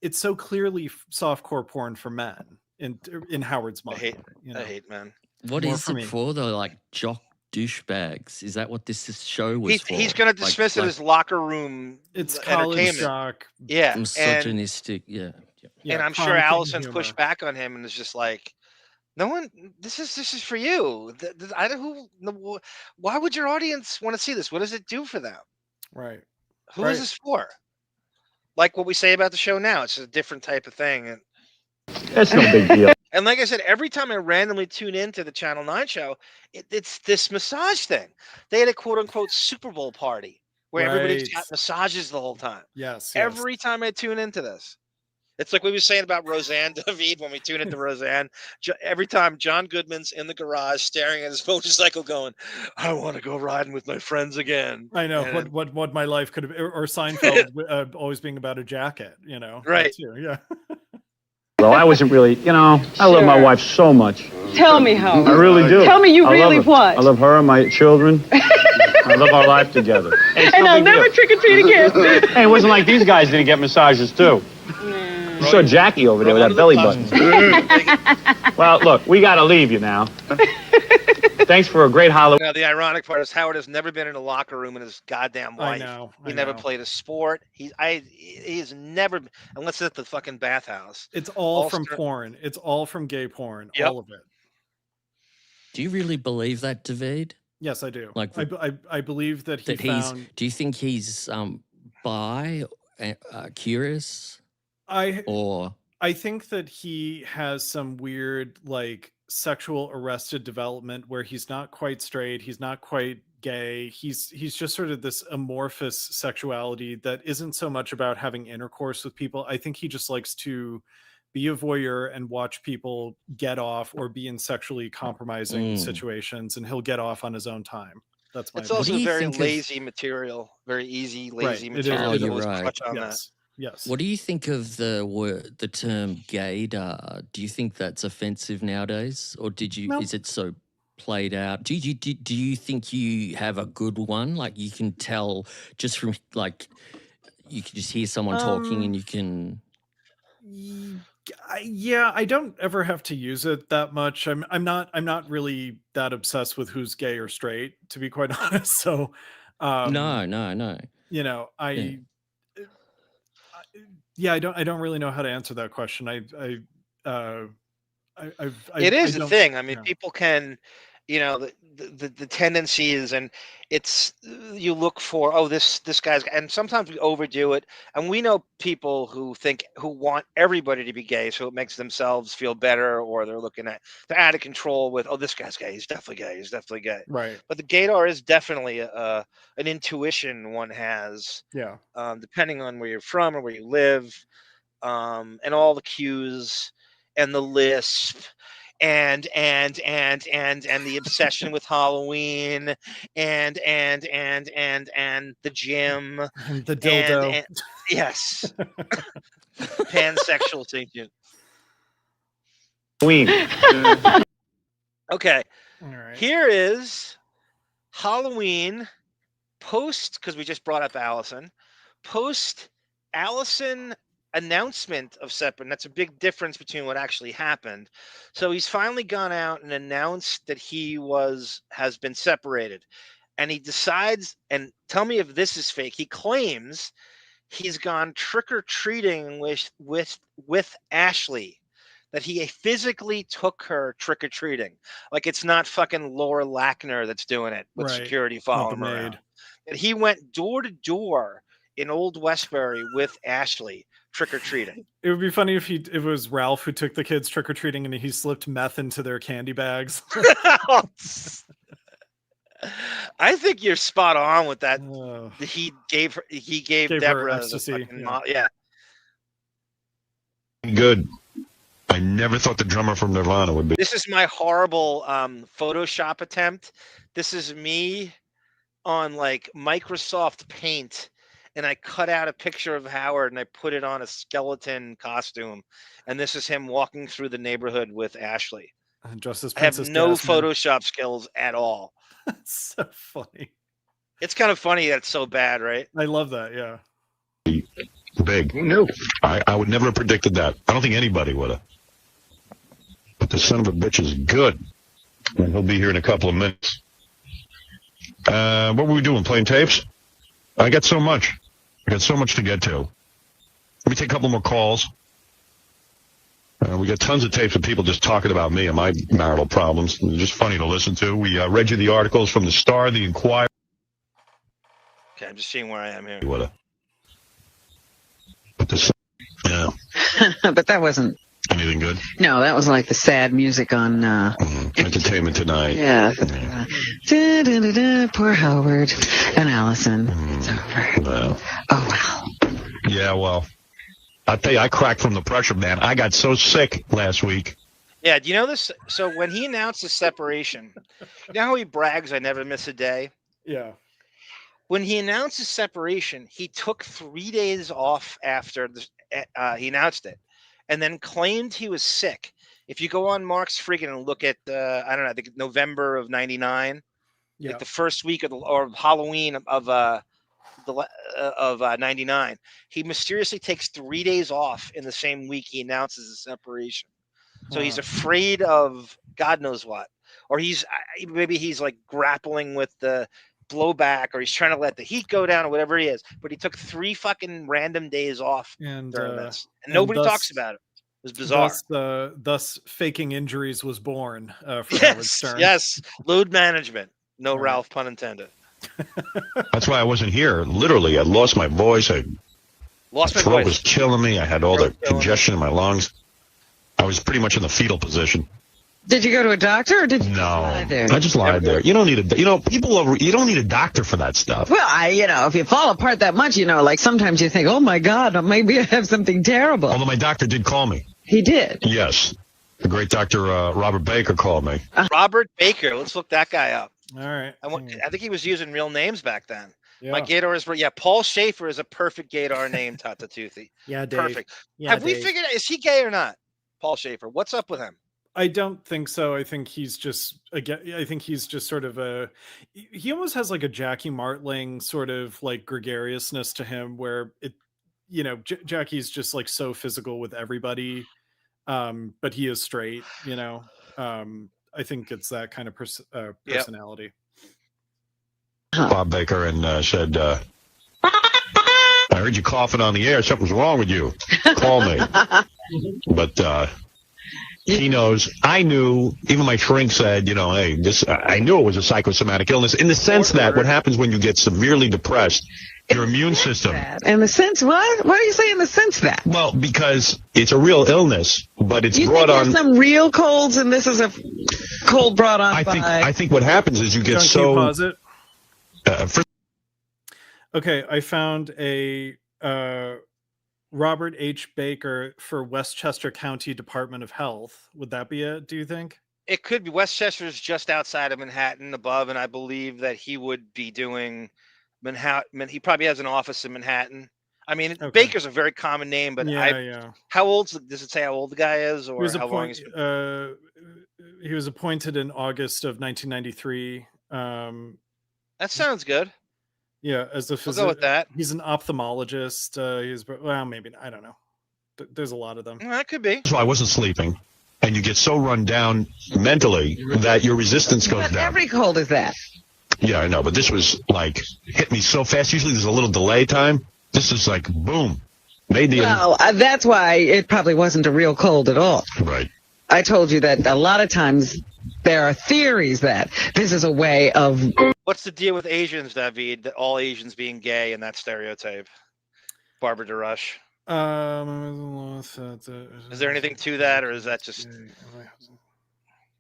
it's so clearly softcore porn for men in Howard's mind. I hate men. What is it for though? Like jock douchebags? Is that what this show was for? He's going to dismiss it as locker room. It's college jock. Yeah, misogynistic. And I'm sure Alison's pushed back on him and is just like, no one. This is for you. Why would your audience want to see this? What does it do for them? Right. Who is this for? Like what we say about the show now, it's a different type of thing. And that's no big deal. And like I said, every time I randomly tune into the Channel 9 show, it's this massage thing. They had a quote-unquote Super Bowl party where everybody's got massages the whole time. Yes. Every time I tune into this. It's like we were saying about Roseanne, Davyd, when we tune into Roseanne. Every time John Goodman's in the garage staring at his motorcycle going, I want to go riding with my friends again. I know what my life could have, or Seinfeld always being about a jacket, you know. Right. Yeah. Well, I wasn't really, you know, I love my wife so much. Tell me how. I really do. Tell me you really what? I love her and my children. I love our life together. Hey, and I'll never trick-or-treat again. Hey, it wasn't like these guys didn't get massages too. You saw Jackie over there with that belly button. Well, look, we got to leave you now. Thanks for a great Halloween. Now, the ironic part is Howard has never been in a locker room in his goddamn life. He never played a sport. He's never, unless it's at the fucking bathhouse. It's all from porn. It's all from gay porn. All of it. Do you really believe that, Davyd? Yes, I do. Like I believe that found... Do you think he's bi, curious? I think that he has some weird like sexual arrested development where he's not quite straight, he's not quite gay, he's just sort of this amorphous sexuality that isn't so much about having intercourse with people. I think he just likes to be a voyeur and watch people get off or be in sexually compromising situations, and he'll get off on his own time. That's my It's also very lazy material, very easy lazy material. You're right. Yes. What do you think of the term gaydar? Do you think that's offensive nowadays, or is it so played out? Do you think you have a good one? Like you can tell just from like you can just hear someone talking and you can. Yeah, I don't ever have to use it that much. I'm not really that obsessed with who's gay or straight, to be quite honest. So no. You know, I don't really know how to answer that question. It is a thing. I mean, people can, you know, the tendencies, and it's you look for this guy's, and sometimes we overdo it, and we know people who want everybody to be gay, so it makes themselves feel better, or they're out of control with this guy's gay, he's definitely gay, right? But the gaydar is definitely an intuition one has, depending on where you're from or where you live, and all the cues and the lisp. And the obsession with Halloween and the gym and the dildo. Yes. Pansexual St. June. Okay. All right. Here is Halloween post, because we just brought up Alison. Post Alison announcement of separate. That's a big difference between what actually happened. So he's finally gone out and announced that he has been separated, and he decides, and tell me if this is fake, he claims he's gone trick-or-treating with Ashley, that he physically took her trick-or-treating. Like it's not fucking Laura Lackner that's doing it with security following him around. That he went door to door in Old Westbury with Ashley trick-or-treating. It would be funny if it was Ralph who took the kids trick-or-treating and he slipped meth into their candy bags. I think you're spot on with that. He gave Deborah ecstasy, yeah. Good. I never thought the drummer from Nirvana would be. This is my horrible Photoshop attempt. This is me on like Microsoft Paint, and I cut out a picture of Howard and I put it on a skeleton costume, and this is him walking through the neighborhood with Ashley. Justice I have Princess no Jasmine. Photoshop skills at all. That's so funny. It's kind of funny that it's so bad, right? I love that. Yeah. Big. Who knew? I would never have predicted that. I don't think anybody would have. But the son of a bitch is good. And he'll be here in a couple of minutes. What were we doing? Playing tapes? I got so much. I got so much to get to. Let me take a couple more calls. We got tons of tapes of people just talking about me and my marital problems. They're just funny to listen to. We read you the articles from the Star, the Inquirer. Okay, I'm just seeing where I am here. But yeah. But that wasn't anything good. No, that was like the sad music on Entertainment Tonight. Yeah. Poor Howard and Alison. It's over. Well. Oh well. Yeah, well. I'll tell you, I cracked from the pressure, man. I got so sick last week. Yeah, do you know this? So when he announced his separation, you know how he brags, I never miss a day? Yeah. When he announced his separation, he took 3 days off after he announced it, and then claimed he was sick. If you go on Mark's Friggin' and look at, I don't know, I think November of '99, like the first week of or Halloween of '99, he mysteriously takes 3 days off in the same week he announces his separation. So he's afraid of God knows what, or maybe he's like grappling with the blowback, or he's trying to let the heat go down, or whatever he is. But he took 3 fucking random days off during this, and nobody talks about it. It was bizarre. Thus, faking injuries was born for Howard Stern. Yes, load management. No Ralph pun intended. That's why I wasn't here. Literally, I lost my voice. My throat was killing me. I had all the congestion in my lungs. I was pretty much in the fetal position. Did you go to a doctor, or did you lie there? I just lied there. You don't need you don't need a doctor for that stuff. Well, if you fall apart that much, like sometimes you think, oh my God, maybe I have something terrible. Although my doctor did call me. He did? Yes. The great Dr. Robert Baker called me. Robert Baker. Let's look that guy up. All right. I think he was using real names back then. Yeah. My Gator is, Paul Schaefer is a perfect Gator name, Tata Toothy. Yeah, Dave. Perfect. Yeah, Have we Dave. figured out, is he gay or not? Paul Schaefer. What's up with him? I don't think so. I think he's just sort of he almost has like a Jackie Martling sort of like gregariousness to him, where Jackie's just like so physical with everybody. But he is straight, I think it's that kind of personality. Bob Baker and said, I heard you coughing on the air. Something's wrong with you. Call me. But he knows. I knew. Even my shrink said, hey, I knew it was a psychosomatic illness, in the sense that what happens when you get severely depressed, your immune system. In the sense what? Why are you saying the sense that? Well, because it's a real illness, but it's you brought think on. There's some real colds, and this is a cold brought on. I think what happens is you get John, so. can you pause it? Okay, I found a Robert H. Baker for Westchester County Department of Health. Would that be it, do you think? It could be. Westchester's just outside of Manhattan above, and I believe that he would be doing Manhattan. He probably has an office in Manhattan. I mean, okay. Baker's a very common name, but how old does it say how old the guy is, or how long he's been? He was appointed in August of 1993. That sounds good. Yeah, as a physician. We'll go with that. He's an ophthalmologist. Maybe, I don't know. There's a lot of them. That could be. So I wasn't sleeping, and you get so run down mentally that your resistance goes down. Every cold is that. Yeah, I know, but this was like hit me so fast. Usually there's a little delay time. This is like boom. Well, that's why it probably wasn't a real cold at all. Right. I told you that a lot of times there are theories that this is a way of. What's the deal with Asians, Davyd? That all Asians being gay and that stereotype? Barbara DeRush. Is there anything to that, or is that just?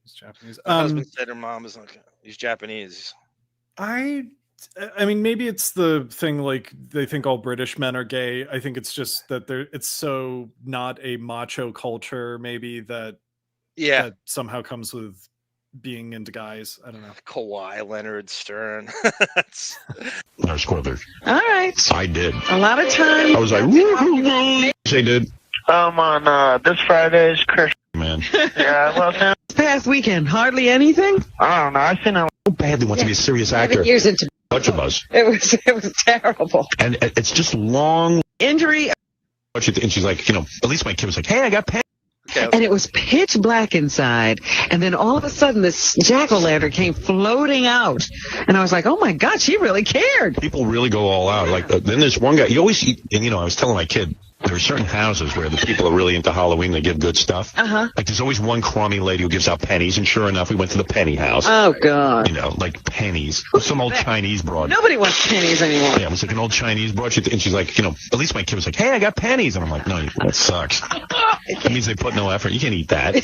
He's Japanese. My husband said her mom is like, he's Japanese. I mean, maybe it's the thing like they think all British men are gay. I think it's just that it's so not a macho culture, maybe that somehow comes with being into guys. I don't know. Kawhi Leonard Stern. I scored there. All right. I did. A lot of time. I was like, woo-hoo-hoo. Say, dude. On this Friday's Christmas. Man. Yeah, well, This past weekend, hardly anything. I don't know. I seen a So badly wants to be a serious actor. Years into Bunch of us. it was terrible. And it's just long. Injury. And she's like, at least my kid was like, hey, I got pants. And it was pitch black inside. And then all of a sudden, this jack-o'-lantern came floating out. And I was like, oh, my God, she really cared. People really go all out. Like, then there's one guy, I was telling my kid, there are certain houses where the people are really into Halloween. They give good stuff. Uh-huh. Like, there's always one crummy lady who gives out pennies. And sure enough, we went to the penny house. Oh, God. Like pennies. Some old Chinese broad. Nobody wants pennies anymore. Yeah, it was like an old Chinese broad. And she's like, at least my kid was like, hey, I got pennies. And I'm like, no, that sucks. That means they put no effort. You can't eat that.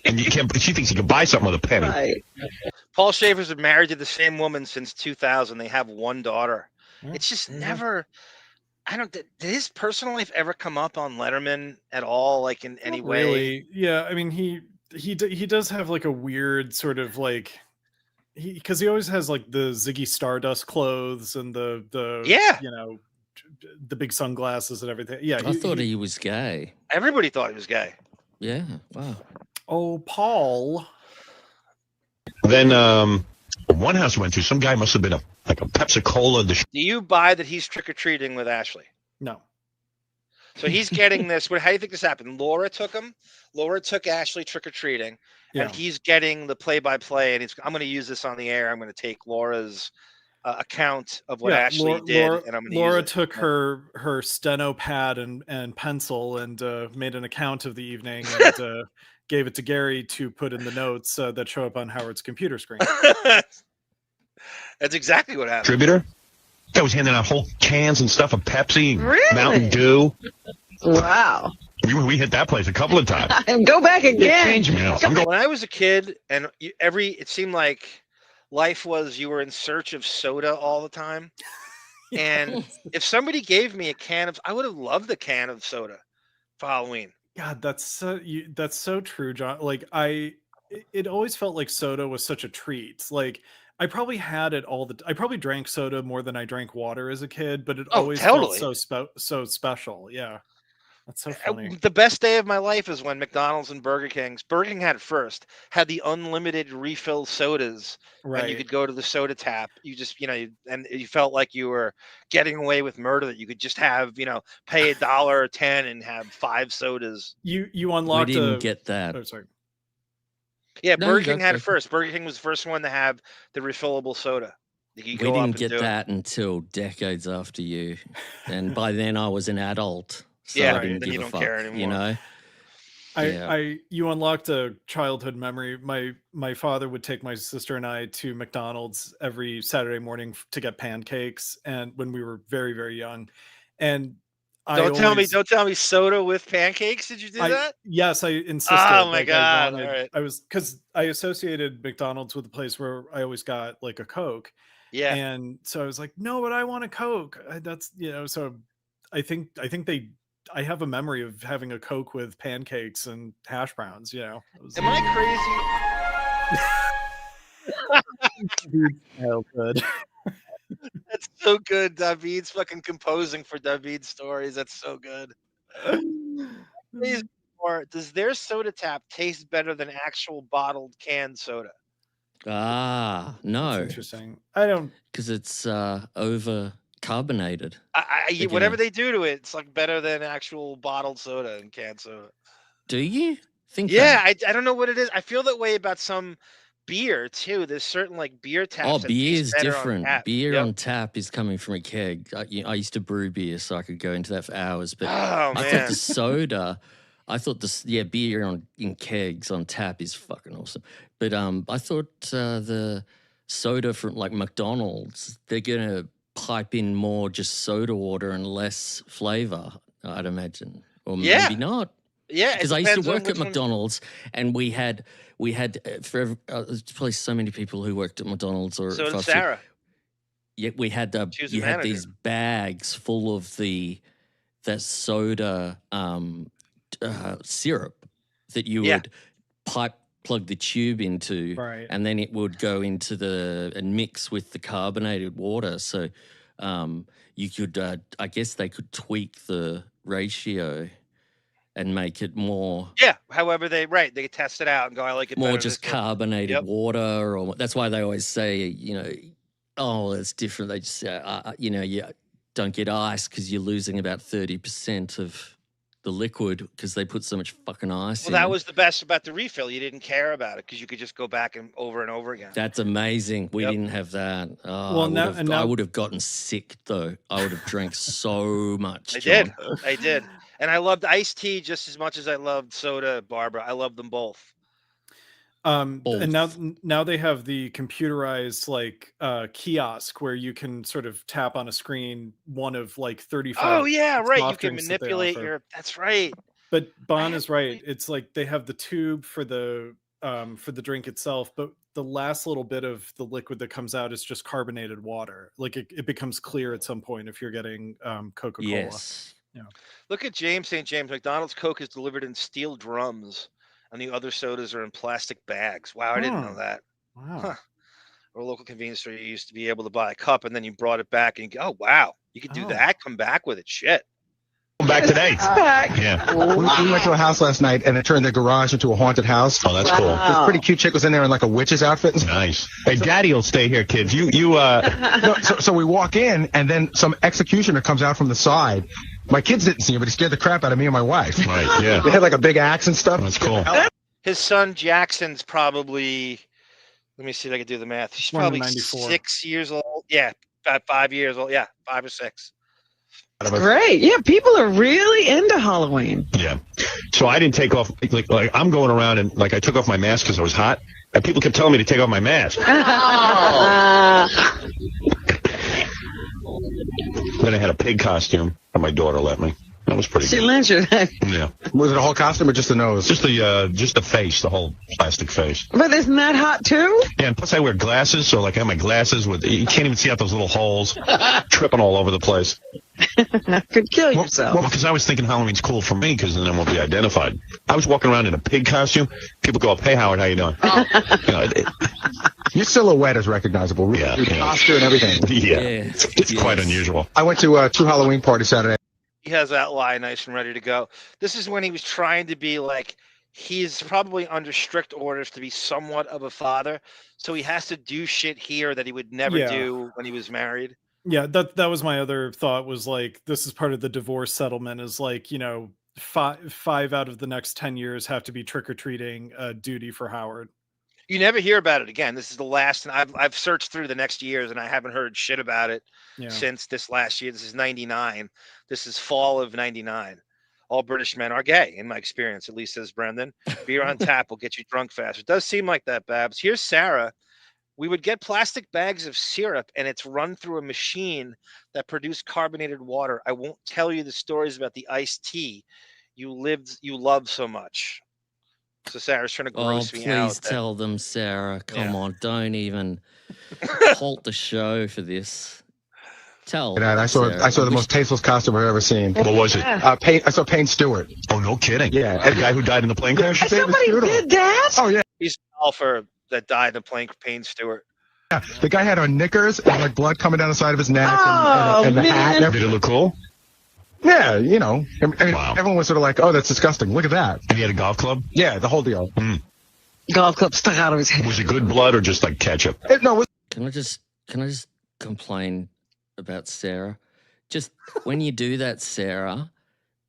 And you can't. She thinks you can buy something with a penny. Right. Paul Schaefer's been married to the same woman since 2000. They have one daughter. It's just never. Did his personal life ever come up on Letterman at all? Like in any way? Really? Yeah. I mean, he does have like a weird sort of like. Because he always has like the Ziggy Stardust clothes and the the big sunglasses and everything. Yeah, I thought he was gay. Everybody thought he was gay. Yeah. Wow. Oh, Paul. Then one house we went to, some guy must have been a Pepsi-Cola. Do you buy that he's trick-or-treating with Ashley? No. So he's getting this. How do you think this happened? Laura took him. Laura took Ashley trick-or-treating, and he's getting the play-by-play. And I'm going to use this on the air. I'm going to take Laura's account of what Ashley did, and I'm going to Laura use it. took her steno pad and pencil and made an account of the evening and gave it to Gary to put in the notes that show up on Howard's computer screen. That's exactly what happened. Distributor? Guy was handing out whole cans and stuff of Pepsi, Really? Mountain Dew. Wow. We hit that place a couple of times. And go back again. Change me out. I'm going. When I was a kid, and it seemed like life was you were in search of soda all the time. And if somebody gave me a can of, I would have loved a can of soda for Halloween. God, that's so true, John. Like it always felt like soda was such a treat. Like I probably had it I probably drank soda more than I drank water as a kid, but it always felt so special. Yeah. That's so funny. The best day of my life is when McDonald's and Burger King had it first, had the unlimited refill sodas. Right. And you could go to the soda tap. You just, and you felt like you were getting away with murder, that you could just have, pay $1.10 and have 5 sodas. You unlocked We didn't get that. Oh, sorry. Yeah, No, Burger you King got had it that. first. Burger King was the first one to have the refillable soda. We didn't get that until decades after you. And by then I was an adult. So Yeah, I didn't then give you a don't fuck, care anymore. You unlocked a childhood memory. My father would take my sister and I to McDonald's every Saturday morning to get pancakes, and when we were very, very young. And Don't tell me soda with pancakes. Did you do that? Yes, I insisted. Oh my God. All right. I was, because I associated McDonald's with a place where I always got like a Coke. Yeah. And so I was like, no, but I want a Coke. That's, so I think I have a memory of having a Coke with pancakes and hash browns, It was, Am I crazy? childhood. That's so good. David's fucking composing for David's stories. That's so good. Please, or does their soda tap taste better than actual bottled canned soda? Ah, no. That's interesting. I don't, because it's over carbonated. Whatever they do to it, it's like better than actual bottled soda and canned soda. Do you think? Yeah, that? I don't know what it is. I feel that way about some beer too. There's certain like beer taps. Oh, that beer taste is better on different. tap. Beer Yep. on tap is coming from a keg. I used to brew beer, so I could go into that for hours. But Oh, I man. thought the soda. Beer in kegs on tap is fucking awesome. But I thought the soda from like McDonald's, they're gonna pipe in more just soda water and less flavor, I'd imagine, or maybe not. Yeah, because I used to work at McDonald's, and we had there's probably so many people who worked at McDonald's or So did fast food. Sarah. Yeah, we had She was a you had manager. these bags full of that soda syrup that you would pipe plug the tube into, Right. and then it would go into and mix with the carbonated water. So you could, I guess they could tweak the ratio and make it more. Yeah, however they could test it out and go, I like it more better just this way. carbonated water, or that's why they always say, oh, it's different. They just say, you don't get ice because you're losing about 30% of the liquid because they put so much fucking ice in. Well, that was the best about the refill. You didn't care about it because you could just go back and over again. That's amazing. We didn't have that. Oh, Well, I would have gotten sick though. I would have drank so much. John. I did. And I loved iced tea just as much as I loved soda, Barbara. I loved them both. And now they have the computerized kiosk where you can sort of tap on a screen one of 35. Oh yeah, right. You soft can drinks that they manipulate offer. that's right. But Bon is right. It's like they have the tube for the drink itself, but the last little bit of the liquid that comes out is just carbonated water. Like it becomes clear at some point if you're getting Coca-Cola. Yes. Yeah. Look at James St. James. McDonald's Coke is delivered in steel drums, and the other sodas are in plastic bags. Wow, I didn't know that. Wow. Huh. Or a local convenience store, you used to be able to buy a cup, and then you brought it back, and you go, oh, wow, you could do that, come back with it. Shit. Back today. Yeah. We went to a house last night, and it turned the garage into a haunted house. Oh, that's cool. This pretty cute chick was in there in like a witch's outfit. Nice. Hey, Daddy will stay here, kids. So we walk in, and then some executioner comes out from the side. My kids didn't see him, but he scared the crap out of me and my wife. Right, yeah. They had like a big axe and stuff. That's cool. His son Jackson's probably, let me see if I can do the math. He's probably 6 years old. Yeah, about 5 years old. Yeah, 5 or 6. Great. Yeah, people are really into Halloween. Yeah. So I didn't take off, like I'm going around and I took off my mask because I was hot, and people kept telling me to take off my mask. Then I had a pig costume, and my daughter let me. That was pretty good. She lent you that. Yeah. Was it a whole costume or just the nose? Just the face, the whole plastic face. But isn't that hot too? Yeah, and plus I wear glasses, so I have my glasses you can't even see out those little holes, tripping all over the place. Could kill yourself. Well, because I was thinking Halloween's cool for me, because then I won't be identified. I was walking around in a pig costume. People go up, hey, Howard, how you doing? Your silhouette is recognizable. Yeah. Your posture and everything. Yeah. It's quite unusual. I went to 2 Halloween parties Saturday. He has that lie nice and ready to go. This is when he was trying to be he's probably under strict orders to be somewhat of a father. So he has to do shit here that he would never do when he was married. Yeah, that was my other thought, was this is part of the divorce settlement, is 5 out of the next 10 years have to be trick-or-treating duty for Howard. You never hear about it again. This is the last, and I've searched through the next years, and I haven't heard shit about it since this last year. This is 99. This is fall of 99. All British men are gay, in my experience, at least says Brendan. Beer on tap will get you drunk faster. It does seem like that, Babs. Here's Sarah. We would get plastic bags of syrup, and it's run through a machine that produced carbonated water. I won't tell you the stories about the iced tea you love so much. So Sarah's trying to gross me out. Please tell them, Sarah. Come on, don't even halt the show for this. Tell them, I saw the most tasteless costume I've ever seen. What was it? I saw Payne Stewart. Oh, no kidding. Yeah. The guy who died in the plane crash? Somebody did that? Oh, yeah. He's the golfer that died in the plane, Payne Stewart. Yeah, the guy had on knickers and blood coming down the side of his neck and the hat. And did it look cool? Yeah, I mean, everyone was sort of like, oh, that's disgusting. Look at that. And he had a golf club? Yeah, the whole deal. Golf club stuck out of his head. Was it good blood or just like ketchup? Can I just complain about Sarah? Just when you do that, Sarah,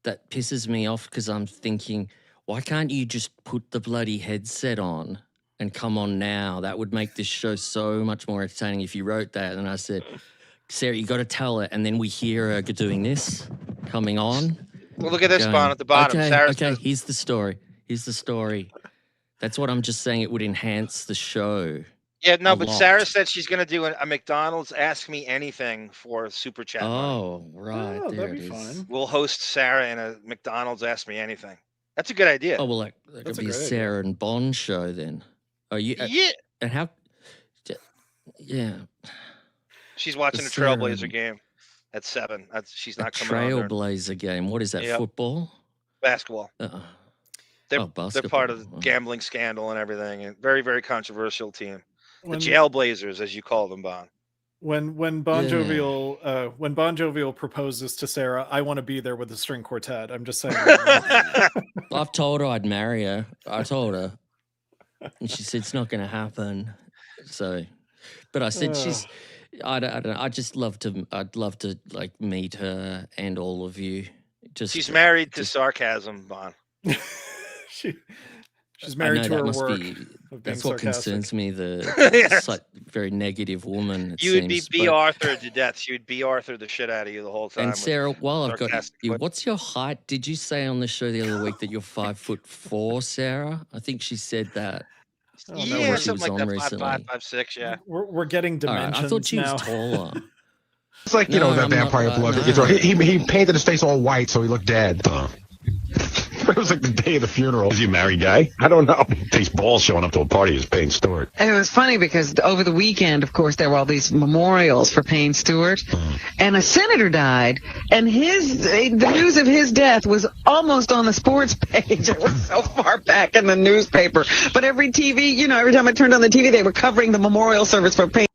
that pisses me off, because I'm thinking, why can't you just put the bloody headset on and come on now? That would make this show so much more entertaining if you wrote that. And I said, Sarah, you got to tell her. And then we hear her doing this, coming on. Well, look at this Bon at the bottom. Okay, here's the story. That's what I'm just saying. It would enhance the show. Yeah, no, but Sarah said she's going to do a McDonald's Ask Me Anything for Super Chat. Oh, right. Oh, there that'd it be is. fun. We'll host Sarah in a McDonald's Ask Me Anything. That's a good idea. Oh, well, that could be a Sarah and Bon show then. Oh, yeah. And how? Yeah. She's watching the Trailblazer game at 7. She's not coming on there. Trailblazer game. What is that? Yep. Football? Basketball. They're part of the gambling scandal and everything, and very, very controversial team. The Jailblazers, as you call them, Bon. When BonJovial proposes to Sarah, I want to be there with the string quartet. I'm just saying. I've told her I'd marry her. I told her, and she said it's not going to happen. So, but I said I don't know. I'd love to like meet her and all of you. She's married to sarcasm, Bon. She's married to her work. That's what concerns me. It's like very negative woman. You would be B. Arthur to death. She would be Arthur the shit out of you the whole time. And Sarah, while I've got you, what's your height? Did you say on the show the other week that you're 5'4", Sarah? I think she said that. Yeah, something like that. 5'5", 5'6", yeah. We're getting dimensions now. I thought she was taller. It's like, that vampire look. He painted his face all white so he looked dead. It was like the day of the funeral. Is he a married guy? I don't know. He takes balls showing up to a party as Payne Stewart. And it was funny because over the weekend, of course, there were all these memorials for Payne Stewart. And a senator died, and the news of his death was almost on the sports page. It was so far back in the newspaper. But every TV, every time I turned on the TV, they were covering the memorial service for Payne.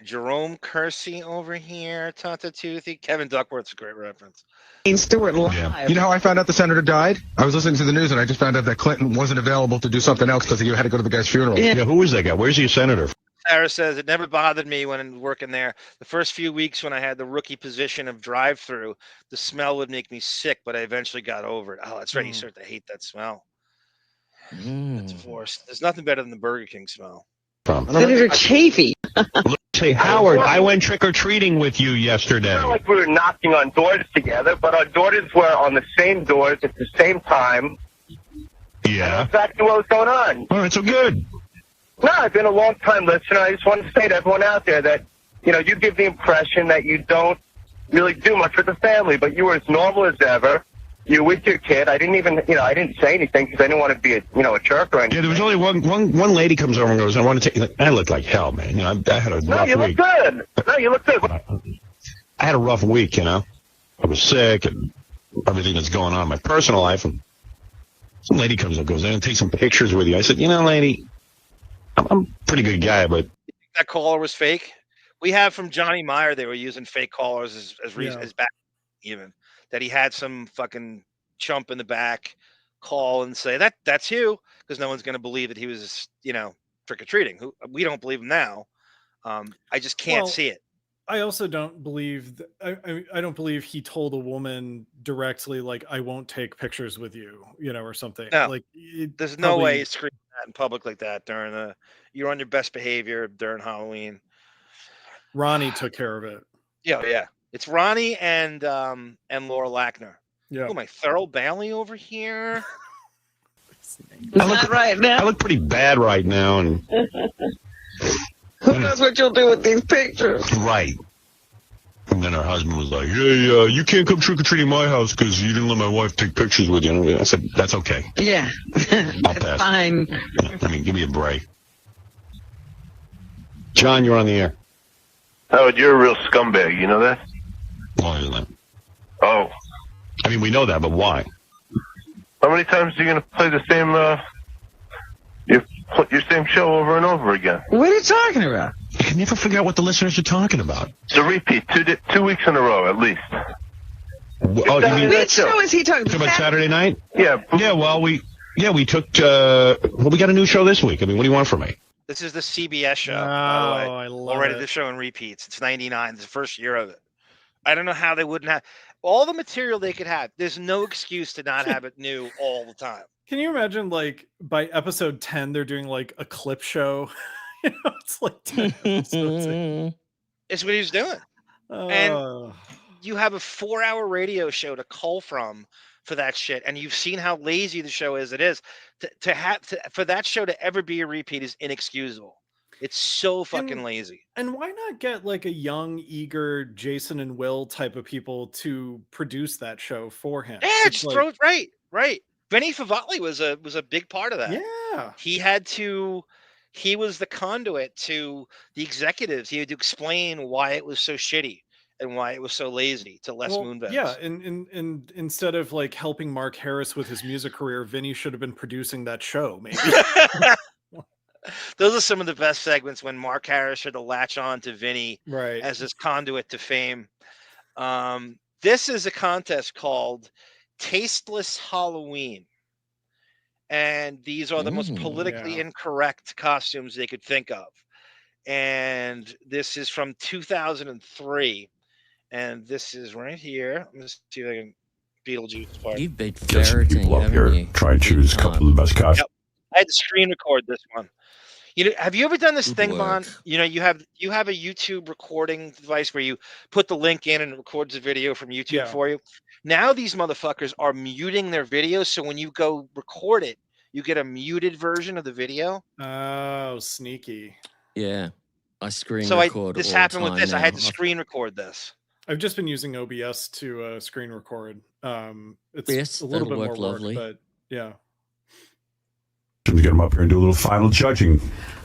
Jerome Kersey over here, Tata Toothy. Kevin Duckworth's a great reference. Payne Stewart live. Yeah. You know how I found out the senator died? I was listening to the news and I just found out that Clinton wasn't available to do something else because he had to go to the guy's funeral. Yeah, who is that guy? Where's he a senator? Sarah says, it never bothered me when working there. The first few weeks when I had the rookie position of drive-through, the smell would make me sick, but I eventually got over it. Oh, that's right. You start to hate that smell. It's forced. There's nothing better than the Burger King smell. Senator Chafee. Say, Howard, I went trick-or-treating with you yesterday. It's not like we were knocking on doors together, but our daughters were on the same doors at the same time. Yeah. Exactly what was going on. All right, so good. No, I've been a long-time listener. I just want to say to everyone out there that, you give the impression that you don't really do much with the family, but you were as normal as ever. You're with your kid. I didn't even, I didn't say anything because I didn't want to be a jerk or anything. Yeah, there was only one lady comes over and goes, I want to take, I look like hell, man. I had a rough week. No, you look good. No, you look good. I had a rough week, I was sick and everything that's going on in my personal life. And some lady comes up and goes, I'm going to take some pictures with you. I said, lady, I'm a pretty good guy, but. That caller was fake? We have from Johnny Meyer, they were using fake callers as back even. That he had some fucking chump in the back call and say that's you, because no one's going to believe that he was, trick-or-treating. We don't believe him now. I just can't see it. I also don't believe I don't believe he told a woman directly, like, I won't take pictures with you, or something. No, like, there's no way he's screaming that in public like that during you're on your best behavior during Halloween. Ronnie took care of it. Yeah. It's Ronnie and Laura Lackner. Yeah. Oh, my Thurl Bailey over here. I look pretty bad right now, and who knows what you'll do with these pictures? Right. And then her husband was like, "Hey, you can't come trick or treating my house because you didn't let my wife take pictures with you." And I said, "That's okay. Yeah, I'll pass. Fine. Give me a break." John, you're on the air. Howard, you're a real scumbag. You know that? Why is that? Oh. We know that, but why? How many times are you going to play the same, your same show over and over again? What are you talking about? I can never figure out what the listeners are talking about. It's a repeat, 2 weeks in a row, at least. Oh, you mean which show is he talking about? Saturday night? Yeah. Yeah, well, we took, we got a new show this week. What do you want from me? This is the CBS show, by the way. I love Already it. the show in repeats. It's 99. It's the first year of it. I don't know how they wouldn't have all the material they could have. There's no excuse to not have it new all the time. Can you imagine, like, by episode 10, they're doing like a clip show? It's like 10 episodes. It's what he's doing. And you have a 4-hour radio show to cull from for that shit, and you've seen how lazy the show is. It is for that show to ever be a repeat is inexcusable. It's so fucking lazy. And why not get like a young, eager Jason and Will type of people to produce that show for him? Yeah, just throw it right. Benny Favali was a big part of that. Yeah. He was the conduit to the executives. He had to explain why it was so shitty and why it was so lazy to Les Moonves. Yeah, and instead of like helping Mark Harris with his music career, Vinny should have been producing that show, maybe. Those are some of the best segments when Mark Harris should have latched on to Vinny right as his conduit to fame. This is a contest called Tasteless Halloween. And these are the most politically incorrect costumes they could think of. And this is from 2003. And this is right here. Let me see if I can Beetlejuice part. You've been Get some people ferreting, up here. haven't you? Try and choose a couple of the best costumes. Yep. I had to screen record this one. You know, have you ever done this thing, Bon? You know, you have a YouTube recording device where you put the link in and it records the video from YouTube for you. Now these motherfuckers are muting their videos, so when you go record it, you get a muted version of the video. Oh, sneaky. Yeah, I screen So record. this all happened the with time this. I now. had to screen record this. I've just been using OBS to screen record. It's Yes, a little bit that'll more work lovely. work, but yeah. Get them up here and do a little final judging.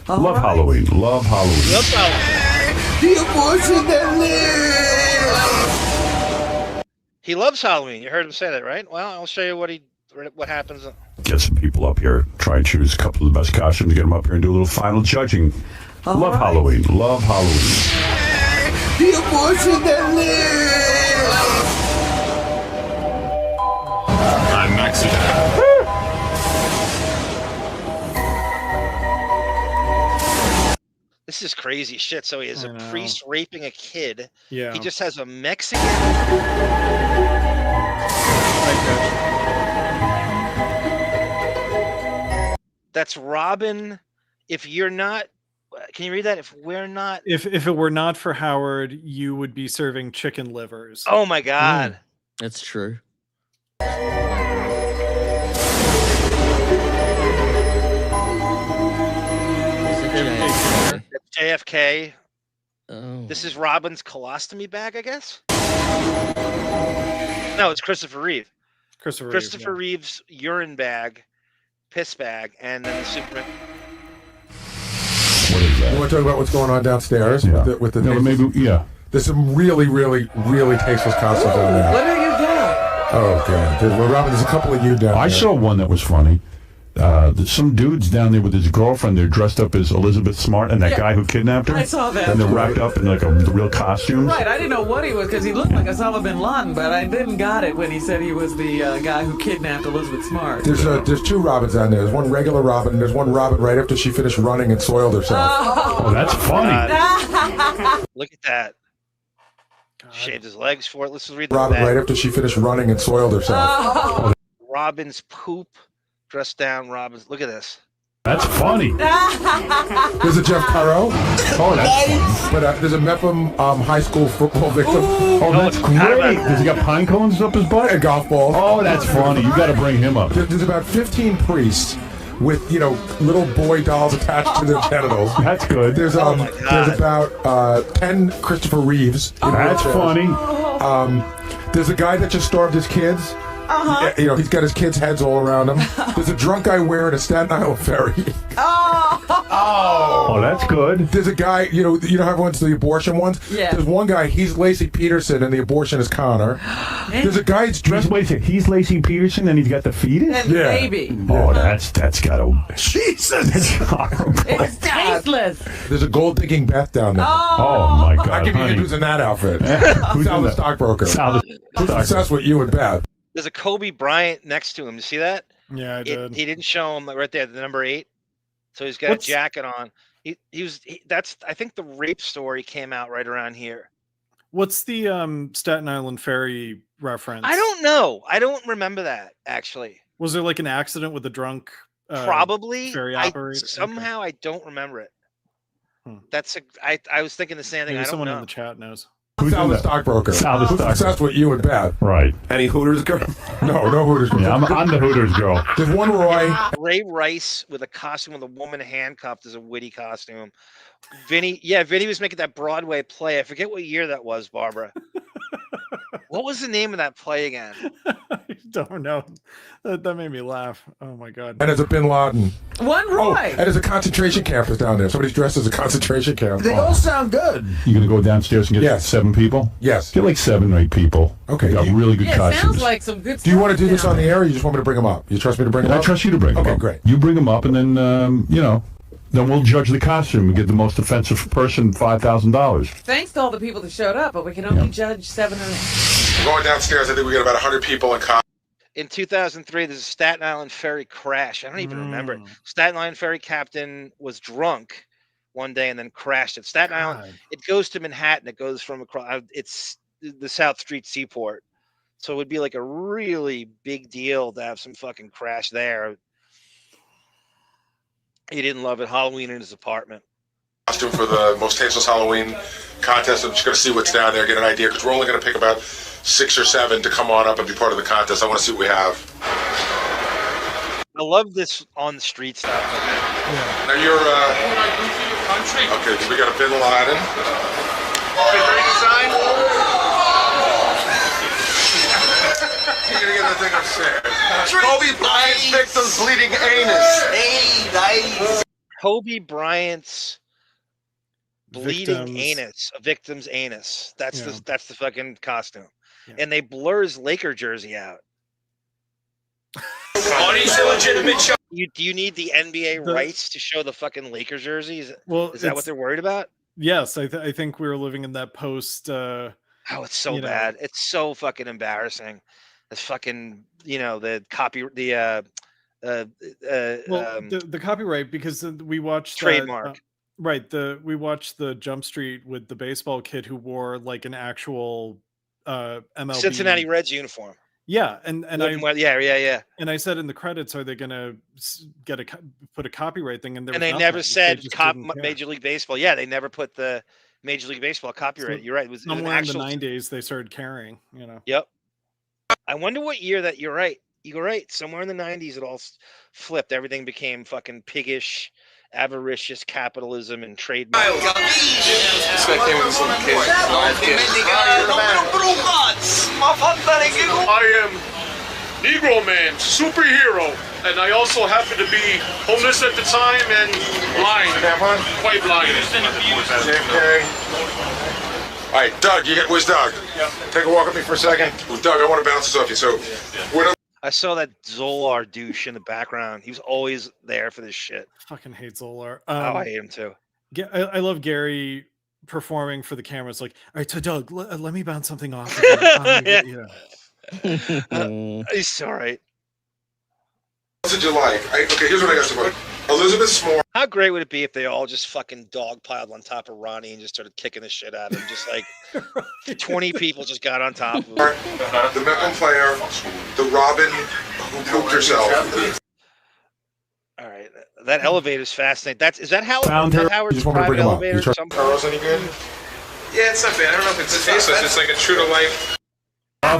Love Halloween. Love Halloween. Love Halloween. The abortion that lives. He loves Halloween. You heard him say that, right? Well, I'll show you what happens. Get some people up here. Try and choose a couple of the best costumes. Get them up here and do a little final judging. Love Halloween. Love Halloween. The abortion that lives. I'm Mexican. This is crazy shit. So he is a priest raping a kid. Yeah. He just has a Mexican. That's Robin. If you're not, can you read that? If we're not, If it were not for Howard, you would be serving chicken livers. oh my God. That's true. That's JFK. Oh. This is Robin's colostomy bag, I guess. No, it's Christopher Reeve. Christopher Reeve's urine bag, piss bag, and then the Superman. You want to talk about what's going on downstairs with the No, maybe, There's some really, really, really tasteless costumes down there. What are you doing? Oh, God. Robin, there's a couple of you down there. I saw one that was funny. There's some dude's down there with his girlfriend. They're dressed up as Elizabeth Smart and that guy who kidnapped her. I saw that. And they're wrapped up in like a real costume. Right, I didn't know what he was because he looked like Osama bin Laden, but I didn't got it when he said he was the guy who kidnapped Elizabeth Smart. There's two Robins down there. There's one regular Robin, and there's one Robin right after she finished running and soiled herself. Oh, that's funny. Look at that. Shaved his legs for it. Let's read the Robin bag. right after she finished running and soiled herself. Robin's poop. Dressed down Robin's. Look at this. That's funny. There's a Jeff Caro. Oh, that's funny. But there's a Mepham high school football victim. Oh, that's great. Does he got pine cones up his butt? And golf balls. Oh, that's funny. You got to bring him up. There's about 15 priests with, little boy dolls attached to their genitals. That's good. There's about 10 Christopher Reeves. That's funny. There's a guy that just starved his kids. He's got his kids' heads all around him. There's a drunk guy wearing a Staten Island ferry. Oh, that's good. There's a guy, you know how everyone's the abortion ones? Yeah. There's one guy, he's Lacey Peterson, and the abortion is Connor. There's a guy that's dressed. Wait a second. He's Lacey Peterson, and he's got the fetus. And the baby. Oh, that's got to. Jesus, that's horrible. It's tasteless. There's a gold-digging Beth down there. Oh my God! I can be who's in that outfit. Sal the stockbroker. Who's obsessed with you and Beth? There's a Kobe Bryant next to him. You see that? Yeah, I did. He didn't show him right there, the number 8. So he's got a jacket on. That's I think the rape story came out right around here. What's the Staten Island ferry reference? I don't know. I don't remember that actually. Was there like an accident with a drunk probably ferry operator? Somehow I don't remember it. I was thinking the same thing. Maybe I don't someone know. in the chat knows. Who's Sal the stockbroker? Sal the Who's stockbroker. obsessed with you and Beth? Right. Any Hooters girl? No Hooters girl. Yeah, I'm the Hooters girl. There's one Roy. Ray Rice with a costume with a woman handcuffed is a witty costume. Vinny was making that Broadway play. I forget what year that was, Barbara. What was the name of that play again? don't know. That made me laugh. Oh my god. And there's a Bin Laden. One Oh, Roy. and there's a concentration camp that's down there. Somebody's dressed as a concentration camp. They all sound good. You gonna go downstairs and get 7 people? Yes. Get like 7 or 8 people. Okay. Got really good Yeah, it costumes. sounds like some good Do you stuff want to do this down on the air, or you just want me to bring them up? You trust me to bring them I up? trust you to bring them Okay, up. great. You bring them up, and then then we'll judge the costume and give the most offensive person $5,000. Thanks to all the people that showed up, but we can only judge 7 or 8. Going downstairs, I think we got about 100 people in costume. In 2003, there's a Staten Island ferry crash. I don't even remember it. Staten Island ferry captain was drunk one day and then crashed at Staten Island. It goes to Manhattan. It goes from across. It's the South Street Seaport. So it would be like a really big deal to have some fucking crash there. He didn't love it. Halloween in his apartment. Costume for the most tasteless Halloween contest. I'm just going to see what's down there, get an idea, because we're only going to pick about 6 or 7 to come on up and be part of the contest. I want to see what we have. I love this on the street stuff. Now you're, okay, so we got a Bin Laden. Okay, ready to sign? You're going to get that thing upstairs. Kobe Bryant's victim's bleeding anus. Hey, nice. Kobe Bryant's bleeding Victims. anus, a victim's anus. That's Yeah. the fucking costume. And they blur his Laker jersey out. Do you need the NBA rights to show the fucking Laker jersey? Is that it's- what they're worried about? Yes, I think we were living in that post. Oh, it's so bad. It's so fucking embarrassing. It's fucking, the copy, the copyright, because we watched trademark. We watched the Jump Street with the baseball kid who wore like an actual MLB Cincinnati Reds uniform. Yeah, and yeah. And I said in the credits, are they gonna put a copyright thing in there? And they never said Major League Baseball. Yeah, they never put the Major League Baseball copyright. So You're right. It was somewhere in the 90s they started carrying. Yep. I wonder what year that. You're right. You're right. Somewhere in the 90s, it all flipped. Everything became fucking piggish, avaricious capitalism and trademark. This guy came with this little kid. I am Negro Man, superhero, and I also happen to be homeless at the time and blind, quite blind. All right, Doug, where's Doug? Take a walk with me for a second. Well, Doug, I want to bounce this off you. So, I saw that Zolar douche in the background. He was always there for this shit. Fucking hate Zolar. I hate him too. I love Gary performing for the camera. It's like, all right, so Doug, let me bounce something off. Of He's all right. what did you like? Okay, here's what I got to say. Elizabeth Smore. How great would it be if they all just fucking dogpiled on top of Ronnie and just started kicking the shit out of him? Just like 20 people just got on top of him. The Metlin player, the Robin who pooped herself. All right, that elevator's fascinating. Is that how Found her. Howard's You just want me to private bring him up. elevator? You trust Some- Carl's any good? Yeah, it's not bad. I don't know if it's tasteless. It's like a true to life. I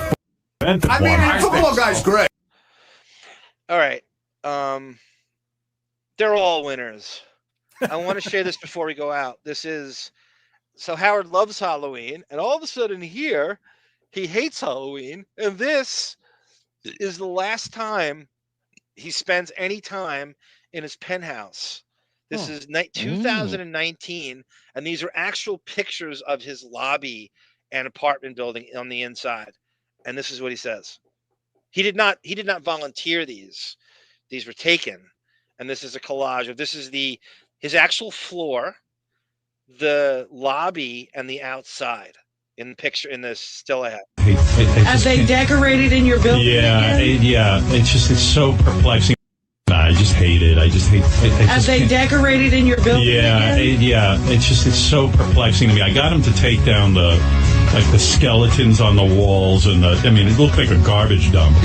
mean, the football guy's great. All right. They're all winners. I want to share this before we go out. So Howard loves Halloween, and all of a sudden here, he hates Halloween, and this is the last time he spends any time in his penthouse. This is 2019, and these are actual pictures of his lobby and apartment building on the inside. And this is what he says. He did not volunteer these. These were taken. And this is a collage of his actual floor, the lobby, and the outside in the picture in this still I have. Are they decorated in your building? Yeah, it's so perplexing. I just hate it. I just hate it. Are they decorated in your building? Yeah, it's so perplexing to me. I got him to take down the skeletons on the walls and it looked like a garbage dump.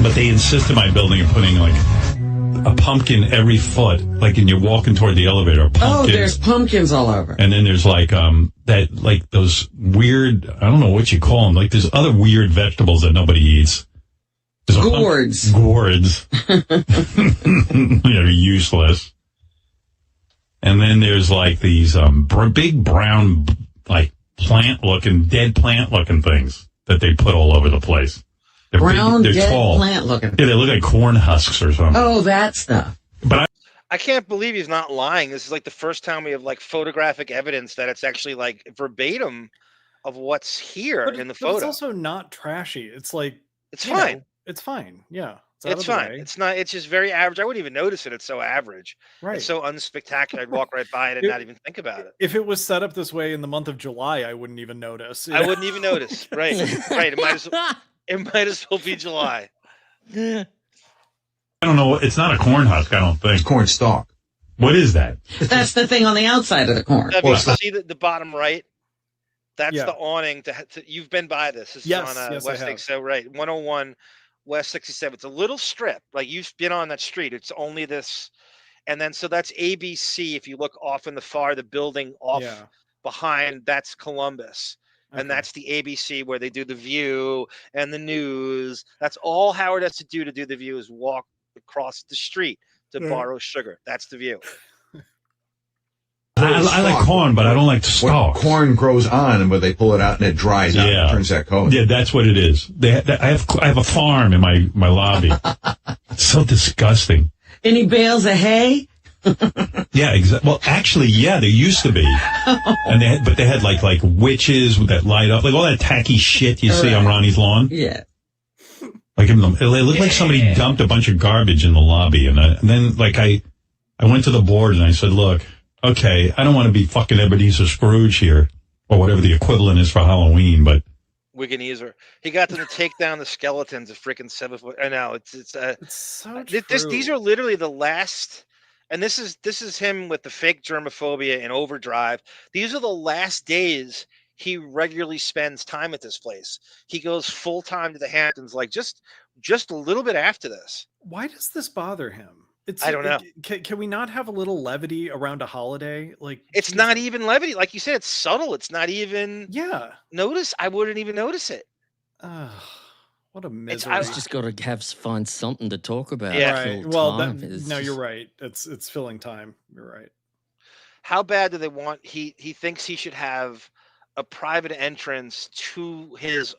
But they insist in my building of putting like a pumpkin every foot, like when you're walking toward the elevator. Oh, there's pumpkins all over. And then there's like those weird, I don't know what you call them, like there's other weird vegetables that nobody eats. Gourds. Gourds. They're useless. And then there's like these big brown, like dead plant looking things that they put all over the place. Brown, they're dead tall. plant looking. Yeah, they look like corn husks or something. Oh, that stuff. But I can't believe he's not lying. This is like the first time we have like photographic evidence that it's actually like verbatim of what's here in the But photo. it's also not trashy. It's like It's fine. It's fine. Yeah. It's fine. It's not. It's just very average. I wouldn't even notice it. It's so average. Right. It's so unspectacular. I'd walk right by it and not even think about it. If it was set up this way in the month of July, I wouldn't even notice. I wouldn't even notice. Right. Right. It might as well be July. I don't know. It's not a corn husk, I don't think. It's corn stalk. What is that? That's the thing on the outside of the corn. Now, you see the bottom right? That's Yeah. the awning. You've been by this. This Yes, is on yes, I West have. 67. Right. 101 West 67. It's a little strip. Like you've been on that street. It's only this. And then so that's ABC. If you look off in the far, the building off Yeah. behind, that's Columbus. And that's the ABC where they do the View and the news. That's all Howard has to do the View is walk across the street to borrow sugar. That's the View. I like corn, but I don't like stalks. Corn grows on, but they pull it out and it dries out and turns that color. Yeah, that's what it is. I have a farm in my lobby. It's so disgusting. Any bales of hay? Yeah, exactly. Well, actually, yeah, there used to be, and they had like witches that light up, like all that tacky shit you see on Ronnie's lawn. Yeah. Like it looked like somebody dumped a bunch of garbage in the lobby, and then like I went to the board and I said, look, okay, I don't want to be fucking Ebenezer Scrooge here, or whatever the equivalent is for Halloween, but. Wiganeezer. He got them to take down the skeletons of freaking 7 foot. I know it's so these are literally the last. And this is him with the fake germophobia in overdrive. These are the last days he regularly spends time at this place. He goes full time to the Hamptons, like just a little bit after this. Why does this bother him? I don't know. Can we not have a little levity around a holiday? Like it's not even levity, like you said. It's subtle. It's not even. Yeah. Notice. I wouldn't even notice it. What a misery. I've just got to find something to talk about. Yeah. Right. Well, you're right. It's filling time. You're right. How bad do they want? He thinks he should have a private entrance to his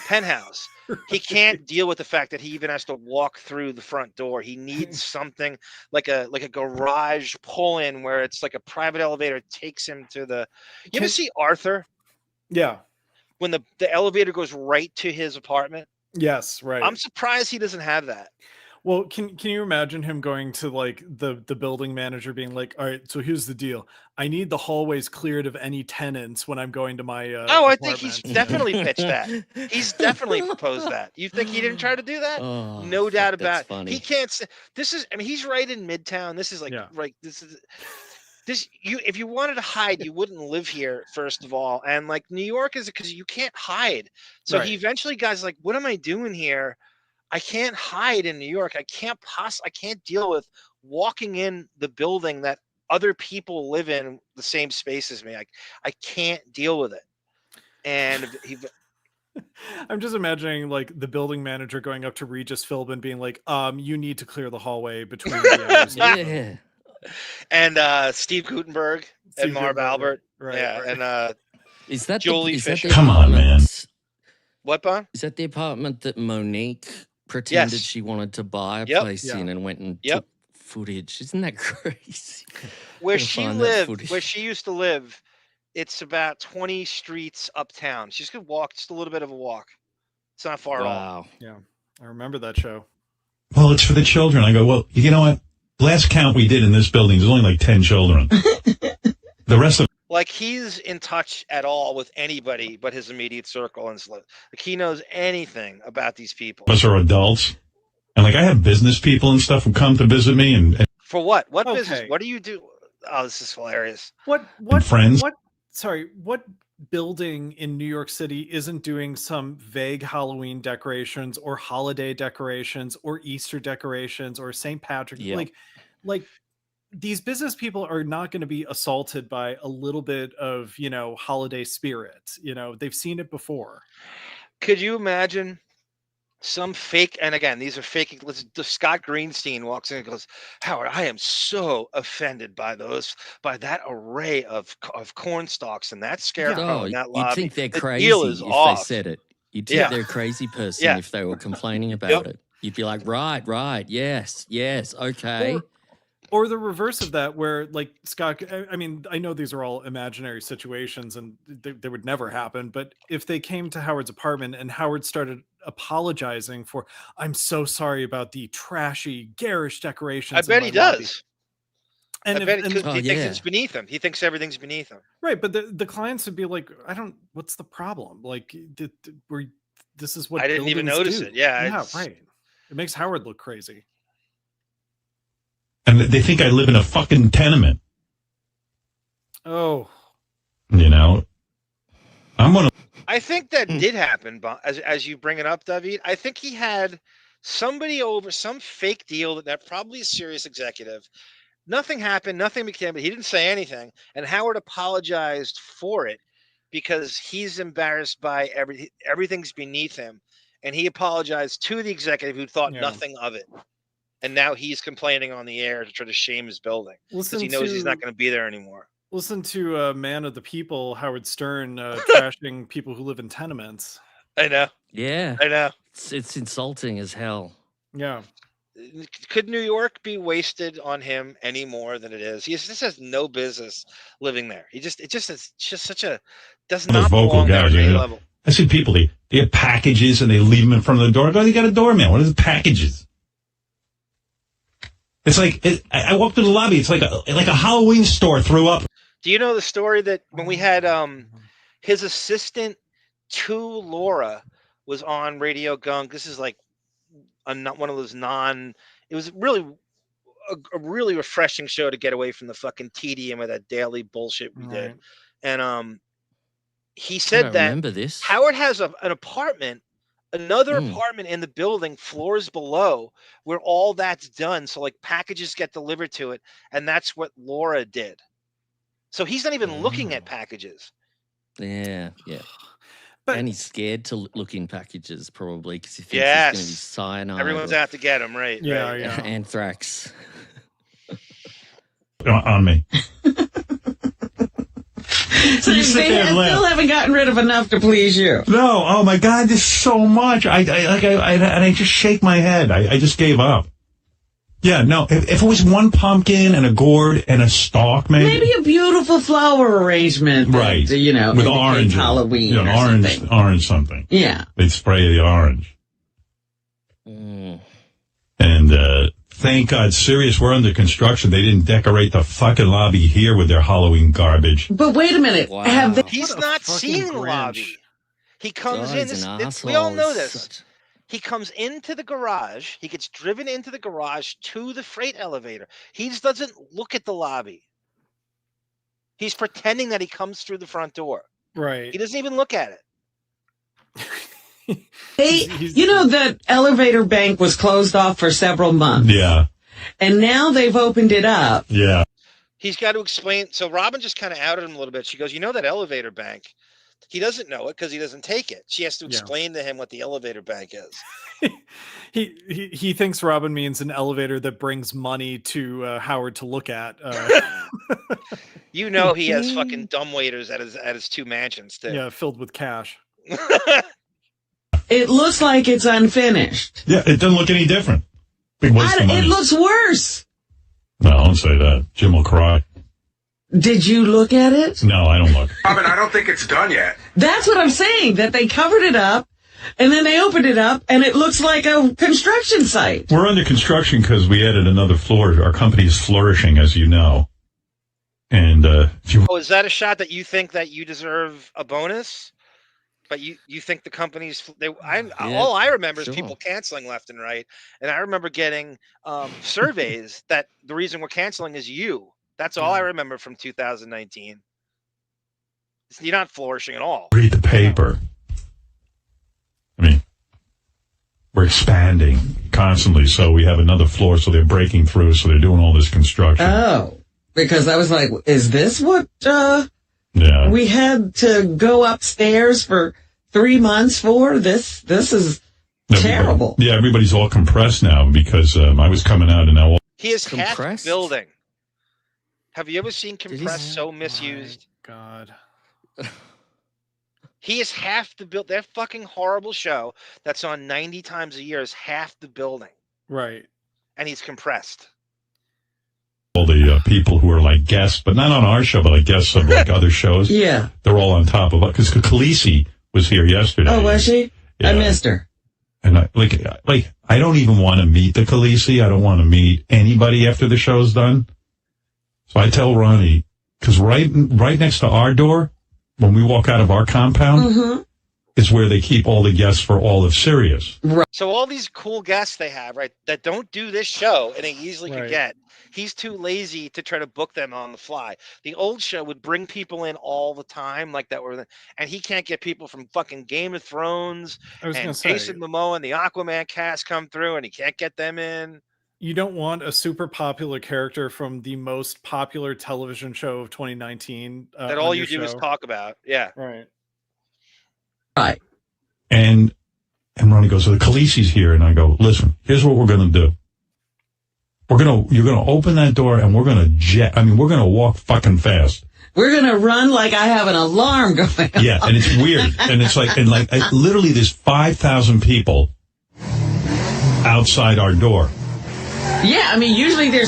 penthouse. He can't deal with the fact that he even has to walk through the front door. He needs something like a garage pull-in where it's like a private elevator takes him to the. You ever see Arthur? Yeah. When the elevator goes right to his apartment. Yes, right. I'm surprised he doesn't have that. Well, can you imagine him going to like the building manager being like, all right, so here's the deal. I need the hallways cleared of any tenants when I'm going to my I think he's definitely pitched that. He's definitely proposed that. You think he didn't try to do that? Oh, no doubt about it. funny. He can't say this is. I mean, he's right in Midtown. This is like right. This is. This if you wanted to hide, you wouldn't live here, first of all. And like New York is because you can't hide. So he eventually got like, what am I doing here? I can't hide in New York. I can't deal with walking in the building that other people live in the same space as me. I can't deal with it. And I'm just imagining like the building manager going up to Regis Philbin being like, you need to clear the hallway between the hours. Yeah. And Steve Gutenberg and Marv Albert. Right, yeah. right. And Is that Jolie Fisher. Come on, man. What, Bon? Is that the apartment that Monique pretended she wanted to buy a place in and went and took footage? Isn't that crazy? Where she lived, where she used to live, it's about 20 streets uptown. She's gonna walk, just a little bit of a walk. It's not far at all. Yeah, I remember that show. Well, it's for the children. I go, well, you know what? Last count we did in this building, there's only like 10 children. The rest of Like he's in touch at all with anybody but his immediate circle, and like he knows anything about these people. us are adults. And like I have business people and stuff who come to visit me and For what? What business? What do you do? Oh, this is hilarious. What friends. What building in New York City isn't doing some vague Halloween decorations or holiday decorations or Easter decorations or St. Patrick? Like these business people are not going to be assaulted by a little bit of, holiday spirit. They've seen it before. Could you imagine some fake, and again, these are fake. Scott Greenstein walks in and goes, Howard, I am so offended by that array of corn stalks and that scarecrow in that lobby. You'd think they're The crazy deal is if off. they said it. You'd think they're a crazy person if they were complaining about it. You'd be like, right, yes, okay. Or the reverse of that, where like Scott, I mean, I know these are all imaginary situations and they would never happen, but if they came to Howard's apartment and Howard started apologizing for, I'm so sorry about the trashy, garish decorations. I bet he does. And I bet he thinks it's beneath him. He thinks everything's beneath him. Right, but the clients would be like, what's the problem? Like, this is what I didn't even notice it. Yeah, right. It makes Howard look crazy. And they think I live in a fucking tenement. Oh. You know? I think that did happen, as you bring it up, Davyd. I think he had somebody over, some fake deal that probably a serious executive. Nothing happened. Nothing became, but he didn't say anything. And Howard apologized for it because he's embarrassed by everything's beneath him. And he apologized to the executive who thought nothing of it. And now he's complaining on the air to try to shame his building because he knows he's not going to be there anymore. Listen to Man of the People, Howard Stern, trashing people who live in tenements. I know. Yeah. I know. It's insulting as hell. Yeah. Could New York be wasted on him any more than it is? He just has no business living there. It's just such a does not belong there at any level. I see people, they have packages and they leave them in front of the door. They got a doorman. What are the packages? It's like, I walked through the lobby. It's like a Halloween store threw up. Do you know the story that when we had his assistant to Laura was on Radio Gunk? This is like one of those it was really a really refreshing show to get away from the fucking tedium of that daily bullshit we did. And he said that Howard has an apartment, another apartment in the building, floors below, where all that's done. So like packages get delivered to it, and that's what Laura did. So he's not even looking at packages. Yeah. And he's scared to look in packages probably because he thinks it's going to be cyanide. Everyone's out to get him, right? Yeah. Anthrax. On me. So they still haven't gotten rid of enough to please you. No, oh my God, there's so much. I just shake my head. I just gave up. Yeah, no. If it was one pumpkin and a gourd and a stalk, maybe a beautiful flower arrangement, right? That, with orange, Halloween, orange something. Yeah, they'd spray the orange. And thank God, Sirius, we're under construction. They didn't decorate the fucking lobby here with their Halloween garbage. But wait a minute. Wow. He's not seeing the lobby. He comes in. We all know this. He comes into the garage. He gets driven into the garage to the freight elevator. He just doesn't look at the lobby. He's pretending that he comes through the front door. Right. He doesn't even look at it. That elevator bank was closed off for several months. Yeah. And now they've opened it up. Yeah. He's got to explain. So Robin just kind of outed him a little bit. She goes, that elevator bank? He doesn't know it because he doesn't take it. She has to explain to him what the elevator bank is. He thinks Robin means an elevator that brings money to Howard to look at. He has fucking dumbwaiters at his two mansions too. Yeah, filled with cash. It looks like it's unfinished. Yeah, it doesn't look any different. It looks worse. No, don't say that. Jim will cry. Did you look at it? No, I don't look. Robin, I don't think it's done yet. That's what I'm saying, that they covered it up, and then they opened it up, and it looks like a construction site. We're under construction because we added another floor. Our company is flourishing, as you know. And is that a shot that you think that you deserve a bonus? But you think the companies all I remember is people canceling left and right, and I remember getting surveys that the reason we're canceling is you. That's all I remember from 2019. You're not flourishing at all. Read the paper. I mean, we're expanding constantly, so we have another floor, so they're breaking through, so they're doing all this construction. Oh, because I was like, is this what we had to go upstairs for 3 months for? This is terrible. Yeah, everybody's all compressed now because I was coming out and now he is half the building. Have you ever seen compressed so misused? God. He is half the build. That fucking horrible show that's on 90 times a year is half the building. Right. And he's compressed. All the people who are like guests, but not on our show, but like guests of like other shows. Yeah. They're all on top of it. Because Khaleesi was here yesterday. Oh, was she? Yeah. I missed her. And I don't even want to meet the Khaleesi. I don't want to meet anybody after the show's done. So I tell Ronnie, because right next to our door, when we walk out of our compound, is where they keep all the guests for all of Sirius. Right. So all these cool guests they have, right, that don't do this show and they easily could get. He's too lazy to try to book them on the fly. The old show would bring people in all the time, like that and he can't get people from fucking Game of Thrones and Jason Momoa and the Aquaman cast come through, and he can't get them in. You don't want a super popular character from the most popular television show of 2019 that all you do is talk about. Yeah. Right. Right. And Ronnie goes, so the Khaleesi's here. And I go, listen, here's what we're going to do. You're going to open that door and we're going to walk fucking fast. We're going to run like I have an alarm going on. Yeah. And it's weird. And it's literally there's 5,000 people outside our door. Yeah, I mean, usually they're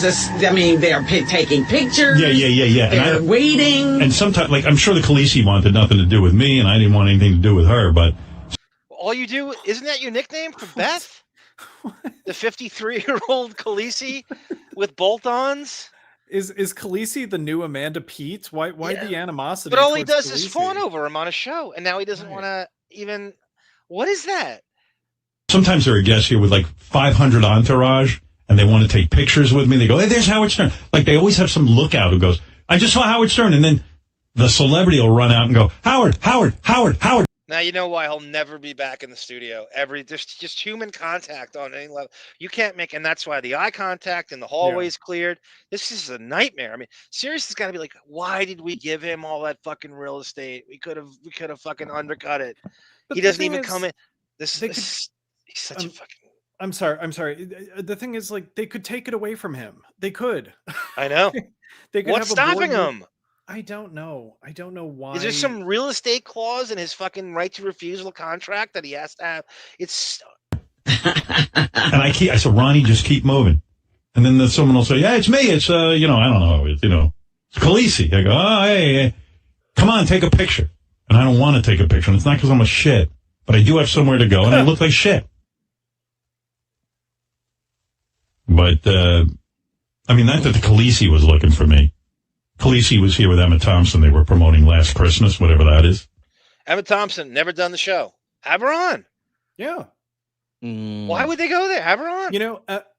taking pictures. Yeah. They're waiting. And sometimes, like, I'm sure the Khaleesi wanted nothing to do with me, and I didn't want anything to do with her, but... All you do, isn't that your nickname for Beth? The 53-year-old Khaleesi with bolt-ons? Is Khaleesi the new Amanda Peet? Why the animosity? But all he does Khaleesi? is fawn over him on a show, and now he doesn't want to even... What is that? Sometimes there are guests here with, like, 500 entourage, and they want to take pictures with me. They go, hey, there's Howard Stern. Like, they always have some lookout who goes, I just saw Howard Stern. And then the celebrity will run out and go, Howard. Now you know why he'll never be back in the studio. Just human contact on any level. You can't make, and that's why the eye contact in the hallway's cleared. This is a nightmare. I mean, Sirius has got to be like, why did we give him all that fucking real estate? We could have fucking undercut it. But he doesn't even come in. He's such a fucking... I'm sorry. The thing is, like, they could take it away from him. They could. I know. They could What's stopping him? I don't know why. Is there some real estate clause in his fucking right to refusal contract that he has to have? It's. And I said, Ronnie, just keep moving. And then someone will say, yeah, it's me. It's, I don't know. It's Khaleesi. I go, oh, hey, come on, take a picture. And I don't want to take a picture. And it's not because I'm a shit, but I do have somewhere to go, and I look like shit. But, not that the Khaleesi was looking for me. Khaleesi was here with Emma Thompson. They were promoting Last Christmas, whatever that is. Emma Thompson, never done the show. Have her on. Yeah. Why would they go there? Have her on.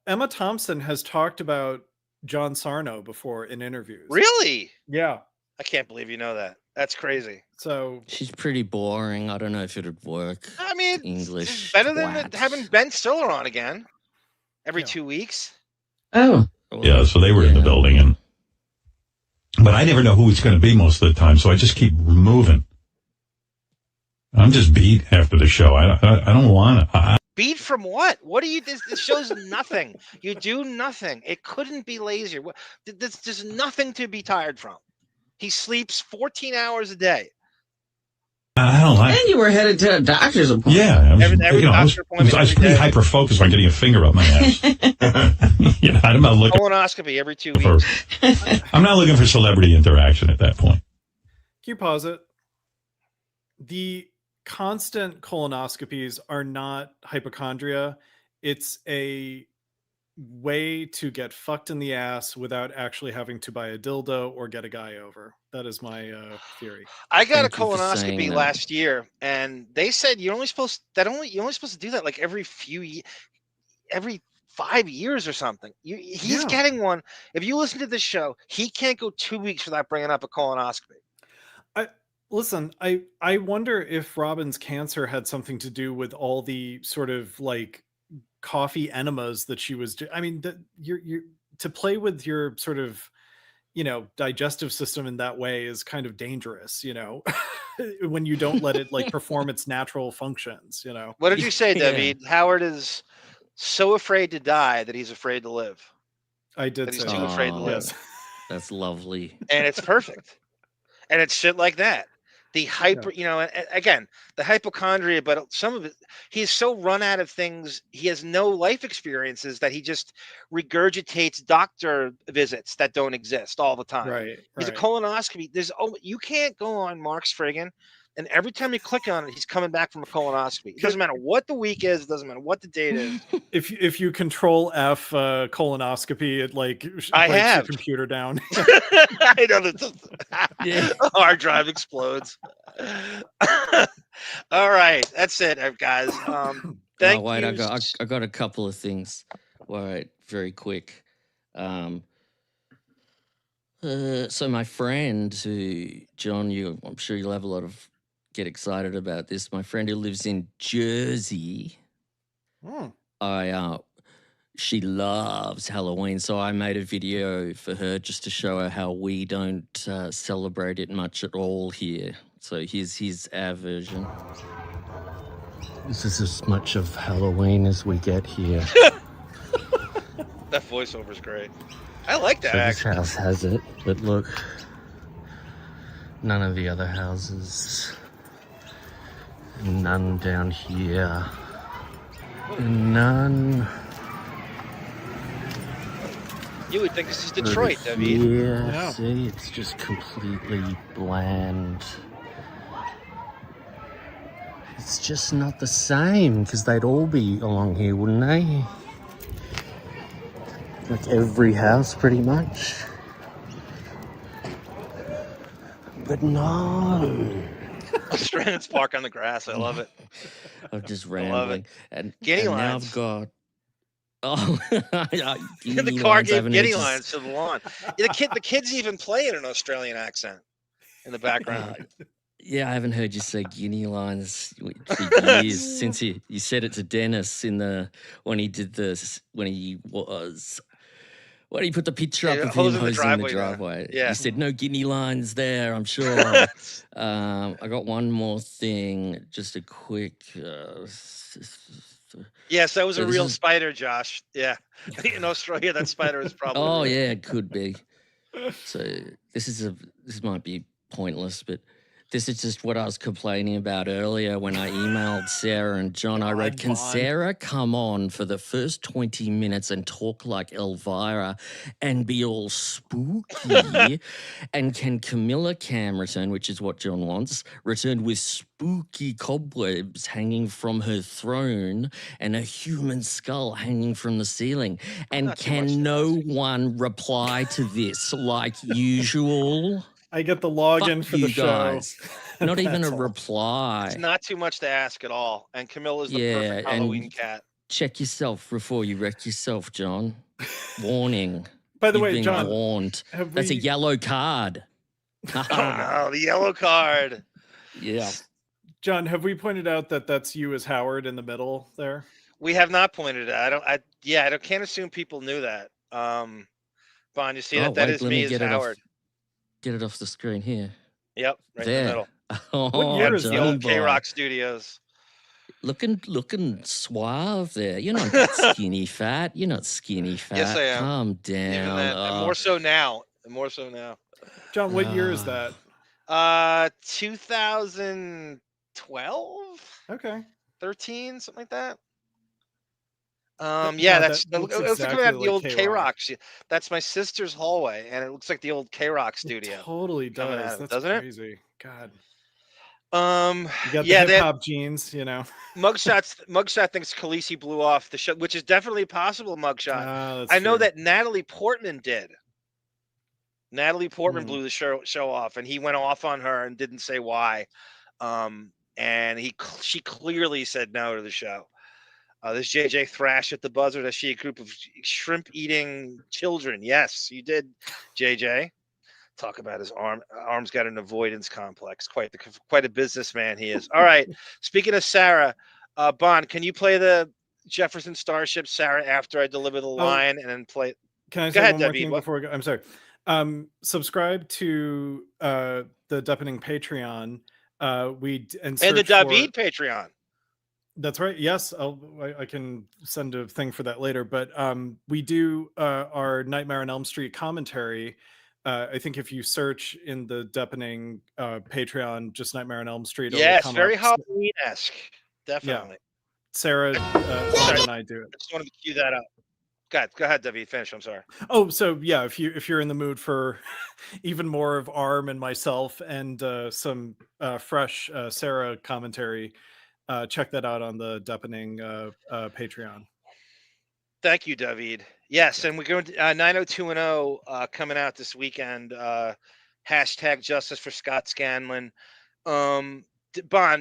Emma Thompson has talked about John Sarno before in interviews. Really? Yeah. I can't believe you know that. That's crazy. So she's pretty boring. I don't know if it'd work. I mean, English. It's better than having Ben Stiller on again every 2 weeks. Oh. Yeah, so they were in the building, but I never know who it's going to be most of the time, so I just keep moving. I'm just beat after the show. I don't want to. Beat from what? What do you? This show's nothing. You do nothing. It couldn't be lazier. There's nothing to be tired from. He sleeps 14 hours a day. I don't like. And you were headed to a doctor's appointment. Yeah, I was pretty hyper focused on getting a finger up my ass. I'm not looking colonoscopy every 2 weeks. I'm not looking for celebrity interaction at that point. Can you pause it? The constant colonoscopies are not hypochondria. It's a way to get fucked in the ass without actually having to buy a dildo or get a guy over. That is my theory. I got a colonoscopy last year, and they said you're only supposed to do that like every 5 years or something. He's getting one. If you listen to this show, he can't go 2 weeks without bringing up a colonoscopy. Listen, I wonder if Robin's cancer had something to do with all the sort of like coffee enemas that she was doing. I mean, you're to play with your sort of, digestive system in that way is kind of dangerous, when you don't let it like perform its natural functions, What did you say, Davyd? Howard is so afraid to die that he's afraid to live. I did. That he's too afraid to live. That's lovely. And it's perfect. And it's shit like that. the hyper, again, the hypochondria, but some of it, he's so run out of things. He has no life experiences that he just regurgitates doctor visits that don't exist all the time. Right. He's a colonoscopy. You can't go on Mark's friggin', and every time you click on it, he's coming back from a colonoscopy. It doesn't matter what the week is. It doesn't matter what the date is. If you control F colonoscopy, it like breaks your computer down. I know that the hard drive explodes. All right, that's it, guys. Thank you. I got a couple of things. All right, very quick. So my friend who, John, I'm sure you'll have a lot of get excited about this. My friend who lives in Jersey, she loves Halloween, so I made a video for her just to show her how we don't celebrate it much at all here. So here's our version. This is as much of Halloween as we get here. That voiceover's great. I like that. So this house has it, but look, none of the other houses. None down here. None. You would think this is Detroit, Davyd. Yeah, see, it's just completely bland. It's just not the same, because they'd all be along here, wouldn't they? Like every house, pretty much. But no. Australians park on the grass. I love it. I'm just rambling. And Guinea now lines. I've got... the car gave guinea lines to the lawn. The kids even play in an Australian accent in the background. Yeah, I haven't heard you say guinea lines for years since you said it to Dennis when he put the picture up of him hosing the driveway. Yeah. You said no guinea lines there, I'm sure. I got one more thing, just a quick. Yes, that was a real spider, Josh. Yeah, in Australia, that spider is probably. Oh yeah, it could be. So this might be pointless, but this is just what I was complaining about earlier when I emailed Sarah and John. I wrote, can Sarah come on for the first 20 minutes and talk like Elvira and be all spooky? And can Camilla Cam return, which is what John wants, return with spooky cobwebs hanging from her throne and a human skull hanging from the ceiling? And can no one reply to this like usual? I get the login for the show. Not even a reply. It's not too much to ask at all. And Camilla's the perfect Halloween cat. Check yourself before you wreck yourself, John. Warning. By the You've way, been John, warned. That's a yellow card. Oh no, the yellow card. Yeah. John, have we pointed out that that's you as Howard in the middle there? We have not pointed it out. I can't assume people knew that. Bon, you see that is me as Howard. Get it off the screen here. Yep, right there. in the middle. What year is the old K-Rock Studios? Looking suave there. You're not that skinny fat. You're not skinny fat. Yes, I am. Calm down. And more so now. John, what year is that? 2012. Okay. 13, something like that. Yeah, it looks exactly like the old K-Rock. K-Rock. That's my sister's hallway, and it looks like the old K-Rock studio. It totally does. That's doesn't crazy. God. You got the hip hop jeans, Mugshot thinks Khaleesi blew off the show, which is definitely a possible mugshot. I know that Natalie Portman did. Natalie Portman blew the show off, and he went off on her and didn't say why. And she clearly said no to the show. This JJ Thrash at the buzzer. Does she a group of shrimp-eating children? Yes, you did, JJ. Talk about his arm. Arm's got an avoidance complex. Quite a businessman he is. All right. Speaking of Sarah, Bon, can you play the Jefferson Starship, Sarah, after I deliver the line and then play? Can I go say ahead, one more Davyd, thing before we go? I'm sorry. Subscribe to the Deafening Patreon. And the Davyd Patreon. That's right. Yes, I can send a thing for that later. But we do our Nightmare on Elm Street commentary I think if you search in the Deepening Patreon, just Nightmare on Elm Street. Yes, very Halloween-esque. Definitely. Yeah. Sarah and I do it. I just wanted to cue that up. Go ahead, Davyd. Finish. I'm sorry. Oh, so yeah, if you're in the mood for even more of Arm and myself and some fresh Sarah commentary, check that out on the Deepening Patreon. Thank you, Davyd. Yes, and we're going to 90210 coming out this weekend. Hashtag Justice for Scott Scanlon. Bon,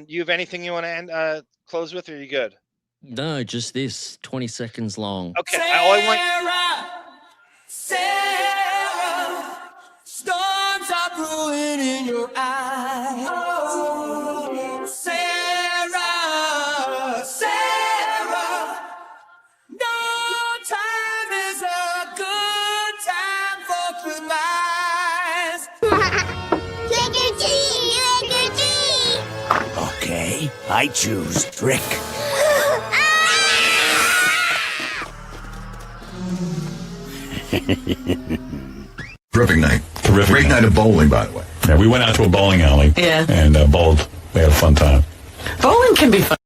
you have anything you want to end close with, or are you good? No, just this. 20 seconds long. Okay. I want. Sarah, storms are brewing in your eyes. Oh, Sarah, Sarah, no time is a good time for goodbyes. Lick your teeth, lick your teeth. Okay, I choose Trick. Terrific night. Great night of bowling, by the way. Yeah, we went out to a bowling alley. Yeah. And bowled. We had a fun time. Bowling can be fun.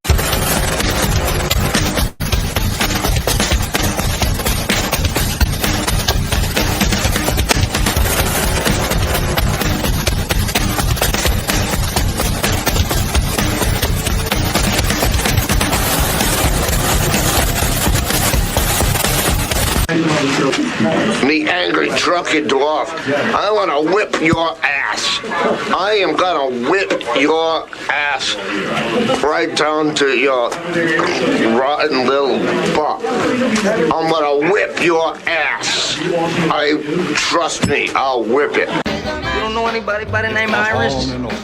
Me angry drunken dwarf. I want to whip your ass. I am gonna whip your ass right down to your rotten little butt. I'm gonna whip your ass. Trust me, I'll whip it. You don't know anybody by the name Iris?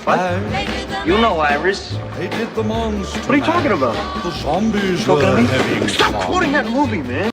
What? You know Iris. They did the monster. What are you talking about? The zombies Talking to me? having Stop quoting that movie, man.